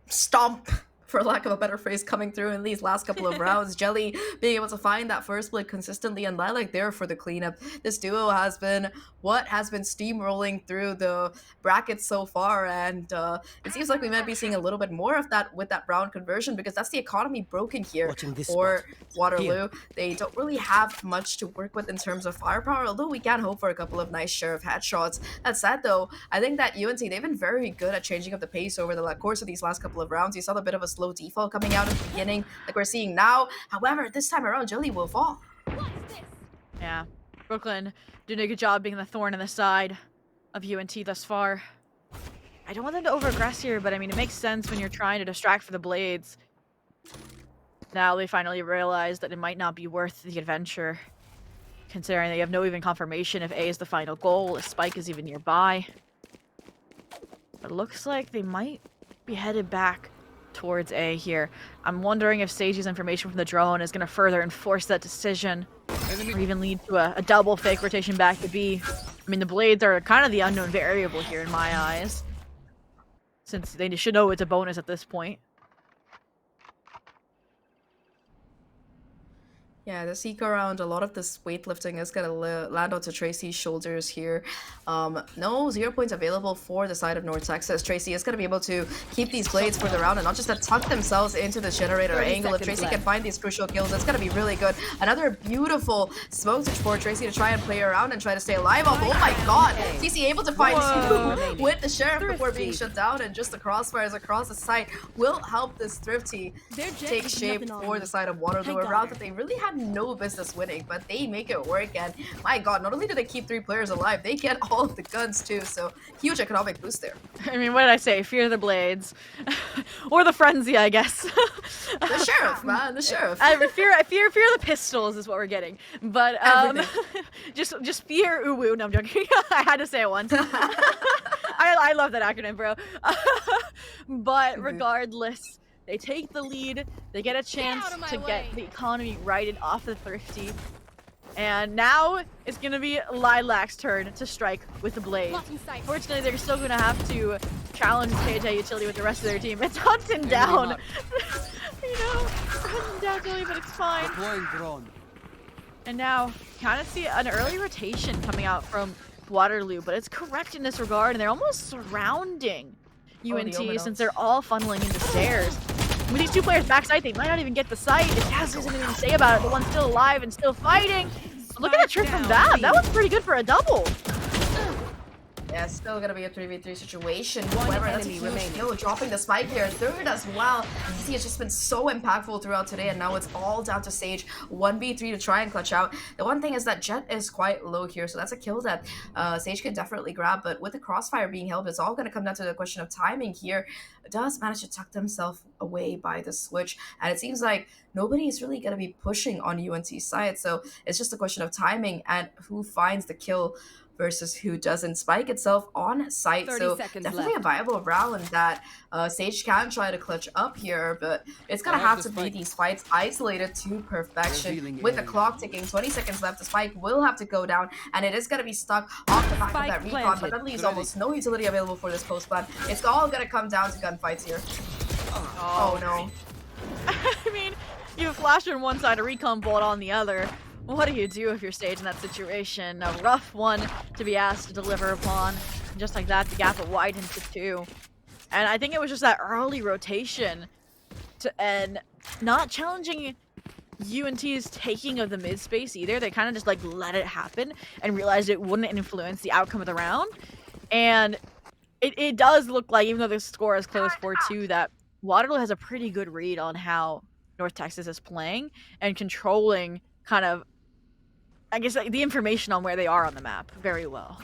Stomp for lack of a better phrase, coming through in these last couple of rounds. Jelly being able to find that first split consistently, and Lilac there for the cleanup. This duo has been steamrolling through the brackets so far, and it seems like we might be seeing a little bit more of that with that round conversion, because that's the economy broken here for Waterloo. They don't really have much to work with in terms of firepower, although we can hope for a couple of nice share of headshots. That said, though, I think that UNC, they've been very good at changing up the pace over the course of these last couple of rounds. You saw a bit of a slow default coming out at the beginning, like we're seeing now. However, this time around, Jelly will fall. Yeah, Brooklyn doing a good job being the thorn in the side of UNT thus far. I don't want them to over-aggress here, but I mean, it makes sense when you're trying to distract for the blades. Now they finally realize that it might not be worth the adventure, considering they have no even confirmation if A is the final goal, if Spike is even nearby. But it looks like they might be headed back towards A here. I'm wondering if Sage's information from the drone is going to further enforce that decision, or even lead to a double fake rotation back to B. I mean, the blades are kind of the unknown variable here in my eyes, since they should know it's a bonus at this point. Yeah, the seek around, a lot of this weightlifting is going to land onto Tracy's shoulders here. No 0 points available for the side of North Texas. Tracy is going to be able to keep these blades for the round and not just to tuck themselves into the generator angle. If Tracy can find these crucial kills, it's going to be really good. Another beautiful smoke switch for Tracy to try and play around and try to stay alive. Oh my god! TC able to find two with the Sheriff before being shut down, and just the crossfires across the site will help this Thrifty take shape for the side of Waterloo. A round that they really had no business winning, but they make it work. And my god, not only do they keep 3 players alive, they get all of the guns too, so huge economic boost there. I mean, what did I say? Fear the blades. Or the frenzy, I guess. The Sheriff, man, the Sheriff. I fear the pistols is what we're getting. But just fear uwu. No, I'm joking. I had to say it once. I love that acronym, bro. But regardless, they take the lead, they get a chance to get the economy righted off the Thrifty. And now it's going to be Lilac's turn to strike with the blade. Fortunately, they're still going to have to challenge KJ Utility with the rest of their team. It's hunting down. You know, hunting down Jelly, but it's fine. And now, kind of see an early rotation coming out from Waterloo, but it's correct in this regard, and they're almost surrounding UNT since they're all funneling into stairs. With these 2 players backside, they might not even get the sight. If Taz doesn't even say about it, the one's still alive and still fighting. Look at that trick from Bab. That was pretty good for a double. Yeah, still gonna be a 3v3 situation. However, that's a huge kill. Dropping the spike there, third as well. DC has just been so impactful throughout today, and now it's all down to Sage. 1v3 to try and clutch out. The one thing is that Jet is quite low here, so that's a kill that Sage could definitely grab, but with the crossfire being held, it's all gonna come down to the question of timing here. Does manage to tuck themselves away by the switch, and it seems like nobody is really gonna be pushing on UNT's side, so it's just a question of timing and who finds the kill versus who doesn't. Spike itself on site, so definitely a viable round that Sage can try to clutch up here, but it's gonna have to be these fights isolated to perfection. With the clock ticking, 20 seconds left, the Spike will have to go down, and it is gonna be stuck off the back of that recon, but that leaves almost no utility available for this post plan. It's all gonna come down to gunfights here. Oh no. I mean, you have a flash on one side, a recon bolt on the other. What do you do if you're Sage in that situation? A rough one to be asked to deliver upon. And just like that, the gap will widen to 2. And I think it was just that early rotation and not challenging UNT's taking of the mid space either. They kind of just like let it happen and realized it wouldn't influence the outcome of the round. And it does look like, even though the score is close 4-2, that Waterloo has a pretty good read on how North Texas is playing and controlling kind of, I guess, like, the information on where they are on the map very well.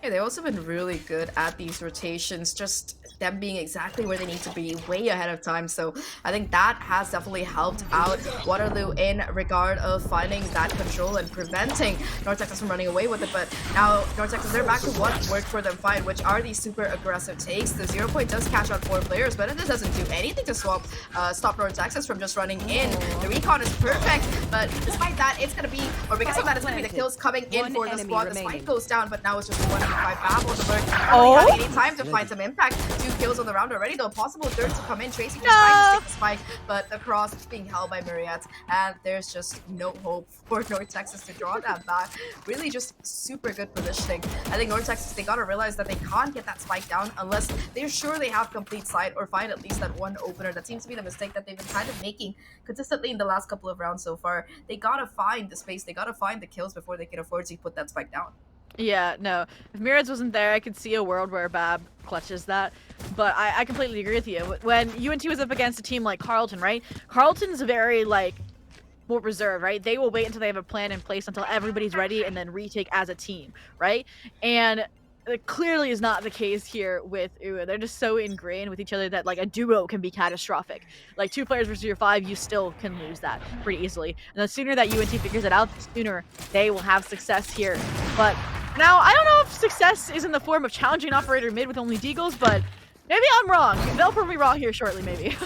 Yeah, they've also been really good at these rotations, just them being exactly where they need to be, way ahead of time. So I think that has definitely helped out Waterloo in regard of finding that control and preventing North Texas from running away with it. But now North Texas, they're back to what worked for them fine, which are these super aggressive takes. The 0 point does catch out 4 players, but it doesn't do anything to stop North Texas from just running in. The recon is perfect, but despite that, it's going to be, or because of that, it's going to be the kills coming in for the squad. The spike goes down, but now it's just a 1v5 battle on the bird. Not really having any time to find some impact. 2 kills on the round already, though. Possible third to come in. Tracy just trying to take the spike, but the cross is being held by Myriad, and there's just no hope for North Texas to draw that back. Really just super good positioning. I think North Texas, they gotta realize that they can't get that spike down unless they're sure they have complete sight or find at least that one opener. That seems to be the mistake that they've been kind of making consistently in the last couple of rounds so far. They gotta find the space, they gotta find the kills before they can afford to put that spike down. Yeah, no. If Mirads wasn't there, I could see a world where Bab clutches that. But I completely agree with you. When UNT was up against a team like Carleton, right? Carleton's very, like, more reserved, right? They will wait until they have a plan in place until everybody's ready and then retake as a team, right? And it clearly is not the case here with UA. They're just so ingrained with each other that, like, a duo can be catastrophic. Like, 2 players versus your 5, you still can lose that pretty easily. And the sooner that UNT figures it out, the sooner they will have success here. But now, I don't know if success is in the form of challenging operator mid with only deagles, but maybe I'm wrong. They'll prove me wrong here shortly, maybe.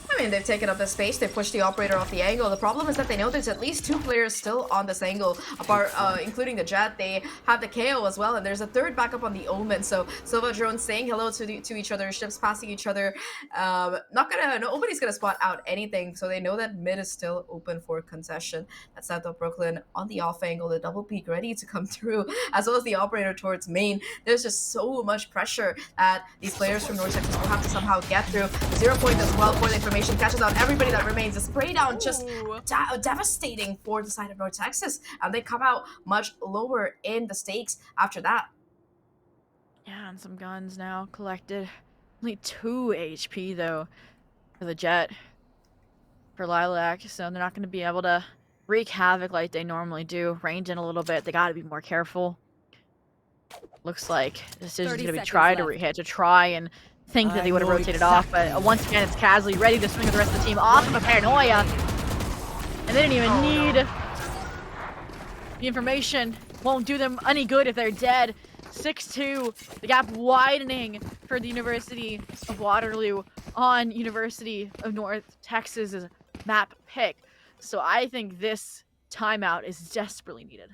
I mean, they've taken up the space, they've pushed the operator off the angle. The problem is that they know there's at least 2 players still on this angle, apart, including the Jet. They have the KO as well, and there's a third backup on the Omen. So Silva drones saying hello to each other, ships passing each other. Nobody's gonna spot out anything, so they know that mid is still open for concession. That's South of Brooklyn on the off angle, the double peak ready to come through, as well as the operator towards main. There's just so much pressure that these players from North Texas will have to somehow get through. 0 point as well for the information. Catches out everybody that remains. The spray down just devastating for the side of North Texas, and they come out much lower in the stakes after that. Yeah, and some guns now collected. Only 2 HP though for the Jet, for Lilac, so they're not going to be able to wreak havoc like they normally do. Range in a little bit. They got to be more careful. Looks like the decision's going to be to try and think that they would have rotated off, but once again it's Casley ready to swing with the rest of the team off of a paranoia, and they didn't even need the information. Won't do them any good if they're dead. 6-2, the gap widening for the University of Waterloo on University of North Texas's map pick. So I think this timeout is desperately needed.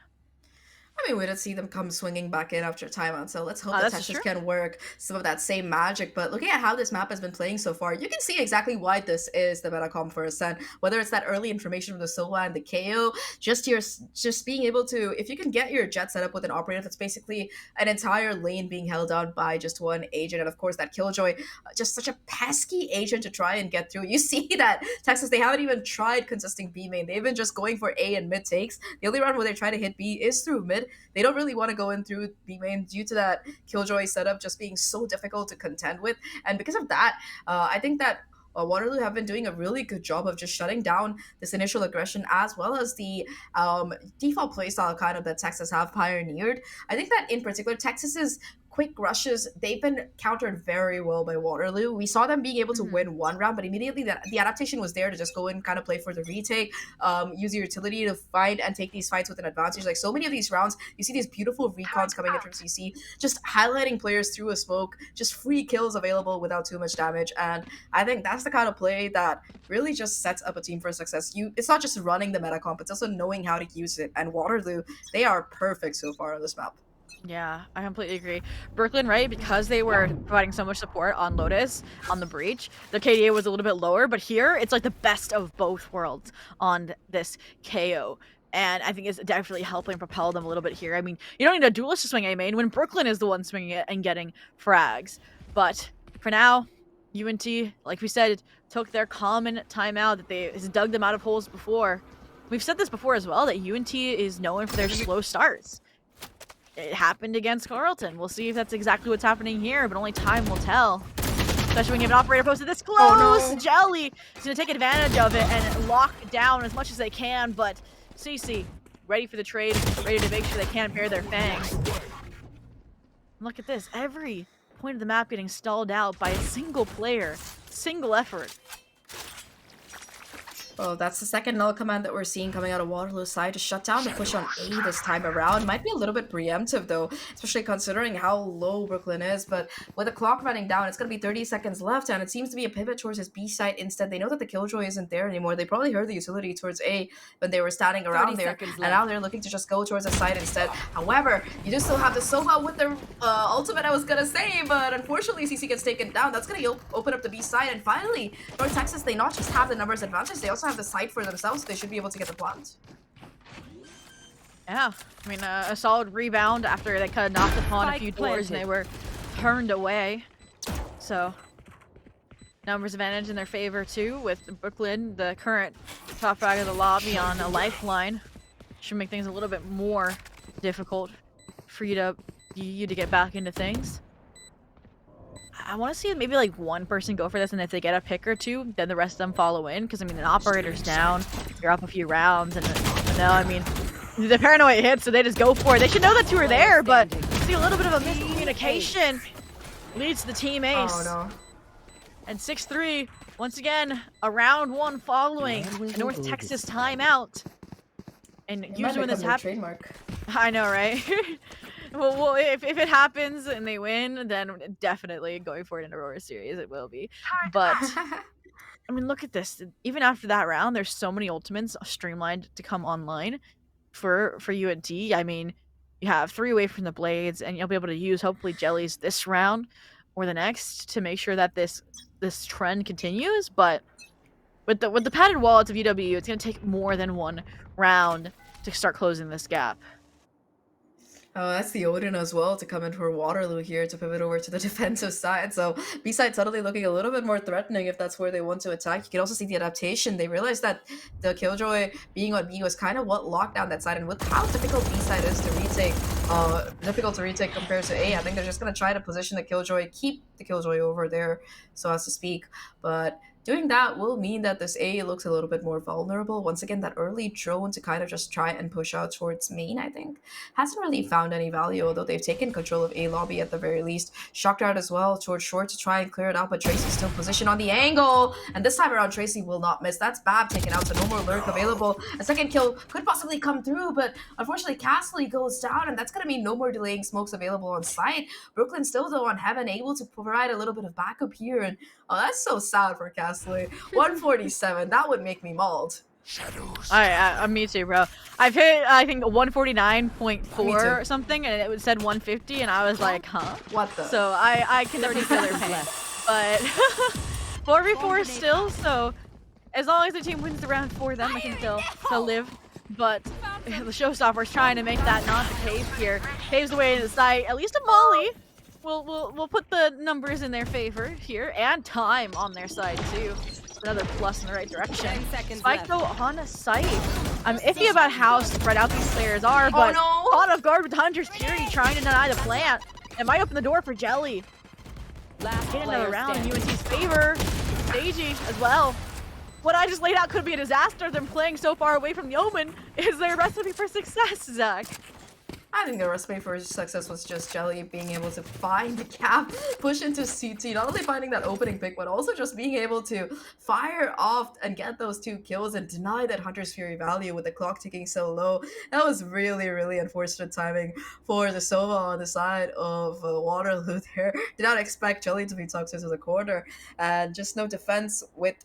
I mean, we did see them come swinging back in after timeout, so let's hope that Texas can work some of that same magic. But looking at how this map has been playing so far, you can see exactly why this is the Metacom for Ascent. Whether it's that early information from the Silva and the KO, just being able to, if you can get your Jet set up with an operator that's basically an entire lane being held down by just one agent, and of course that Killjoy, just such a pesky agent to try and get through. You see that Texas, they haven't even tried consisting B main. They've been just going for A and mid takes. The only round where they try to hit B is through mid. They don't really want to go in through B main due to that Killjoy setup just being so difficult to contend with. And because of that, I think that Waterloo have been doing a really good job of just shutting down this initial aggression, as well as the default playstyle kind of that Texas have pioneered. I think that in particular, Texas's quick rushes, they've been countered very well by Waterloo. We saw them being able to win one round, but immediately the adaptation was there to just go in, kind of play for the retake, use your utility to find and take these fights with an advantage. Like so many of these rounds, you see these beautiful recons coming in from CC, just highlighting players through a smoke, just free kills available without too much damage. And I think that's the kind of play that really just sets up a team for success. It's not just running the meta comp, it's also knowing how to use it. And Waterloo, they are perfect so far on this map. Yeah, I completely agree. Brooklyn, right, because they were providing so much support on Lotus, on the Breach, the KDA was a little bit lower, but here, it's like the best of both worlds on this KO. And I think it's definitely helping propel them a little bit here. I mean, you don't need a duelist to swing A main when Brooklyn is the one swinging it and getting frags. But for now, UNT, like we said, took their common timeout that has dug them out of holes before. We've said this before as well, that UNT is known for their slow starts. It happened against Carleton. We'll see if that's exactly what's happening here, but only time will tell. Especially when you have an operator posted this close. Oh, no. Jelly is going to take advantage of it and lock down as much as they can, but CC, ready for the trade, ready to make sure they can't bare their fangs. Look at this. Every point of the map getting stalled out by a single player. Single effort. Well, that's the second null command that we're seeing coming out of Waterloo's side to shut down the push on A this time around. Might be a little bit preemptive though, especially considering how low Brooklyn is. But with the clock running down, it's going to be 30 seconds left, and it seems to be a pivot towards his B side instead. They know that the Killjoy isn't there anymore. They probably heard the utility towards A when they were standing around there, and now they're looking to just go towards the side instead. However, you do still have the Sova with their ultimate, I was going to say, but unfortunately CC gets taken down. That's going to open up the B side, and finally, North Texas, they not just have the numbers advantage, they also have the site for themselves, so they should be able to get the plant. Yeah, I mean, a solid rebound after they kind of knocked upon a few doors and they were turned away. So, numbers advantage in their favor too, with Brooklyn, the current top frag of the lobby, on a lifeline. Should make things a little bit more difficult for you to get back into things. I want to see maybe like one person go for this, and if they get a pick or two, then the rest of them follow in. Because I mean, an operator's down, you're up a few rounds, and no, I mean, the paranoia hits, so they just go for it. They should know that two are there, but see a little bit of a miscommunication leads to the team ace. Oh no! And 6-3 once again, a round one following a North Texas timeout. And usually when this happens, trademark. I know, right? Well, if it happens and they win, then definitely going for it in Aurora series, it will be. But, I mean, look at this. Even after that round, there's so many ultimates streamlined to come online for UNT. I mean, you have 3 away from the Blades, and you'll be able to use, hopefully, Jellies this round or the next to make sure that this trend continues. But with the padded wallets of UW, it's going to take more than one round to start closing this gap. Oh, that's the Odin as well to come in for Waterloo here to pivot over to the defensive side. So B-side suddenly looking a little bit more threatening if that's where they want to attack. You can also see the adaptation. They realized that the Killjoy being on B was kind of what locked down that side, and with how difficult B-side is to retake, compared to A, I think they're just going to try to position the Killjoy, keep the Killjoy over there, so as to speak. But doing that will mean that this A looks a little bit more vulnerable. Once again, that early drone to kind of just try and push out towards main, I think, hasn't really found any value, although they've taken control of A lobby at the very least. Shock dart as well towards short to try and clear it out, but Tracy's still positioned on the angle. And this time around, Tracy will not miss. That's Bab taken out, so no more lurk available. A second kill could possibly come through, but unfortunately, Castley goes down, and that's going to mean no more delaying smokes available on site. Brooklyn still, though, on Heaven, able to provide a little bit of backup here, and oh, that's so sad for Castley. 147, that would make me mauled. Me too, bro. I've hit, I think, 149.4 or something, and it said 150, and I was like, huh? What the? So I can definitely feel their pain. But 4v4 still, so as long as the team wins the round for them, I think they'll live. But the showstopper's trying to make that not the case here. Paves the way to the site. At least a Molly. We'll put the numbers in their favor here, and time on their side too. Another plus in the right direction. Spike though on a site. I'm iffy about how spread out these players are, but caught off guard with Hunter's Fury trying to deny the plant. It might open the door for Jelly. Get another round in UNT's favor. Stagey as well. What I just laid out could be a disaster. Them playing so far away from the Omen. Is there a recipe for success, Zach? I think the recipe for success was just Jelly being able to find the gap, push into CT, not only finding that opening pick, but also just being able to fire off and get those 2 kills and deny that Hunter's Fury value with the clock ticking so low. That was really, really unfortunate timing for the Sova on the side of Waterloo there. Did not expect Jelly to be tucked into the corner, and just no defense with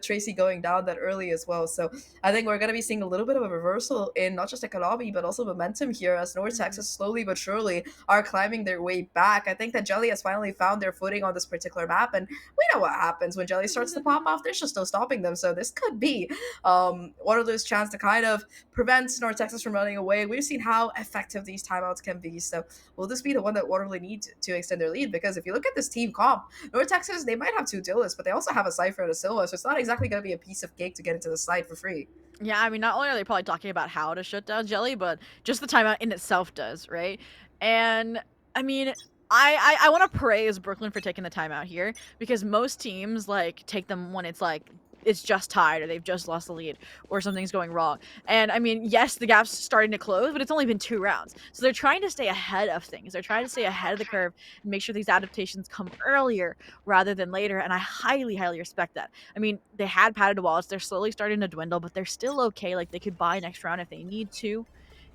Tracy going down that early as well. So I think we're going to be seeing a little bit of a reversal in not just lobby, but also momentum here as North Texas slowly but surely are climbing their way back. I think that Jelly has finally found their footing on this particular map, and we know what happens when Jelly starts to pop off. There's just no stopping them. So this could be Waterloo's chance to kind of prevent North Texas from running away. We've seen how effective these timeouts can be. So will this be the one that Waterloo need to extend their lead? Because if you look at this team comp, North Texas, they might have 2 Dillas, but they also have a Cypher and a Silva. So it's not exactly going to be a piece of cake to get into the site for free. Yeah, I mean, not only are they probably talking about how to shut down Jelly, but just the timeout in itself does, right? And, I mean, I want to praise Brooklyn for taking the timeout here, because most teams, like, take them when it's, like, it's just tied or they've just lost the lead or something's going wrong. And I mean, yes, the gap's starting to close, but it's only been 2 rounds. So they're trying to stay ahead of things. They're trying to stay ahead of the curve and make sure these adaptations come earlier rather than later. And I highly, highly respect that. I mean, they had padded walls. They're slowly starting to dwindle, but they're still okay. Like, they could buy next round if they need to.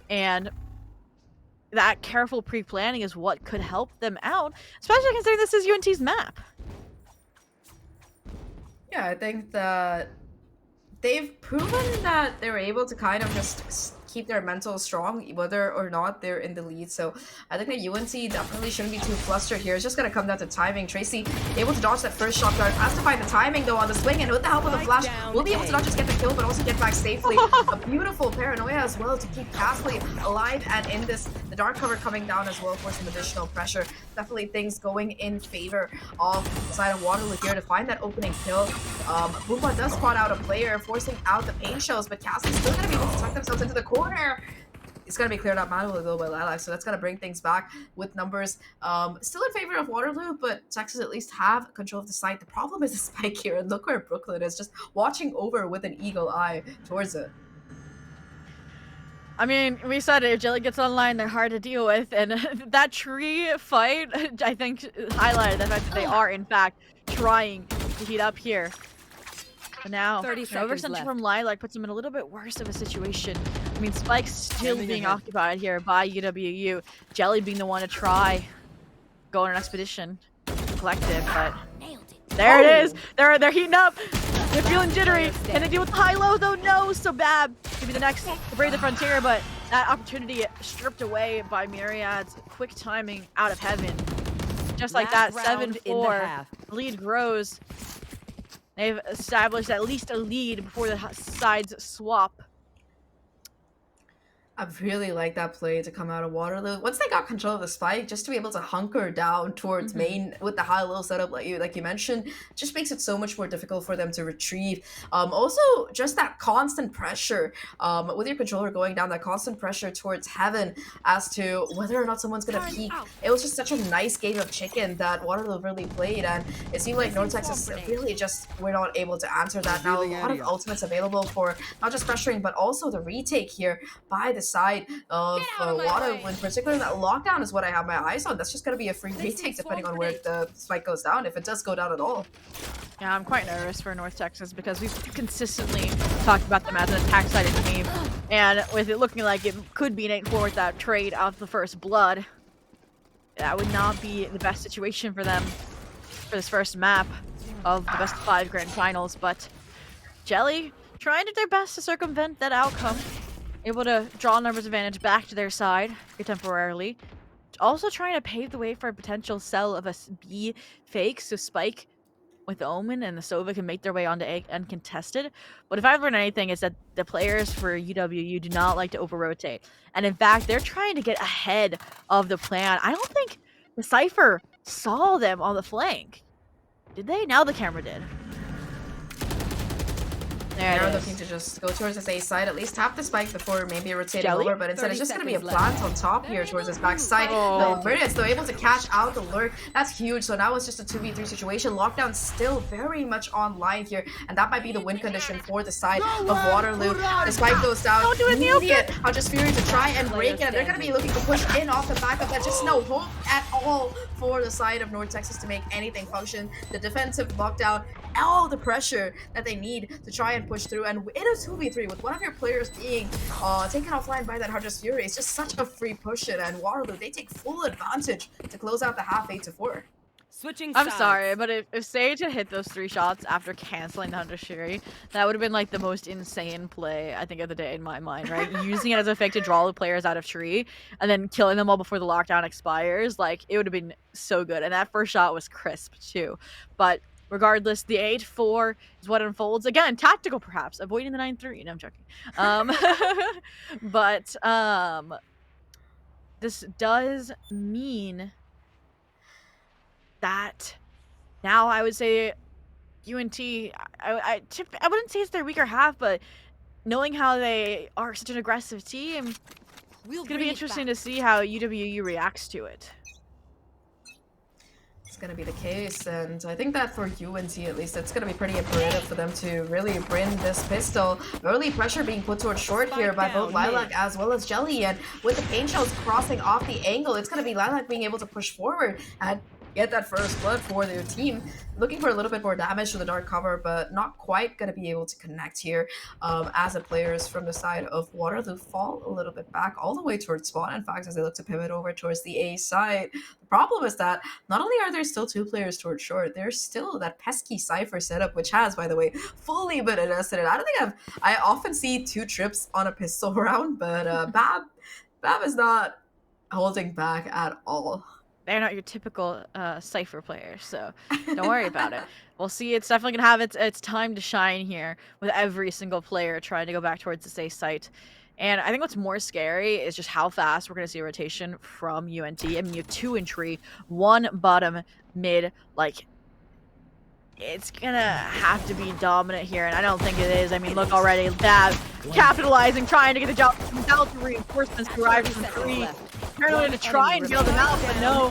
And that careful pre-planning is what could help them out, especially considering this is UNT's map. Yeah, I think that they've proven that they were able to kind of just keep their mental strong, whether or not they're in the lead. So I think that UNC definitely shouldn't be too flustered here. It's just going to come down to timing. Tracy able to dodge that first shot guard. Has to find the timing, though, on the swing. And with the help of the flash, will be able to not just get the kill, but also get back safely. A beautiful paranoia as well to keep Castley alive and in this. The dark cover coming down as well for some additional pressure. Definitely things going in favor of the side of Waterloo here to find that opening kill. Boomba does spot out a player, forcing out the pain shells, but Castley's still going to be able to tuck themselves into the corner. It's going to be cleared out manually though by Lilac, so that's going to bring things back with numbers still in favor of Waterloo, but Texas at least have control of the site. The problem is the spike here, and look where Brooklyn is, just watching over with an eagle eye towards it. I mean, we said it, if Jelly gets online, they're hard to deal with, and that tree fight, I think, highlighted the fact that they are, in fact, trying to heat up here. But now, 30 seconds overextension left. from Lilac puts them in a little bit worse of a situation. I mean, Spike's still being occupied here by UWU. Jelly being the one to try go on an expedition collective, but there it is. They're heating up. They're feeling jittery. Can they deal with the high-low though? No, so bad. Could be the next to brave the frontier, but that opportunity stripped away by Myriad's quick timing out of heaven. Just like that, 7-4. Lead grows. They've established at least a lead before the sides swap. I really like that play to come out of Waterloo. Once they got control of the spike, just to be able to hunker down towards main with the high-low setup like you mentioned, just makes it so much more difficult for them to retrieve. Also, just that constant pressure with your controller going down, that constant pressure towards heaven as to whether or not someone's going to peek. It was just such a nice game of chicken that Waterloo really played, and it seemed like North Texas really just were not able to answer that. Now, a lot of ultimates available for not just pressuring, but also the retake here by the side of Waterloo. In particular, that lockdown is what I have my eyes on. That's just going to be a free retake depending on where the spike goes down, if it does go down at all. Yeah, I'm quite nervous for North Texas because we've consistently talked about them as an attack-sided team, and with it looking like it could be an 8-4 with that trade of the first blood, that would not be the best situation for them for this first map of the best of 5 grand finals. But Jelly trying to do their best to circumvent that outcome, able to draw numbers advantage back to their side temporarily. Also trying to pave the way for a potential sell of a B fake, so Spike with the Omen and the Sova can make their way onto A uncontested. But if I've learned anything, is that the players for UWU do not like to over-rotate. And in fact, they're trying to get ahead of the plan. I don't think the Cypher saw them on the flank. Did they? Now the camera did. They're looking to just go towards this A side, at least tap the spike before maybe rotating over, but instead it's just going to be a plant on top here towards this back side. The Brilliance, though, able to catch out the lurk. That's huge, so now it's just a 2v3 situation. Lockdown still very much online here, and that might be the win condition for the side of Waterloo. The spike goes down. Immediate Hunter's Fury to try and break it. They're going to be looking to push in off the back of that. Just no hope at all for the side of North Texas to make anything function. The defensive lockdown, all the pressure that they need to try and push through, and in a 2v3 with one of your players being taken offline by that Hunter's Fury, it's just such a free push it, and Waterloo, they take full advantage to close out the half 8-4. I'm sorry, but if Sage had hit those 3 shots after canceling the Hunter's Fury, that would have been like the most insane play, I think, of the day in my mind, right? Using it as a fake to draw the players out of tree, and then killing them all before the lockdown expires, like, it would have been so good. And that first shot was crisp, too. But regardless, the 8-4 is what unfolds. Again, tactical perhaps, avoiding the 9-3. No, I'm joking. But this does mean that now I would say UNT, I wouldn't say it's their weaker half, but knowing how they are such an aggressive team, it's going to be interesting to see how UWU reacts to it. It's going to be the case, and I think that for UNT at least, it's going to be pretty imperative for them to really win this pistol. Early pressure being put towards short here by both Lilac as well as Jelly, and with the paint shells crossing off the angle, it's going to be Lilac being able to push forward and get that first blood for their team. Looking for a little bit more damage to the dark cover, but not quite going to be able to connect here as the players from the side of Waterloo fall a little bit back all the way towards spawn. In fact, as they look to pivot over towards the A side, the problem is that not only are there still 2 players towards short, there's still that pesky Cypher setup, which has, by the way, fully been invested in. I don't think I often see 2 trips on a pistol round, but Bab is not holding back at all. They're not your typical Cypher players, so don't worry about it. We'll see. It's definitely gonna have its time to shine here with every single player trying to go back towards the safe site. And I think what's more scary is just how fast we're gonna see a rotation from UNT. I mean, you have 2 entry, 1 bottom, mid. Like, it's gonna have to be dominant here, and I don't think it is. I mean, look already, Bab capitalizing, trying to get the job without the reinforcements arriving from 3. Apparently to try and build them out, but no.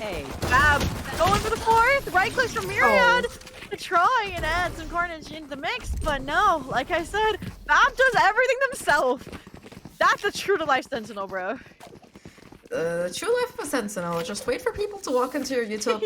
Bab going for the 4th. Right clicks from Myriad to try and add some carnage into the mix, but no. Like I said, Bab does everything themselves. That's a true to life Sentinel, bro. True life of a Sentinel. Just wait for people to walk into your util,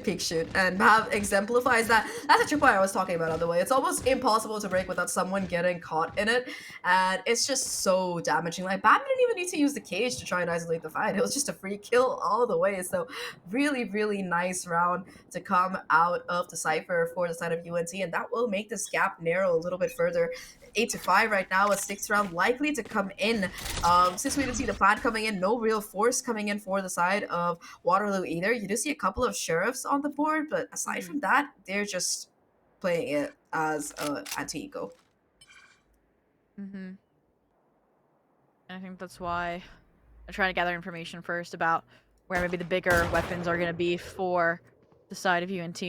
peek shoot, and Bab exemplifies that. That's a true point I was talking about, on the way. It's almost impossible to break without someone getting caught in it, and it's just so damaging. Like, Bab didn't even need to use the cage to try and isolate the fight. It was just a free kill all the way. So really, really nice round to come out of the Cypher for the side of UNT, and that will make this gap narrow a little bit further. 8-5 right now, a 6th round likely to come in. Since we didn't see the plant coming in, no real force coming in for the side of Waterloo either. You do see a couple of sheriffs on the board, but aside from that, they're just playing it as anti-eco. And I think that's why I'm trying to gather information first about where maybe the bigger weapons are going to be for the side of UNT.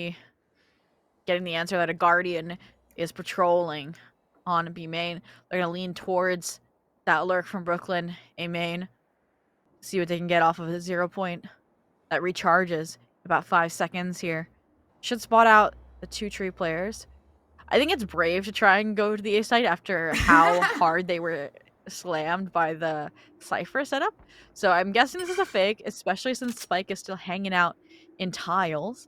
Getting the answer that a Guardian is patrolling on B main. They're going to lean towards that lurk from Brooklyn, A main. See what they can get off of a 0 point that recharges in about 5 seconds here. Should spot out the 2 tree players. I think it's brave to try and go to the A site after how hard they were slammed by the Cypher setup. So I'm guessing this is a fake, especially since Spike is still hanging out in tiles.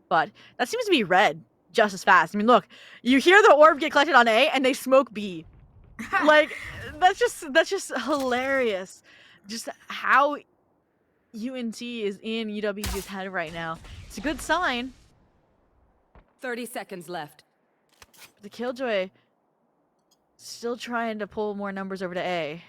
But that seems to be red just as fast. I mean, look, you hear the orb get collected on A and they smoke B. Like, that's just hilarious. Just how UNT is in UWG's head right now. It's a good sign. 30 seconds left. The Killjoy still trying to pull more numbers over to A.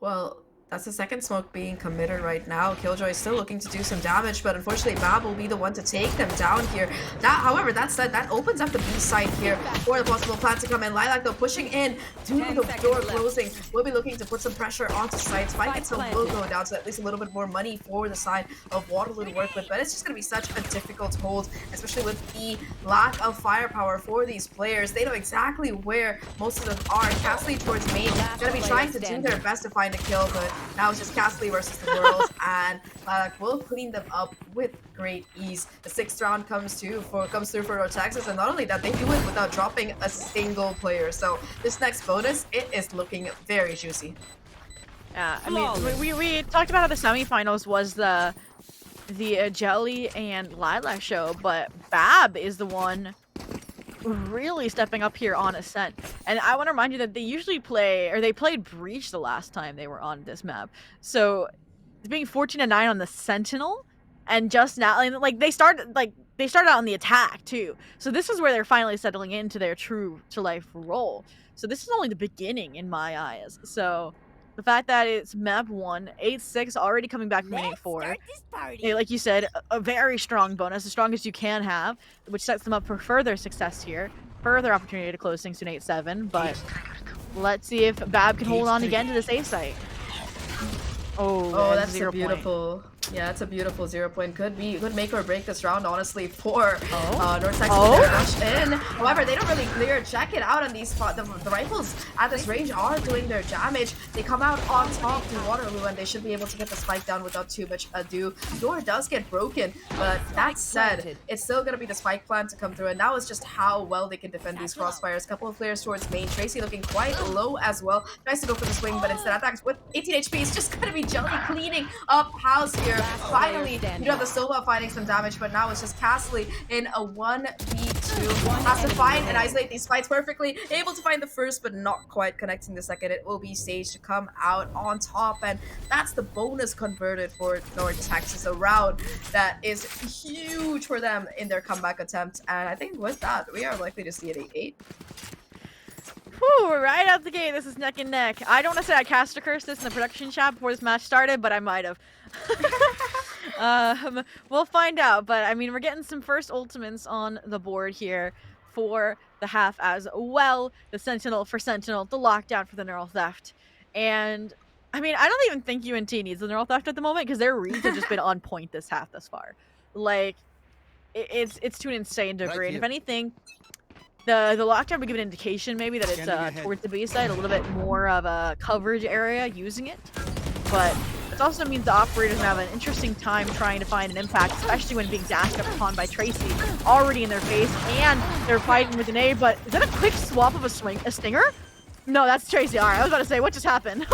Well, that's the second smoke being committed right now. Killjoy is still looking to do some damage, but unfortunately Bab will be the one to take them down here. However, that said, that opens up the B side here for the possible plant to come in. Lilac, though, pushing in to the door closing. We'll be looking to put some pressure onto sites. Spike itself will go down, so at least a little bit more money for the side of Waterloo to work with, but it's just going to be such a difficult hold, especially with the lack of firepower for these players. They know exactly where most of them are. Castley towards main, going to be trying to do their best to find a kill, but now it's just Castley versus the world, and Lilac will clean them up with great ease. The 6th round comes through for Texas, and not only that, they do it without dropping a single player. So this next bonus, it is looking very juicy. Yeah, I mean, we talked about how the semifinals was the Jelly and Lilac show, but Bab is the one really stepping up here on Ascent. And I want to remind you that they usually they played Breach the last time they were on this map. So being 14-9 on the Sentinel, and just now, like they started out on the attack too. So this is where they're finally settling into their true to life role. So this is only the beginning in my eyes. So the fact that it's map 1, 8-6 already coming back from 8-4. Like you said, a very strong bonus, the strongest you can have, which sets them up for further success here, further opportunity to close things to an 8-7. But let's see if Bab can hold on again to this A site. Oh, that's a beautiful. Yeah, it's a beautiful 0 point. Could make or break this round, honestly, for North Texas. Oh. They're rushed in. However, they don't really clear. Check it out on these spot. The rifles at this range are doing their damage. They come out on top through Waterloo, and they should be able to get the spike down without too much ado. Door does get broken, but that said, it's still gonna be the spike plan to come through, and now it's just how well they can defend these crossfires. Couple of players towards main. Tracy looking quite low as well. Tries to go for the swing, but instead attacks with 18 HP. It's just gonna be Jelly cleaning up house here. Finally, you do have the Sova finding some damage, but now it's just Castley in a 1v2. Has to find and isolate these fights perfectly. Able to find the first, but not quite connecting the second. It will be Sage to come out on top, and that's the bonus converted for North Texas. A round that is huge for them in their comeback attempt, and I think with that, we are likely to see an 8-8. Whew, right out the gate, this is neck and neck. I don't want to say I cast a curse this in the production chat before this match started, but I might have. We'll find out, but I mean, we're getting some first ultimates on the board here for the half as well. The Sentinel for Sentinel, the lockdown for the Neural Theft. And I mean, I don't even think UNT needs the Neural Theft at the moment because their reads have just been on point this half thus far. Like, it's to an insane degree. And if anything, the lockdown would give an indication maybe that it's towards the B side, a little bit more of a coverage area using it. But it also means the operators have an interesting time trying to find an impact, especially when being dashed upon by Tracy, already in their face, and they're fighting with an A. But is that a quick swap of a stinger? No, that's Tracy. All right, I was about to say, what just happened?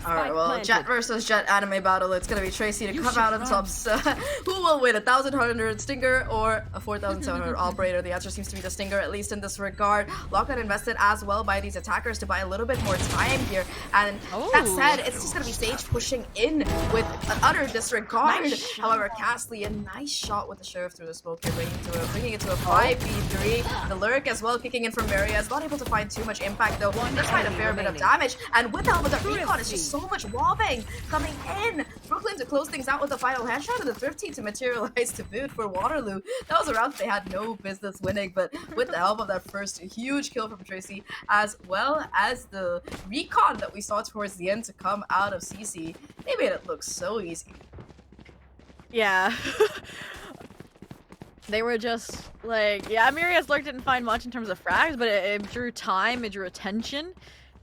Alright, well, Jet versus Jet anime battle. It's gonna be Tracy to come out on top. So, who will win, a 1,100 Stinger or a 4,700 Operator? The answer seems to be the Stinger, at least in this regard. Lockdown invested as well by these attackers to buy a little bit more time here. And that said, it's just gonna be Sage pushing in with an utter disregard. Nice. However, Castley, a nice shot with the Sheriff through the smoke here, bringing it to a 5v3. The Lurk as well kicking in from Marias. Not able to find too much impact though. Does find a fair bit of damage. And with the help of the Recon, it's just so much wobbing coming in. Brooklyn to close things out with the final headshot and the Thrifty to materialize to boot for Waterloo. That was a round they had no business winning, but with the help of that first huge kill from Tracy, as well as the Recon that we saw towards the end to come out of CC, they made it look so easy. Yeah. They were just like, yeah, Miria's Lurk didn't find much in terms of frags, but it drew time, it drew attention.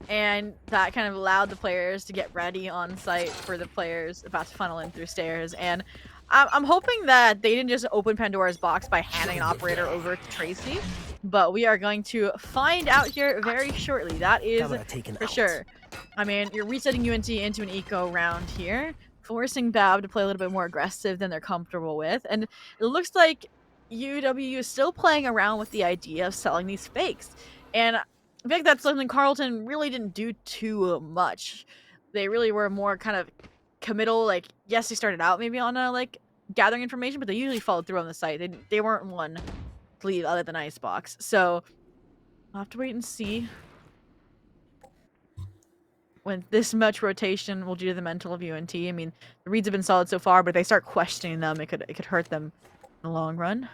And that kind of allowed the players to get ready on site for the players about to funnel in through stairs. And I'm hoping that they didn't just open Pandora's box by handing an operator over to Tracy. But we are going to find out here very shortly. That is for sure. I mean, you're resetting UNT into an eco round here, forcing Bab to play a little bit more aggressive than they're comfortable with. And it looks like UW is still playing around with the idea of selling these fakes. And I think that's something Carleton really didn't do too much. They really were more kind of committal. Like, yes, they started out maybe on like gathering information, but they usually followed through on the site. They weren't one to leave other than Icebox. So I'll have to wait and see when this much rotation will do to the mental of UNT. I mean, the reads have been solid so far, but if they start questioning them, it could hurt them in the long run.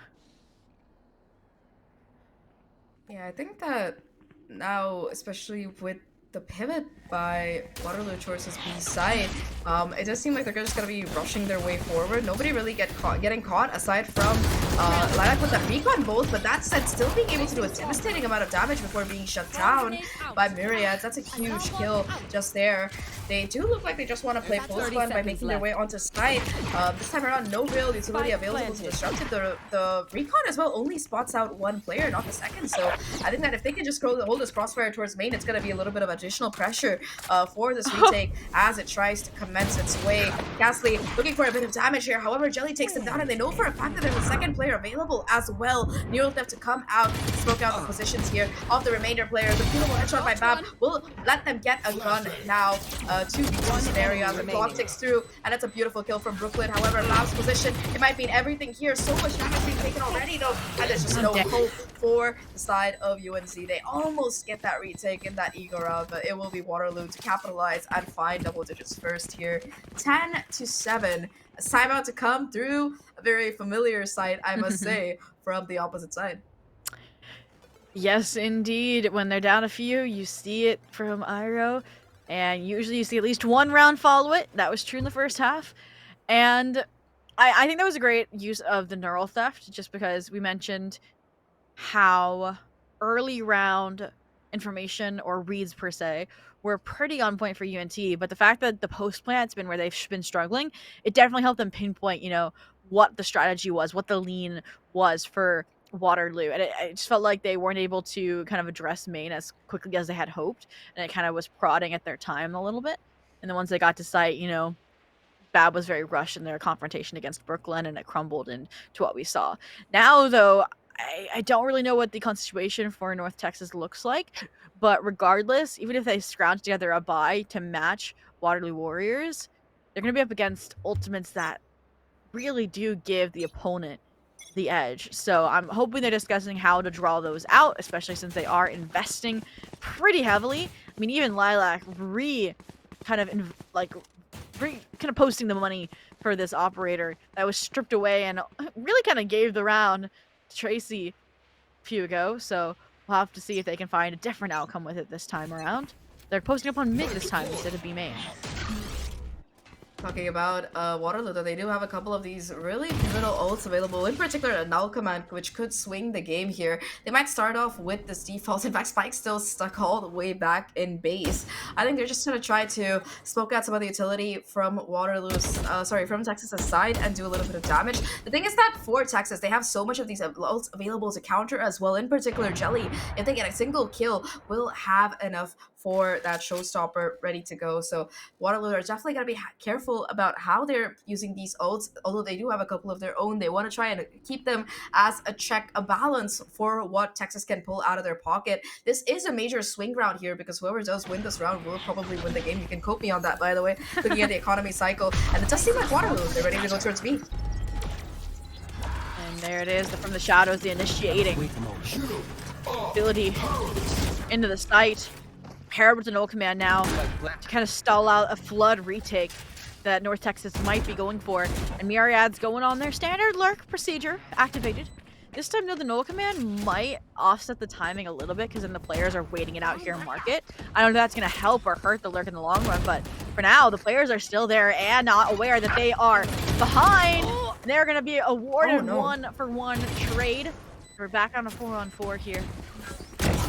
Yeah, I think that now, especially with the pivot by Waterloo towards his B side, it does seem like they're just gonna be rushing their way forward. Nobody really getting caught aside from Lilac with that Recon both, but that said, still being able to do a devastating amount of damage before being shut down by Myriads. That's a huge kill just there. They do look like they just want to play full fun by making their way onto site. This time around, no real utility available to disrupt it. The Recon as well only spots out one player, not the second. So I think that if they can just hold this crossfire towards main, it's going to be a little bit of additional pressure for this retake as it tries to commence its way. Castley looking for a bit of damage here. However, Jelly takes them down, and they know for a fact that there's a second player available as well. Neural Theft to come out, smoke out the positions here of the remainder players. The beautiful headshot by Bab will let them get a gun now. 2v2 scenario. The clock ticks through, and it's a beautiful kill from Brooklyn. However, Bab's position, it might mean everything here. So much damage being taken already, though, and there's just no hope for the side of UNC. They almost get that retake in that ego round, but it will be Waterloo to capitalize and find double digits first here. 10-7. A timeout to come through a very familiar sight, I must say, from the opposite side. Yes, indeed. When they're down a few, you see it from Iro. And usually you see at least one round follow it. That was true in the first half. And I think that was a great use of the neural theft, just because we mentioned how early round information or reads per se were pretty on point for UNT, but the fact that the post plant's been where they've been struggling, it definitely helped them pinpoint, what the strategy was, what the lean was for Waterloo. And it just felt like they weren't able to kind of address main as quickly as they had hoped, and it kind of was prodding at their time a little bit. And then once they got to site, Bab was very rushed in their confrontation against Brooklyn, and it crumbled into what we saw. Now, though, I don't really know what the situation for North Texas looks like, but regardless, even if they scrounge together a buy to match Waterloo Warriors, they're going to be up against ultimates that really do give the opponent the edge. So I'm hoping they're discussing how to draw those out, especially since they are investing pretty heavily. I mean, even Lilac kind of posting the money for this operator that was stripped away and really kind of gave the round to Tracy a few ago. So we'll have to see if they can find a different outcome with it this time around. They're posting up on mid this time instead of B main. Talking about Waterloo, though, they do have a couple of these really pivotal ults available, in particular a null command, which could swing the game here. They might start off with this default. In fact, Spike's still stuck all the way back in base. I think they're just going to try to smoke out some of the utility from from Texas's side and do a little bit of damage. The thing is that for Texas, they have so much of these ults available to counter as well. In particular, Jelly, if they get a single kill, will have enough for that showstopper ready to go. So Waterloo are definitely going to be careful about how they're using these ults. Although they do have a couple of their own, they want to try and keep them as a check, a balance for what Texas can pull out of their pocket. This is a major swing round here, because whoever does win this round will probably win the game. You can quote me on that, by the way, looking at the economy cycle. And it does seem like Waterloo, they're ready to go towards B. And there it is, from the shadows, the initiating ability into the site. Paired with an ult command now to kind of stall out a flood retake that North Texas might be going for. And Myriad's going on their standard lurk procedure, activated. This time, though, the null command might offset the timing a little bit, because then the players are waiting it out here in market. I don't know if that's going to help or hurt the lurk in the long run, but for now, the players are still there and not aware that they are behind. And they're going to be awarded 1-for-1 trade. We're back on a 4-on-4 here.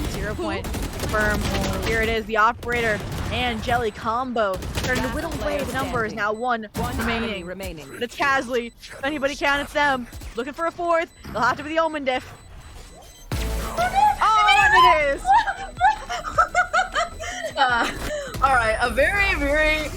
0 point confirmed. Here it is, the operator and Jelly combo. Starting to whittle away the numbers. Now one remaining. But it's Casley. If anybody can, it's them. Looking for a fourth. They'll have to be the Omen diff. Oh, and it is! Alright, a very, very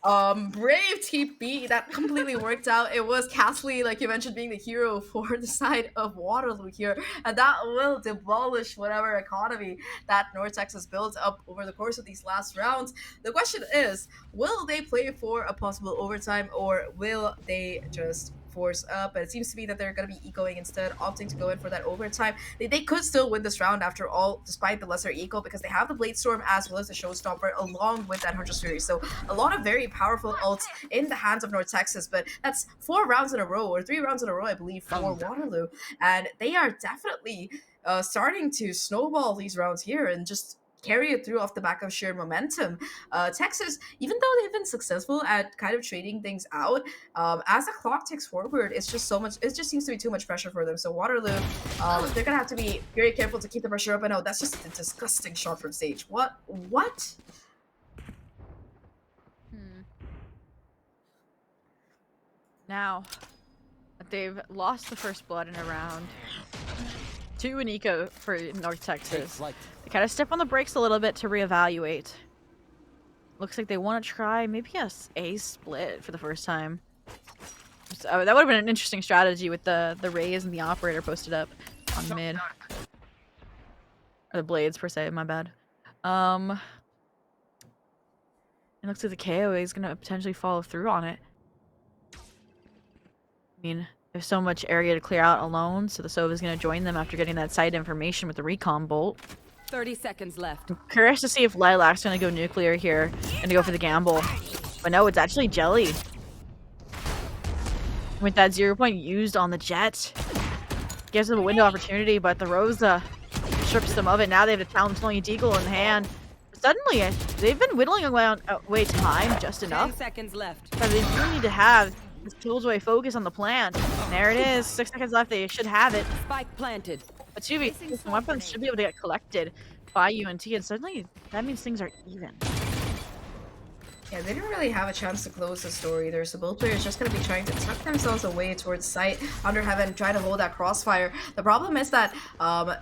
brave TP that completely worked out. It was Casley, like you mentioned, being the hero for the side of Waterloo here, and that will demolish whatever economy that North Texas built up over the course of these last rounds. The question is, will they play for a possible overtime, or will they just force up? But it seems to be that they're going to be ecoing instead, opting to go in for that overtime. They could still win this round after all, despite the lesser eco, because they have the Blade Storm as well as the Showstopper along with that Hunter's Fury. So a lot of very powerful ults in the hands of North Texas, but that's 4 rounds in a row, or 3 rounds in a row, I believe, for Waterloo. And they are definitely starting to snowball these rounds here and just carry it through off the back of sheer momentum. Texas, even though they've been successful at kind of trading things out, as the clock ticks forward, it's just so much, it just seems to be too much pressure for them. So Waterloo, they're gonna have to be very careful to keep the pressure up. I know that's just a disgusting shot from Sage. What? Now, they've lost the first blood in a round. 2 in eco for North Texas. They kind of step on the brakes a little bit to reevaluate. Looks like they want to try maybe a split for the first time. So, that would have been an interesting strategy with the Rays and the operator posted up on mid. Or the Blades per se, my bad. It looks like the KOA is going to potentially follow through on it. I mean, there's so much area to clear out alone, so the Sova is going to join them after getting that side information with the recon bolt. 30 seconds left. I'm curious to see if Lilac's going to go nuclear here and to go for the gamble. But no, it's actually Jelly. With that 0 point used on the Jet. Gives them a window opportunity, but the Rosa strips them of it. Now they have a Talon Smelling Deagle in hand. suddenly they've been whittling away time just 10 enough. seconds left. But they do need to have this Killjoy focus on the plan. And there it is. 6 seconds left. They should have it. Spike planted. But 2v weapons should be able to get collected by UNT, and suddenly that means things are even. Yeah, they didn't really have a chance to close the story either, so both players just going to be trying to tuck themselves away towards sight under heaven, try to hold that crossfire. The problem is that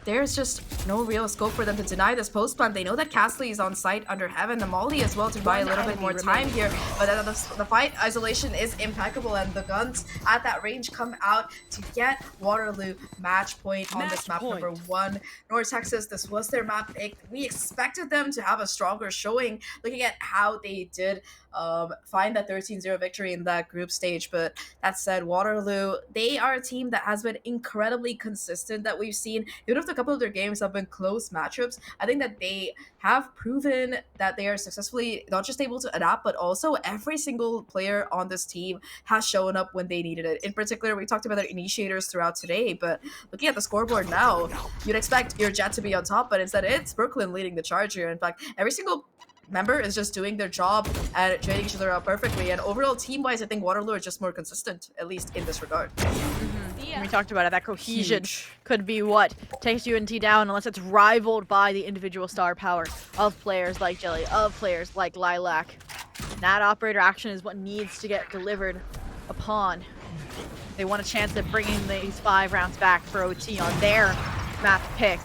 there's just no real scope for them to deny this post plant. They know that Castley is on site under heaven, the Molly as well to buy a little bit more time here, but the fight isolation is impeccable, and the guns at that range come out to get Waterloo match point on this map number 1. North Texas, this was their map pick. We expected them to have a stronger showing, looking at how they did find that 13-0 victory in that group stage. But that said, Waterloo, they are a team that has been incredibly consistent that we've seen. Even if a couple of their games have been close matchups, I think that they have proven that they are successfully not just able to adapt, but also every single player on this team has shown up when they needed it. In particular, we talked about their initiators throughout today, but looking at the scoreboard now, you'd expect your Jet to be on top, but instead it's Brooklyn leading the charge here. In fact, every single member is just doing their job and trading each other out perfectly. And overall, team-wise, I think Waterloo are just more consistent, at least in this regard. Yeah. We talked about it. That cohesion could be what takes UNT down unless it's rivaled by the individual star power of players like Jelly, of players like Lilac. And that operator action is what needs to get delivered upon. They want a chance at bringing these 5 rounds back for OT on their map pick.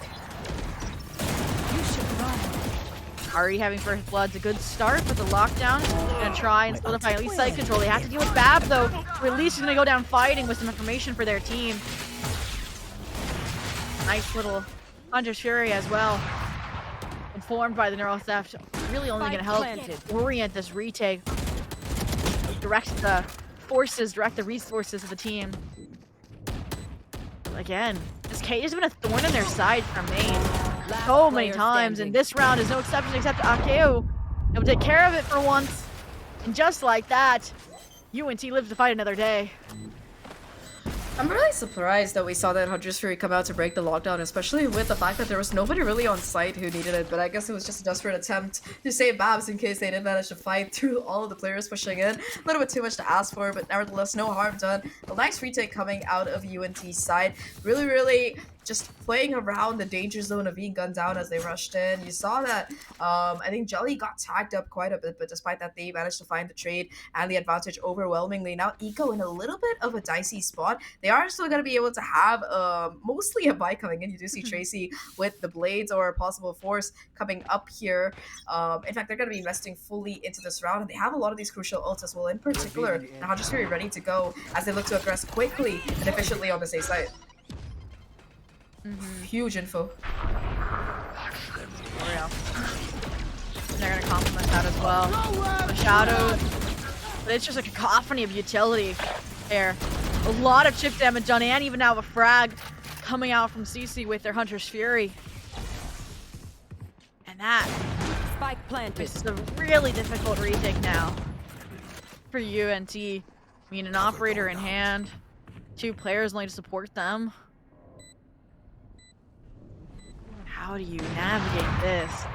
Ari having first blood's a good start, but the lockdown is gonna try and solidify at least site control. They have to deal with Bab though, who at least is gonna go down fighting with some information for their team. Nice little Hunter's Fury as well. Informed by the neural theft, really only gonna help orient this retake. Direct the resources of the team. Again, this Kate has been a thorn in their side from main so many times, and this round is no exception except Akeo. They'll take care of it for once. And just like that, UNT lives to fight another day. I'm really surprised that we saw that Hunter's Fury come out to break the lockdown, especially with the fact that there was nobody really on site who needed it, but I guess it was just a desperate attempt to save Babs in case they didn't manage to fight through all of the players pushing in. A little bit too much to ask for, but nevertheless, no harm done. A nice retake coming out of UNT's side. Really just playing around the danger zone of being gunned down as they rushed in. You saw that I think Jelly got tagged up quite a bit, but despite that, they managed to find the trade and the advantage overwhelmingly. Now Eco in a little bit of a dicey spot. They are still going to be able to have mostly a buy coming in. You do see Tracy with the blades or a possible force coming up here. In fact, they're going to be investing fully into this round, and they have a lot of these crucial ults as well. In particular, the Hunter's Fury ready to go as they look to aggress quickly and efficiently on this A site. Huge info. For real. And they're gonna complement that as well. The shadows. But it's just a cacophony of utility there. A lot of chip damage done, and even now a frag coming out from CC with their Hunter's Fury. And that Spike planted. is a really difficult retake now for UNT. I mean, an operator in hand, 2 players only to support them. How do you navigate this?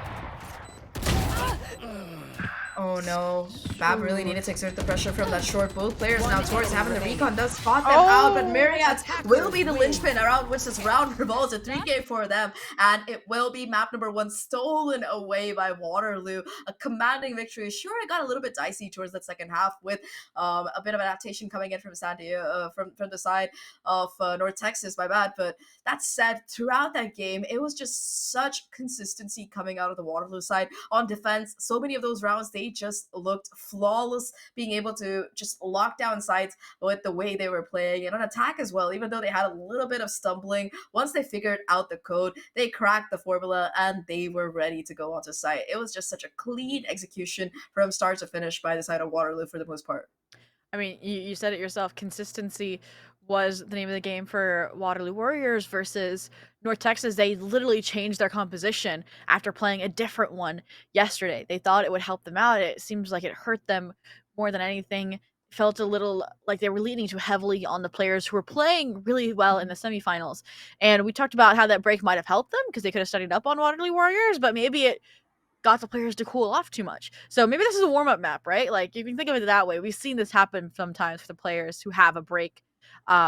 Oh no, Bab really needed to exert the pressure from that short. Both players now towards having the recon does spot them out, but Marriott will be the linchpin around which this round revolves. A 3K for them, and it will be map number 1 stolen away by Waterloo. A commanding victory. Sure, it got a little bit dicey towards that second half with a bit of adaptation coming in from San Diego, from the side of North Texas, my bad. But that said, throughout that game, it was just such consistency coming out of the Waterloo side on defense. So many of those rounds, they just looked flawless, being able to just lock down sites with the way they were playing, and on attack as well. Even though they had a little bit of stumbling, once they figured out the code, they cracked the formula and they were ready to go onto site. It was just such a clean execution from start to finish by the side of Waterloo for the most part. I mean, you said it yourself. Consistency was the name of the game for Waterloo Warriors versus North Texas. They literally changed their composition after playing a different one yesterday. They thought it would help them out. It seems like it hurt them more than anything. Felt a little like they were leaning too heavily on the players who were playing really well in the semifinals. And we talked about how that break might have helped them because they could have studied up on Waterloo Warriors, but maybe it got the players to cool off too much. So maybe this is a warm-up map, right? Like, you can think of it that way. We've seen this happen sometimes for the players who have a break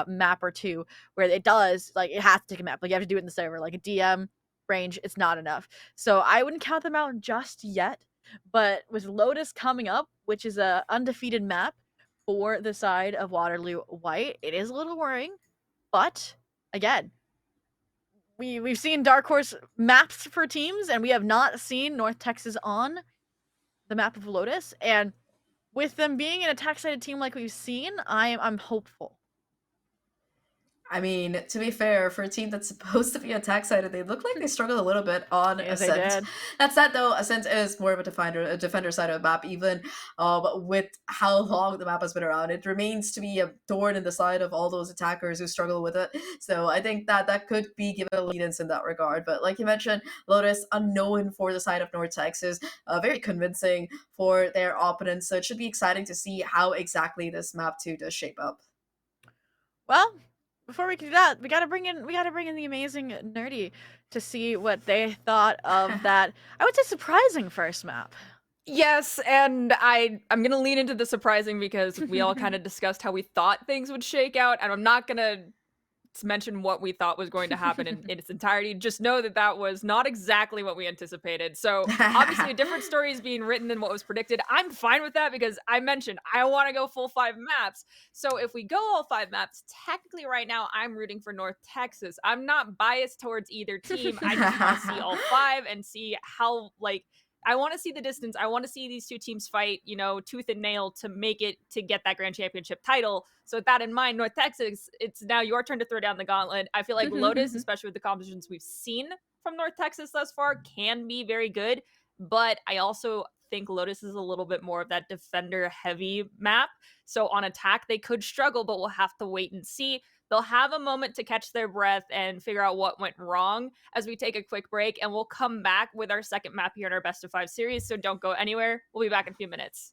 map or two, where it does, like, it has to take a map. Like, you have to do it in the server. Like, a DM range, it's not enough. So I wouldn't count them out just yet. But with Lotus coming up, which is a undefeated map for the side of Waterloo White, it is a little worrying. But, again, we've seen Dark Horse maps for teams, and we have not seen North Texas on the map of Lotus. And with them being an attack-sided team like we've seen, I'm hopeful. I mean, to be fair, for a team that's supposed to be attack-sided, they look like they struggle a little bit on Yes, they Ascent. did. That said, though, Ascent is more of a defender side of the map, even with how long the map has been around. It remains to be a thorn in the side of all those attackers who struggle with it. So I think that could be given a lead-in that regard. But like you mentioned, Lotus, unknown for the side of North Texas, very convincing for their opponents. So it should be exciting to see how exactly this map 2 does shape up. Well, before we can do that, we gotta bring in the amazing Nerdy to see what they thought of that, I would say, surprising first map. Yes, and I'm gonna lean into the surprising because we all kind of discussed how we thought things would shake out, and I'm not gonna mention what we thought was going to happen in its entirety. Just know that that was not exactly what we anticipated. So obviously a different story is being written than what was predicted. I'm fine with that because I mentioned I want to go full 5 maps. So if we go all 5 maps, technically right now I'm rooting for North Texas. I'm not biased towards either team. I just want to see all 5 and see how, like, I want to see the distance. I want to see these two teams fight, you know, tooth and nail to make it to get that grand championship title. So with that in mind, North Texas, it's now your turn to throw down the gauntlet. I feel like Lotus, especially with the compositions we've seen from North Texas thus far, can be very good. But I also think Lotus is a little bit more of that defender heavy map. So on attack, they could struggle, but we'll have to wait and see. They'll have a moment to catch their breath and figure out what went wrong as we take a quick break, and we'll come back with our second map here in our best of 5 series, so don't go anywhere. We'll be back in a few minutes.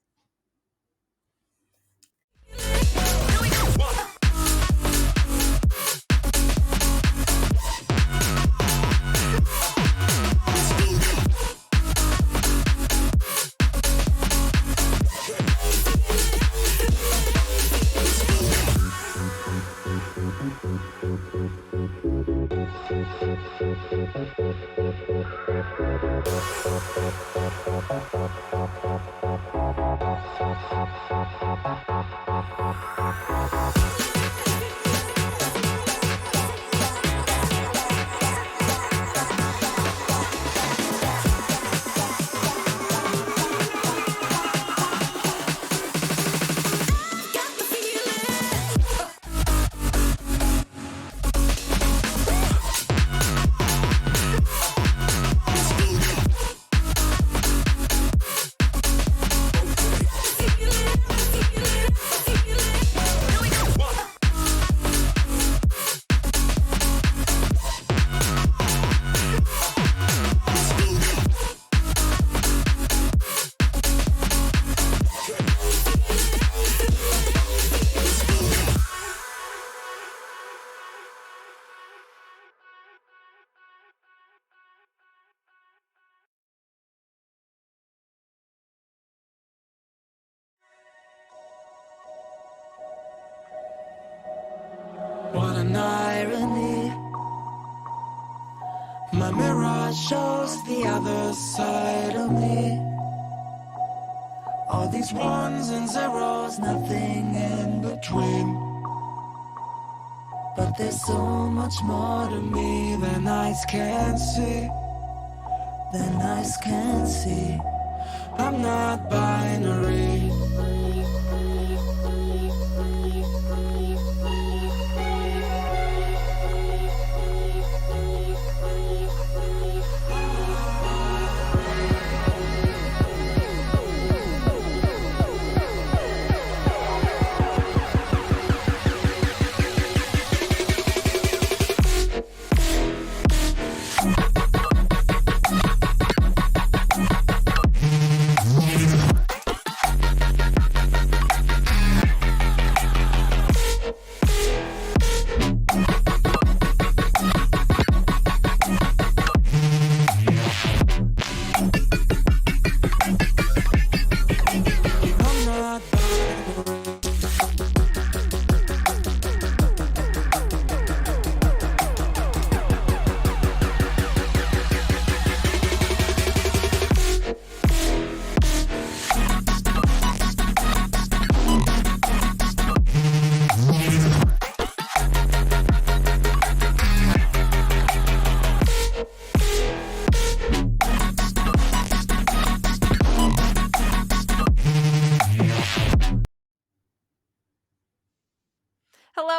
What an irony. My mirror shows the other side of me. All these ones and zeros, nothing in between. But there's so much more to me than eyes can see. Than eyes can see. I'm not binary.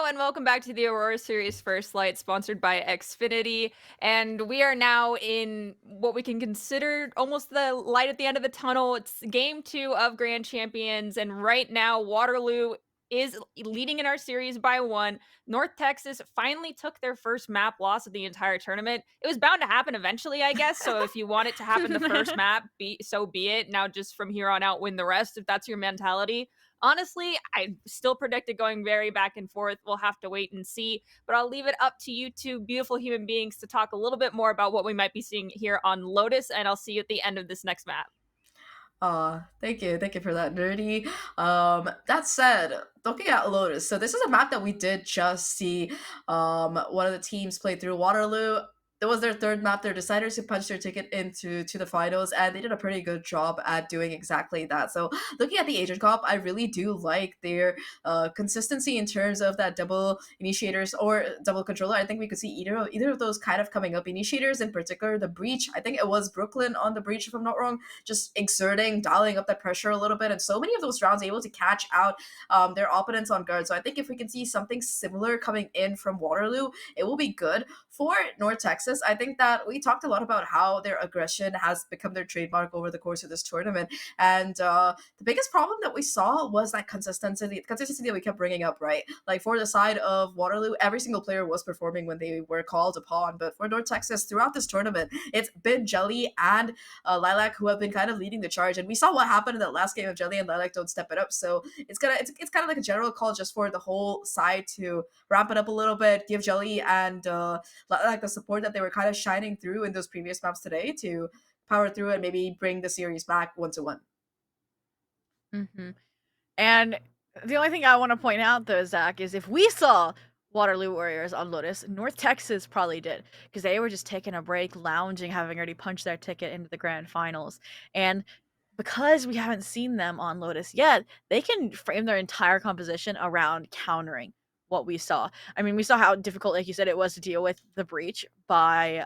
and welcome back to the Aurora Series First Light, sponsored by Xfinity. And we are now in what we can consider almost the light at the end of the tunnel. It's game 2 of Grand Champions, and right now, Waterloo is leading in our series by 1. North Texas finally took their first map loss of the entire tournament. It was bound to happen eventually, I guess. So if you want it to happen the first map, so be it. Now just from here on out, win the rest if that's your mentality. Honestly, I still predict it going very back and forth. We'll have to wait and see. But I'll leave it up to you two beautiful human beings to talk a little bit more about what we might be seeing here on Lotus. And I'll see you at the end of this next map. Thank you. Thank you for that, Nerdy. That said, looking at Lotus, so this is a map that we did just see one of the teams play through. Waterloo. It was their third map. They're deciders who punched their ticket into the finals, and they did a pretty good job at doing exactly that. So looking at the agent comp, I really do like their consistency in terms of that double initiators or double controller. I think we could see either of those kind of coming up. Initiators in particular, the breach. I think it was Brooklyn on the breach, if I'm not wrong, just exerting, dialing up that pressure a little bit, and so many of those rounds able to catch out their opponents on guard. So I think if we can see something similar coming in from Waterloo, it will be good for North Texas. I think that we talked a lot about how their aggression has become their trademark over the course of this tournament, and the biggest problem that we saw was that consistency that we kept bringing up, right? Like for the side of Waterloo, every single player was performing when they were called upon, but for North Texas throughout this tournament, it's been Jelly and Lilac who have been kind of leading the charge, and we saw what happened in that last game of Jelly and Lilac don't step it up. So it's kind of like a general call just for the whole side to ramp it up a little bit, give Jelly and like the support that they were kind of shining through in those previous maps today to power through and maybe bring the series back 1-1. Mm-hmm. And the only thing I want to point out, though, Zach, is if we saw Waterloo Warriors on Lotus, North Texas probably did, because they were just taking a break, lounging, having already punched their ticket into the grand finals. And because we haven't seen them on Lotus yet, they can frame their entire composition around countering what we saw. I mean, we saw how difficult, like you said, it was to deal with the breach by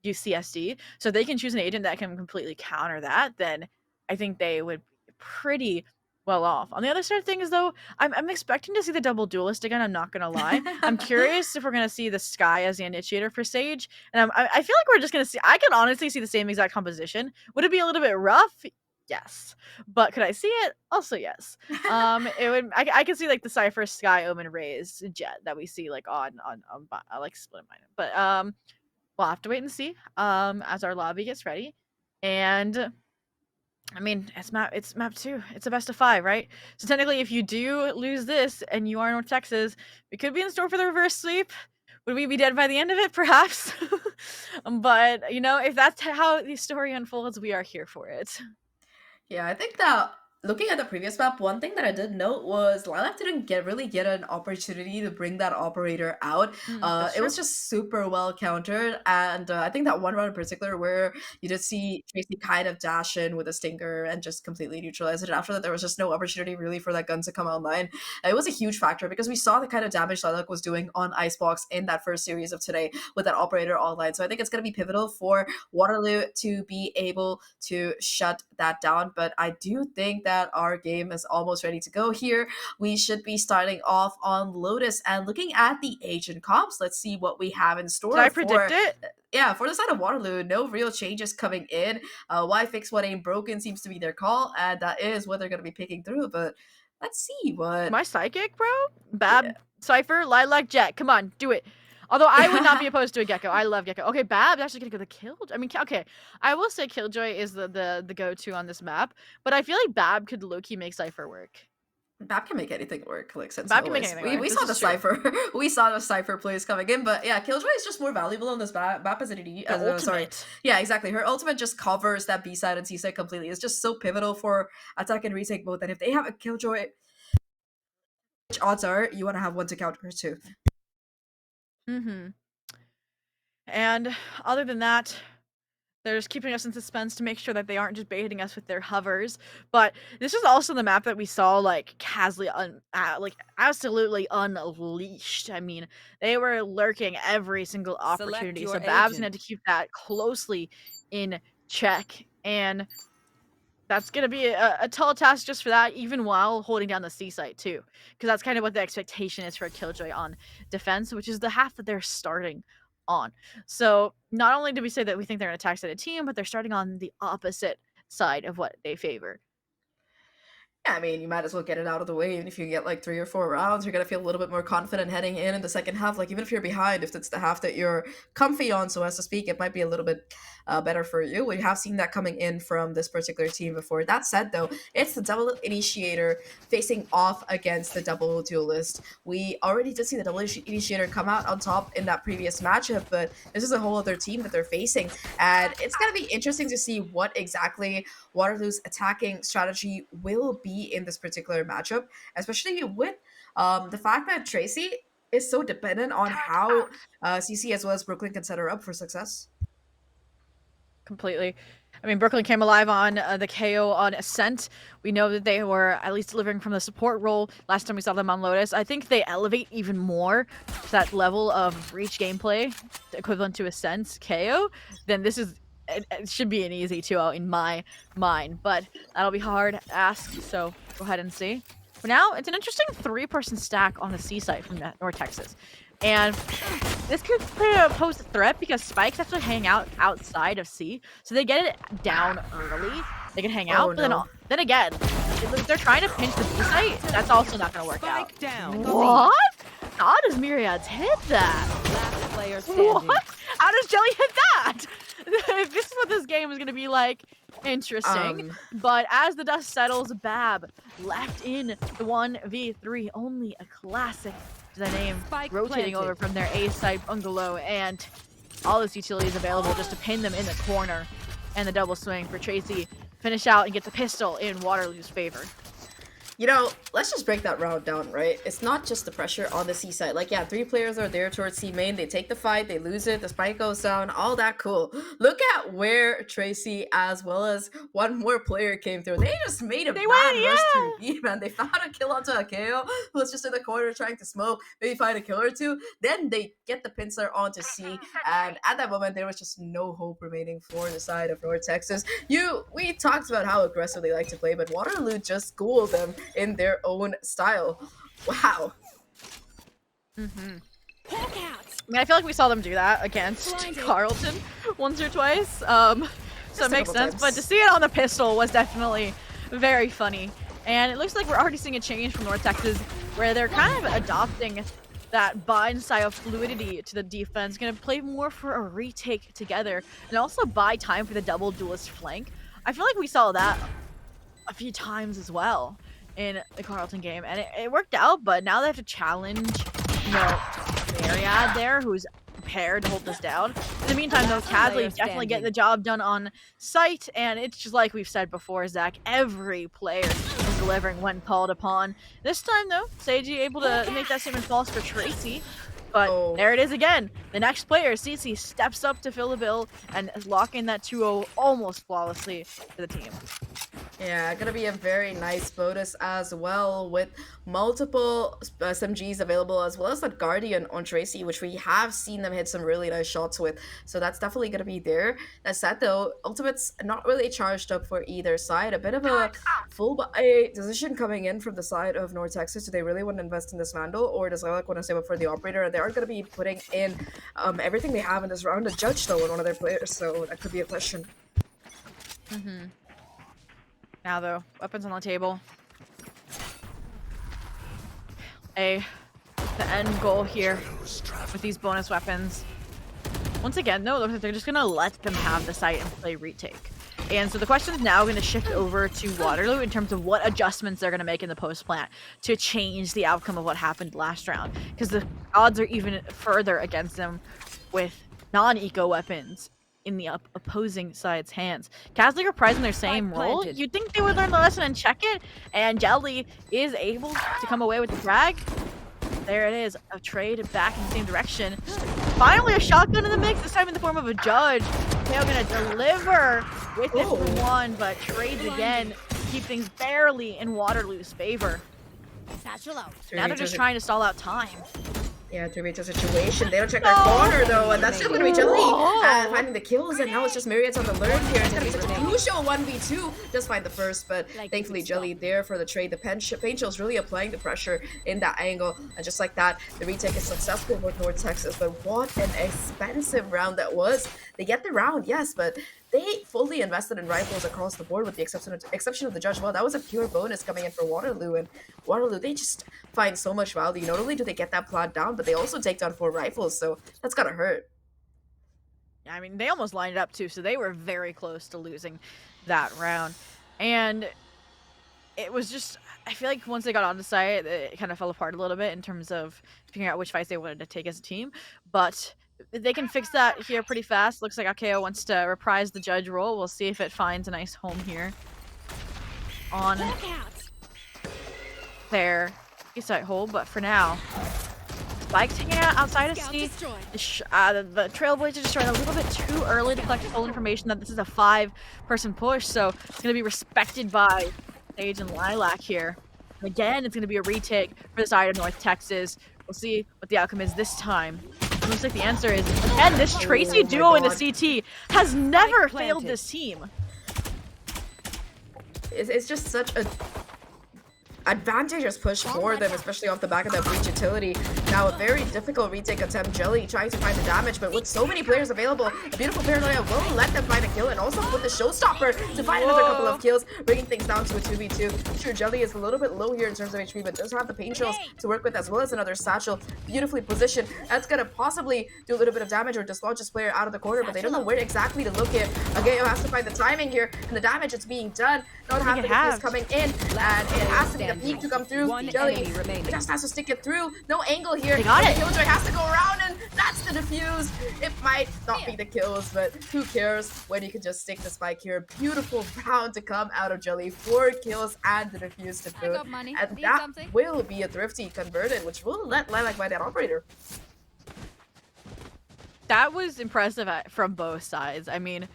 UCSD. So they can choose an agent that can completely counter that, then I think they would be pretty well off. On the other side of things, though, I'm expecting to see the double duelist again. I'm not gonna lie. I'm curious if we're gonna see the Sky as the initiator for Sage, and I feel like we're just gonna see. I can honestly see the same exact composition. Would it be a little bit rough? Yes, but could I see it? Also, yes. It would. I can see like the Cypher Sky Omen Rays Jet that we see like on like Split Mind, but we'll have to wait and see as our lobby gets ready, and I mean, it's map 2. It's a best of 5, right? So technically, if you do lose this and you are North Texas, we could be in store for the reverse sweep. Would we be dead by the end of it? Perhaps. But, you know, if that's how the story unfolds, we are here for it. Yeah, I think that looking at the previous map, one thing that I did note was Lilac didn't really get an opportunity to bring that operator out. It was just super well countered, and I think that one round in particular where you did see Tracy kind of dash in with a stinger and just completely neutralize it. And after that, there was just no opportunity really for that gun to come online. It was a huge factor because we saw the kind of damage Lilac was doing on Icebox in that first series of today with that operator online. So I think it's going to be pivotal for Waterloo to be able to shut that down. But I do think that our game is almost ready to go here. We should be starting off on Lotus and looking at the agent comps. Let's see what we have in store. Did I predict it? Yeah, for the side of Waterloo, no real changes coming in. Why fix what ain't broken seems to be their call, and that is what they're going to be picking through. But let's see what. My psychic, bro? Bab, yeah. Cypher, Lilac, Jet. Come on, do it. Although I would not be opposed to a Gecko. I love Gecko. Okay, Bab's actually gonna go the Killjoy. I mean, okay, I will say Killjoy is the go-to on this map, but I feel like Bab could low-key make Cypher work. Bab can make anything work, like since Bab can make anything work. We saw the Cypher. We saw the Cypher plays coming in, but yeah, Killjoy is just more valuable on this map as an ED. Sorry. Yeah, exactly. Her ultimate just covers that B side and C side completely. It's just so pivotal for attack and retake both. And if they have a Killjoy, which odds are you want to have one to counter her too. Mm-hmm. And other than that, they're just keeping us in suspense to make sure that they aren't just baiting us with their hovers. But this is also the map that we saw, like, like, absolutely unleashed. I mean, they were lurking every single opportunity. So Babs had to keep that closely in check. And that's going to be a tall task just for that, even while holding down the C site too. Because that's kind of what the expectation is for a Killjoy on defense, which is the half that they're starting on. So not only do we say that we think they're an attack-sided team, but they're starting on the opposite side of what they favor. Yeah, I mean, you might as well get it out of the way. Even if you get like 3 or 4 rounds, you're gonna feel a little bit more confident heading in the second half. Like even if you're behind, if it's the half that you're comfy on, so as to speak, it might be a little bit better for you. We have seen that coming in from this particular team before. That said, though, it's the double initiator facing off against the double duelist. We already did see the double initiator come out on top in that previous matchup, but this is a whole other team that they're facing, and it's gonna be interesting to see what exactly Waterloo's attacking strategy will be in this particular matchup, especially with the fact that Tracy is so dependent on how CC as well as Brooklyn can set her up for success. Completely. I mean, Brooklyn came alive on the KO on Ascent. We know that they were at least delivering from the support role last time we saw them on Lotus. I think they elevate even more to that level of reach gameplay, equivalent to Ascent's KO, then this is it should be an easy 2-0 in my mind, but that'll be hard to ask, so go ahead and see. For now, it's an interesting 3-person stack on the C site from North Texas. And this could pose a threat because Spikes actually hang out outside of C, so they get it down early. They can hang out, but then again, if they're trying to pinch the B site, that's also not going to work out. Down. What? How does Myriads hit that? Last player standing. What? How does Jelly hit that? If this is what this game is going to be like, interesting. But as the dust settles, Bab left in the 1v3. Only a classic to the name. Spike rotating planted. over from their A side bungalow, and all this utility is available just to pin them in the corner. And the double swing for Tracy. Finish out and get the pistol in Waterloo's favor. You know, let's just break that round down, right? It's not just the pressure on the C side. Like, yeah, 3 players are there towards C main. They take the fight, they lose it, the spike goes down, all that cool. Look at where Tracy as well as one more player came through. They just made a bad rush to B, man. They found a kill onto a KO who was just in the corner trying to smoke, maybe find a kill or two. Then they get the pincer onto C, and at that moment, there was just no hope remaining for the side of North Texas. We talked about how aggressive they like to play, but Waterloo just schooled them in their own style. Wow. I mean, I feel like we saw them do that against Carlton once or twice, so it makes sense. But to see it on the pistol was definitely very funny. And it looks like we're already seeing a change from North Texas, where they're kind of adopting that bind style fluidity to the defense, going to play more for a retake together, and also buy time for the double duelist flank. I feel like we saw that a few times as well in the Carlton game, and it worked out, but now they have to challenge, Myriad there, who's prepared to hold this down. In the meantime, though, Casley definitely getting the job done on site, and it's just like we've said before, Zach, every player is delivering when called upon. This time, though, Seiji able to make that statement false for Tracy, but there it is again. The next player, CC, steps up to fill the bill and is locking that 2-0 almost flawlessly for the team. Yeah, gonna be a very nice bonus as well, with multiple SMGs available, as well as that Guardian on Tracy, which we have seen them hit some really nice shots with. So that's definitely gonna be there. That said, though, Ultimate's not really charged up for either side. A bit of a full buy decision coming in from the side of North Texas. Do they really want to invest in this Vandal, or does Lilac want to save up for the Operator? And they are gonna be putting in everything they have in this round. A Judge, though, on one of their players, so that could be a question. Now, though, weapons on the table. The end goal here with these bonus weapons. Once again, though, it looks like they're just going to let them have the site and play retake. And so the question is now going to shift over to Waterloo in terms of what adjustments they're going to make in the post-plant to change the outcome of what happened last round. Because the odds are even further against them with non-eco weapons in the opposing side's hands. Casley reprising their same role. You'd think they would learn the lesson and check it, and Jelly is able to come away with the frag. There it is, a trade back in the same direction. Finally a shotgun in the mix, this time in the form of a Judge. They're gonna deliver with it for one, but trades again, keep things barely in Waterloo's favor. Now they're just trying to stall out time. Yeah, 3v2 situation. They don't check their corner though, and that's still gonna be Jelly finding the kills, and now it's just Myriads on the lurk here. It's gonna be such a crucial 1v2. Just find the first, but thankfully Jelly there for the trade. The paint shell's really applying the pressure in that angle, and just like that, the retake is successful for North Texas. But what an expensive round that was. They get the round, yes, but they fully invested in rifles across the board with the exception of the judge. Well, that was a pure bonus coming in for Waterloo, and Waterloo, they just find so much value. Not only do they get that plant down, but they also take down 4 rifles, so that's gotta hurt. I mean, they almost lined it up too, so they were very close to losing that round. And it was just, I feel like once they got onto site, it kind of fell apart a little bit in terms of figuring out which fights they wanted to take as a team. But they can fix that here pretty fast. Looks like Akeo wants to reprise the judge role. We'll see if it finds a nice home here on their site hole. But for now, Spike's hanging out outside of C. The Trailblazers just trying a little bit too early to collect full information that this is a 5-person push, so it's going to be respected by Sage and Lilac here. And again, it's going to be a retake for the side of North Texas. We'll see what the outcome is this time. It looks like the answer is, again, this Tracy duo in the CT has never failed this team. It's just such a advantageous push for them, especially off the back of that breach utility. Now a very difficult retake attempt. Jelly trying to find the damage, but with so many players available, a beautiful paranoia will let them find a kill, and also put the showstopper to find another couple of kills, bringing things down to a 2v2. Sure, Jelly is a little bit low here in terms of HP, but does have the paint shells to work with, as well as another satchel, beautifully positioned. That's gonna possibly do a little bit of damage or dislodge this player out of the corner, but they don't know where exactly to look at. Ageo has to find the timing here, and the damage that's being done. Not having the defuse coming in, and it has to be the peak to come through. Jelly just has to stick it through. No angle here. They got it. Killjoy has to go around, and that's the defuse. It might not be the kills, but who cares when you can just stick the spike here. Beautiful round to come out of Jelly. 4 kills and the defuse to boot. And that will be a thrifty converted, which will let Lilac buy that operator. That was impressive from both sides. I mean,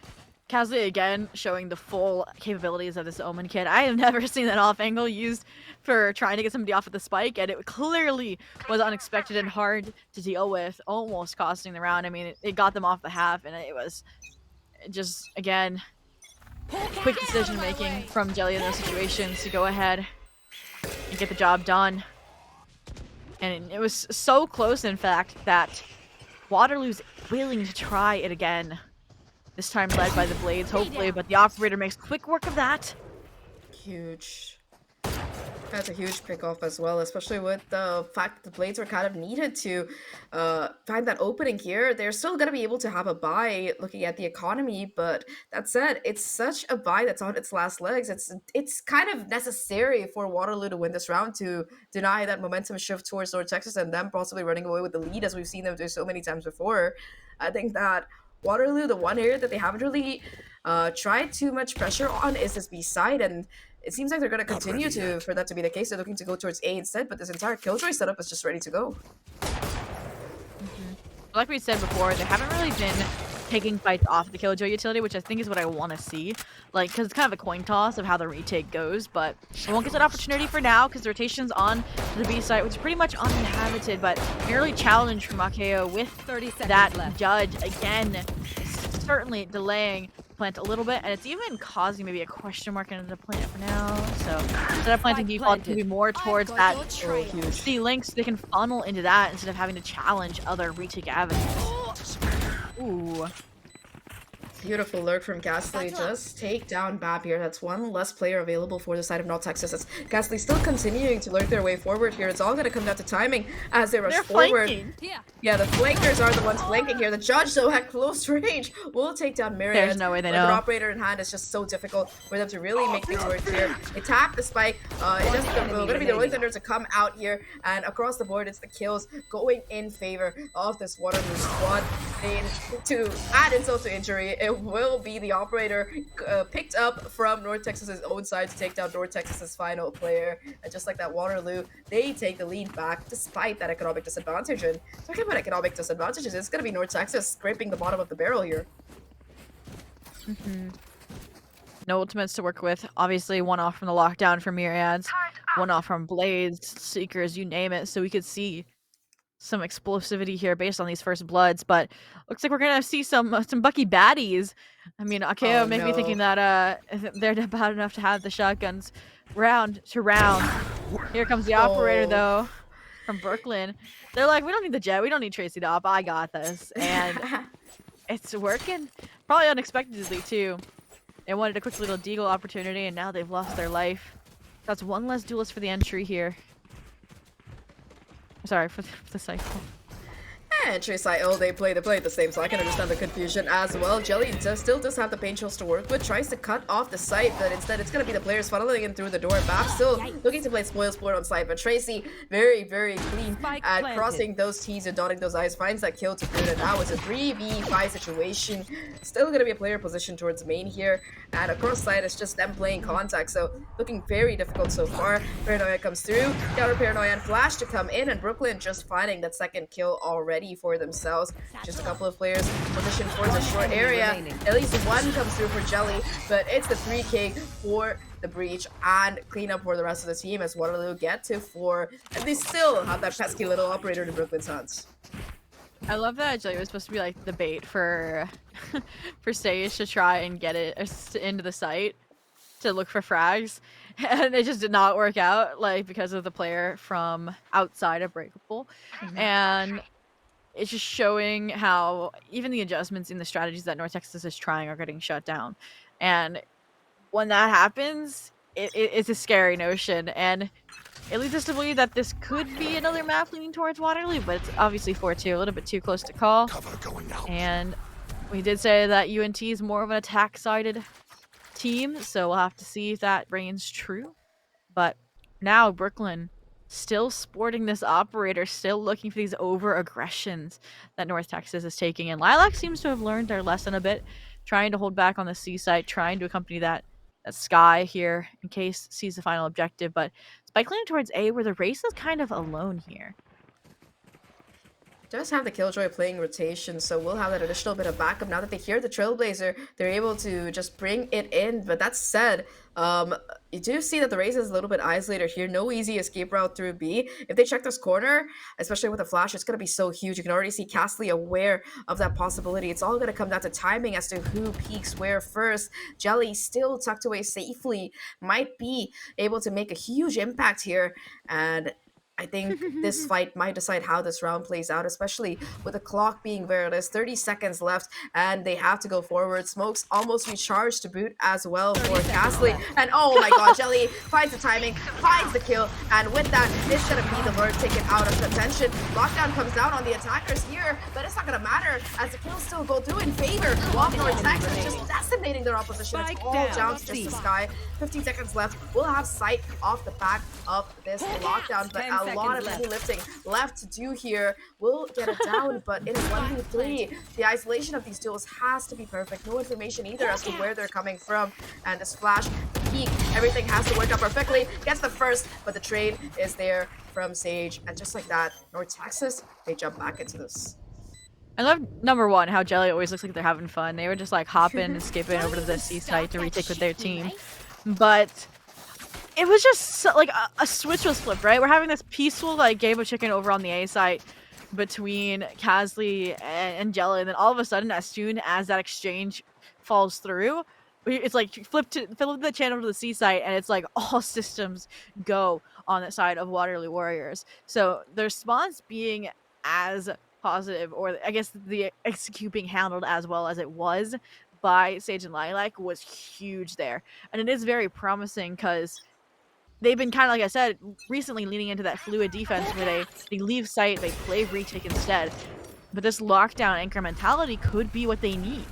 Casley again showing the full capabilities of this Omen kid. I have never seen that off angle used for trying to get somebody off with the spike, and it clearly was unexpected and hard to deal with, almost costing the round. I mean, it got them off the half, and it was just, again, quick decision making from Jelly in those situations to go ahead and get the job done. And it was so close, in fact, that Waterloo's willing to try it again. This time led by the Blades, hopefully, but the operator makes quick work of that. Huge. That's a huge pick-off as well, especially with the fact that the Blades are kind of needed to find that opening here. They're still going to be able to have a buy looking at the economy, but that said, it's such a buy that's on its last legs. It's kind of necessary for Waterloo to win this round to deny that momentum shift towards North Texas and them possibly running away with the lead, as we've seen them do so many times before. I think that Waterloo, the one area that they haven't really tried too much pressure on is this B side, and it seems like they're going to continue for that to be the case. They're looking to go towards A instead, but this entire Killjoy setup is just ready to go. Like we said before, they haven't really been taking fights off the Killjoy utility, which I think is what I want to see. Like, because it's kind of a coin toss of how the retake goes, but I won't get that opportunity for now because the rotation's on the B site, which is pretty much uninhabited, but an early challenge from Akeo with that judge again, certainly delaying plant a little bit, and it's even causing maybe a question mark into the plant for now. So instead of planting default, to be more towards that C link, so they can funnel into that instead of having to challenge other retake avenues. Ooh. Beautiful lurk from Ghastly. Just take down Bab here. That's one less player available for the side of North Texas. As Ghastly still continuing to lurk their way forward here. It's all going to come down to timing as they rush forward. Yeah, the flankers are the ones flanking here. The judge, though, at close range will take down Myriad. There's no way they With know. an operator in hand, it's just so difficult for them to really make things work here. They tap the spike. It doesn't going to be the only Thunder to come out here, and across the board, it's the kills going in favor of this Waterloo squad. And to add insult to injury, it will be the operator picked up from North Texas's own side to take down North Texas's final player. And just like that, Waterloo, they take the lead back despite that economic disadvantage. And talking about economic disadvantages, it's going to be North Texas scraping the bottom of the barrel here. No ultimates to work with. Obviously, one off from the lockdown for Myriads, one off from Blades, Seekers, you name it. So we could see some explosivity here based on these first bloods, but looks like we're gonna see some Bucky baddies. I mean, Akeo Oh make me no. thinking that they're about enough to have the shotguns round to round. Here comes the operator Oh. though, from Brooklyn. They're like, we don't need the jet, we don't need Tracy to op, I got this, and it's working. Probably unexpectedly too. They wanted a quick little deagle opportunity, and now they've lost their life. That's one less duelist for the entry here. Sorry for the cycle. And Tracy, oh, they play the same, so I can understand the confusion as well. Jelly still does have the paint shells to work with, tries to cut off the site, but instead it's gonna be the players funneling in through the door. Bap still looking to play spoil sport on site, but Tracy very, very clean at crossing those T's and dotting those I's, finds that kill to boot, and that was a 3v5 situation. Still gonna be a player position towards main here, and across site it's just them playing contact, so looking very difficult so far. Paranoia comes through, counter Paranoia and Flash to come in, and Brooklyn just finding that second kill already for themselves. Just a couple of players positioned towards a short area. At least one comes through for Jelly, but it's the 3K for the breach and cleanup for the rest of the team as Waterloo get to 4, and they still have that pesky little operator in Brooklyn's hands. I love that Jelly was supposed to be like the bait for for Sage to try and get it into the site to look for frags, and it just did not work out, like because of the player from outside of Breakable. And it's just showing how even the adjustments in the strategies that North Texas is trying are getting shut down. And when that happens, it's a scary notion. And it leads us to believe that this could be another map leaning towards Waterloo, but it's obviously 4-2, a little bit too close to call. And we did say that UNT is more of an attack-sided team, so we'll have to see if that reigns true. But now Brooklyn still sporting this operator, still looking for these over-aggressions that North Texas is taking. And Lilac seems to have learned their lesson a bit, trying to hold back on the C site, trying to accompany that Sky here in case sees the final objective. But Spike leaning towards A, where the race is kind of alone here. Does have the Killjoy playing rotation, so we'll have that additional bit of backup. Now that they hear the Trailblazer, they're able to just bring it in. But that said, you do see that the race is a little bit isolated here. No easy escape route through B. If they check this corner, especially with a flash, it's going to be so huge. You can already see Castley aware of that possibility. It's all going to come down to timing as to who peeks where first. Jelly still tucked away safely, might be able to make a huge impact here. And I think this fight might decide how this round plays out, especially with the clock being where it is. 30 seconds left, and they have to go forward. Smokes almost recharged to boot as well for Castley. And oh my god, Jelly finds the timing, finds the kill, and with that, it's going to be the Lord taken out of contention. Lockdown comes down on the attackers here, but it's not going to matter as the kills still go through in favor of North Texas, just decimating their opposition. It's all down to just the Sky. 15 seconds left. We'll have sight off the back of this lockdown, but a lot of heavy lifting left to do here. We'll get it down, but it is 1v3. The isolation of these duels has to be perfect. No information either as to where they're coming from. And this flash, the peak, everything has to work out perfectly. Gets the first, but the trade is there from Sage. And just like that, North Texas, they jump back into this. I love number one, how Jelly always looks like they're having fun. They were just like hopping and skipping over to the C site to retake with their team. But it was just so, like a switch was flipped, right? We're having this peaceful like game of chicken over on the A site between Castley and Jelly, and then all of a sudden, as soon as that exchange falls through, it's like flip the channel to the C site, and it's like all systems go on the side of Waterloo Warriors. So the response being as positive, or I guess the execute being handled as well as it was by Sage and Lilac was huge there, and it is very promising because they've been kind of, like I said, recently leaning into that fluid defense where they leave sight, they play retake instead. But this lockdown incrementality could be what they need.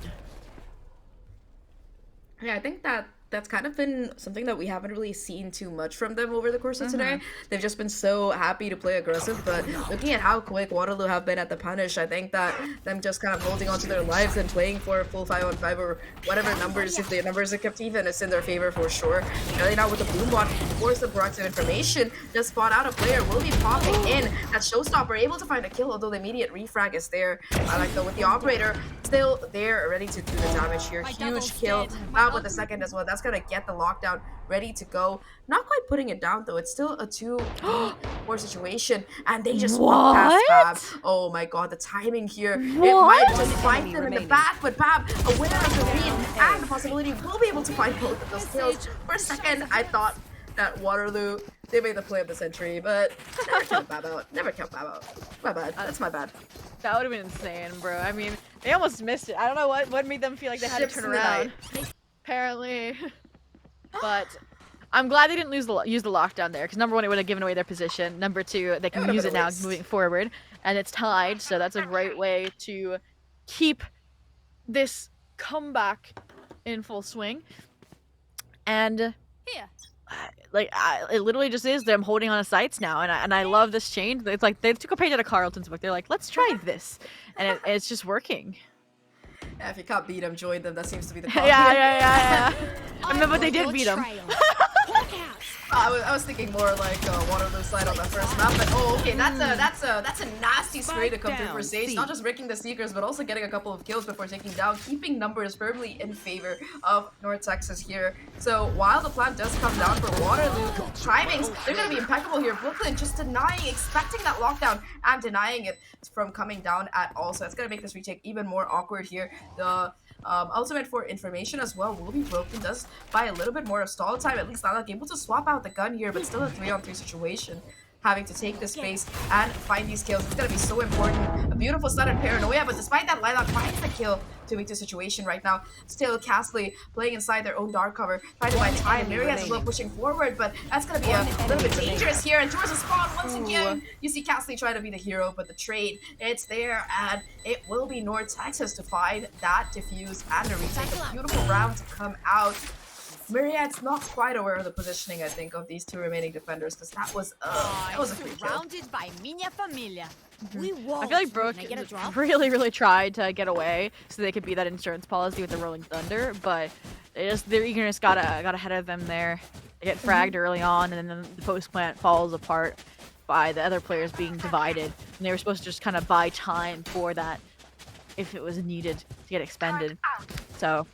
Yeah, I think that's kind of been something that we haven't really seen too much from them over the course of today. They've just been so happy to play aggressive, but looking at how quick Waterloo have been at the punish, I think that them just kind of holding on to their lives and playing for a full 5-on-5 or whatever numbers, if the numbers are kept even, it's in their favor for sure. Really now with the boom bot, for some proactive information, just spot out a player, will be popping in. That Showstopper able to find a kill, although the immediate refrag is there. I like though with the operator still there, ready to do the damage here. Huge kill, out with the second as well. That's gonna get the lockdown ready to go. Not quite putting it down though. It's still a 2v4 situation, and they just walk past Bab. Oh my god, the timing here. It might just find them in the back, but Bab, aware of the read and the possibility, will be able to find both of those kills. For a second, I thought that Waterloo, they made the play of the century, but never count Bab out. Never count Bab out. My bad. That's my bad. That would have been insane, bro. I mean, they almost missed it. I don't know what made them feel like they had to turn around. Apparently. But I'm glad they didn't use the lockdown there, because number one, it would have given away their position. Number two, they can use it now moving forward, and it's tied, so that's a great way to keep this comeback in full swing. And it literally just is them holding on to sites now, and I love this change. It's like they took a page out of Carlton's book. They're like, let's try this, and it's just working. Yeah, if you can't beat them, join them. That seems to be the problem. Yeah. I mean, but they did beat them. I was thinking more like Waterloo side on the first map, but oh, okay, that's a nasty spray to come through for Sage. Not just breaking the sneakers, but also getting a couple of kills before taking down, keeping numbers firmly in favor of North Texas here. So while the plan does come down for Waterloo, timings, they're gonna be impeccable here. Brooklyn just expecting that lockdown and denying it from coming down at all. So it's gonna make this retake even more awkward here. The ultimate for information as well will be broken, does buy a little bit more of stall time. At least Lilac able to swap out the gun here, but still a 3-on-3 situation. Having to take this space and find these kills. It's gonna be so important. A beautiful stun and paranoia, but despite that, Lilac finds the kill to make the situation right now. Still, Castley playing inside their own dark cover, trying to buy time. Myriad as well pushing forward, but that's gonna be a little bit dangerous here. And towards the spawn once again, you see Castley trying to be the hero, but the trade, it's there, and it will be North Texas to find that defuse and a retake. A beautiful round to come out. Myriad's not quite aware of the positioning, I think, of these two remaining defenders, because that was a free kill. By minha família. I feel like Brooke really tried to get away so they could be that insurance policy with the Rolling Thunder, but their eagerness got ahead of them there. They get fragged early on, and then the post plant falls apart by the other players being divided, and they were supposed to just kind of buy time for that if it was needed to get expended. So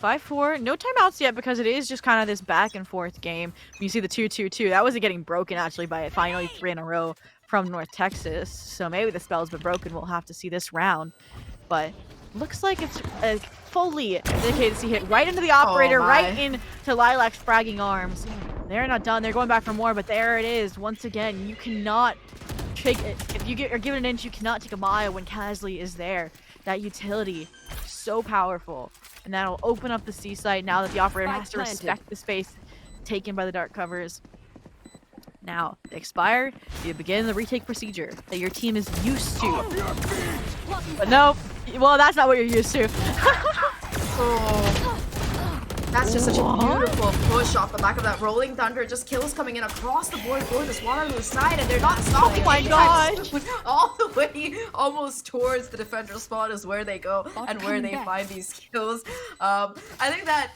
5-4, no timeouts yet, because it is just kind of this back and forth game. You see the 2-2-2, that wasn't getting broken actually by finally 3 in a row from North Texas, so maybe the spell's been broken. We'll have to see this round, but looks like it's a fully dedicated C hit right into the operator, right into Lilac's fragging arms. They're not done, they're going back for more, but there it is. Once again, you cannot take it. If you're given an inch, you cannot take a mile when Casley is there. That utility, so powerful. And that'll open up the C site now that the operator has to respect the space taken by the dark covers. Now, expired, you begin the retake procedure that your team is used to. But no, well, that's not what you're used to. That's just such a beautiful push off the back of that Rolling Thunder. Just kills coming in across the board for this Waterloo side, and they're not stopping. Oh my gosh! All the way almost towards the defender spot is where they go and where they find these kills. I think that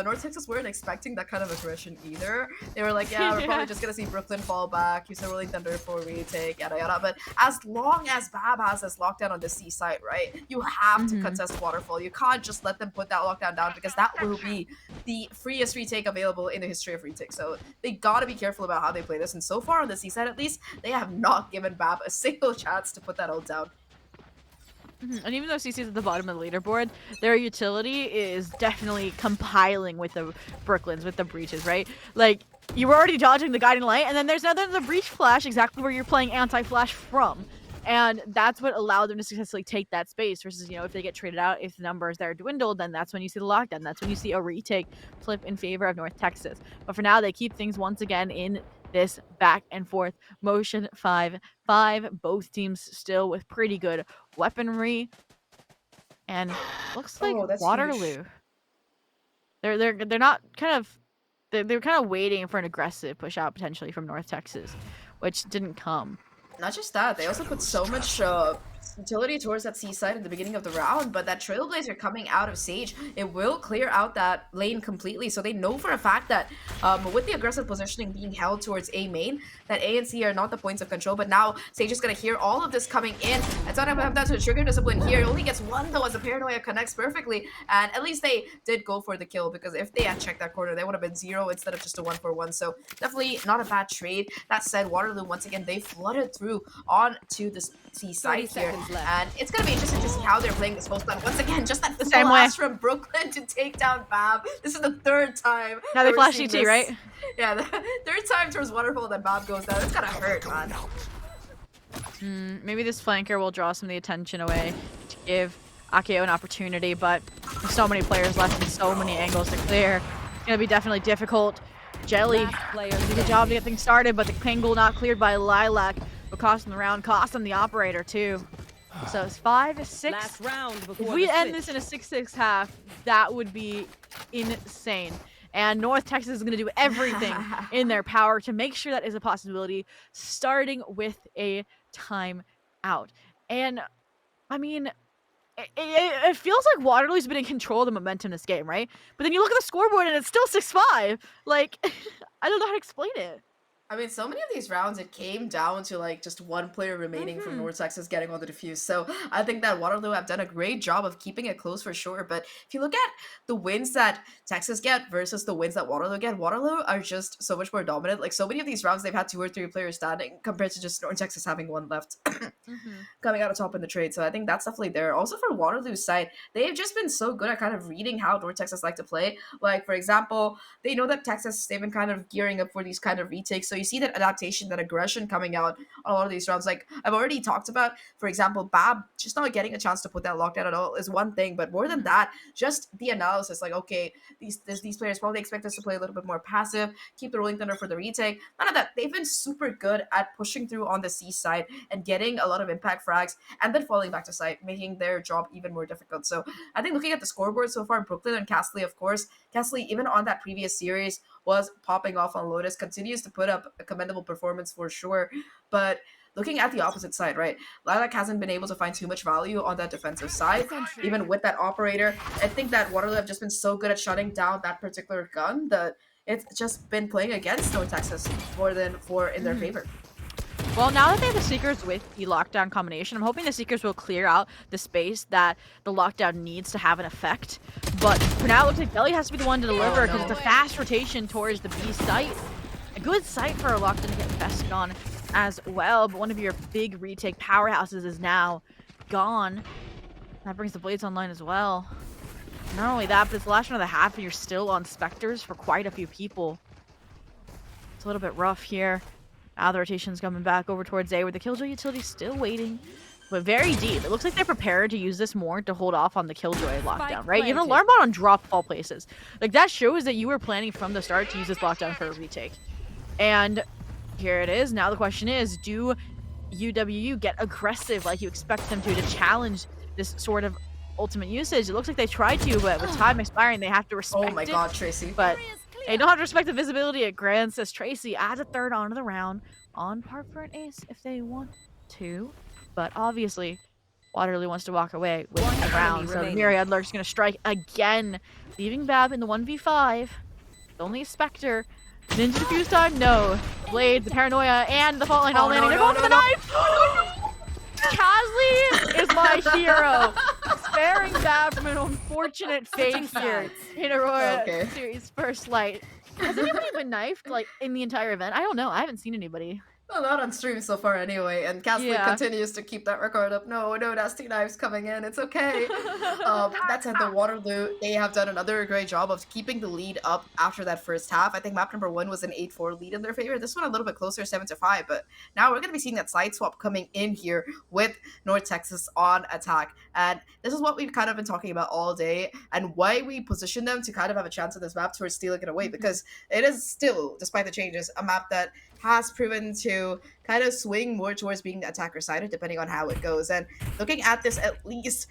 North Texas weren't expecting that kind of aggression either. They were like, yeah, we're probably just gonna see Brooklyn fall back, use a Rolling Thunder for a retake, yada yada. But as long as Bab has this lockdown on the C side, right, you have to contest Waterfall. You can't just let them put that lockdown down, because that will be the freest retake available in the history of retake. So they gotta be careful about how they play this. And so far on the C side, at least, they have not given Bab a single chance to put that ult down. And even though CC's at the bottom of the leaderboard, their utility is definitely compiling with the Brooklyns, with the breaches, right? Like, you were already dodging the guiding light, and then there's the breach flash exactly where you're playing anti-flash from. And that's what allowed them to successfully take that space versus, if they get traded out, if the numbers there dwindle, then that's when you see the lockdown. That's when you see a retake flip in favor of North Texas. But for now, they keep things once again in this back and forth motion 5-5. Both teams still with pretty good weaponry, and looks like Waterloo. Huge. They're not they're kind of waiting for an aggressive push out potentially from North Texas, which didn't come. Not just that, they also put so much utility towards that seaside at the beginning of the round, but that Trailblazer coming out of Sage, it will clear out that lane completely. So they know for a fact that with the aggressive positioning being held towards A main, that A and C are not the points of control. But now Sage is going to hear all of this coming in. And Tottenham have that to trigger discipline here. It only gets one though as the Paranoia connects perfectly. And at least they did go for the kill, because if they had checked that corner, they would have been 0 instead of just a 1-for-1. So definitely not a bad trade. That said, Waterloo, once again, they flooded through onto the C side here. And it's going to be interesting to see how they're playing this post plan. Once again, just that flash from Brooklyn to take down Bab. This is the third time. Now they flash CT, right? Yeah, the third time towards Waterfall that Bob goes down. It's gonna hurt, man. Maybe this flanker will draw some of the attention away to give Akio an opportunity, but there's so many players left and so many angles to clear. It's gonna be definitely difficult. Jelly did a good job to get things started, but the angle not cleared by Lilac will cost him the round, cost him the operator too. So it's 5-6. Last round If before we the end switch. this in a 6-6 half, that would be insane. And North Texas is going to do everything in their power to make sure that is a possibility, starting with a timeout. And, I mean, it feels like Waterloo's been in control of the momentum this game, right? But then you look at the scoreboard and it's still 6-5. Like, I don't know how to explain it. I mean, so many of these rounds, it came down to like just one player remaining from North Texas getting on the defuse. So I think that Waterloo have done a great job of keeping it close for sure. But if you look at the wins that Texas get versus the wins that Waterloo get, Waterloo are just so much more dominant. Like so many of these rounds, they've had 2 or 3 players standing compared to just North Texas having one left coming out of top in the trade. So I think that's definitely there. Also for Waterloo's side, they've just been so good at kind of reading how North Texas like to play. Like for example, they know that Texas, they've been kind of gearing up for these kind of retakes. So you see that adaptation, that aggression coming out on a lot of these rounds. Like I've already talked about, for example, Bab just not getting a chance to put that lockdown at all is one thing, but more than that, just the analysis. Like, okay, these players probably expect us to play a little bit more passive, keep the Rolling Thunder for the retake. None of that. They've been super good at pushing through on the C side and getting a lot of impact frags and then falling back to site, making their job even more difficult. So I think looking at the scoreboard so far, Brooklyn and Castley, of course, Castley, even on that previous series, was popping off on Lotus, continues to put up a commendable performance for sure. But looking at the opposite side, right? Lilac hasn't been able to find too much value on that defensive side, even with that operator. I think that Waterloo have just been so good at shutting down that particular gun that it's just been playing against North Texas more than for in their favor. Well, now that they have the Seekers with the lockdown combination, I'm hoping the Seekers will clear out the space that the lockdown needs to have an effect. But for now, it looks like Belly has to be the one to deliver because it's a fast rotation towards the B site. A good site for a lockdown to get invested on as well, but one of your big retake powerhouses is now gone. That brings the Blades online as well. Not only that, but it's the last one of the half and you're still on Spectres for quite a few people. It's a little bit rough here. Now the rotation's coming back over towards A, where the Killjoy utility's still waiting, but very deep. It looks like they're prepared to use this more to hold off on the Killjoy lockdown, right? You have an alarm bot on drop of all places. Like, that shows that you were planning from the start to use this lockdown for a retake. And here it is. Now the question is, do UWU get aggressive like you expect them to challenge this sort of ultimate usage? It looks like they tried to, but with time expiring, they have to respect it. Oh my god, Tracy. But they don't have to respect the visibility at Grand, says Tracy. Adds a third onto the round. On par for an ace if they want to. But obviously, Waterloo wants to walk away with the round. So Myriad Lurk's going to strike again, leaving Bab in the 1v5. Only a Spectre. Ninja defuse time? No. Blade, the Paranoia, and the Fault Line all landing. They're going for the knife! Casley is my hero. Sparing Bab from an unfortunate fate here in Aurora Series First Light. Has anybody been knifed, like, in the entire event? I don't know. I haven't seen anybody. Well, not on stream so far anyway, and Castley continues to keep that record up. No nasty knives coming in. It's okay. That said, the Waterloo, they have done another great job of keeping the lead up after that first half. I think map number 1 was an 8-4 lead in their favor. This one a little bit closer, 7-5. But now we're going to be seeing that side swap coming in here with North Texas on attack. And this is what we've kind of been talking about all day, and why we position them to kind of have a chance at this map towards stealing it away, because it is still, despite the changes, a map that has proven to kind of swing more towards being the attacker sided depending on how it goes. And looking at this, at least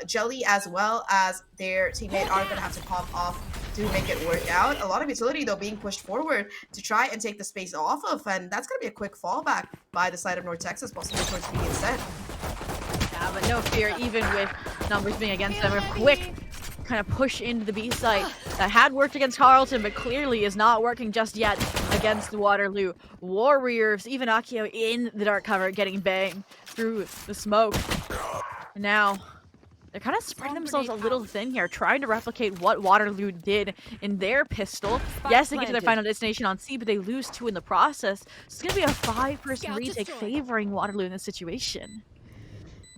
Jelly as well as their teammate are going to have to pop off to make it work out. A lot of utility though being pushed forward to try and take the space off of, and that's going to be a quick fallback by the side of North Texas, possibly towards B instead. but no fear, even with numbers being against them. A quick kind of push into the B site that had worked against Carlton, but clearly is not working just yet against Waterloo. Warriors, even Akio in the dark cover, getting banged through the smoke. And now they're kind of spreading themselves a little thin here, trying to replicate what Waterloo did in their pistol. Yes, they get to their final destination on C, but they lose 2 in the process. So it's going to be a 5-person retake favoring Waterloo in this situation.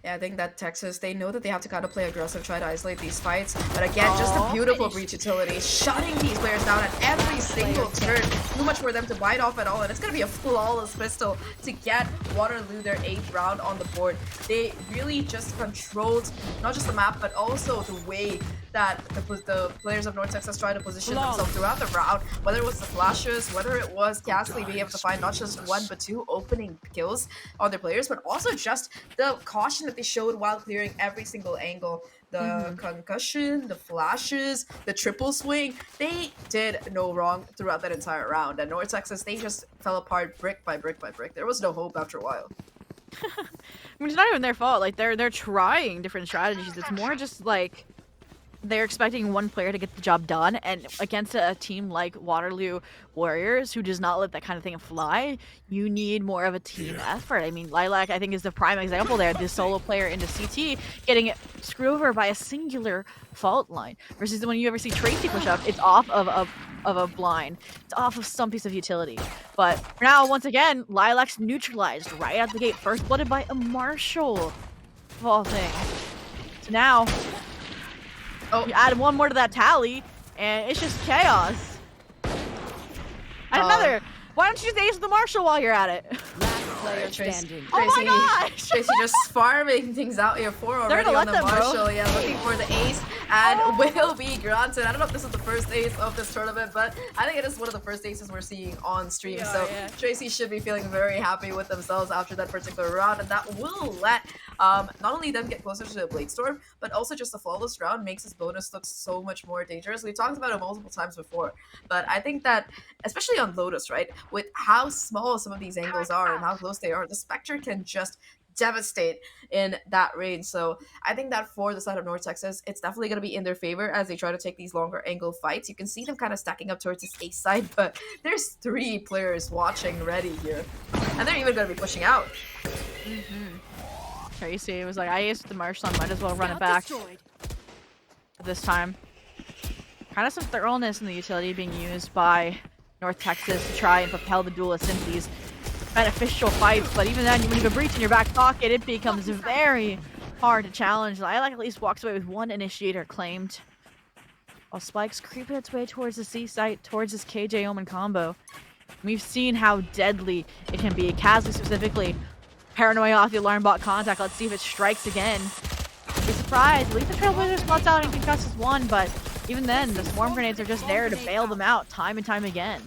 Yeah, I think that Texas, they know that they have to kind of play aggressive, try to isolate these fights. But again, just a beautiful breach utility, shutting these players down at every single turn. Too much for them to bite off at all, and it's going to be a flawless pistol to get Waterloo their 8th round on the board. They really just controlled not just the map, but also the way that the players of North Texas tried to position themselves throughout the round, whether it was the flashes, whether it was Castley being able to find not just 1 but 2 opening kills on their players, but also just the caution that they showed while clearing every single angle. The concussion, the flashes, the triple swing, they did no wrong throughout that entire round. And North Texas, they just fell apart brick by brick by brick. There was no hope after a while. I mean, it's not even their fault. Like, they're trying different strategies. It's more just like they're expecting one player to get the job done, and against a team like Waterloo Warriors, who does not let that kind of thing fly, you need more of a team effort. I mean, Lilac, I think, is the prime example there. The solo player into CT getting screwed over by a singular fault line, versus when you ever see Tracy push up, it's off of a blind. It's off of some piece of utility. But now, once again, Lilac's neutralized right out the gate. First blooded by a Marshall, of all things. So now, you add 1 more to that tally, and it's just chaos. And another. Why don't you just ace the Marshall while you're at it? Player standing. Oh my gosh! Tracy just farming things out here for already on the them, Marshall. bro. Yeah, looking for the ace, and will be granted. I don't know if this is the first ace of this tournament, but I think it is one of the first aces we're seeing on stream. So Tracy should be feeling very happy with themselves after that particular round, and that will let not only them get closer to the Blade Storm, but also just a flawless round makes this bonus look so much more dangerous. We've talked about it multiple times before, but I think that, especially on Lotus, right, with how small some of these angles are and how close they are, the Spectre can just devastate in that range. So I think that for the side of North Texas, it's definitely going to be in their favor as they try to take these longer angle fights. You can see them kind of stacking up towards this ace side, but there's 3 players watching ready here, and they're even going to be pushing out. Tracy was like, I aced the Marshall, might as well run it back this time. Kind of some thoroughness in the utility being used by North Texas to try and propel the duelists into these beneficial fights, but even then, when you have a breach in your back pocket, it becomes very hard to challenge. Lilac at least walks away with 1 initiator claimed, while Spike's creeping its way towards the C site, towards this KJ Omen combo. We've seen how deadly it can be. Kazli specifically, paranoia off the alarm bot contact. Let's see if it strikes again. Be surprised. At least the Trailblazer spots out and concusses 1, but even then, the swarm grenades are just there to bail them out time and time again.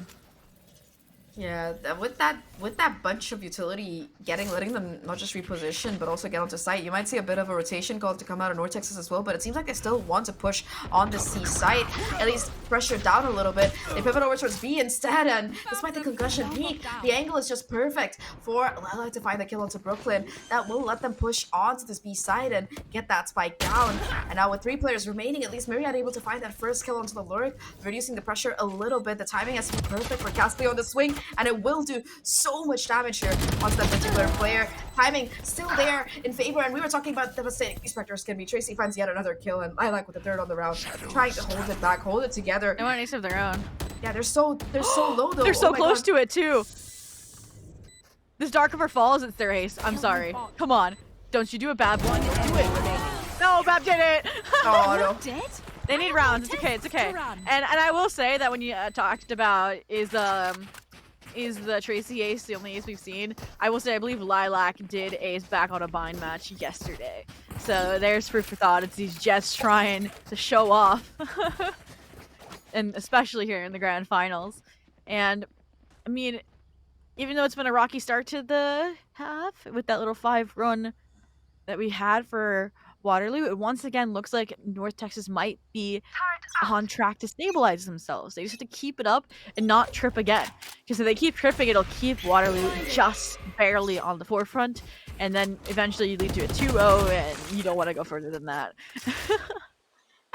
Yeah, with that bunch of utility letting them not just reposition but also get onto site, you might see a bit of a rotation call to come out of North Texas as well, but it seems like they still want to push on the C site, at least pressure down a little bit. They pivot over towards B instead, and despite the concussion, the angle is just perfect for Lilac to find the kill onto Brooklyn. That will let them push onto this B side and get that spike down. And now with 3 players remaining, at least Myriad able to find that first kill onto the Lurik, reducing the pressure a little bit. The timing has to be perfect for Castley on the swing, and it will do so much damage here onto that particular player. Timing still there in favor, and we were talking about devastating these Spectres can be. Tracy finds yet another kill, and Lilac with the 3rd on the round, trying to hold it back, hold it together. They want an ace of their own. Yeah, they're so low though. They're so close to it too. This Dark Cover falls, it's their ace. I'm sorry. Come on. Don't you do it, Bab. Do it. No, Bab did it. Oh, no. They need rounds. It's okay. It's okay. And I will say that when you talked about is the Tracy ace the only ace we've seen, I will say I believe Lilac did ace back on a bind match yesterday. So there's food for thought. It's these Jets trying to show off. And especially here in the grand finals. And I mean, even though it's been a rocky start to the half with that little 5 run that we had for Waterloo, it once again looks like North Texas might be on track to stabilize themselves. They just have to keep it up and not trip again. Because if they keep tripping, it'll keep Waterloo just barely on the forefront. and then eventually you lead to a 2-0, and you don't want to go further than that.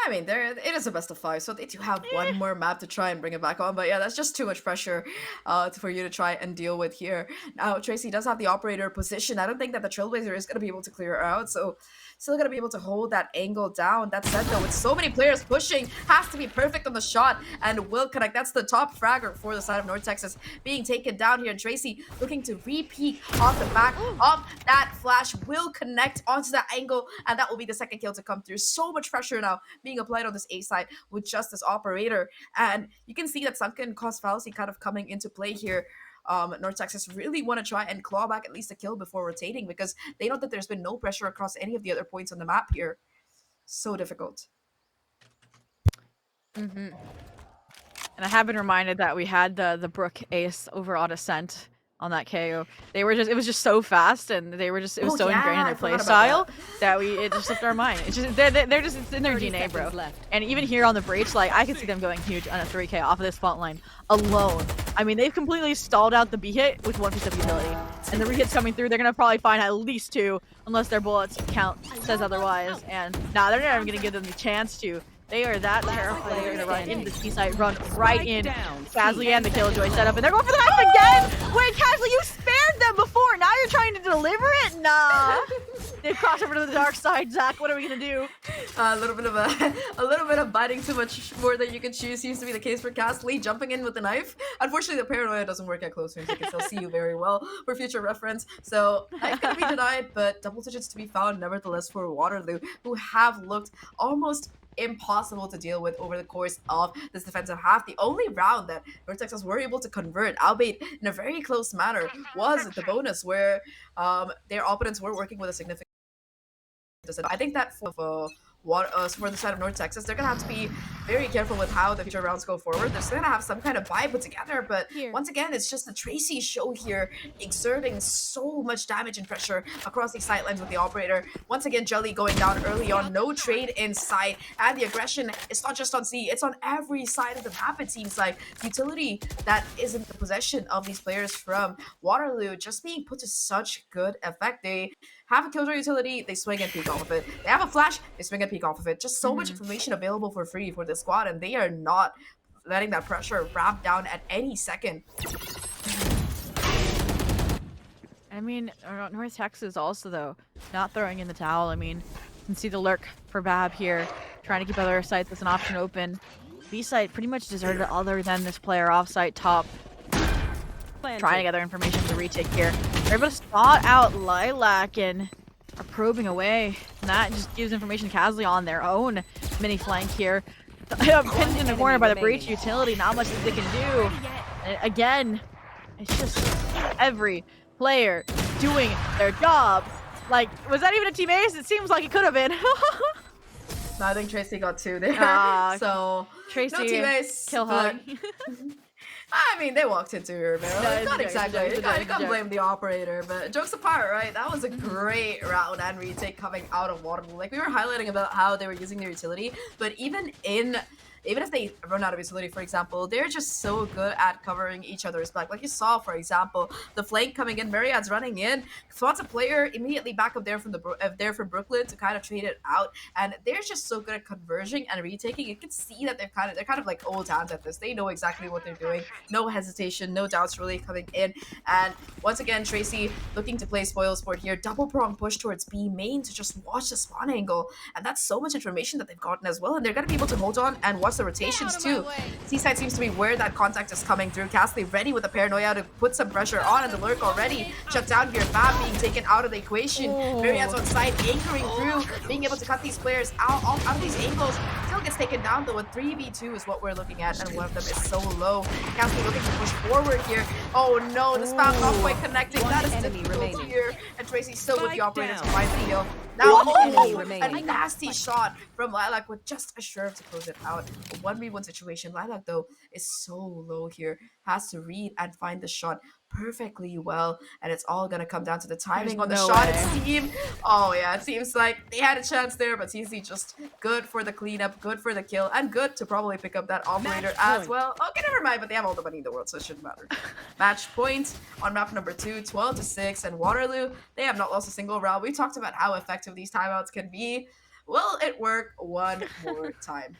I mean, it is a best of 5, so they do have one more map to try and bring it back on. But yeah, that's just too much pressure for you to try and deal with here. Now, Tracy does have the operator position. I don't think that the Trailblazer is going to be able to clear her out, so still going to be able to hold that angle down. That said, though, with so many players pushing, has to be perfect on the shot and will connect. That's the top fragger for the side of North Texas being taken down here. And Tracy looking to repeat off the back of that flash, will connect onto that angle, and that will be the second kill to come through. So much pressure now being applied on this A side with just this operator. And you can see that sunken cost fallacy kind of coming into play here. North Texas really want to try and claw back at least a kill before rotating, because they know that there's been no pressure across any of the other points on the map here. So difficult. And I have been reminded that we had the Brook ace over on Ascent on that KO. It was just so fast, and it was so ingrained in their play style that it just slipped our mind. It's just it's in their DNA, bro. And even here on the breach, like, I could see them going huge on a 3K off of this front line alone. I mean, they've completely stalled out the B hit with one piece of utility, and the re-hits coming through, they're gonna probably find at least 2, unless their bullets count says otherwise. And nah, they're not even gonna give them the chance to. They are that terrified. They're gonna run into the T site, run right in. Kazli and the Killjoy setup, and they're going for the knife again! Wait, Kazli, you spared them before! Now you're trying to deliver it? Nah! They've crossed over to the dark side, Zach. What are we gonna do? A little bit of biting too much more than you can chew seems to be the case for Kazli, jumping in with the knife. Unfortunately, the paranoia doesn't work at close range. They can still see you very well for future reference. So knife gonna be denied, but double digits to be found nevertheless for Waterloo, who have looked almost impossible to deal with over the course of this defensive half. The only round that North Texas were able to convert, albeit in a very close manner, was the bonus, where their opponents were working with a significant. I think that for the side of North Texas, they're gonna have to be very careful with how the future rounds go forward. They're still gonna have some kind of vibe put together, but once again, it's just the Tracy show here, exerting so much damage and pressure across these sidelines with the operator. Once again, Jelly going down early on, no trade in sight, and the aggression, it's not just on C, it's on every side of the map. It seems like utility that is in the possession of these players from Waterloo just being put to such good effect. They have a Killjoy utility, they swing and peek off of it. They have a flash, they swing and peek off of it. Just so much information available for free for the squad, and they are not letting that pressure ramp down at any second. I mean, North Texas also, though, not throwing in the towel. I mean, you can see the lurk for Bab here, trying to keep other sites as an option open. B site pretty much deserted other than this player off site top. Trying to gather information to retake here. They're able to spot out Lilac and are probing away. And that just gives information to Kazli on their own mini flank here. Pinned in the corner by the breach utility, not much that they can do. And again, it's just every player doing their job. Like, was that even a team ace? It seems like it could have been. No, I think Tracy got 2 there. So Tracy, no team ace, kill hug. I mean, they walked into her, man. Not exactly. You can't blame the operator, but jokes apart, right? That was a great round and retake coming out of Waterloo. Like, we were highlighting about how they were using their utility, but even if they run out of utility, for example, they're just so good at covering each other's back. Like you saw, for example, the flank coming in, Myriad's running in, spots a player immediately back up there from from Brooklyn to kind of trade it out, and they're just so good at converging and retaking. You can see that they're kind of like old hands at this. They know exactly what they're doing. No hesitation, no doubts really coming in. And once again, Tracy looking to play spoil sport here, double prong push towards B main to just watch the spawn angle, and that's so much information that they've gotten as well, and they're gonna be able to hold on and watch the rotations too. Seaside seems to be where that contact is coming through. Kazli ready with the paranoia to put some pressure on, and the lurk already shut down here. Bab being taken out of the equation. Myriad's on side, anchoring through, being able to cut these players out of these angles. Still gets taken down though. A 3v2 is what we're looking at, and one of them is so low. Kazli looking to push forward here. Oh no, the spam not quite connecting. That is difficult here. And Tracy still with the operator to find the kill. Now, enemy a remaining. nasty shot from Lilac with just a swerve to close it out. A 1v1 situation. Lilac, though, is so low here. Has to read and find the shot perfectly well. And it's all going to come down to the timing on the no shot. way. It seems, oh yeah, it seems like they had a chance there, but CC just good for the cleanup, good for the kill, and good to probably pick up that operator as well. Okay, never mind, but they have all the money in the world, so it shouldn't matter. Match point on map number 2, 12-6, and Waterloo. They have not lost a single round. We talked about how effective these timeouts can be. Will it work one more time?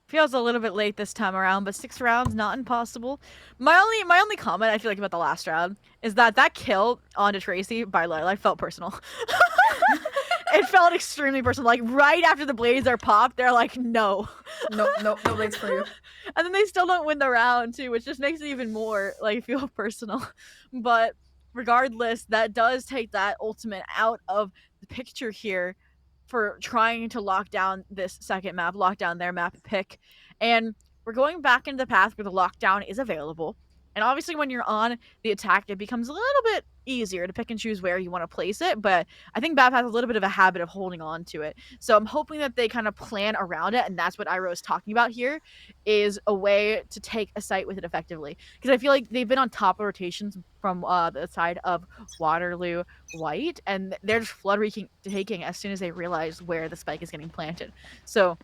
Feels a little bit late this time around, but 6 rounds, not impossible. My only comment I feel like about the last round is that kill onto Tracy by Lilac felt personal. It felt extremely personal. Like right after the blades are popped, they're like, no blades for you. And then they still don't win the round too, which just makes it even more like feel personal. But regardless, that does take that ultimate out of the picture here for trying to lock down this second map, lock down their map pick. And we're going back into the path where the lockdown is available. And obviously when you're on the attack, it becomes a little bit easier to pick and choose where you want to place it. But I think BAP has a little bit of a habit of holding on to it. So I'm hoping that they kind of plan around it. And that's what Iro is talking about here, is a way to take a site with it effectively. Because I feel like they've been on top of rotations from the side of Waterloo White. And they're just flood taking as soon as they realize where the spike is getting planted. So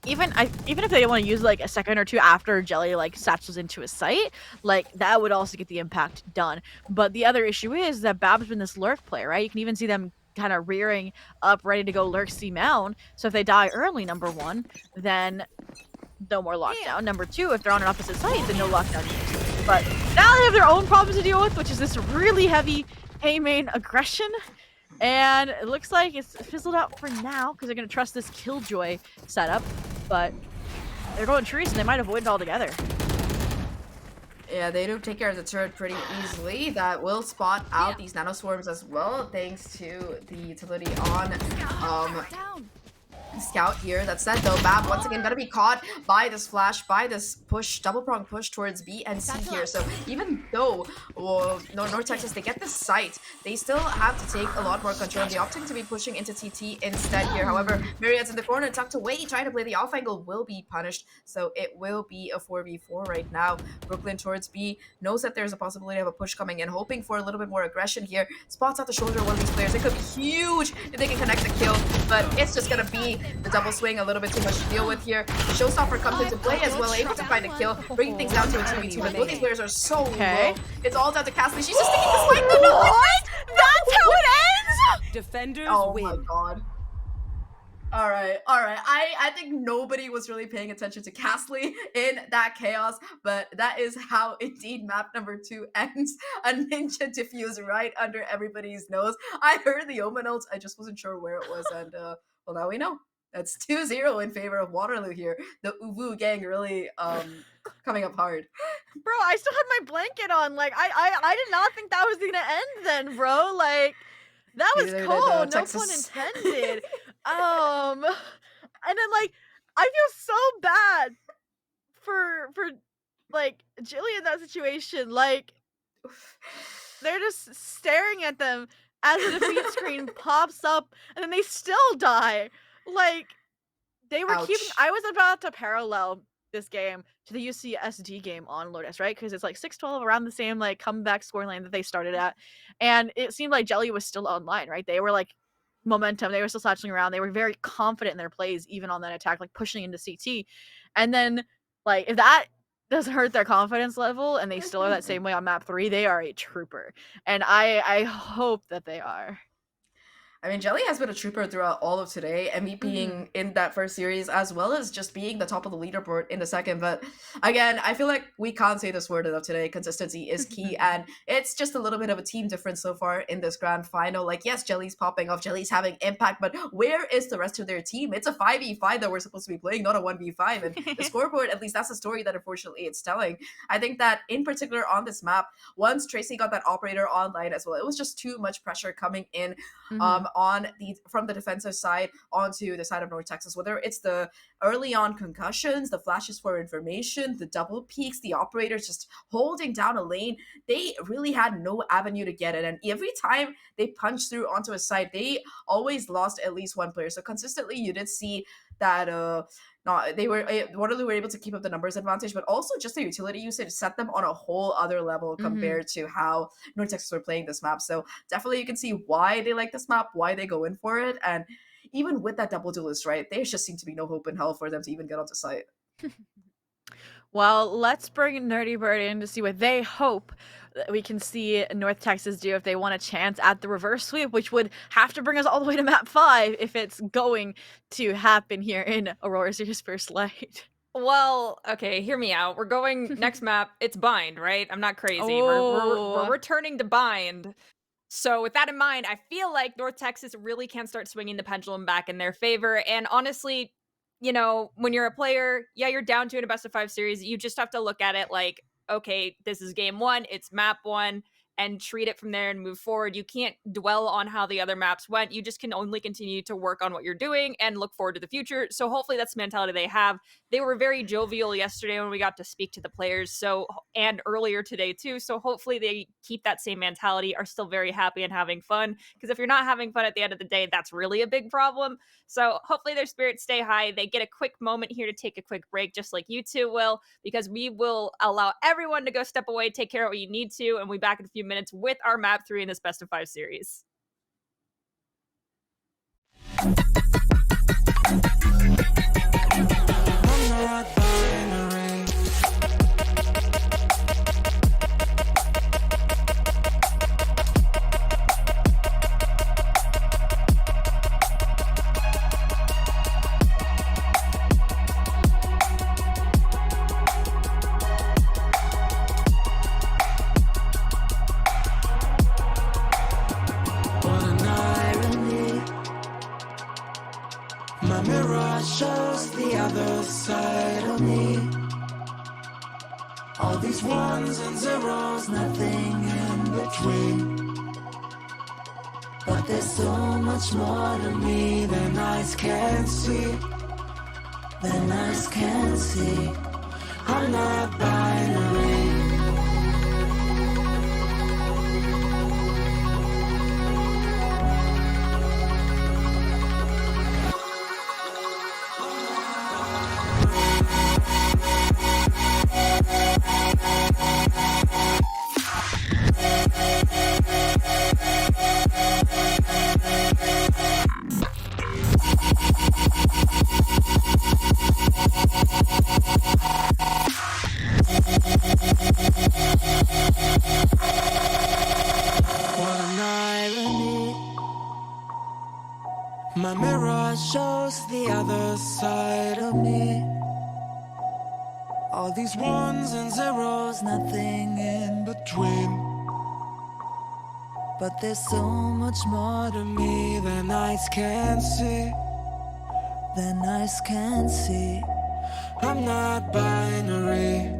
even if they want to use like a second or two after Jelly like satchels into a site, like that would also get the impact done. But the other issue is that Bab's been this lurk play, right? You can even see them kind of rearing up, ready to go lurk C mound. So if they die early, number one, then no more lockdown. Number two, if they're on an opposite site, then no lockdown used. But now they have their own problems to deal with, which is this really heavy A main aggression. And it looks like it's fizzled out for now because they're going to trust this Killjoy setup. But they're going trees and they might avoid it altogether. Yeah, they do take care of the turret pretty easily. That will spot out these nanoswarms as well, thanks to the utility on Scout here. That said though, Bab once again gonna be caught by this flash, by this push, double prong push towards B and C here. So even though North Texas, they get this site, they still have to take a lot more control. They opting to be pushing into TT instead here. However, Myriad's in the corner, tucked away, trying to play the off angle, will be punished. So it will be a 4v4 right now. Brooklyn towards B, knows that there's a possibility of a push coming in, hoping for a little bit more aggression here. Spots out the shoulder of one of these players. It could be huge if they can connect the kill, but it's just gonna be the double swing, a little bit too much to deal with here. The Showstopper comes into play as well, able to find a kill, bringing things down to a 2v2, but both these players are so low. It's all down to Castley. She's just taking the spike. What? That's how it ends? Defenders win. Oh my god. All right. I think nobody was really paying attention to Castley in that chaos, but that is how indeed map number 2 ends. A ninja diffuse right under everybody's nose. I heard the Omen notes, I just wasn't sure where it was, and well, now we know. That's 2-0 in favor of Waterloo here. The Uwu gang really coming up hard. Bro, I still had my blanket on. Like I did not think that was gonna end then, bro. Like that was cold, no pun intended. And then like I feel so bad for like Jilly in that situation. Like they're just staring at them as the defeat screen pops up and then they still die. Like they were keeping I was about to parallel this game to the UCSD game on Lotus, right? Because it's like 6-12 around the same like comeback scoring lane that they started at. And it seemed like Jelly was still online, right? They were like momentum, they were still satcheling around, they were very confident in their plays, even on that attack, like pushing into CT. And then like if that doesn't hurt their confidence level and they still are that same way on map 3, they are a trooper. And I hope that they are. I mean, Jelly has been a trooper throughout all of today, MVPing in that first series, as well as just being the top of the leaderboard in the second. But again, I feel like we can't say this word enough today. Consistency is key, and it's just a little bit of a team difference so far in this grand final. Like, yes, Jelly's popping off, Jelly's having impact, but where is the rest of their team? It's a 5v5 that we're supposed to be playing, not a 1v5. And the scoreboard, at least that's the story that unfortunately it's telling. I think that in particular on this map, once Tracy got that operator online as well, it was just too much pressure coming in from the defensive side onto the side of North Texas, whether it's the early on concussions, the flashes for information, the double peaks, the operators just holding down a lane. They really had no avenue to get it. And every time they punched through onto a side, they always lost at least one player. So consistently, you did see that Waterloo were able to keep up the numbers advantage, but also just the utility usage set them on a whole other level compared to how North Texas were playing this map. So definitely you can see why they like this map, why they go in for it. And even with that double duelist, right, there just seemed to be no hope in hell for them to even get onto site. Well, let's bring Nerdy Bird in to see what they hope that we can see North Texas do if they want a chance at the reverse sweep, which would have to bring us all the way to map 5 if it's going to happen here in Aurora Series First Light. Well, okay, hear me out. We're going next map. It's Bind, right? I'm not crazy. We're returning to Bind. So with that in mind, I feel like North Texas really can start swinging the pendulum back in their favor. And honestly, you know, when you're a player, yeah, you're down to in a best of 5 series. You just have to look at it like, okay, this is game 1, it's map 1, and treat it from there and move forward. You can't dwell on how the other maps went. You just can only continue to work on what you're doing and look forward to the future. So hopefully that's the mentality they have. They were very jovial yesterday when we got to speak to the players, and earlier today too. So hopefully they keep that same mentality, are still very happy and having fun. Because if you're not having fun at the end of the day, that's really a big problem. So hopefully their spirits stay high. They get a quick moment here to take a quick break, just like you two will, because we will allow everyone to go step away, take care of what you need to, and we'll be back in a few minutes with our map 3 in this best of 5 series. My mirror shows the other side of me. All these ones and zeros, nothing in between. But there's so much more to me than eyes can see. Than eyes can see. I'm not binary. My mirror shows the other side of me. All these ones and zeros, nothing in between. But there's so much more to me than eyes can see. Than eyes can see. I'm not binary.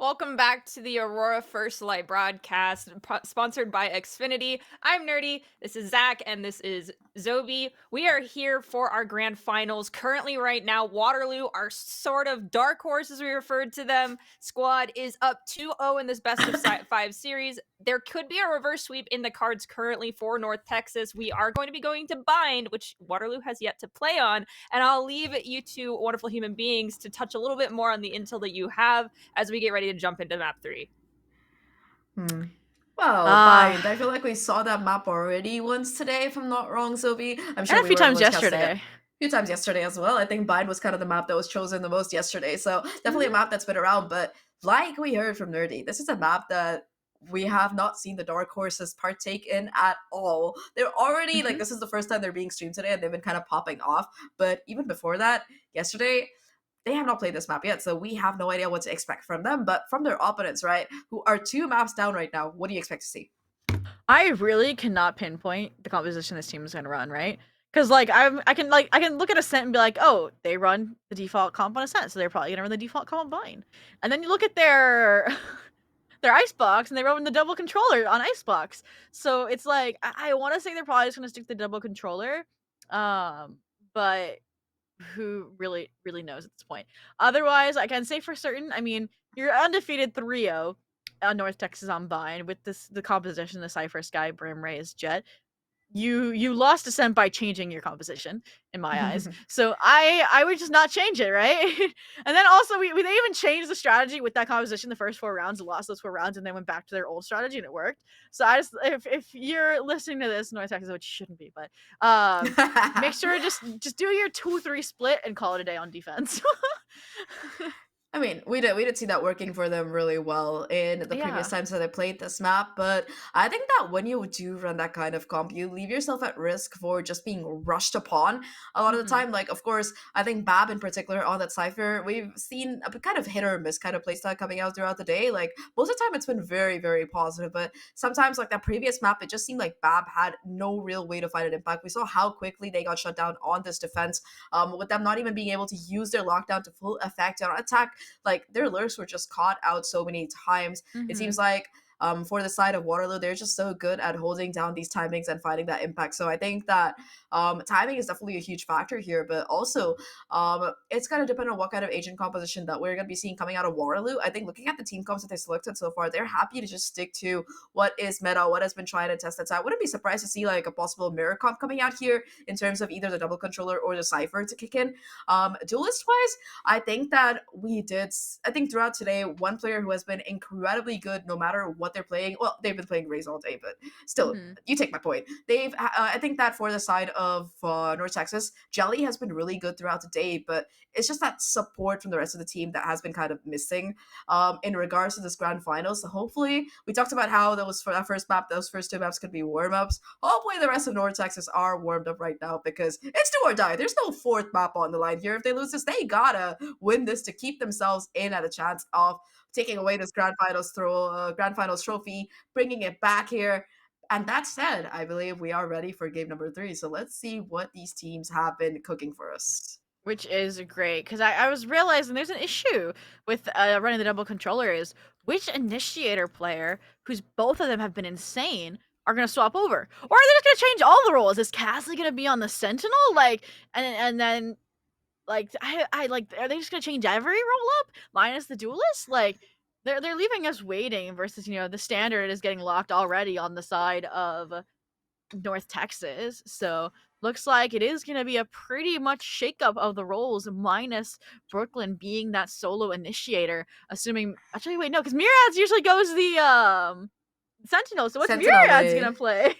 Welcome back to the Aurora First Light broadcast, sponsored by Xfinity. I'm Nerdy, this is Zach, and this is Zobi. We are here for our grand finals. Currently, right now, Waterloo, our sort of dark horse, as we referred to them, squad is up 2-0 in this best of 5 series. There could be a reverse sweep in the cards currently for North Texas. We are going to be going to Bind, which Waterloo has yet to play on, and I'll leave you two wonderful human beings to touch a little bit more on the intel that you have as we get ready to jump into map 3. Well, Bind. I feel like we saw that map already once today, if I'm not wrong, Sophie. I'm sure And a few times yesterday. A few times yesterday as well. I think Bind was kind of the map that was chosen the most yesterday. So definitely a map that's been around. But like we heard from Nerdy, this is a map that we have not seen the Dark Horses partake in at all. They're already like, this is the first time they're being streamed today, and they've been kind of popping off. But even before that, yesterday, they have not played this map yet, so we have no idea what to expect from them. But from their opponents, right, who are 2 maps down right now, what do you expect to see? I really cannot pinpoint the composition this team is going to run, right? Because like I can look at Ascent and be like, oh, they run the default comp on Ascent, so they're probably gonna run the default comp on Bind. And then you look at their their Icebox, and they run the double controller on Icebox. So it's like I want to say they're probably just gonna stick to the double controller, but who really knows at this point? Otherwise, I can say for certain. I mean, you're undefeated 3-0 on North Texas on Bind with the composition, the Cypher, Sky, Brim, Raze, Jet. You lost Ascent by changing your composition in my eyes. So I would just not change it, right? And then also they even changed the strategy with that composition the first 4 rounds, lost those 4 rounds, and then went back to their old strategy and it worked. So I just if you're listening to this, North Texas, which you shouldn't be, but make sure just do your 2-3 split and call it a day on defense. I mean, we did see that working for them really well in the previous times that they played this map, but I think that when you do run that kind of comp, you leave yourself at risk for just being rushed upon a lot of the time. Like, of course, I think Bab in particular on that Cypher, we've seen a kind of hit or miss kind of playstyle coming out throughout the day. Like, most of the time it's been very, very positive, but sometimes, like that previous map, it just seemed like Bab had no real way to find an impact. We saw how quickly they got shut down on this defense, with them not even being able to use their lockdown to full effect on attack. Like their lurks were just caught out so many times. It seems like for the side of Waterloo, they're just so good at holding down these timings and finding that impact. So I think that timing is definitely a huge factor here, but also it's going to depend on what kind of agent composition that we're going to be seeing coming out of Waterloo. I think looking at the team comps that they selected so far, they're happy to just stick to what is meta, what has been tried and tested. So I wouldn't be surprised to see like a possible mirror comp coming out here in terms of either the double controller or the Cypher to kick in. Duelist wise, I think that I think throughout today, one player who has been incredibly good no matter what they're playing, well, they've been playing Raze all day, but still, you take my point. I think that for the side of North Texas, Jelly has been really good throughout the day, but it's just that support from the rest of the team that has been kind of missing in regards to this grand finals. So hopefully, we talked about how those for that first map, those first 2 maps could be warm-ups. Hopefully the rest of North Texas are warmed up right now because it's do or die. There's no 4th map on the line here. If they lose this, they gotta win this to keep themselves in at a chance of taking away this grand finals trophy, bringing it back here. And that said, I believe we are ready for game number 3. So let's see what these teams have been cooking for us. Which is great, because I was realizing there's an issue with running the double controller is which initiator player, who's both of them have been insane, are going to swap over? Or are they just going to change all the roles? Is Cassidy going to be on the Sentinel? Like, and then, like, I like, are they just going to change every role up, minus the Duelist? Like, they're leaving us waiting versus, the standard is getting locked already on the side of North Texas. So looks like it is going to be a pretty much shakeup of the roles, minus Brooklyn being that solo initiator. Assuming, actually, wait, no, because Myriads usually goes the Sentinel. So what's Myriads going to play?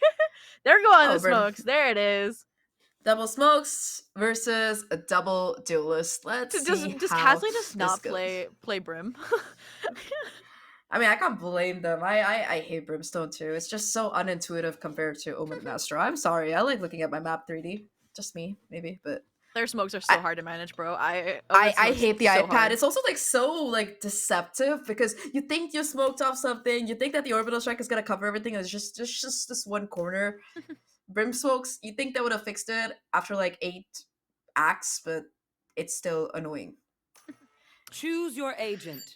They're going the smokes. There it is. Double smokes versus a double duelist. Let's see. Does Casley just not play Brim? I mean, I can't blame them. I hate Brimstone too. It's just so unintuitive compared to Omen Master. I'm sorry. I like looking at my map 3D. Just me, maybe, but their smokes are so hard to manage, bro. I hate the iPad. Hard. It's also like so like deceptive because you think you smoked off something, you think that the orbital strike is gonna cover everything, and it's just this one corner. Brim smokes, you think they would have fixed it after like 8 acts, but it's still annoying. Choose your agent.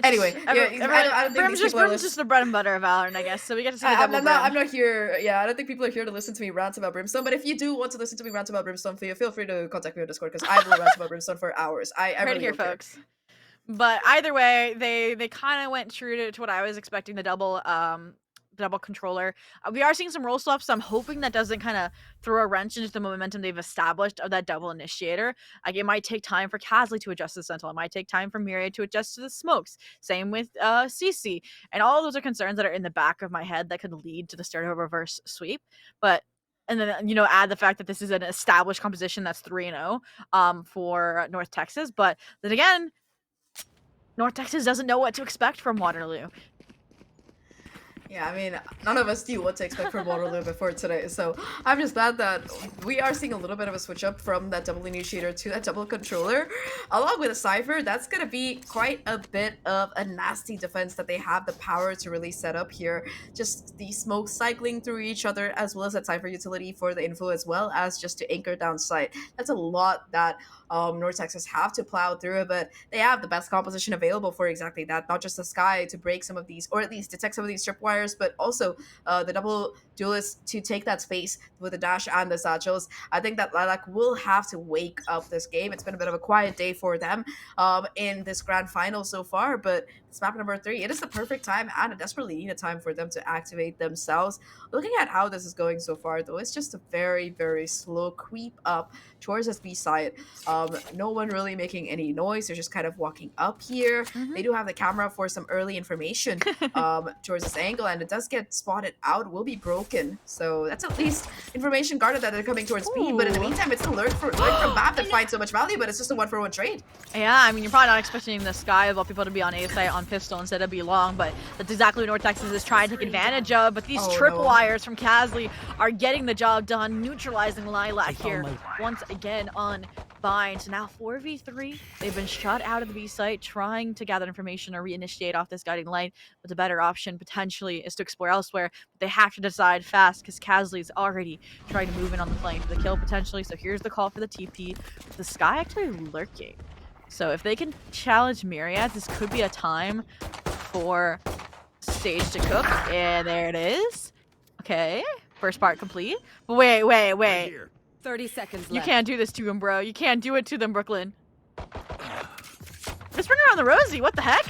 Anyway, I don't think Brim's these people are just the bread and butter of Valorant, I guess. So we get to see the I'm double not. I'm Brim. not here. Yeah, I don't think people are here to listen to me rant about Brimstone. But if you do want to listen to me rant about Brimstone, feel free to contact me on Discord because I will rant about Brimstone for hours. I Heard really it here, don't care. folks. But either way, they kind of went true to what I was expecting. The double controller. We are seeing some roll swaps, so I'm hoping that doesn't kind of throw a wrench into the momentum they've established of that double initiator. Like, it might take time for Casley to adjust to the Sentinel. It might take time for Myriad to adjust to the smokes. Same with CC. And all of those are concerns that are in the back of my head that could lead to the start of a reverse sweep. And then, add the fact that this is an established composition that's 3-0 for North Texas. But then again, North Texas doesn't know what to expect from Waterloo. Yeah, I mean, none of us knew what to expect from Waterloo before today, so I'm just glad that we are seeing a little bit of a switch up from that double initiator to that double controller. Along with a Cypher, that's gonna be quite a bit of a nasty defense that they have the power to really set up here. Just the smoke cycling through each other, as well as that Cypher utility for the info, as well as just to anchor down sight. That's a lot that North Texas have to plow through, but they have the best composition available for exactly that. Not just the Sky to break some of these, or at least detect some of these tripwires, but also the double duelist to take that space with the dash and the satchels. I think that Lilac will have to wake up this game. It's been a bit of a quiet day for them in this grand final so far, but it's map number 3. It is the perfect time and a desperately needed time for them to activate themselves. Looking at how this is going so far, though, it's just a very, very slow creep up towards this B side. No one really making any noise. They're just kind of walking up here. They do have the camera for some early information towards this angle, and it does get spotted out, will be broken. So that's at least information guarded that they're coming towards B. But in the meantime, it's a learn from map that finds so much value, but it's just a 1-for-1 trade. Yeah, I mean, you're probably not expecting the Sky of all people to be on A site on pistol instead of be long, but that's exactly what North Texas is trying to take advantage of. But these tripwires from Casley are getting the job done, neutralizing Lilac here once again on Bind. So now 4v3. They've been shut out of the B site, trying to gather information or reinitiate off this guiding light. But the better option potentially is to explore elsewhere. But they have to decide fast because Casley's already trying to move in on the flank for the kill potentially. So here's the call for the TP. The Sky actually lurking. So if they can challenge Myriad, this could be a time for Stage to cook. And there it is. Okay, first part complete. But wait. 30 seconds left. You can't do this to him, bro. You can't do it to them, Brooklyn. Let's bring her on the Rosie. What the heck?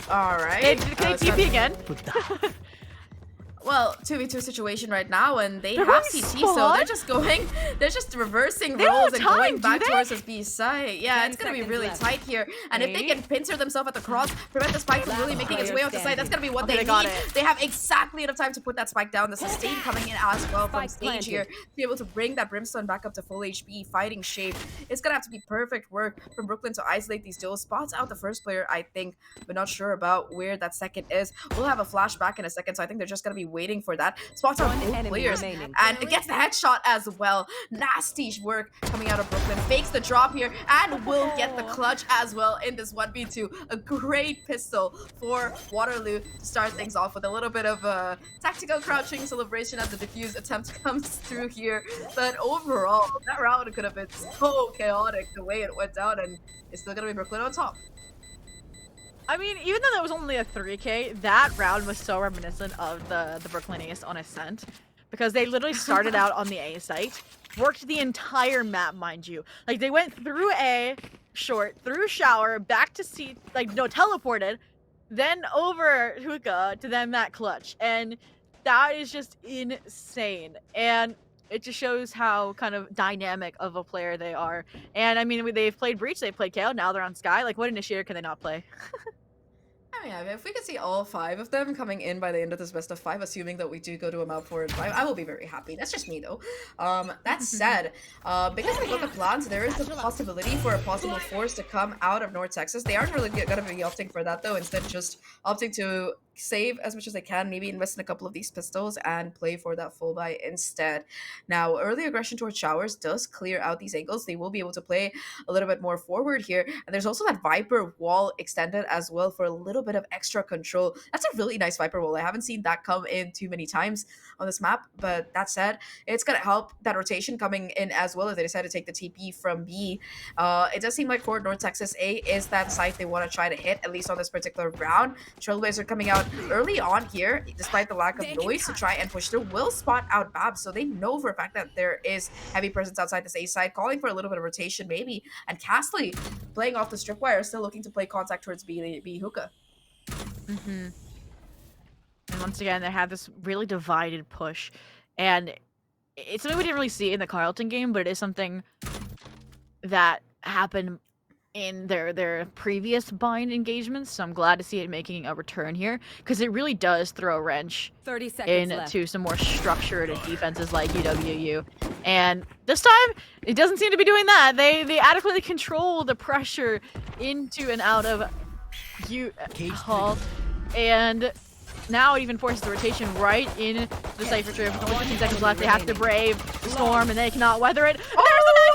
All right. Can they TP again? Well, 2v2 situation right now, and they They're have going CT, spawn? so they're just reversing They don't rolls have and time, going do back they? towards this B site. Yeah, 10 it's gonna be seconds really left. tight here, and if they can pincer themselves at the cross, prevent the spike from really making its way off the site, that's gonna be what Okay, they they got need. it. They have exactly enough time to put that spike down. The sustain coming in as well from Spike Stage planted. here to be able to bring that Brimstone back up to full HP, fighting shape. It's gonna have to be perfect work from Brooklyn to isolate these duels. Spots out the first player, I think, but not sure about where that second is. We'll have a flashback in a second, so I think they're just gonna be waiting for that. Spots out One both enemy players, remaining. and it gets the headshot as well. Nasty work coming out of Brooklyn. Fakes the drop here and will get the clutch as well in this 1v2. A great pistol for Waterloo to start things off with a little bit of a tactical crouching celebration as the defuse attempt comes through here. But overall, that round could have been so chaotic the way it went down, and it's still gonna be Brooklyn on top. I mean, even though that was only a 3K, that round was so reminiscent of the Brooklyn Ace on Ascent. Because they literally started out on the A site, worked the entire map, mind you. Like, they went through A, short, through shower, back to C, teleported, then over hookah to then that clutch. And that is just insane. And it just shows how kind of dynamic of a player they are. And I mean, they've played Breach, they've played KO, now they're on Sky. Like, what initiator can they not play? I mean, if we could see all 5 of them coming in by the end of this best of 5, assuming that we do go to a map 4 and 5, I will be very happy. That's just me, though. That said, because we look at plans, there is the possibility for a possible force to come out of North Texas. They aren't really going to be opting for that, though. Instead, just opting to save as much as they can, maybe invest in a couple of these pistols and play for that full buy instead. Now, early aggression towards showers does clear out these angles. They will be able to play a little bit more forward here. And there's also that Viper wall extended as well for a little bit of extra control. That's a really nice Viper wall. I haven't seen that come in too many times on this map, but that said, it's going to help that rotation coming in as well if they decide to take the TP from B. It does seem like for North Texas, A is that site they want to try to hit, at least on this particular round. Trailblazer coming out early on here, despite the lack of noise, to try and push through, will spot out Bab, so they know for a fact that there is heavy presence outside this A side, calling for a little bit of rotation maybe, and Castley playing off the strip wire, still looking to play contact towards B hookah. And once again, they have this really divided push, and it's something we didn't really see in the Carleton game, but it is something that happened in their previous bind engagements, so I'm glad to see it making a return here, because it really does throw a wrench 30 seconds into left. some more structured defenses like UWU. And this time, it doesn't seem to be doing that. They adequately control the pressure into and out of Hall, and now it even forces the rotation right in the Cypher trip. With only 15 seconds left, they have to brave the storm, and they cannot weather it. Oh, there's the knife!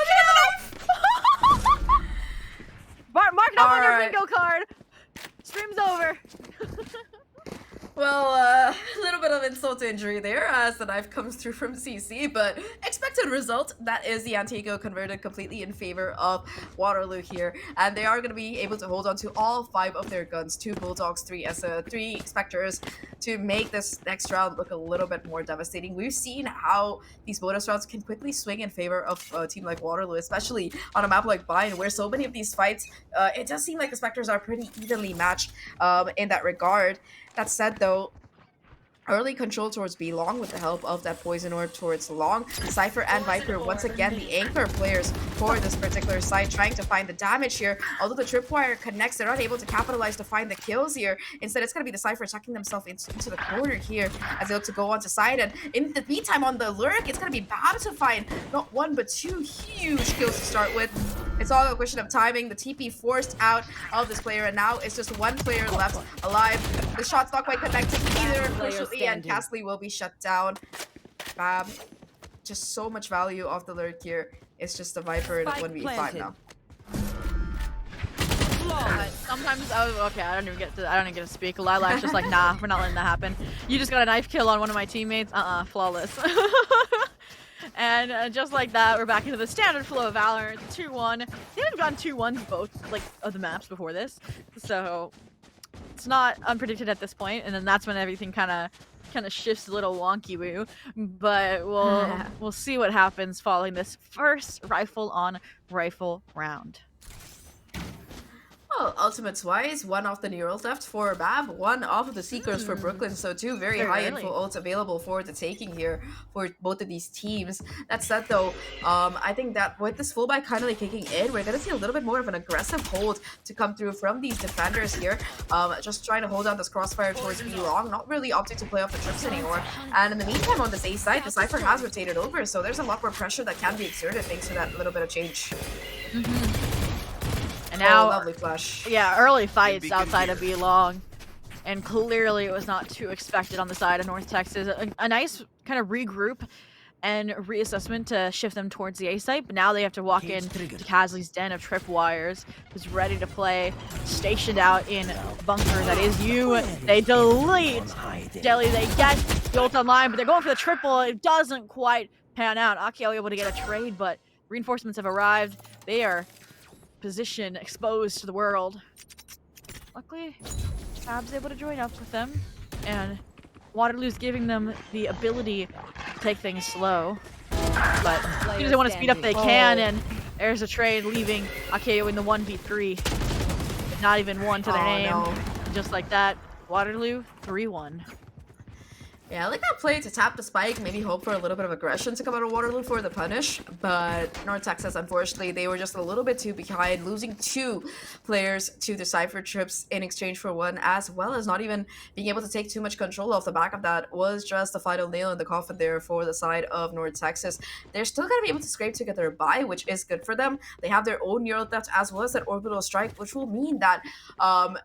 Mark it up on your bingo card. Stream's over. Well, a little bit of insult to injury there as the knife comes through from CC, but expected result, that is the anti-echo converted completely in favor of Waterloo here, and they are going to be able to hold on to all 5 of their guns, 2 Bulldogs, 3 Spectres, to make this next round look a little bit more devastating. We've seen how these bonus rounds can quickly swing in favor of a team like Waterloo, especially on a map like Bind, where so many of these fights, it does seem like the Spectres are pretty evenly matched in that regard. That said, though, early control towards B Long with the help of that Poison Orb towards Long. Cypher and Viper, once again, the anchor players for this particular site, trying to find the damage here. Although the tripwire connects, they're not able to capitalize to find the kills here. Instead, it's going to be the Cypher tucking themselves into the corner here as they look to go onto side. And in the meantime, on the Lurk, it's going to be Bab to find not 1, but 2 huge kills to start with. It's all a question of timing. The TP forced out of this player, and now it's just 1 player left alive. The shot's not quite connecting either, unfortunately, and Castley will be shut down. Bab, just so much value off the Lurk here. It's just a Viper in 1v5 now. Sometimes I don't even get to speak. Lilac's just like, nah, we're not letting that happen. You just got a knife kill on one of my teammates. Flawless. And just like that, we're back into the standard flow of Valor. 2-1. They haven't gotten 2-1s both of the maps before this, so it's not unpredicted at this point. And then that's when everything kind of shifts a little wonky woo. But we'll see what happens following this first rifle on rifle round. Well, ultimates-wise, 1 off the neural theft for Bab, 1 off of the Seekers for Brooklyn, so 2 very high info ults available for the taking here for both of these teams. That said, though, I think that with this full buy kind of kicking in, we're going to see a little bit more of an aggressive hold to come through from these defenders here, just trying to hold down this crossfire towards B Long, not really opting to play off the trips anymore. And in the meantime, on this A side, the Cypher has rotated over, so there's a lot more pressure that can be exerted thanks to that little bit of change. And now, lovely flash. Yeah, early fights outside of B Long, and clearly it was not too expected on the side of North Texas. A nice kind of regroup and reassessment to shift them towards the A site, but now they have to walk in to Casley's den of tripwires, who's ready to play, stationed out in bunker that is you. They delete Jelly, they get the ult online, but they're going for the triple. It doesn't quite pan out. Akio able to get a trade, but reinforcements have arrived. They are position exposed to the world. Luckily, Fab's able to join up with them, and Waterloo's giving them the ability to take things slow. But as soon as they want to speed up, they can, and there's a trade leaving Akeo in the 1v3. Not even 1 to their name. No. Just like that, Waterloo 3-1. Yeah, I like that play to tap the spike, maybe hope for a little bit of aggression to come out of Waterloo for the punish. But North Texas, unfortunately, they were just a little bit too behind, losing 2 players to the Cypher trips in exchange for 1, as well as not even being able to take too much control off the back of that was just the final nail in the coffin there for the side of North Texas. They're still going to be able to scrape together a bye, which is good for them. They have their own neural theft as well as that orbital strike, which will mean that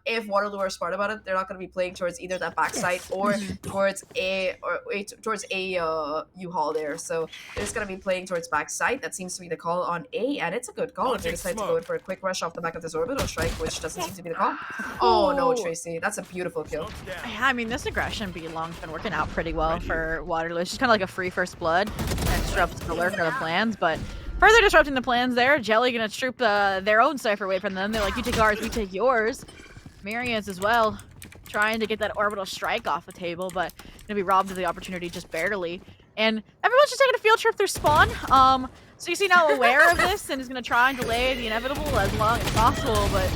if Waterloo are smart about it, they're not going to be playing towards either that backside or towards a U-Haul there. So they're just going to be playing towards backside. That seems to be the call on A, and it's a good call if they decide to go in for a quick rush off the back of this orbital strike, which doesn't seem to be the call. Oh no, Tracy, that's a beautiful kill. Yeah, I mean, this aggression B long's been working out pretty well for Waterloo. It's just kind of like a free first blood and disrupts the lurk or the plans, but further disrupting the plans there, Jelly gonna troop their own Cypher away from them. They're like, you take ours, we take yours. Marian's as well, trying to get that orbital strike off the table, but gonna be robbed of the opportunity just barely. And everyone's just taking a field trip through spawn. So you see now aware of this and is gonna try and delay the inevitable as long as possible, but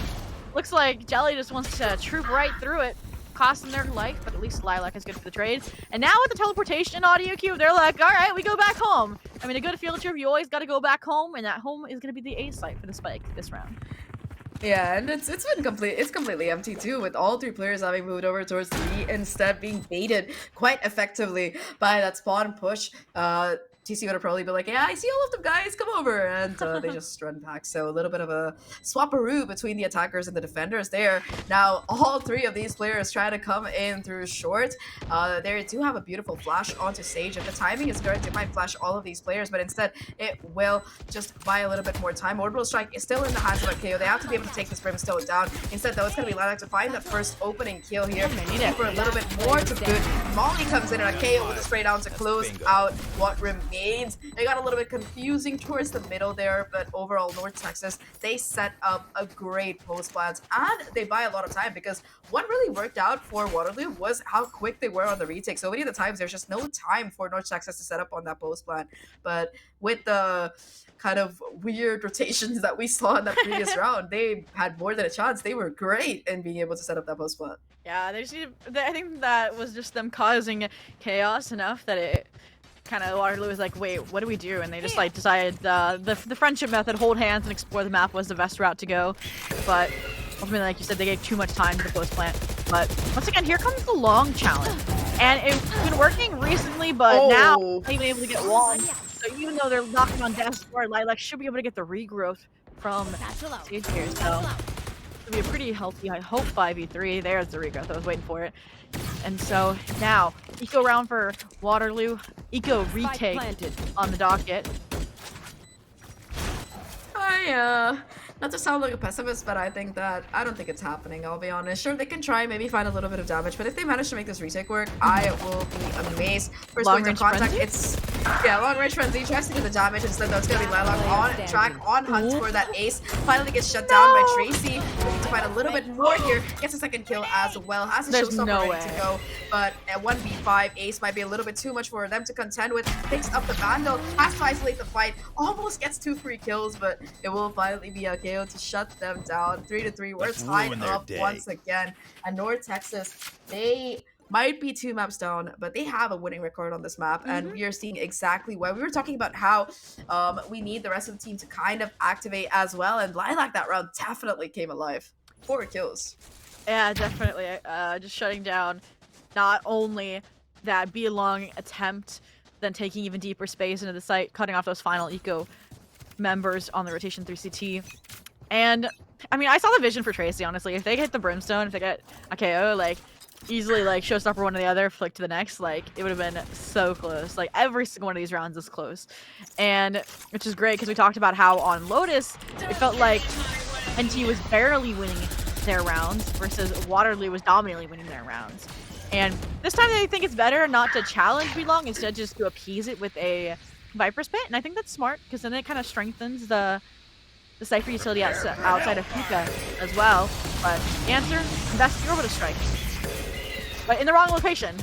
looks like Jelly just wants to troop right through it, costing their life, but at least Lilac is good for the trade. And now with the teleportation audio cue, they're like, all right, we go back home. I mean, a good field trip, you always got to go back home, and that home is going to be the A site for the spike this round. Yeah, and it's been completely empty too, with all 3 players having moved over towards the B, instead being baited quite effectively by that spawn push. TC would have probably been like, yeah, I see all of them guys, come over, and they just run back. So a little bit of a swapperoo between the attackers and the defenders there. Now all 3 of these players try to come in through short. They do have a beautiful flash onto Sage. If the timing is correct, it might flash all of these players, but instead it will just buy a little bit more time. Orbital strike is still in the hands of a KO. They have to be able to take this Brimstone down. Instead though, it's going to be Lilac to find that first opening kill here. For a little bit more to good. Molly comes in and a KO with a spray down to close out what remains. They got a little bit confusing towards the middle there, but overall North Texas, they set up a great post plans and they buy a lot of time, because what really worked out for Waterloo was how quick they were on the retake. So many of the times there's just no time for North Texas to set up on that post plan. But with the kind of weird rotations that we saw in that previous round, they had more than a chance. They were great in being able to set up that post plan. Yeah, I think that was just them causing chaos enough that it kind of Waterloo was like, wait, what do we do? And they just like decided the friendship method, hold hands and explore the map, was the best route to go. But ultimately, like you said, they gave too much time to the post plant. But once again, here comes the long challenge, and it's been working recently, but now they're even able to get walls. So even though they're knocking on death's door, Lilac should be able to get the regrowth from Sage here. So it'll be a pretty healthy, I hope, 5v3. There's the regrowth. I was waiting for it. And so now, eco round for Waterloo. Eco retake on the docket. Not to sound like a pessimist, but I don't think it's happening, I'll be honest. Sure, they can try, maybe find a little bit of damage, but if they manage to make this retake work, I will be amazed. First point of contact, long range frenzy, tries to do the damage, instead though it's gonna be Lilac on track, on hunt for that ace, finally gets shut down by Tracy, looking to find a little bit more here, gets a second kill as well, has a showstopper ready to go, but at 1v5, ace might be a little bit too much for them to contend with, picks up the Vandal, has to isolate the fight, almost gets 2 free kills, but it will finally be okay to shut them down. 3-3. We're tied up once again. And North Texas, they might be 2 maps down, but they have a winning record on this map, and we are seeing exactly why. We were talking about how we need the rest of the team to kind of activate as well, and Lilac that round definitely came alive. 4 kills. Yeah, definitely. Just shutting down not only that B-long attempt, then taking even deeper space into the site, cutting off those final eco members on the rotation through CT. And I mean, I saw the vision for Tracy, honestly. If they hit the Brimstone, if they get a KO, like easily like showstopper one or the other, flick to the next, like it would have been so close. Like every single one of these rounds is close. And which is great because we talked about how on Lotus it felt like NT was barely winning their rounds versus Waterloo was dominantly winning their rounds. And this time they think it's better not to challenge B-long, instead just to appease it with a Viper's Pit, and I think that's smart because then it kind of strengthens the Cypher utility outside of Puka as well. But the answer, invest the orbital strike, but in the wrong location.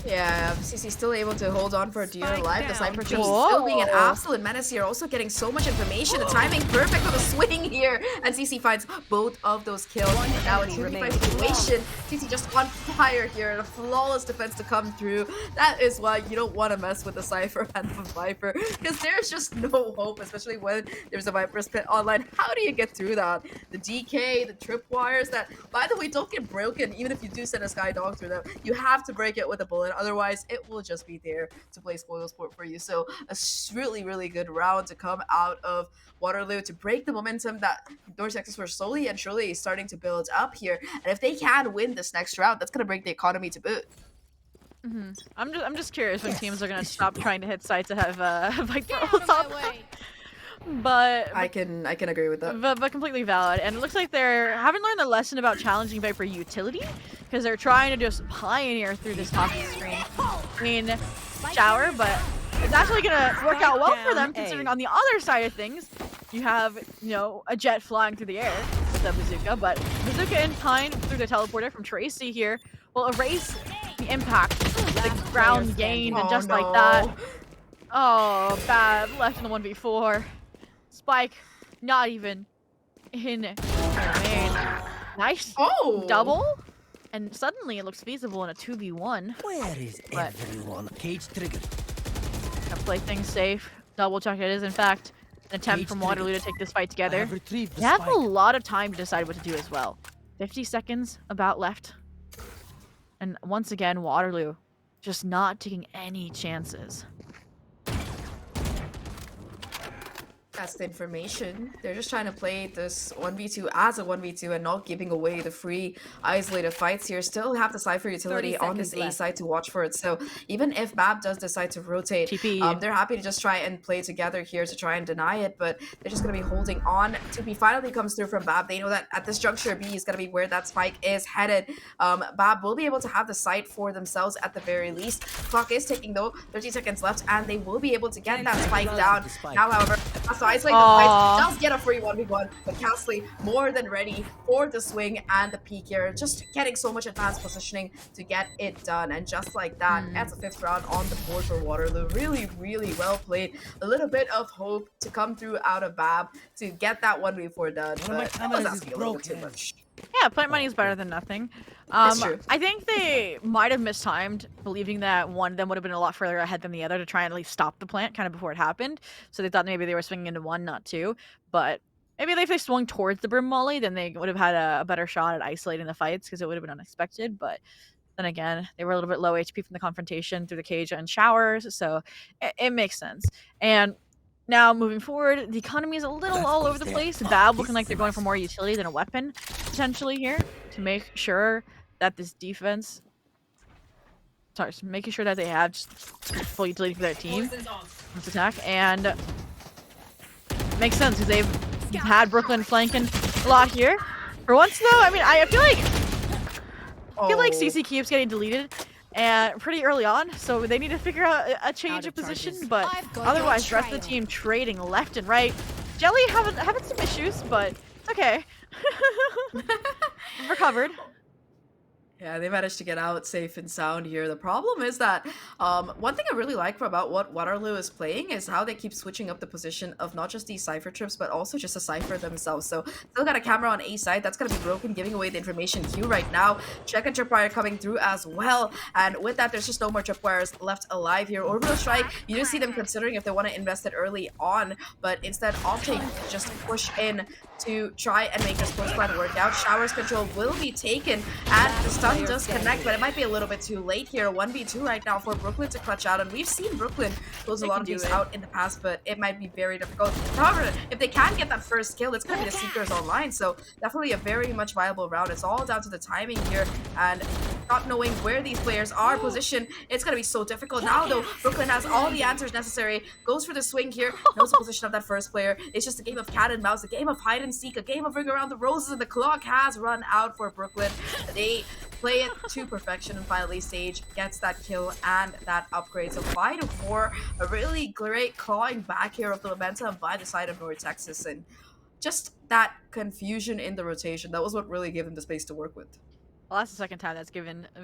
Yeah, CC still able to hold on for dear life. The Cypher Trip Whoa. still being an absolute menace here. Also getting so much information. The timing perfect for the swing here. And CC finds both of those kills. Now it's 2v5 situation. CC just on fire here. And a flawless defense to come through. That is why you don't want to mess with the Cypher and the Viper. Because there's just no hope, especially when there's a Viper's Pit online. How do you get through that? The DK, the tripwires that, by the way, don't get broken even if you do send a Sky Dog through them. You have to break it with a bullet. Otherwise, it will just be there to play spoil sport for you. So a really, really good round to come out of Waterloo to break the momentum that North Texas were slowly and surely starting to build up here. And if they can win this next round, that's going to break the economy to boot. I'm just curious when teams are gonna stop trying to hit sites that have Viper ults on them. But I can agree with that. But completely valid. And it looks like they haven't learned the lesson about challenging Viper utility, because they're trying to just pioneer through this top of the screen. I mean, shower, but it's actually gonna work out well for them, considering on the other side of things, you have, you know, a jet flying through the air with the bazooka, but bazooka in time through the teleporter from Tracy here will erase the impact, the ground gain, and just like that. Oh, bad. Left in the 1v4. Spike, not even in main. Nice double, and suddenly it looks feasible in a 2v1. Where is everyone? Cage trigger. Gotta play things safe. Double check it is in fact an attempt from Waterloo to take this fight together. They have a lot of time to decide what to do as well. 50 seconds about left. And once again, Waterloo just not taking any chances. That's the information. They're just trying to play this 1v2 as a 1v2 and not giving away the free isolated fights here. Still have the Cypher utility on this A side to watch for it. So even if Bab does decide to rotate, they're happy to just try and play together here to try and deny it. But they're just going to be holding on. 2B finally comes through from Bab. They know that at this juncture, B is going to be where that spike is headed. Bab will be able to have the site for themselves at the very least. Clock is ticking though. 30 seconds left and they will be able to get that spike down. Now, however, so Isolate the fight does get a free 1v1, but Castley more than ready for the swing and the peek here. Just getting so much advanced positioning to get it done. And just like that, that's a 5th round on the board for Waterloo. Really, really well played. A little bit of hope to come through out of Bab to get that 1v4 done, but that was asking a little bit too much. Yeah, plant money is better than nothing. True. I think they might have mistimed, believing that one of them would have been a lot further ahead than the other to try and at least stop the plant kind of before it happened. So they thought maybe they were swinging into one, not two. But maybe if they swung towards the Brim Molly, then they would have had a better shot at isolating the fights because it would have been unexpected. But then again, they were a little bit low HP from the confrontation through the cage and showers, so it makes sense. And now, moving forward, the economy is a little all over the place. Bab looking like they're going for more utility than a weapon, potentially, here, to make sure that this defense... Sorry, making sure that they have just full utility for their team. Let's attack, and... makes sense, because they've had Brooklyn flanking a lot here. For once, though, I mean, I feel like CC keeps getting deleted and pretty early on, so they need to figure out a change of position, but otherwise the rest of the team trading left and right. Jelly having some issues, but it's okay. Recovered. Yeah, they managed to get out safe and sound here. The problem is that one thing I really like about what Waterloo is playing is how they keep switching up the position of not just these Cypher trips, but also just a Cypher themselves. So still got a camera on A side. That's going to be broken, giving away the information queue right now. Check and tripwire coming through as well. And with that, there's just no more tripwires left alive here. Orbital Strike, you do see them considering if they want to invest it early on, but instead opting to just push in to try and make this post plan work out. Showers control will be taken, and the stun does connect, but it might be a little bit too late here. 1v2 right now for Brooklyn to clutch out, and we've seen Brooklyn close a lot of these out in the past, but it might be very difficult. However, if they can get that first kill, it's going to be the Seekers online, so definitely a very much viable round. It's all down to the timing here, and not knowing where these players are positioned, it's going to be so difficult. Now, though, Brooklyn has all the answers necessary, goes for the swing here, knows the position of that first player. It's just a game of cat and mouse, a game of hide and seek, a game of ring around the roses, and the clock has run out for Brooklyn. They play it to perfection, and finally Sage gets that kill and that upgrade. So 5-4, a really great clawing back here of the momentum by the side of North Texas, and just that confusion in the rotation, that was what really gave them the space to work with. Well, that's the second time that's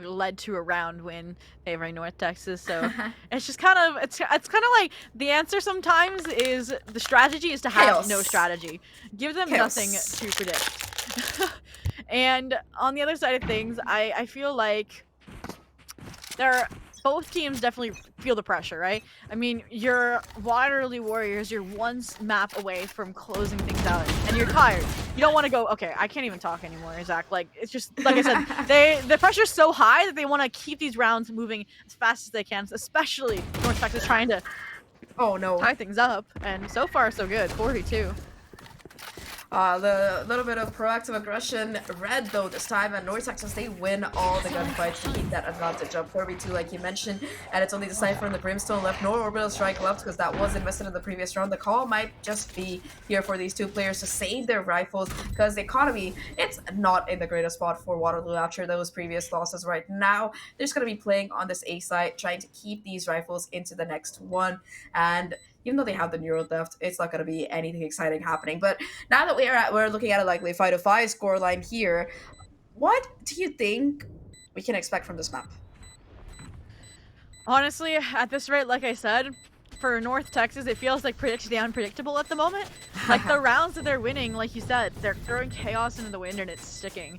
led to a round win favoring North Texas. So it's just kind of it's kind of like the answer sometimes is the strategy is to have no Chaos. strategy. Give them Chaos. nothing to predict. And on the other side of things, I feel like both teams definitely feel the pressure, right? I mean, your Waterloo Warriors, you're one map away from closing things out, and you're tired. You don't want to go, okay, I can't even talk anymore, Zach. Like, it's just, like I said, the pressure's so high that they want to keep these rounds moving as fast as they can, especially North Texas trying to tie things up, and so far, so good, 42. The little bit of proactive aggression red though this time, and North Texas, they win all the gunfights to keep that advantage up 4v2 like you mentioned, and it's only the Cypher and the Brimstone left, no orbital strike left because that was invested in the previous round. The call might just be here for these two players to save their rifles because the economy, it's not in the greatest spot for Waterloo after those previous losses. Right now they're just going to be playing on this A side, trying to keep these rifles into the next one, and even though they have the neural left, it's not going to be anything exciting happening. But now that we're looking at a likely 5-5 scoreline here, what do you think we can expect from this map? Honestly, at this rate, like I said, for North Texas, it feels like the unpredictable at the moment. Like the rounds that they're winning, like you said, they're throwing chaos into the wind and it's sticking.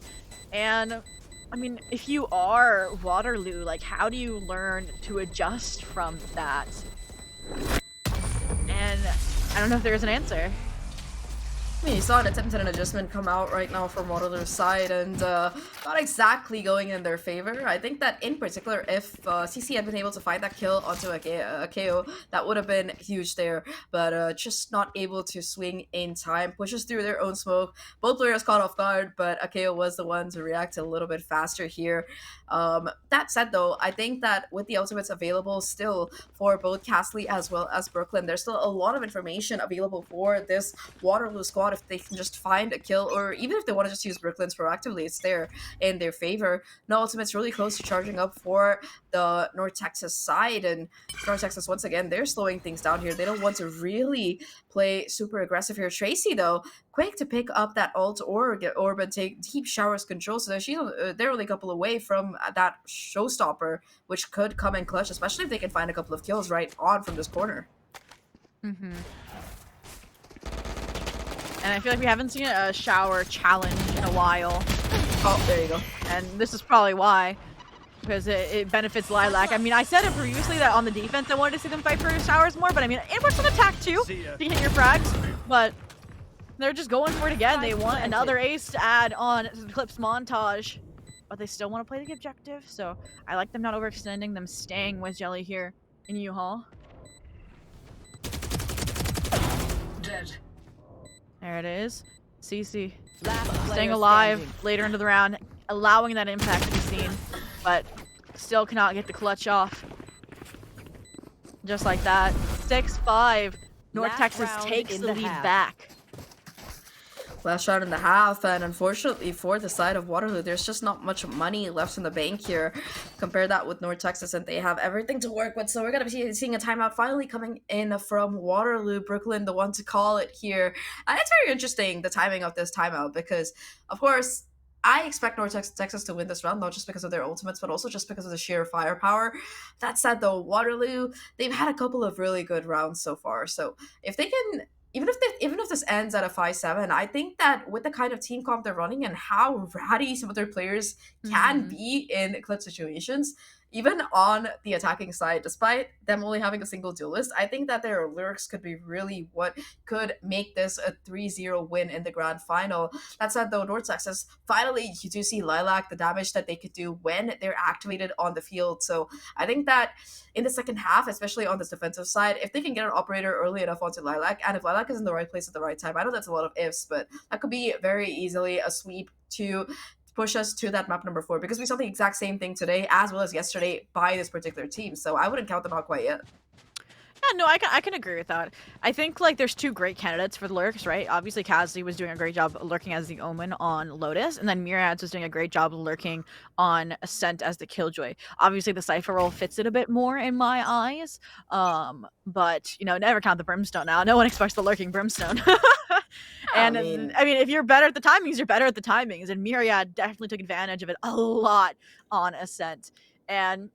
And I mean, if you are Waterloo, like how do you learn to adjust from that? And I don't know if there is an answer. I mean, you saw an attempt at an adjustment come out right now from Waterloo's side, and not exactly going in their favor. I think that in particular, if CC had been able to find that kill onto a KO, that would have been huge there, but just not able to swing in time. Pushes through their own smoke. Both players caught off guard, but Akeo was the one to react a little bit faster here. That said, though, I think that with the ultimates available still for both Castley as well as Brooklyn, there's still a lot of information available for this Waterloo squad if they can just find a kill, or even if they want to just use Brooklyn's proactively, it's there in their favor. No ultimate's really close to charging up for the North Texas side, and North Texas, once again, they're slowing things down here. They don't want to really play super aggressive here. Tracy, though, quick to pick up that ult or get orb and take deep showers control, so they're only a couple away from that showstopper, which could come in clutch, especially if they can find a couple of kills right on from this corner. Mm-hmm. And I feel like we haven't seen a shower challenge in a while. Oh, there you go. And this is probably why. Because it benefits Lilac. I mean, I said it previously that on the defense I wanted to see them fight for showers more, but I mean, it works on attack too. You can hit your frags, but they're just going for it again. They want another ace to add on to the Clips montage, but they still want to play the objective, so I like them not overextending, them staying with Jelly here in U-Haul. Dead. There it is. CC Last staying player alive standing. later into the round, allowing that impact to be seen, but still cannot get the clutch off. Just like that. 6-5. North Last Texas round takes in the the lead half. back. Last round and a half, and unfortunately for the side of Waterloo, there's just not much money left in the bank here. Compare that with North Texas, and they have everything to work with, so we're going to be seeing a timeout finally coming in from Waterloo. Brooklyn, the one to call it here. And it's very interesting, the timing of this timeout, because, of course, I expect North Texas to win this round, not just because of their ultimates, but also just because of the sheer firepower. That said, though, Waterloo, they've had a couple of really good rounds so far, so if they can... Even if this ends at a 5-7, I think that with the kind of team comp they're running and how ratty some of their players can be in clutch situations, even on the attacking side, despite them only having a single duelist, I think that their lurks could be really what could make this a 3-0 win in the grand final. That said, though, North Texas, finally, you do see Lilac, the damage that they could do when they're activated on the field. So I think that in the second half, especially on this defensive side, if they can get an operator early enough onto Lilac, and if Lilac is in the right place at the right time, I know that's a lot of ifs, but that could be very easily a sweep to push us to that map number 4, because we saw the exact same thing today as well as yesterday by this particular team, so I wouldn't count them out quite yet. Yeah, no, I can agree with that. I think, like, there's two great candidates for the lurks, right? Obviously, Kazli was doing a great job lurking as the Omen on Lotus, and then Myriads was doing a great job lurking on Ascent as the Killjoy. Obviously, the Cypher role fits it a bit more in my eyes, but, you know, never count the Brimstone now. No one expects the lurking Brimstone. And I mean, if you're better at the timings, you're better at the timings. And Myriad definitely took advantage of it a lot on Ascent. And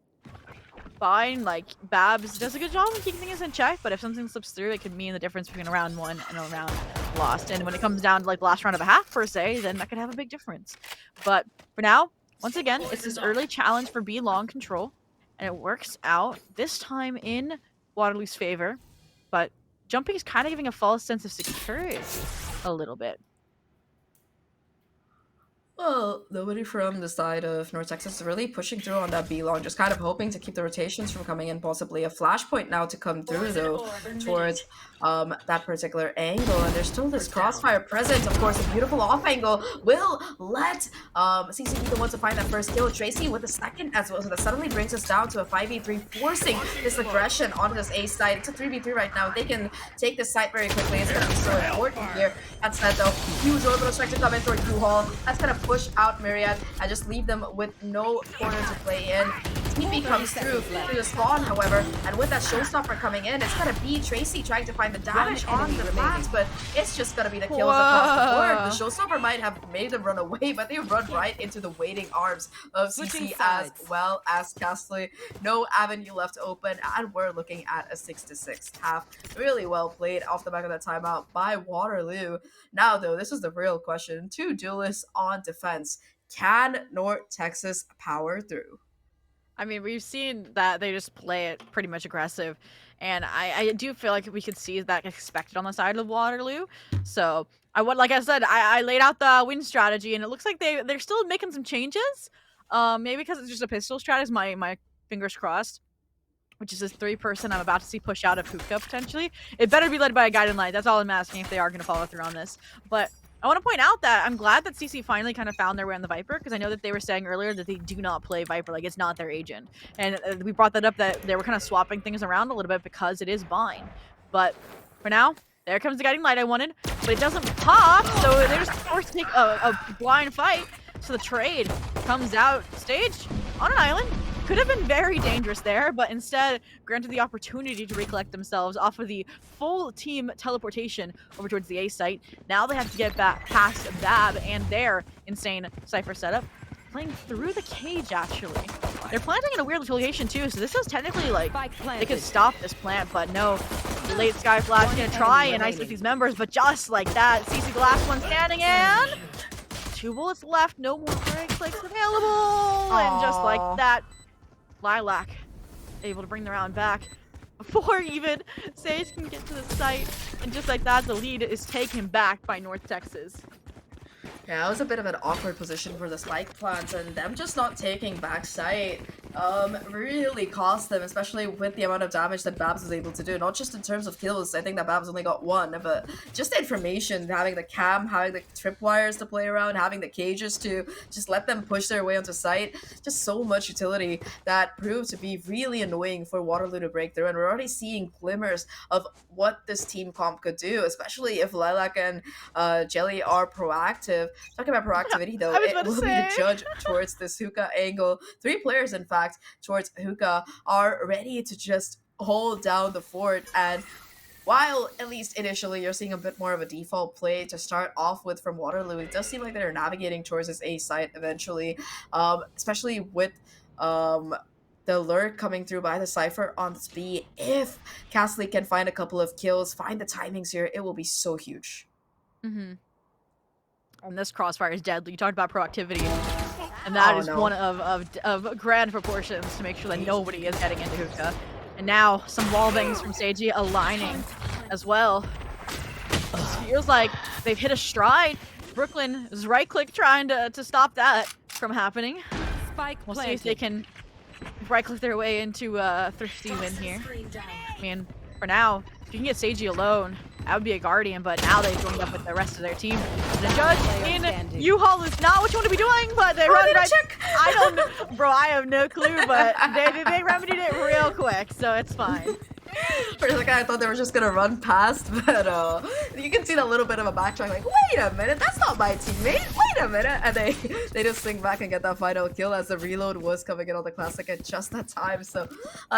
fine, like, Babs does a good job of keeping things in check, but if something slips through, it could mean the difference between a round won and a round lost. And when it comes down to, like, the last round of a half, per se, then that could have a big difference. But for now, once again, it's this early challenge for B long control, and it works out, this time in Waterloo's favor, but Jumping is kind of giving a false sense of security a little bit. well, nobody from the side of North Texas is really pushing through on that B long, just kind of hoping to keep the rotations from coming in. Possibly a flashpoint now to come through, though, towards that particular angle. And there's still this crossfire present. Of course, a beautiful off angle will let CC be the one to find that first kill. Tracy with the second as well. So that suddenly brings us down to a 5v3, forcing this aggression onto this A side. It's a 3v3 right now. They can take this site very quickly. It's going to be so important here. That said, though, huge orbital strike to come in toward U-Haul. That's going to push out Myriad and just leave them with no corner to play in. TP comes through the spawn, however, and with that showstopper coming in, it's gonna be Tracy trying to find the damage on the plants, but it's just gonna be the kills across the board. The showstopper might have made them run away, but they run right into the waiting arms of CC as well as Castley. No avenue left open, and we're looking at a 6-6 half. Really well played off the back of that timeout by Waterloo. Now, though, this is the real question. Two duelists on defense. Can North Texas power through? I mean, we've seen that they just play it pretty much aggressive, and I do feel like we could see that expected on the side of Waterloo. So like I said, I laid out the win strategy, and it looks like they're still making some changes. Maybe because it's just a pistol strat is my fingers crossed. Which is this 3-person I'm about to see push out of Hookah potentially. It better be led by a guiding light. That's all I'm asking if they are going to follow through on this. But I want to point out that I'm glad that CC finally kind of found their way on the Viper, because I know that they were saying earlier that they do not play Viper, like it's not their agent. And we brought that up, that they were kind of swapping things around a little bit because it is Bind. But for now, there comes the guiding light I wanted, but it doesn't pop, so they're just forced to take a blind fight. So the trade comes out stage on an island. Could have been very dangerous there, but instead granted the opportunity to recollect themselves off of the full team teleportation over towards the A site. Now they have to get back past Bab and their insane Cypher setup. Playing through the cage, actually. They're planting in a weird location, too, so this is technically, like, they could stop this plant, but no. The late Sky Flash is going to try and isolate these members, but just like that, CC the last one standing, and 2 bullets left, no more break clicks available, and just like that, Lilac able to bring the round back before even Sage can get to the site, and just like that, the lead is taken back by North Texas. Yeah, it was a bit of an awkward position for the spike plants, and them just not taking back sight really cost them, especially with the amount of damage that Babs was able to do. Not just in terms of kills, I think that Babs only got 1, but just the information, having the cam, having the tripwires to play around, having the cages to just let them push their way onto site. Just so much utility that proved to be really annoying for Waterloo to break through, and we're already seeing glimmers of what this team comp could do, especially if Lilac and Jelly are proactive. Talking about proactivity, though, it will be the judge towards this Hookah angle. 3 players, in fact, towards Hookah are ready to just hold down the fort. And while, at least initially, you're seeing a bit more of a default play to start off with from Waterloo, it does seem like they're navigating towards this A site eventually, especially with the lurk coming through by the Cypher on this B. If Castley can find a couple of kills, find the timings here, it will be so huge. Mm-hmm. And this crossfire is deadly. You talked about proactivity, and that is one of grand proportions to make sure that nobody is getting into Hookah. And now some wall bangs from Seiji aligning as well. It feels like they've hit a stride. Brooklyn is right-click trying to stop that from happening. We'll see if they can right-click their way into a thrifty win here. I mean, for now, if you can get Seiji alone, that would be a Guardian, but now they've joined up with the rest of their team. The judge in U-Haul is not what you want to be doing, but they run right. I don't know, bro. I have no clue, but they remedied it real quick, so it's fine. For a second, I thought they were just gonna run past, but you can see that little bit of a backtrack, like, wait a minute, that's not my teammate. Wait a minute, and they just swing back and get that final kill as the reload was coming in on the classic at just that time. So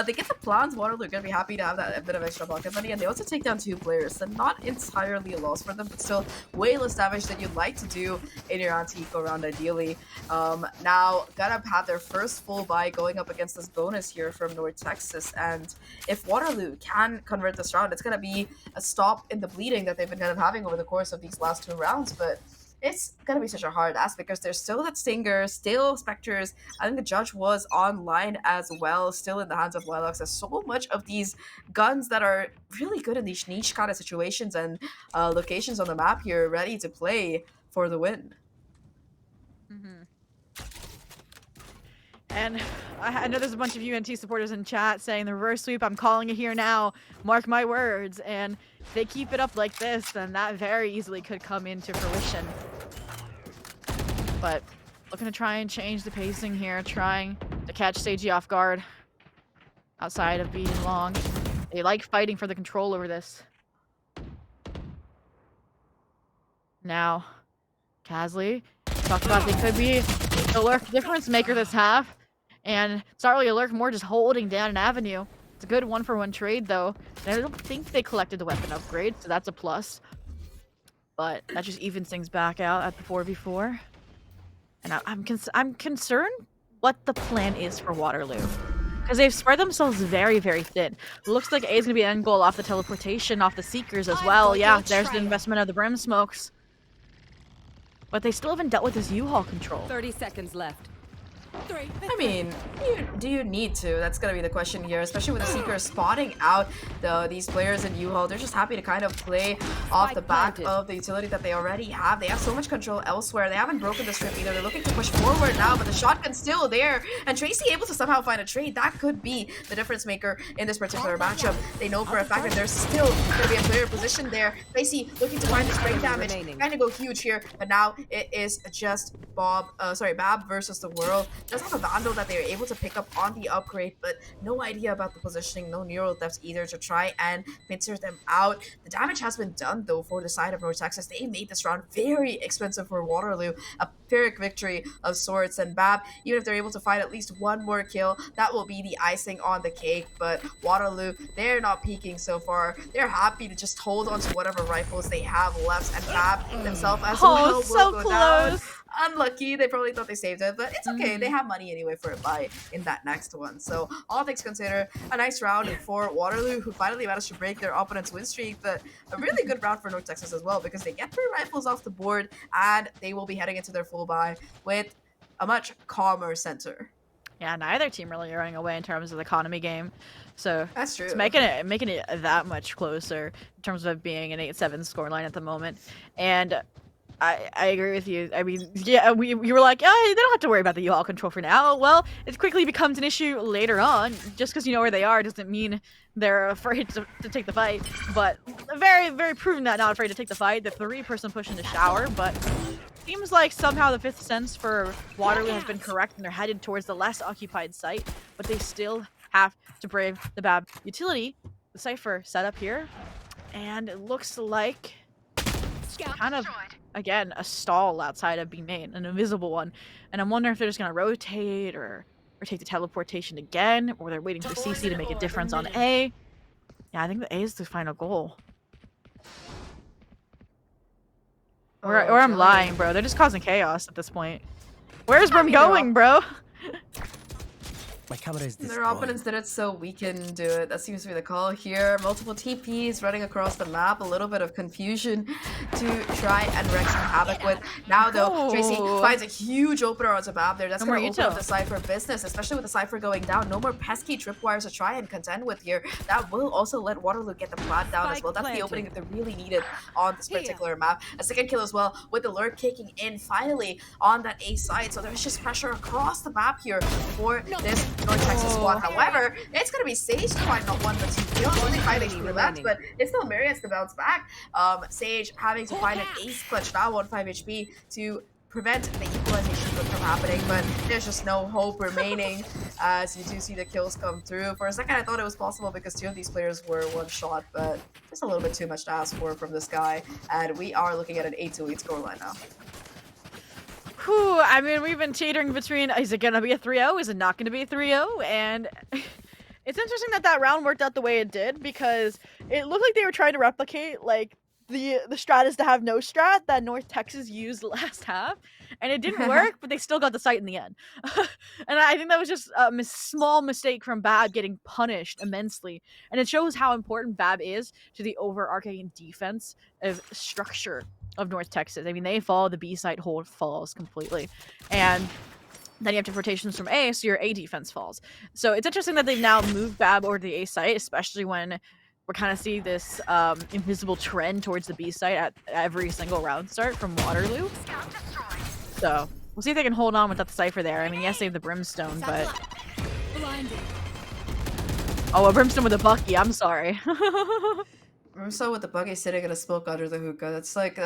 they get the plans. Waterloo gonna be happy to have that a bit of extra pocket money, and they also take down 2 players. So not entirely a loss for them, but still way less damage than you'd like to do in your anti-eco round ideally. Now gonna have their first full buy going up against this bonus here from North Texas, and if Waterloo can convert this round, it's gonna be a stop in the bleeding that they've been kind of having over the course of these last 2 rounds. But it's gonna be such a hard ask because there's still that Stinger, still Spectres. I think the Judge was online as well, still in the hands of Lilacs. There's so much of these guns that are really good in these niche kind of situations and locations on the map here, ready to play for the win. And I know there's a bunch of UNT supporters in chat saying the reverse sweep, I'm calling it here now, mark my words. And if they keep it up like this, then that very easily could come into fruition. But looking to try and change the pacing here, trying to catch Seiji off guard outside of being long. They like fighting for the control over this. Now, Casley talked about they could be the lurk difference maker this half. And it's not really a lurk, more just holding down an avenue. It's a good 1-for-1 trade, though. And I don't think they collected the weapon upgrade, so that's a plus. But that just evens things back out at the 4v4. And I'm concerned what the plan is for Waterloo. Because they've spread themselves very, very thin. Looks like A is going to be an end goal off the teleportation, off the Seekers as well. Yeah, there's the investment of the Brim Smokes. But they still haven't dealt with this U-Haul control. 30 seconds left. I mean, do you need to? That's gonna be the question here, especially with the Seekers spotting out these players in U-Haul. They're just happy to kind of play off the back of the utility that they already have. They have so much control elsewhere. They haven't broken the strip either. They're looking to push forward now, but the shotgun's still there. And Tracy able to somehow find a trade. That could be the difference maker in this particular matchup. They know for a fact that there's still gonna be a player positioned there. Tracy looking to find this brain damage. Trying to go huge here, but now it is just Bab versus the world. Does have a Vandal that they are able to pick up on the upgrade, but no idea about the positioning, no neural depth either to try and pincer them out. The damage has been done though for the side of North Texas. They made this round very expensive for Waterloo, a Pyrrhic victory of sorts, and Bab, even if they're able to find at least 1 more kill, that will be the icing on the cake. But Waterloo, they're not peaking so far. They're happy to just hold on to whatever rifles they have left, and Bab themselves as well will so go close. down. Unlucky, they probably thought they saved it, but it's okay. They have money anyway for a buy in that next one. So all things considered, a nice round for Waterloo, who finally managed to break their opponent's win streak, but a really good round for North Texas as well, because they get 3 rifles off the board, and they will be heading into their full buy with a much calmer center. Yeah, neither team really running away in terms of the economy game. So that's true. It's making it that much closer in terms of being an 8-7 scoreline at the moment. And I agree with you. I mean, yeah, you were like, oh, they don't have to worry about the U-Haul control for now. Well, it quickly becomes an issue later on. Just because you know where they are doesn't mean they're afraid to take the fight. But very, very proven that not afraid to take the fight. The 3-person push into shower, but seems like somehow the 5th sense for Waterloo has been correct and they're headed towards the less occupied site, but they still have to brave the Bab utility. The Cypher setup here, and it looks like kind of, again, a stall outside of B main, an invisible one. And I'm wondering if they're just going to rotate or take the teleportation again, or they're waiting for CC to make a difference on A. Yeah, I think the A is the final goal. Or I'm lying, bro. They're just causing chaos at this point. Where's Brim going, bro? My camera is destroyed. Their opponents did it, so we can do it. That seems to be the call here. Multiple TPs running across the map. A little bit of confusion to try and wreak some havoc with. Now, though, Tracy finds a huge opener onto Bab there. That's going to open up the Cypher business, especially with the Cypher going down. No more pesky tripwires to try and contend with here. That will also let Waterloo get the plant down as well. That's the opening that they really needed on this particular map. A second kill as well with the lurk kicking in finally on that A side. So there's just pressure across the map here for this North Texas squad. However, it's going to be Sage to find not 1 but 2 kills. Only 5 HP left, but it's still Marius to bounce back. Sage having to find an ace clutch now on 5 HP to prevent the equalization from happening, but there's just no hope remaining as you do see the kills come through. For a second, I thought it was possible because 2 of these players were 1 shot, but just a little bit too much to ask for from this guy, and we are looking at an 8-8 scoreline now. Whew, I mean, we've been teetering between, is it going to be a 3-0? Is it not going to be a 3-0? And it's interesting that that round worked out the way it did, because it looked like they were trying to replicate, like, the strat is to have no strat that North Texas used last half, and it didn't work, but they still got the site in the end. And I think that was just a small mistake from Bab getting punished immensely, and it shows how important Bab is to the overarching defense of structure of North Texas. I mean, they follow the B site hold falls completely, and then you have to rotations from A, so your A defense falls. So it's interesting that they've now moved Bab over to the A site, especially when we're kind of seeing this invisible trend towards the B site at every single round start from Waterloo. So we'll see if they can hold on without the Cypher there. I mean, yes, they have the Brimstone, but... Oh, a Brimstone with a Bucky, I'm sorry. Brimstone with the Bucky sitting in a smoke under the hookah. It's like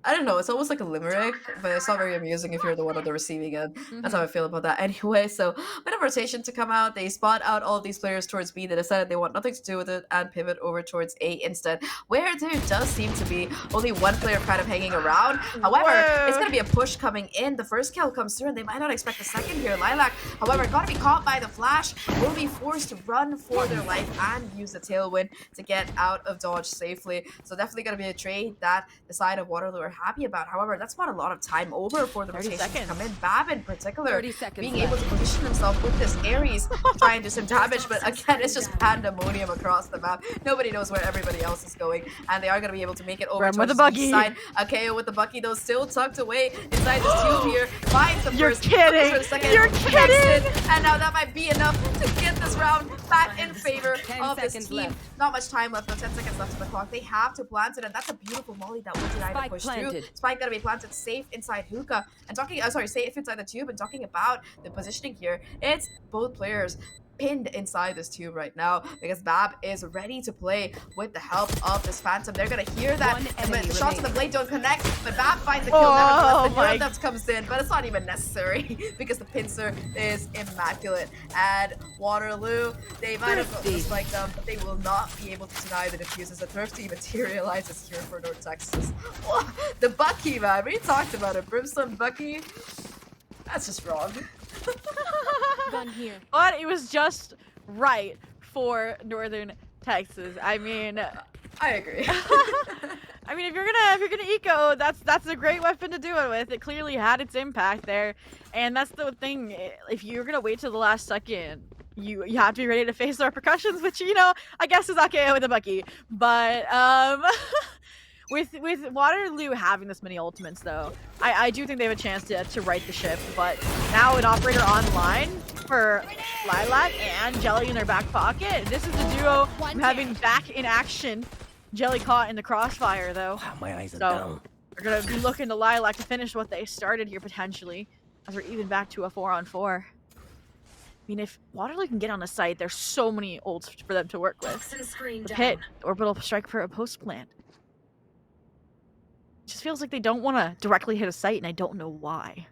I don't know, it's almost like a limerick, but it's not very amusing if you're the one on the receiving end. That's how I feel about that anyway. So, bit of rotation to come out. They spot out all of these players towards B. They decided they want nothing to do with it and pivot over towards A instead, where there does seem to be only one player kind of hanging around. However, it's going to be a push coming in. The first kill comes through, and they might not expect the second here. Lilac, however, got to be caught by the flash, will be forced to run for their life and use the tailwind to get out of dodge safely. So, definitely going to be a trade that the side of Waterloo are happy about. However, that's not a lot of time over for the rotation to come in. Bab in particular being able to position himself with this Ares, trying to do some damage, but again, it's just pandemonium across the map. Nobody knows where everybody else is going, and they are going to be able to make it over to the Bucky side. KO with the Bucky, though, still tucked away inside this tube here. Finds the first, kidding. For the second, You're kidding. and now that might be enough to get this round back in favor of this team. Left. Not much time left, but 10 seconds left on the clock. They have to plant it, and that's a beautiful molly that will deny the push through. Spike gotta be planted safe inside hookah. And talking, safe inside the tube. And talking about the positioning here, it's both players pinned inside this tube right now because Bab is ready to play with the help of this Phantom. They're gonna hear that the shots on the blade don't connect, but Bab finds the kill. The Neurotheft comes in, but it's not even necessary because the pincer is immaculate. And Waterloo, they might have got this like them, but they will not be able to deny the diffuse as the Thrifty materializes here for North Texas. The Bucky, man, we talked about it. Brimstone Bucky, that's just wrong. Done here. But it was just right for Northern Texas. I mean, I agree. I mean, if you're gonna eco, that's a great weapon to do it with. It clearly had its impact there, and that's the thing. If you're gonna wait till the last second, you have to be ready to face the repercussions, which I guess is okay with a Bucky, but With Waterloo having this many ultimates, though, I do think they have a chance to right the ship. But now an operator online for Lilac and Jelly in their back pocket. This is the duo having back in action. Jelly caught in the crossfire, though. Wow, my eyes are so down. We're gonna be looking to Lilac to finish what they started here potentially, as we're even back to a 4-on-4. I mean, if Waterloo can get on the site, there's so many ults for them to work with. The pit, orbital strike for a post plant. It just feels like they don't want to directly hit a site, and I don't know why.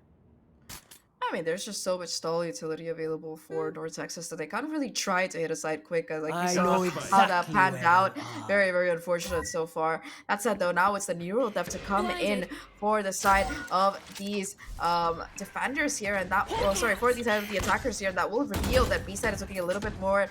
I mean, there's just so much stall utility available for North Texas that they can't really try to hit a site quick. Like you saw how that panned out. Very, very unfortunate so far. That said, though, now it's the Neurotheft to come in for the side of these defenders here, and that, for the side of the attackers here, and that will reveal that B side is looking a little bit more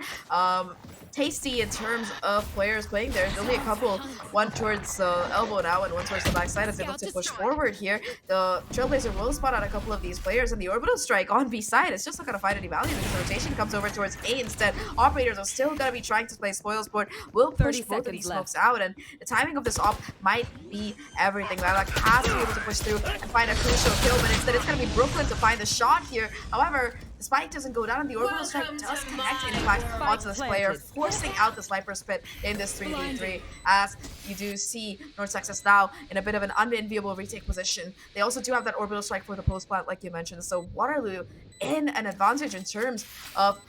tasty in terms of players playing there. There's only a couple, one towards elbow now and one towards the backside is able to push forward here. The Trailblazer will spot out a couple of these players, and the orbital strike on B side is just not going to find any value because the rotation comes over towards A instead. Operators are still going to be trying to play spoil sport, will push both of these smokes out, and the timing of this op might be everything. Lilac has to be able to push through and find a crucial kill, but instead it's going to be Brooklyn to find the shot here. However, the spike doesn't go down, and the orbital strike does connect in fact onto this player, forcing out the sniper's pit in this 3v3. As you do see North Texas now in a bit of an unenviable retake position. They also do have that orbital strike for the post plant, like you mentioned. So Waterloo in an advantage in terms of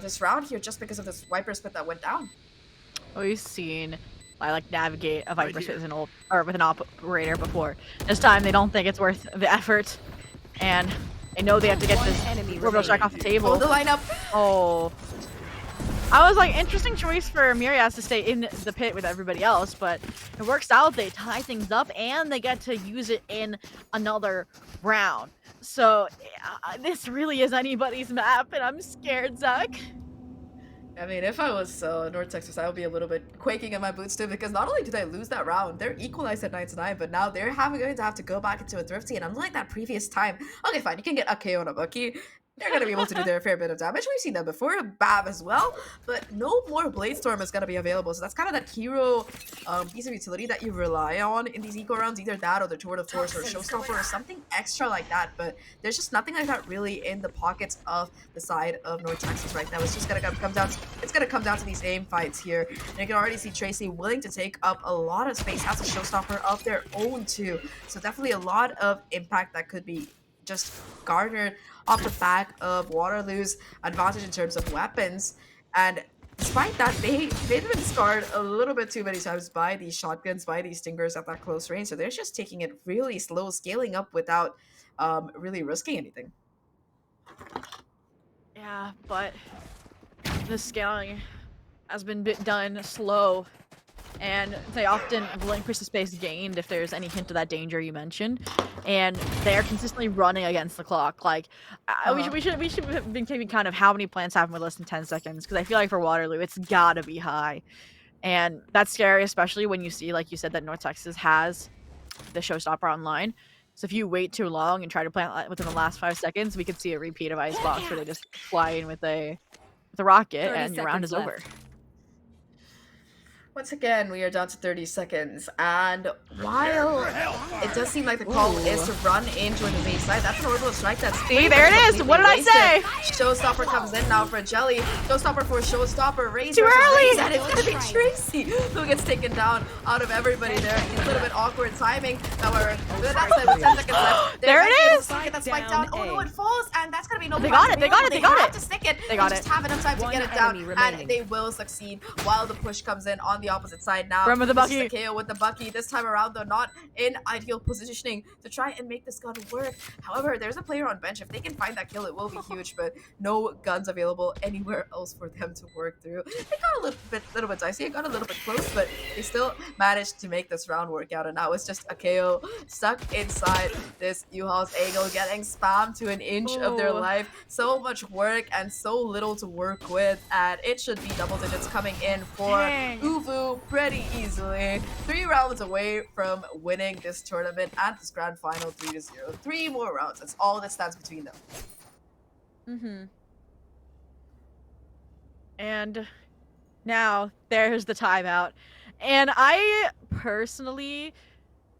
this round here, just because of this Viper's pit that went down. We've seen Lilac navigate a Viper's pit with an operator before. This time they don't think it's worth the effort, and they know they have to get this orbital strike off the table. Hold the lineup. Oh. I was like, interesting choice for Mirias to stay in the pit with everybody else, but it works out. They tie things up and they get to use it in another round. So this really is anybody's map, and I'm scared, Zach. I mean, if I was North Texas, I would be a little bit quaking in my boots too, because not only did they lose that round, they're equalized at 9-9, but now they're going to have to go back into a thrifty, and unlike that previous time, okay, fine, you can get a KO on a Bucky. They're going to be able to do their fair bit of damage. We've seen that before, Bab as well, but no more Bladestorm is going to be available. So that's kind of that hero piece of utility that you rely on in these eco rounds, either that or the Tour de Force or Showstopper or something extra like that. But there's just nothing like that really in the pockets of the side of North Texas right now. It's just going to come down to these aim fights here. And you can already see Tracy willing to take up a lot of space as a Showstopper of their own too. So definitely a lot of impact that could be just garnered off the back of Waterloo's advantage in terms of weapons. And despite that, they've been scarred a little bit too many times by these shotguns, by these stingers at that close range. So they're just taking it really slow, scaling up without really risking anything. Yeah, but the scaling has been done slow, and they often relinquish the space gained if there's any hint of that danger you mentioned, and they're consistently running against the clock. Like, we should have been keeping count of how many plants happen with less than 10 seconds, because I feel like for Waterloo, it's gotta be high, and that's scary, especially when you see, like you said, that North Texas has the Showstopper online. So if you wait too long and try to plant within the last 5 seconds, we could see a repeat of Icebox where they just fly in with a rocket and your round is over. Once again, we are down to 30 seconds, and while it does seem like the call is to run into the base side, that's an orbital strike that's... See, there it is! What did I say? Showstopper comes in now for Jelly. Showstopper for Showstopper. Raise too early! And it's gonna be Tracy who gets taken down out of everybody there. A little bit awkward timing. However, that side with 10 seconds left. There it is! Get that spike down. Oh no, it falls, and that's gonna be no... They got it! They got it! They got it! Have to stick it. They just have enough time to get it down, and they will succeed while the push comes in on the opposite side now. Remember the Bucky. This is the KO with the Bucky. This time around, though, not in ideal positioning to try and make this gun work. However, there's a player on bench. If they can find that kill, it will be huge, but no guns available anywhere else for them to work through. They got a little bit dicey. It got a little bit close, but they still managed to make this round work out, and now it's just a KO stuck inside this U-Haul's angle, getting spammed to an inch of their life. So much work and so little to work with, and it should be double digits coming in for Uvu pretty easily. 3 rounds away from winning this tournament and this grand final 3-0. 3 more rounds. That's all that stands between them. And now there's the timeout. And I personally...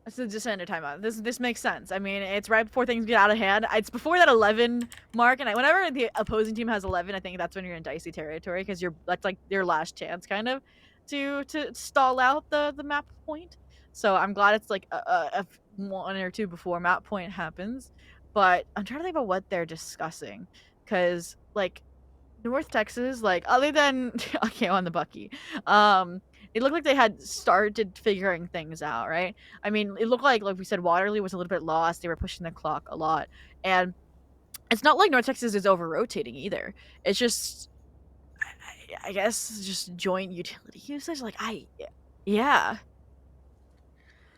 So just end a timeout. This makes sense. I mean, it's right before things get out of hand. It's before that 11 mark, and whenever the opposing team has 11, I think that's when you're in dicey territory, because that's like your last chance, kind of, to stall out the map point. So I'm glad it's like a 1 or 2 before map point happens. But I'm trying to think about what they're discussing, because like North Texas, like other than okay on the Bucky, it looked like they had started figuring things out, right? I mean, it looked like we said, Waterloo was a little bit lost. They were pushing the clock a lot. And it's not like North Texas is over-rotating either. It's just, I guess, just joint utility usage. Like, yeah.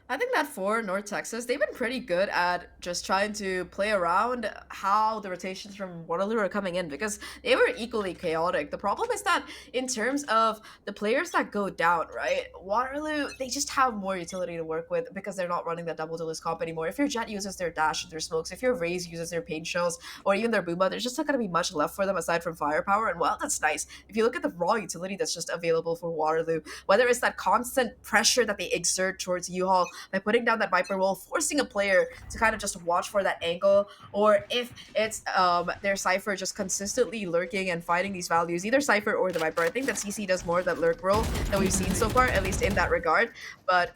I think that for North Texas, they've been pretty good at just trying to play around how the rotations from Waterloo are coming in, because they were equally chaotic. The problem is that in terms of the players that go down, right, Waterloo, they just have more utility to work with because they're not running that double duelist comp anymore. If your Jet uses their dash and their smokes, if your Raze uses their paint shells, or even their Boomba, there's just not going to be much left for them aside from firepower. And while that's nice, if you look at the raw utility that's just available for Waterloo, whether it's that constant pressure that they exert towards U-Haul by putting down that Viper wall, forcing a player to kind of just watch for that angle, or if it's their Cypher just consistently lurking and fighting these values, either Cypher or the Viper. I think that CC does more of that lurk role that we've seen so far, at least in that regard, but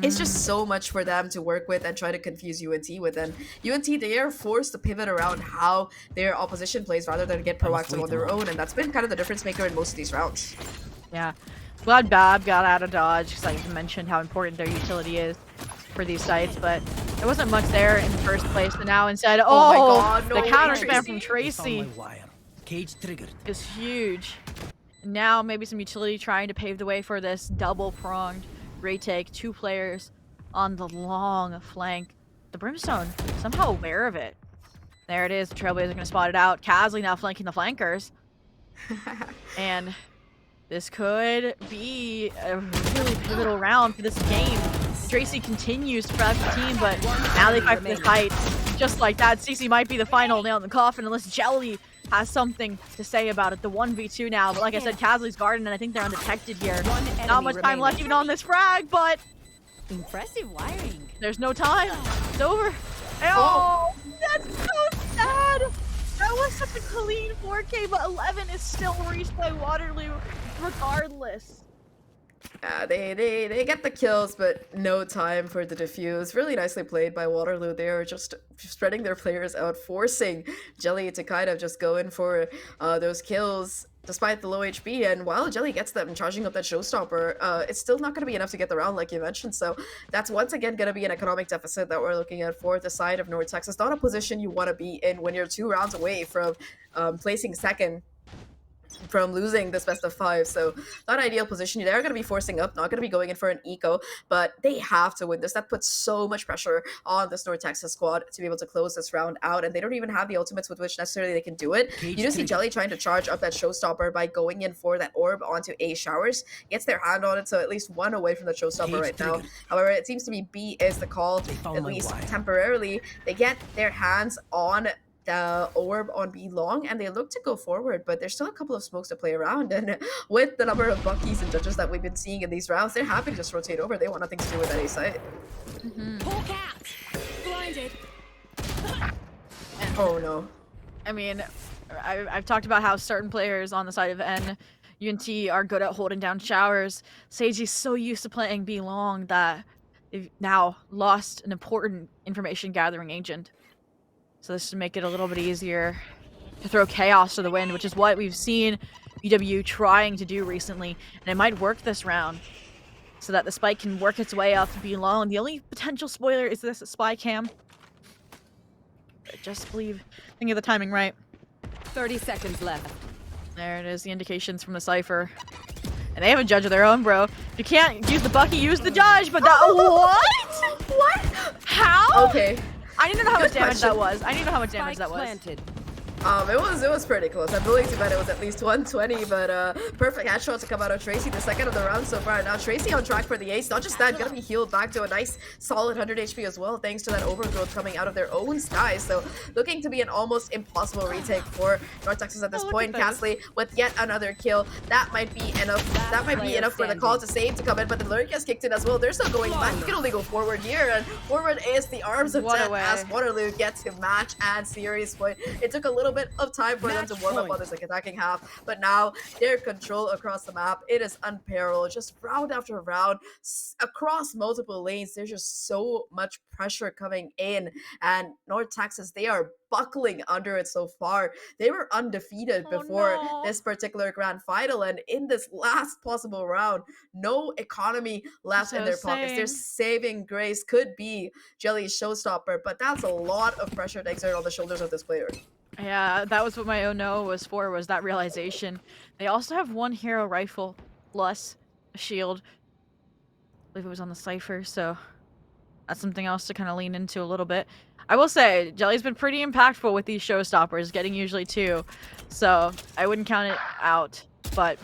it's just so much for them to work with and try to confuse UNT with. And UNT, they are forced to pivot around how their opposition plays rather than get proactive on their own, and that's been kind of the difference maker in most of these rounds. Yeah. Glad Bab got out of dodge, because I mentioned how important their utility is for these sites, but there wasn't much there in the first place. But now instead, oh my God, the counter spam from Tracy Cage triggered. is huge. Now maybe some utility trying to pave the way for this double-pronged retake. 2 players on the long flank. The Brimstone somehow aware of it. There it is. The Trailblazers are going to spot it out. Casley now flanking the flankers. And this could be a really pivotal round for this game. Tracy continues to press the team, but now they fight for this height. Just like that, CC might be the final nail in the coffin unless Jelly has something to say about it. The 1v2 now, but like I said, Casley's guarding, and I think they're undetected here. Not much time left even on this frag, but Impressive wiring. there's no time. It's over. Oh, that's so sad. That was such a clean 4K, but 11 is still reached by Waterloo regardless. They get the kills, but no time for the defuse. Really nicely played by Waterloo. They are just spreading their players out, forcing Jelly to kind of just go in for those kills despite the low HP. And while Jelly gets them charging up that showstopper, it's still not going to be enough to get the round like you mentioned. So that's once again going to be an economic deficit that we're looking at for the side of North Texas. Not a position you want to be in when you're 2 rounds away from placing second, from losing this best of 5. So not ideal position. They're going to be forcing up, not going to be going in for an eco, but they have to win this. That puts so much pressure on this North Texas squad to be able to close this round out, and they don't even have the ultimates with which necessarily they can do it. You do see Jelly trying to charge up that showstopper by going in for that orb onto A showers, gets their hand on it, so at least 1 away from the showstopper right now. However, it seems to be B is the call, at least temporarily. They get their hands on the orb on B long, and they look to go forward, but there's still a couple of smokes to play around, and with the number of Buckies and judges that we've been seeing in these rounds, they're happy to just rotate over. They want nothing to do with that A site. Blinded. Oh no. I mean, I've talked about how certain players on the side of N, UNT are good at holding down showers. Seiji's so used to playing B long that they've now lost an important information gathering agent. So this should make it a little bit easier to throw chaos to the wind, which is what we've seen UW trying to do recently. And it might work this round so that the spike can work its way up to be long. The only potential spoiler is this spy cam. But just think of the timing right. 30 seconds left. There it is, the indications from the Cypher. And they have a judge of their own, bro. You can't use the Bucky, use the judge, but that- What? What? How? Okay. I need to know how much damage question. that was. I need to know how much damage that was. Planted. It was pretty close. I'm willing to bet it was at least 120, but perfect headshot to come out of Tracy, the second of the round so far. Now Tracy on track for the ace. Not just that, gonna be healed back to a nice solid 100 HP as well, thanks to that overgrowth coming out of their own sky. So looking to be an almost impossible retake for North Texas at this point. Casley with yet another kill. That might be enough. That might be enough for the call to save to come in, but the lurk has kicked in as well. They're still going back. You can only go forward here, and forward is the arms of death as Waterloo gets to match and series point. It took a little bit of time for them to warm up on this attacking half, but now their control across the map, it is unparalleled. Just round after round across multiple lanes, there's just so much pressure coming in, and North Texas, they are buckling under it so far. They were undefeated before this particular grand final, and in this last possible round, no economy left in their pockets. Their saving grace could be Jelly's showstopper, but that's a lot of pressure to exert on the shoulders of this player. Yeah, that was what my oh no was for, was that realization. They also have 1 hero rifle plus a shield. I believe it was on the Cypher, so that's something else to kind of lean into a little bit. I will say, Jelly's been pretty impactful with these showstoppers, getting usually 2, so I wouldn't count it out. But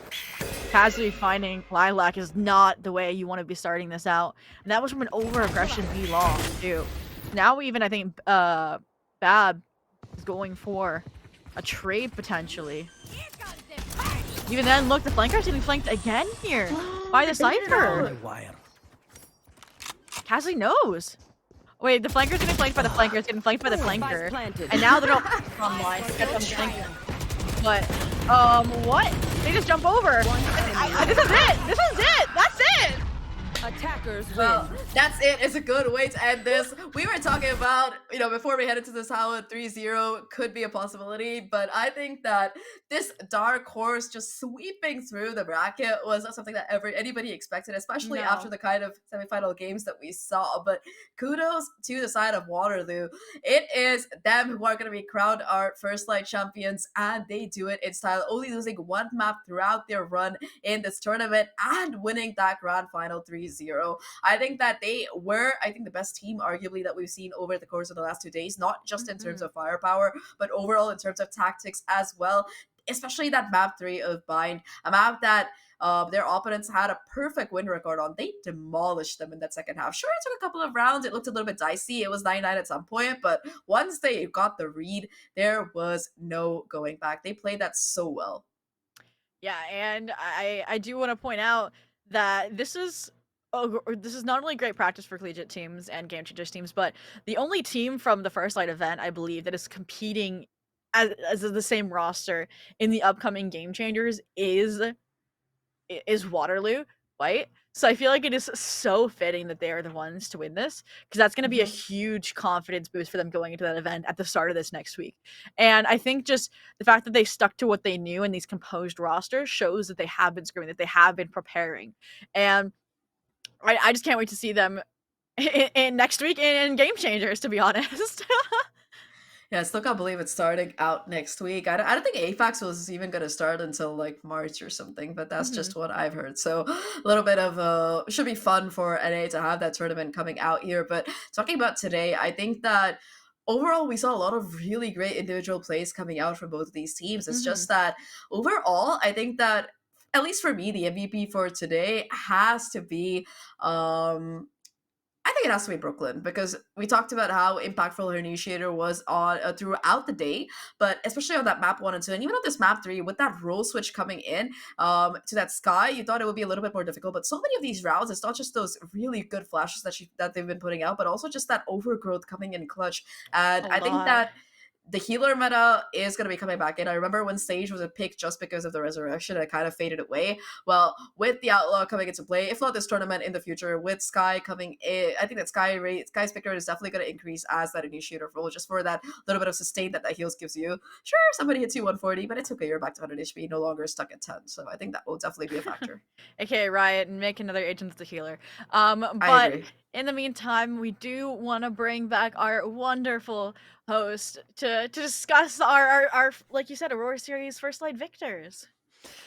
casually finding Lilac is not the way you want to be starting this out. And that was from an over-aggression B long, too. Now even, I think, Bab is going for a trade, potentially. Even then, look, the flanker's getting flanked again here by the Cypher. Casley knows. Wait, the flanker's getting flanked by the flanker, it's getting flanked by the flanker. And now they don't come line to get them flanked. But, what? They just jump over. This is it! This is it! That's it! Attackers win. Well, that's it. It's a good way to end this. We were talking about, before we head into this, how a 3-0 could be a possibility, but I think that this dark horse just sweeping through the bracket was not something that anybody expected, especially after No. the kind of semifinal games that we saw. But kudos to the side of Waterloo. It is them who are going to be crowned our first light champions, and they do it in style, only losing one map throughout their run in this tournament and winning that grand final 3-0. I think that they were, the best team, arguably, that we've seen over the course of the last 2 days, not just in terms of firepower, but overall in terms of tactics as well. Especially that map 3 of Bind, a map that their opponents had a perfect win record on. They demolished them in that second half. Sure, it took a couple of rounds. It looked a little bit dicey. It was 9-9 at some point, but once they got the read, there was no going back. They played that so well. Yeah, and I do want to point out that this is not only great practice for collegiate teams and game changers teams, but the only team from the First Light event, I believe, that is competing as the same roster in the upcoming game changers is Waterloo, right? So I feel like it is so fitting that they are the ones to win this, because that's going to be a huge confidence boost for them going into that event at the start of this next week. And I think just the fact that they stuck to what they knew in these composed rosters shows that they have been screwing, that they have been preparing. And I just can't wait to see them in next week in Game Changers, to be honest. Yeah, I still can't believe it's starting out next week. I don't think AFAX was even going to start until like March or something, but that's just what I've heard. So a little bit of should be fun for NA to have that tournament coming out here. But talking about today, I think that overall we saw a lot of really great individual plays coming out from both of these teams. It's just that overall, I think that at least for me, the MVP for today has to be I think it has to be Brooklyn, because we talked about how impactful her initiator was on throughout the day, but especially on that map 1 and 2, and even on this map 3 with that role switch coming in to that Sky, you thought it would be a little bit more difficult. But so many of these rounds, it's not just those really good flashes that they've been putting out, but also just that overgrowth coming in clutch. And I think that the healer meta is going to be coming back in. I remember when Sage was a pick just because of the resurrection, it kind of faded away. Well, with the Outlaw coming into play, if not this tournament, in the future, with Sky coming in, I think that Sky's pick rate is definitely going to increase as that initiator role, just for that little bit of sustain that heals gives you. Sure, somebody hits you 140, but it's okay. You're back to 100 HP, no longer stuck at 10. So I think that will definitely be a factor. Okay, Riot, and make another Agents the healer. I But agree. in the meantime, we do want to bring back our wonderful host to discuss our like you said, Aurora series first light victors.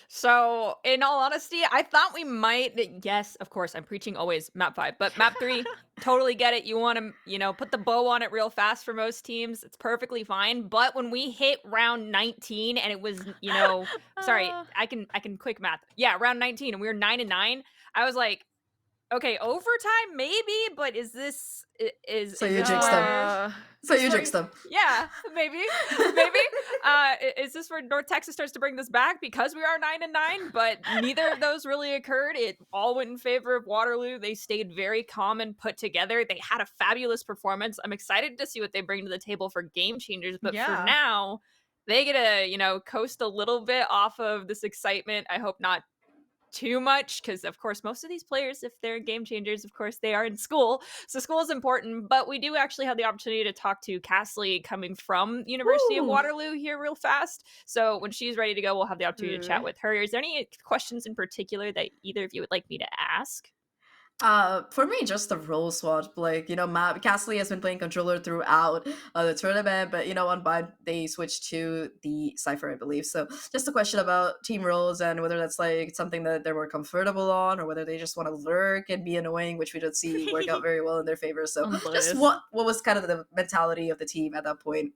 So, in all honesty, I thought we might. Yes, of course, I'm preaching always map 5, but map 3, totally get it. You want to, put the bow on it real fast for most teams. It's perfectly fine. But when we hit round 19 and it was, sorry, I can quick math. Yeah, round 19 and we were 9-9. I was like, okay, overtime maybe, but is this is So is you this jinxed where- them. So you jinxed them. Yeah, maybe. Is this where North Texas starts to bring this back because we are 9-9? But neither of those really occurred. It all went in favor of Waterloo. They stayed very calm and put together. They had a fabulous performance. I'm excited to see what they bring to the table for Game Changers. But for now, they get to coast a little bit off of this excitement. I hope not too much, because of course most of these players, if they're Game Changers, of course they are in school, so school is important. But we do actually have the opportunity to talk to Cassie coming from University of Waterloo here real fast, so when she's ready to go, we'll have the opportunity to chat with her. Is there any questions in particular that either of you would like me to ask? For me, just the role swap. Like, Castley has been playing controller throughout the tournament, but on Bind they switched to the Cypher, I believe. So just a question about team roles and whether that's like something that they're more comfortable on, or whether they just want to lurk and be annoying, which we don't see work out very well in their favor. So just what was kind of the mentality of the team at that point.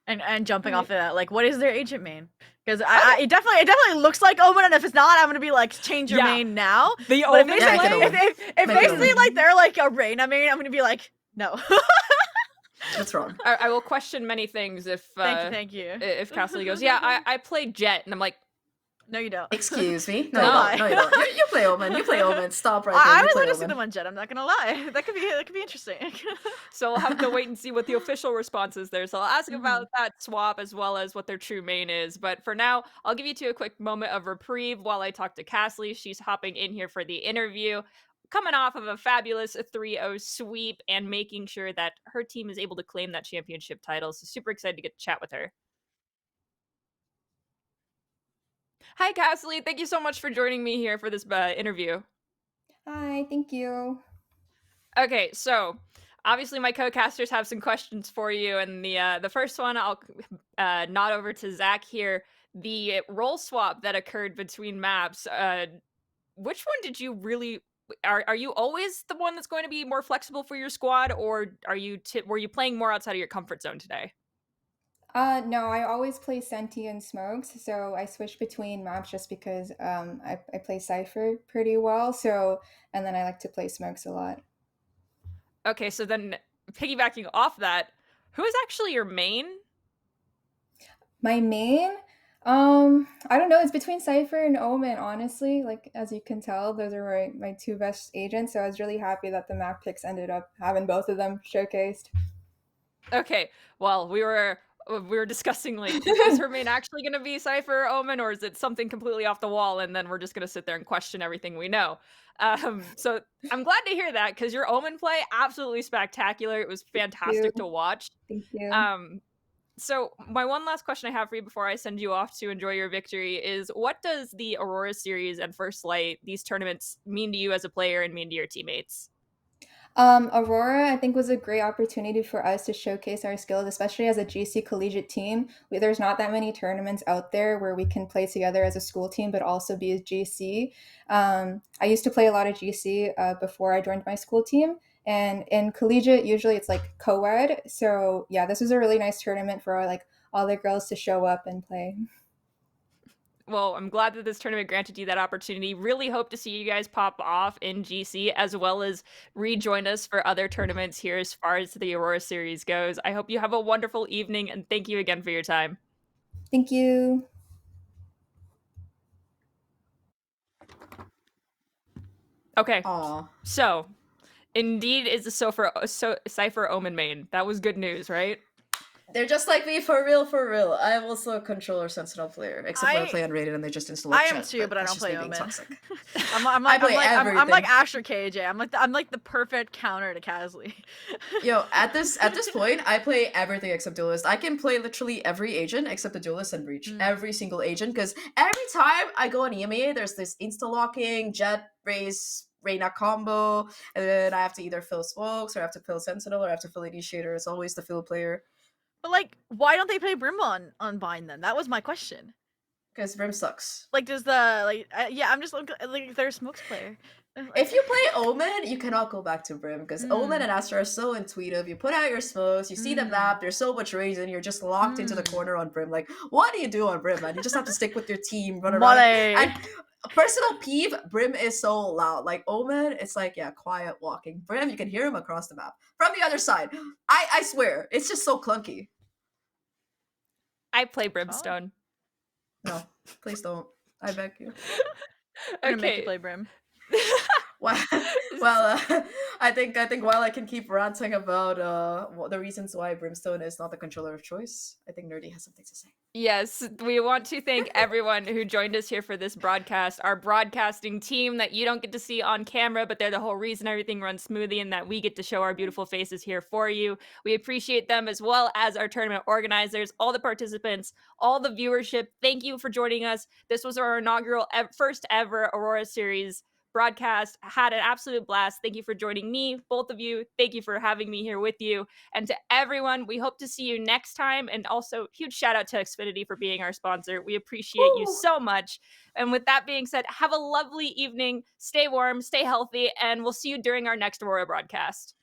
And jumping off of that, like, what is their agent main? Because it definitely looks like Omen, and if it's not, I'm gonna be like, change your main now. The But Omen if they say like they're like a Reyna main, I'm gonna be like, no. That's wrong. I will question many things if thank you. If Cassie goes, yeah, I played Jet, and I'm like, no, you don't. Excuse me. No, you don't. You play Omen. You play Omen. Stop right there. I would like to see them on Jet. I'm not gonna lie. That could be interesting. So we'll have to wait and see what the official response is there. So I'll ask about that swap as well as what their true main is. But for now, I'll give you two a quick moment of reprieve while I talk to Cassie. She's hopping in here for the interview. coming off of a fabulous 3-0 sweep and making sure that her team is able to claim that championship title. So super excited to get to chat with her. Hi, Cassie. Thank you so much for joining me here for this interview. Hi, thank you. Okay, so obviously my co-casters have some questions for you, and the first one I'll nod over to Zach here. The role swap that occurred between maps. Which one did you really? Are you always the one that's going to be more flexible for your squad, or were you playing more outside of your comfort zone today? No, I always play Senti and Smokes, so I switch between maps just because I play Cypher pretty well, and then I like to play Smokes a lot. Okay, so then piggybacking off that, who is actually your main? My main? I don't know, it's between Cypher and Omen, honestly. Like, as you can tell, those are my two best agents, so I was really happy that the map picks ended up having both of them showcased. Okay, well, we were discussing, like, is her main actually gonna be Cypher or Omen, or is it something completely off the wall, and then we're just gonna sit there and question everything we know? So I'm glad to hear that, because your Omen play, absolutely spectacular. It was fantastic to watch. Thank you. So my one last question I have for you before I send you off to enjoy your victory is, what does the Aurora series and First Light, these tournaments, mean to you as a player and mean to your teammates? Aurora, I think, was a great opportunity for us to showcase our skills, especially as a GC collegiate team. There's not that many tournaments out there where we can play together as a school team, but also be a GC. I used to play a lot of GC before I joined my school team. And in collegiate, usually it's like co-ed. So yeah, this was a really nice tournament for like all the girls to show up and play. Well, I'm glad that this tournament granted you that opportunity. Really hope to see you guys pop off in GC, as well as rejoin us for other tournaments here as far as the Aurora series goes. I hope you have a wonderful evening, and thank you again for your time. Thank you. Okay. Aw. So, indeed is the Cypher Omen main. That was good news, right? They're just like me, for real, for real. I am also a controller sentinel player, except when I play unrated and they just install. I am too, but I don't play Omen. I'm like Asher KJ. I'm like the perfect counter to Casley. Yo, at this point, I play everything except duelist. I can play literally every agent except the duelist and breach. Every single agent, because every time I go on EMEA, there's this insta locking, jet race, Reyna combo, and then I have to either fill smokes, or I have to fill sentinel, or I have to fill initiator. It's always the fill player. But like, why don't they play Brim on Bind then? That was my question. Because Brim sucks. Like, does the I'm just like they're a smokes player. If you play Omen, you cannot go back to Brim, because Omen and Astra are so intuitive. You put out your smokes, you see the map, there's so much range, and you're just locked into the corner on Brim. Like, what do you do on Brim, man? You just have to stick with your team, run around. And personal peeve, Brim is so loud. Like, Omen, it's like, yeah, quiet walking. Brim, you can hear him across the map. From the other side, I swear, it's just so clunky. I play Brimstone. No, please don't. I beg you. I'm gonna make you play Brim. Well, I think while I can keep ranting about the reasons why Brimstone is not the controller of choice, I think Nerdy has something to say. Yes, we want to thank everyone who joined us here for this broadcast, our broadcasting team that you don't get to see on camera, but they're the whole reason everything runs smoothly and that we get to show our beautiful faces here for you. We appreciate them, as well as our tournament organizers, all the participants, all the viewership. Thank you for joining us. This was our inaugural first ever Aurora series broadcast. Had an absolute blast. Thank you for joining me, both of you. Thank you for having me here with you. And to everyone, we hope to see you next time. And also, huge shout out to Xfinity for being our sponsor. We appreciate you so much. And with that being said, have a lovely evening. Stay warm, stay healthy, and we'll see you during our next Aurora broadcast.